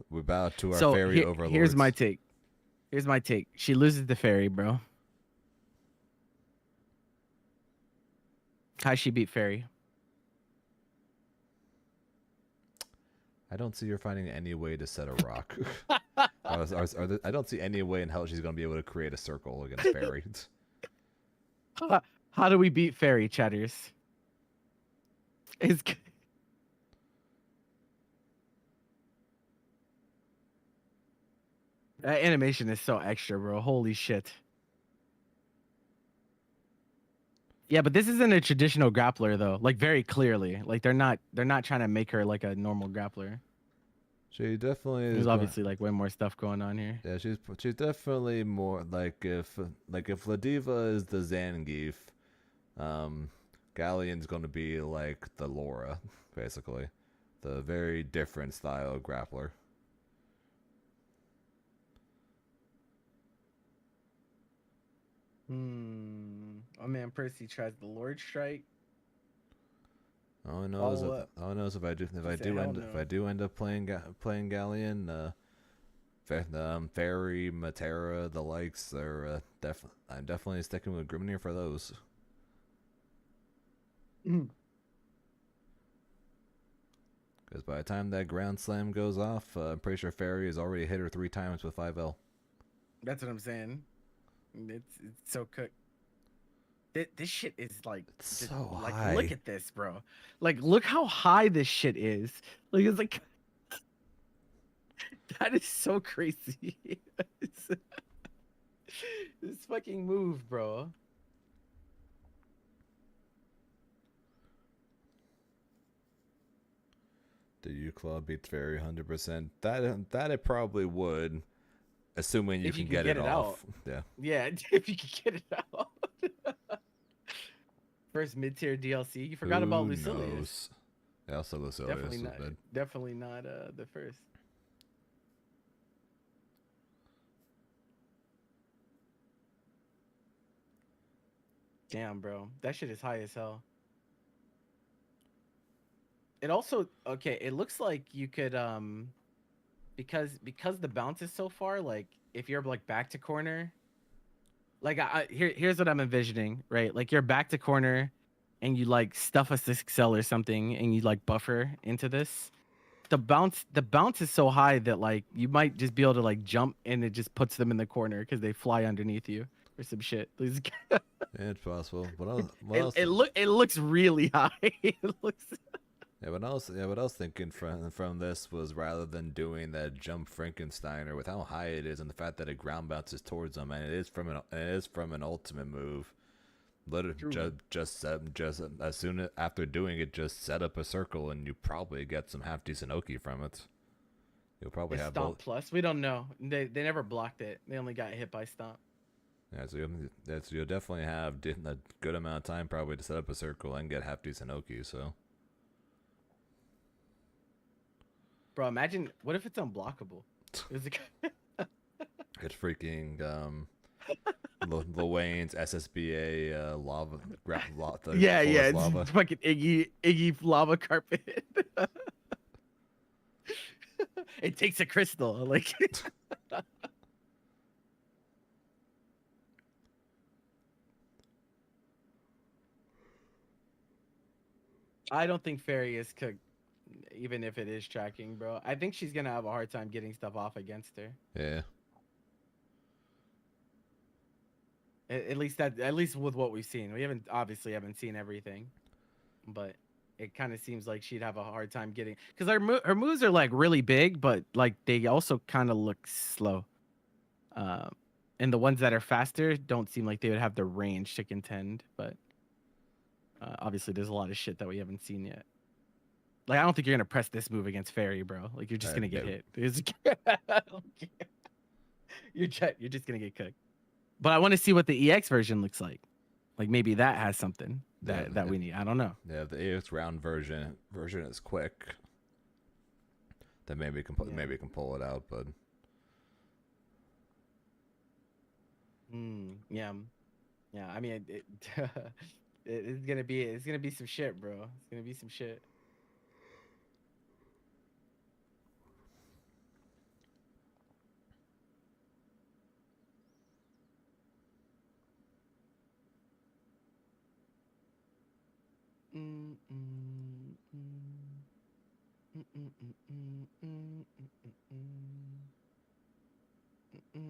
we bow to our So fairy overlords. here's my take. Here's my take. She loses the fairy, bro. How she beat fairy? I don't see her finding any way to set a rock. I don't see any way in hell she's gonna be able to create a circle against fairy. How do we beat fairy, chatters? It's that animation is so extra, bro. Holy shit. Yeah, but this isn't a traditional grappler though. Like very clearly, like they're not trying to make her like a normal grappler. She definitely is. There's obviously like way more stuff going on here. Yeah, she's definitely more like if Ladiva is the Zangief, Galleon's gonna be like the Laura, basically, the very different style of grappler. Oh man, Percy tries the Lord Strike. All I know is if I do end up playing Galleon, Fairy, Matera, the likes, are I'm definitely sticking with Grimnir for those. Because by the time that Ground Slam goes off, I'm pretty sure Fairy has already hit her 3 times with 5L. That's what I'm saying. It's so cooked. This shit is like so like high. look at this, bro. Like look how high this shit is. Like it's like that is so crazy. This fucking move, bro. Do you club beats Fairy 100%? That it probably would, assuming you can get it off. Yeah. Yeah, if you can get it out. First mid-tier DLC. You forgot about Lucilius. Yeah, also Lucilius. Definitely not the first. Damn, bro. That shit is high as hell. It also it looks like you could because the bounce is so far, like if you're like back to corner, like here's what I'm envisioning, right? Like you're back to corner and you like stuff a 6L or something and you like buffer into this. The bounce is so high that like you might just be able to like jump and it just puts them in the corner because they fly underneath you or some shit. Yeah, it's possible. What else? It looks really high. It looks. Yeah, what I was thinking from this was rather than doing that jump Frankensteiner with how high it is and the fact that it ground bounces towards them and it is from an ultimate move. Just as soon after doing it, just set up a circle and you probably get some half decent Oki from it. You'll probably have Stomp plus. We don't know. They never blocked it. They only got hit by Stomp. Yeah, so you'll definitely have a good amount of time probably to set up a circle and get half decent Oki. So. Bro, imagine what if it's unblockable? It's freaking Lil Wayne's SSBA lava. Yeah, it's lava. fucking Iggy lava carpet. It takes a crystal, like. I don't think Fairy is cooked. Even if it is tracking, bro, I think she's gonna have a hard time getting stuff off against her. Yeah. At least with what we've seen, we obviously haven't seen everything, but it kind of seems like she'd have a hard time getting because her moves are like really big, but like they also kind of look slow. And the ones that are faster don't seem like they would have the range to contend. But obviously, there's a lot of shit that we haven't seen yet. Like, I don't think you're gonna press this move against Fairy, bro. Like, you're just gonna get hit. you're just gonna get cooked. But I want to see what the EX version looks like. Like maybe that has something that we need. I don't know. Yeah, the EX round version is quick. Then maybe we can pull it out, but yeah. I mean, it's gonna be some shit, bro. It's gonna be some shit.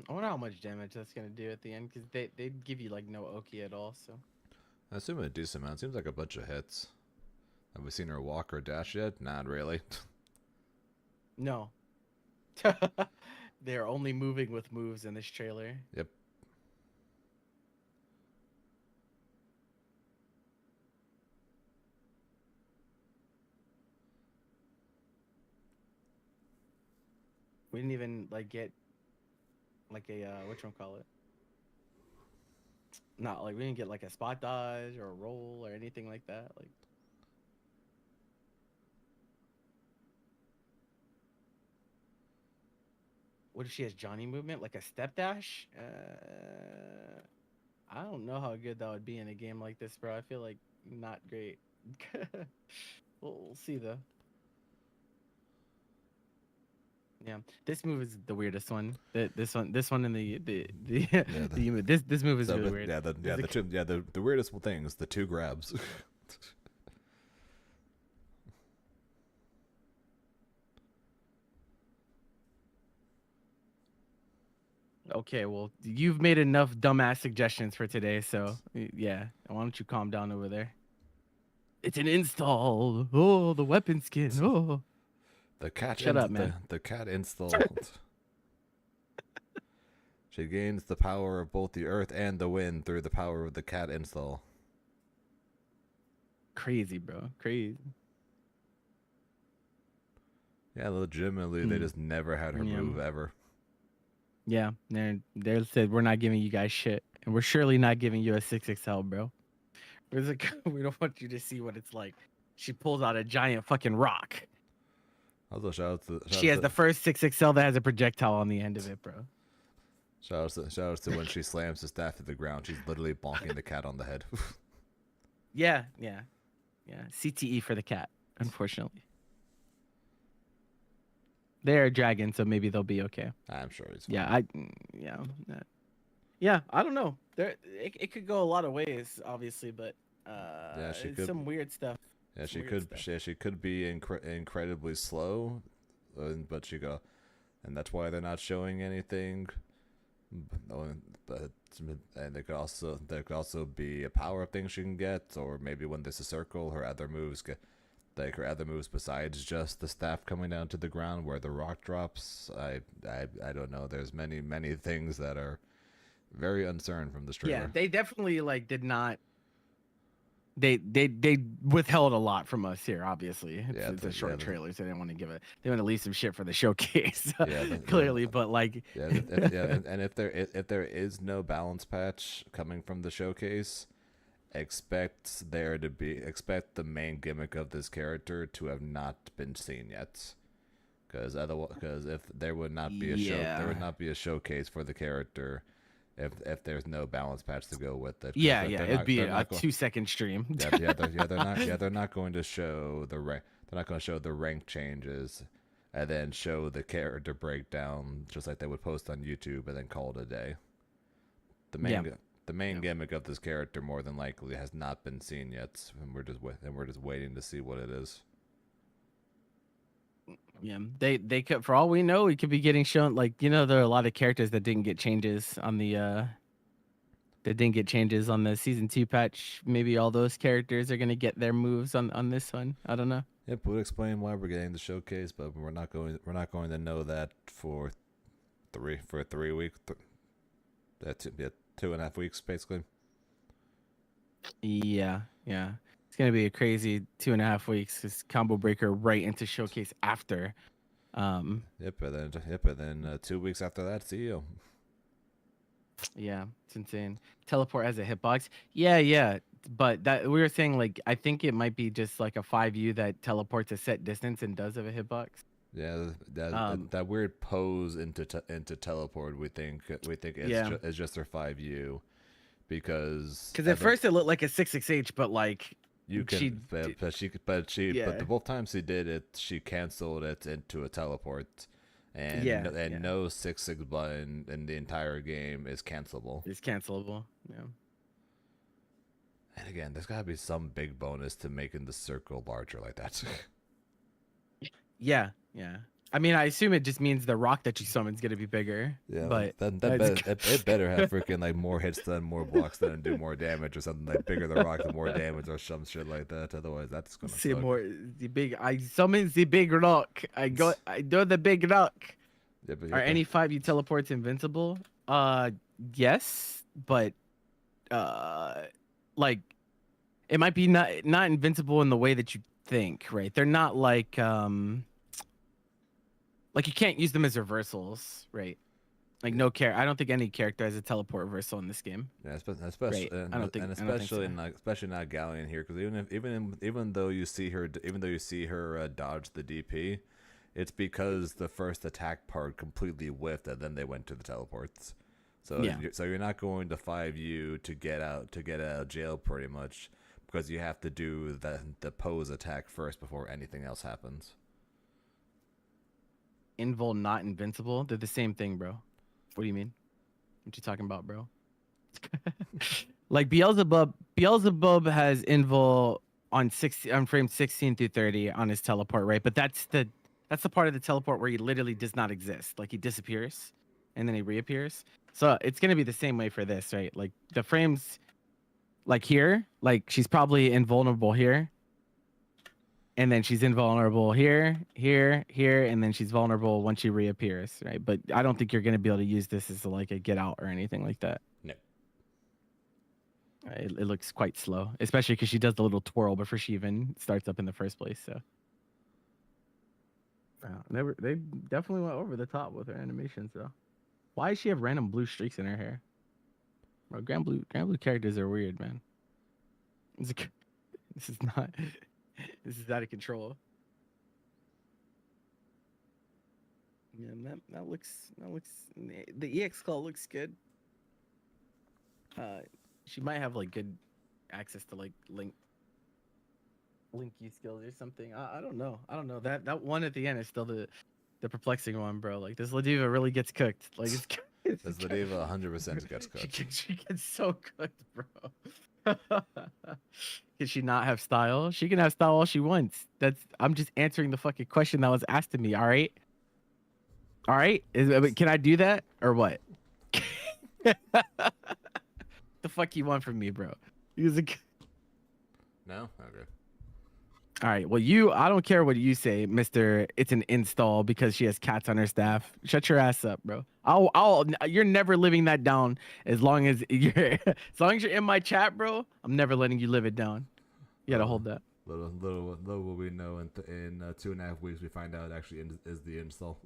I wonder how much damage that's gonna do at the end, because they give you like no Oki at all. So I assume a decent amount. Seems like a bunch of hits. Have we seen her walk or dash yet? Not really. no. They're only moving with moves in this trailer. Yep. We didn't even like get like a whatchamacallit. Not like we didn't get like a spot dodge or a roll or anything like that. Like what if she has Johnny movement, like a step dash? I don't know how good that would be in a game like this, bro. I feel like not great. We'll see though. Yeah, this move is the weirdest one. This one, and the this move is really weird. The weirdest things, the two grabs. Okay, well, you've made enough dumbass suggestions for today, so yeah. Why don't you calm down over there? It's an install. Oh, the weapon skin. Oh, the cat. Shut up, man. The cat installed. She gains the power of both the earth and the wind through the power of the cat install. Crazy, bro. Crazy. Yeah, legitimately, they just never had her move ever. Yeah, they said we're not giving you guys shit, and we're surely not giving you a 6XL, bro. We don't want you to see what it's like. She pulls out a giant fucking rock. Also, shout out she has the first 6XL that has a projectile on the end of it, bro. Shout out to when she slams the staff to the ground. She's literally bonking the cat on the head. Yeah. CTE for the cat, unfortunately. They're a dragon, so maybe they'll be okay. I'm sure it's fine. Yeah, I don't know. It could go a lot of ways, obviously, but she it's could, some weird stuff. Yeah, she could be incredibly slow, but and that's why they're not showing anything. But and there could also be a power thing she can get, or maybe when there's a circle, her other moves besides just the staff coming down to the ground where the rock drops. I don't know. There's many things that are very uncertain from the trailer. Yeah, they definitely did not. They withheld a lot from us here. Obviously, it's a short trailer, so they didn't want to give it. They want to leave some shit for the showcase. Clearly, but and if there is no balance patch coming from the showcase, expect the main gimmick of this character to have not been seen yet, because if there would not be a showcase for the character if there's no balance patch to go with it. It'd be a 2-second stream. They're not going to show the rank. They're not going to show the rank changes and then show the character breakdown just like they would post on YouTube and then call it a day. The main gimmick of this character more than likely has not been seen yet, and we're just waiting to see what it is. Yeah, they could, for all we know, we could be getting shown there are a lot of characters that didn't get changes on the season 2 patch. Maybe all those characters are gonna get their moves on this one. I don't know. Yep, would explain why we're getting the showcase, but we're not going to know that for 3 weeks. That's 2.5 weeks basically. Yeah. It's gonna be a crazy 2.5 weeks. This combo breaker right into showcase after. And then 2 weeks after that, CEO. Yeah, it's insane. Teleport as a hitbox. Yeah. But that we were saying like I think it might be just like a 5U that teleports a set distance and does have a hitbox. Yeah, that weird pose into teleport we think is just their 5U because at first it looked like a 6XH, but like you can but the both times she did it, she canceled it into a teleport. And no 6/6 button in the entire game is cancelable. It's cancelable. Yeah. And again, there's gotta be some big bonus to making the circle larger like that. Yeah. I mean, I assume it just means the rock that you summon's gonna be bigger. Yeah, but it better have freaking like more hits done, more blocks done, and do more damage or something. Like bigger the rock, the more damage, or some shit like that. Otherwise, that's gonna see suck. more the big. I summon the big rock. I do the big rock. Yeah, but Are any 5U teleports invincible? Yes, but like it might be not invincible in the way that you think, right? They're not like you can't use them as reversals, right? Like I don't think any character has a teleport reversal in this game. Yeah, especially especially not Galleon here, because even though you see her dodge the DP, it's because the first attack part completely whiffed and then they went to the teleports. So you're not going to 5U to get out of jail pretty much, because you have to do the pose attack first before anything else happens. Invul not invincible? They're the same thing, bro. What do you mean? What you talking about, bro? Like Beelzebub has Invul on frame 16 through 30 on his teleport, right? But that's the part of the teleport where he literally does not exist. Like he disappears and then he reappears. So it's gonna be the same way for this, right? Like the frames, like here, like she's probably invulnerable here, and then she's invulnerable here, and then she's vulnerable when she reappears, right? But I don't think you're gonna be able to use this as like a get out or anything like that. No. It looks quite slow, especially because she does the little twirl before she even starts up in the first place. So. They definitely went over the top with her animations though. Why does she have random blue streaks in her hair? Bro, Grand Blue characters are weird, man. This is out of control. Yeah, that looks the EX call looks good. She might have like good access to like link you skills or something. I don't know. That one at the end is still the perplexing one, bro. Like this Ladiva really gets cooked. Like this Ladiva 100% gets cooked. She gets so cooked, bro. Can she not have style? She can have style all she wants. I'm just answering the fucking question that was asked to me. All right. Can I do that or what? The fuck you want from me, bro? No? Okay. All right. Well, I don't care what you say, Mr. It's an install because she has cats on her staff. Shut your ass up, bro. You're never living that down as long as you're in my chat, bro. I'm never letting you live it down. You gotta hold that. Little will we know in 2.5 weeks we find out it actually is the install.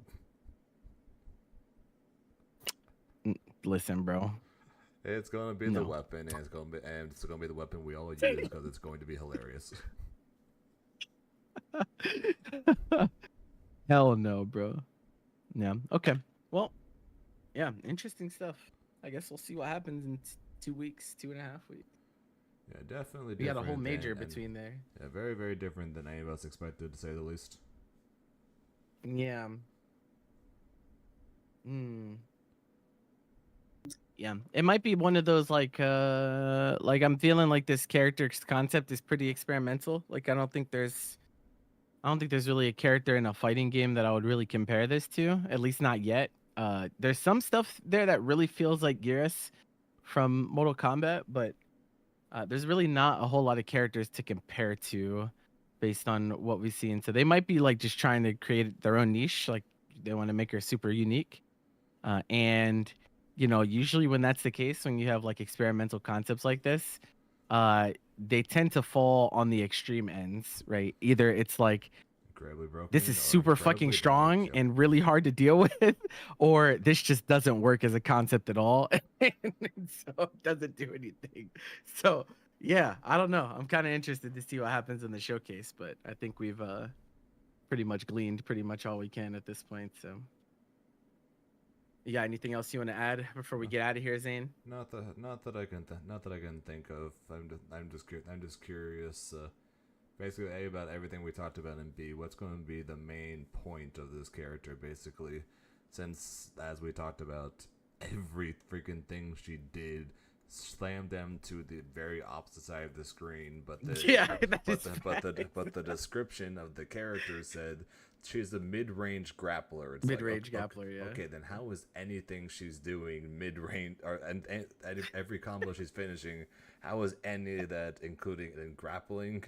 Listen, bro. It's gonna be the weapon, and it's gonna be the weapon we all use because it's going to be hilarious. Hell no, bro. Yeah. Okay. Well, yeah. Interesting stuff. I guess we'll see what happens in 2 weeks, 2.5 weeks. Yeah, definitely. We got a whole major between there. Yeah, very, very different than any of us expected, to say the least. Yeah. Yeah, it might be one of those like I'm feeling like this character's concept is pretty experimental. Like I don't think there's really a character in a fighting game that I would really compare this to, at least not yet. There's some stuff there that really feels like Geras from Mortal Kombat, but there's really not a whole lot of characters to compare to based on what we've seen. So they might be like just trying to create their own niche, like they want to make her super unique. And you know, usually when that's the case, when you have like experimental concepts like this, they tend to fall on the extreme ends, right? Either it's like Incredibly broken. This is or super fucking incredibly strong damaged, yep. and really hard to deal with, or this just doesn't work as a concept at all, and so it doesn't do anything. So yeah, I don't know. I'm kind of interested to see what happens in the showcase, but I think we've pretty much gleaned pretty much all we can at this point. So, you got anything else you want to add before we get out of here, Zane? Not that I can think of. I'm just curious. Basically, A, about everything we talked about, and B, what's going to be the main point of this character, basically, since, as we talked about, every freaking thing she did slammed them to the very opposite side of the screen, but the description of the character said she's a mid-range grappler. It's mid-range like, grappler, yeah. Okay, then how is anything she's doing mid-range, or and every combo she's finishing, how is any of that including in grappling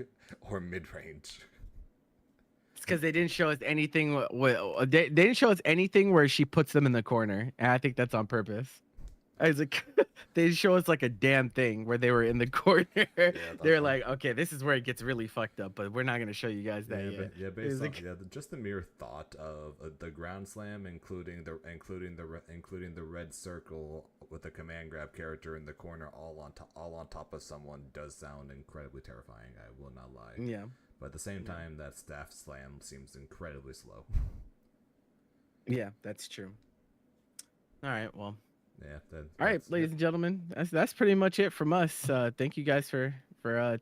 or mid-range? It's because they didn't show us anything. They didn't show us anything where she puts them in the corner, and I think that's on purpose. I was like, they show us like a damn thing where they were in the corner. Yeah, they're like, okay, this is where it gets really fucked up, but we're not gonna show you guys that yet. Based on just the mere thought of the ground slam, including the red circle with the command grab character in the corner, all on top of someone, does sound incredibly terrifying. I will not lie. Yeah. But at the same time, that staff slam seems incredibly slow. Yeah, that's true. All right, well. Yeah. All right, ladies and gentlemen, that's pretty much it from us. Thank you guys for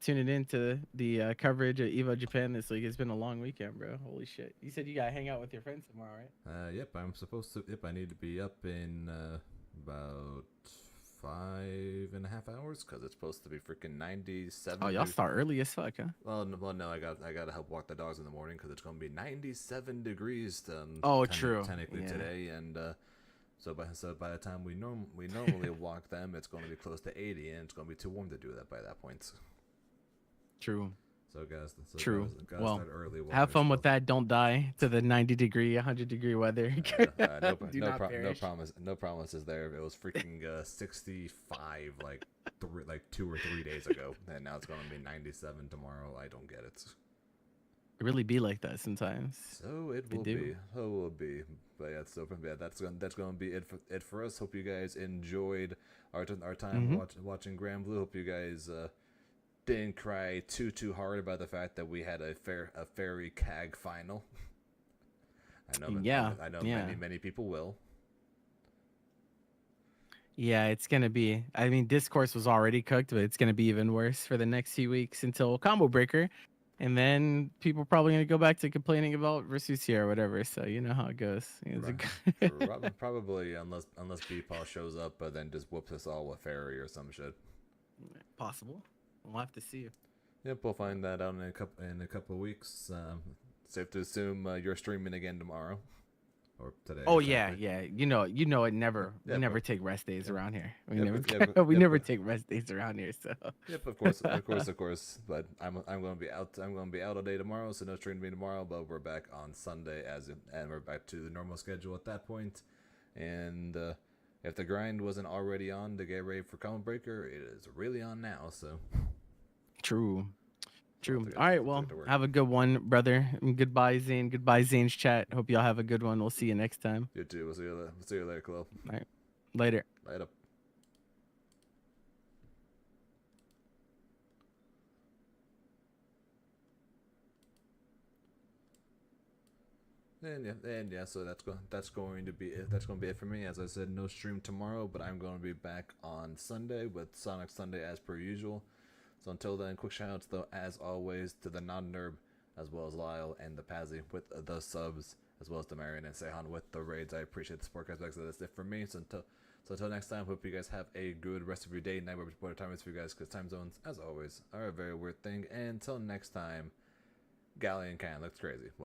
tuning in to the coverage of EVO Japan this week. It's been a long weekend, bro. Holy shit! You said you gotta hang out with your friends tomorrow, right? Yep. I'm supposed to. Yep. I need to be up in about 5.5 hours because it's supposed to be freaking 97. Oh, y'all start early as fuck, huh? Well, no. I gotta help walk the dogs in the morning because it's gonna be 97 degrees. True. Technically today, and so by the time we normally walk them, it's going to be close to 80, and it's going to be too warm to do that by that point. True. So guys, guys well, start early. Have fun with that. Don't die to the 90-degree, 100-degree weather. No promises there. It was freaking 65 like 2 or 3 days ago, and now it's going to be 97 tomorrow. I don't get it. It really be like that sometimes. So it will be. But yeah, that's gonna be it for us. Hope you guys enjoyed our time watching Grand Blue. Hope you guys didn't cry too hard about the fact that we had a fairy CAG final. I know many people will. Yeah, it's gonna be. I mean, Discourse was already cooked, but it's gonna be even worse for the next few weeks until Combo Breaker. And then people are probably going to go back to complaining about Versus here or whatever. So you know how it goes. Probably unless B-Paw shows up, but then just whoops us all with Fairy or some shit. Possible. We'll have to see. Yep, we'll find that out in a couple of weeks. Safe to assume you're streaming again tomorrow. Or today. Oh yeah. You know it never. We never take rest days around here. We never take rest days around here. So. Yep, of course. But I'm going to be out. I'm going to be out all day tomorrow, so no stream to me tomorrow. But we're back on Sunday and we're back to the normal schedule at that point. And if the grind wasn't already on to get ready for Combo Breaker, it is really on now. So. True. All right, well, have a good one, brother. And goodbye, Zane. Goodbye, Zane's chat. Hope y'all have a good one. We'll see you next time. You too. We'll see you later, Chloe. All right. Later. Later. And yeah, so that's going to be it. That's going to be it for me. As I said, no stream tomorrow, but I'm going to be back on Sunday with Sonic Sunday as per usual. So until then, quick shoutouts though, as always, to the non-Nerb, as well as Lyle and the Pazzy with the subs, as well as the Marion and Sehan with the raids. I appreciate the support, guys. So that's it for me. So until next time, hope you guys have a good rest of your day, night, whatever time is for you guys, because time zones, as always, are a very weird thing. And until next time, Galleon Can looks crazy.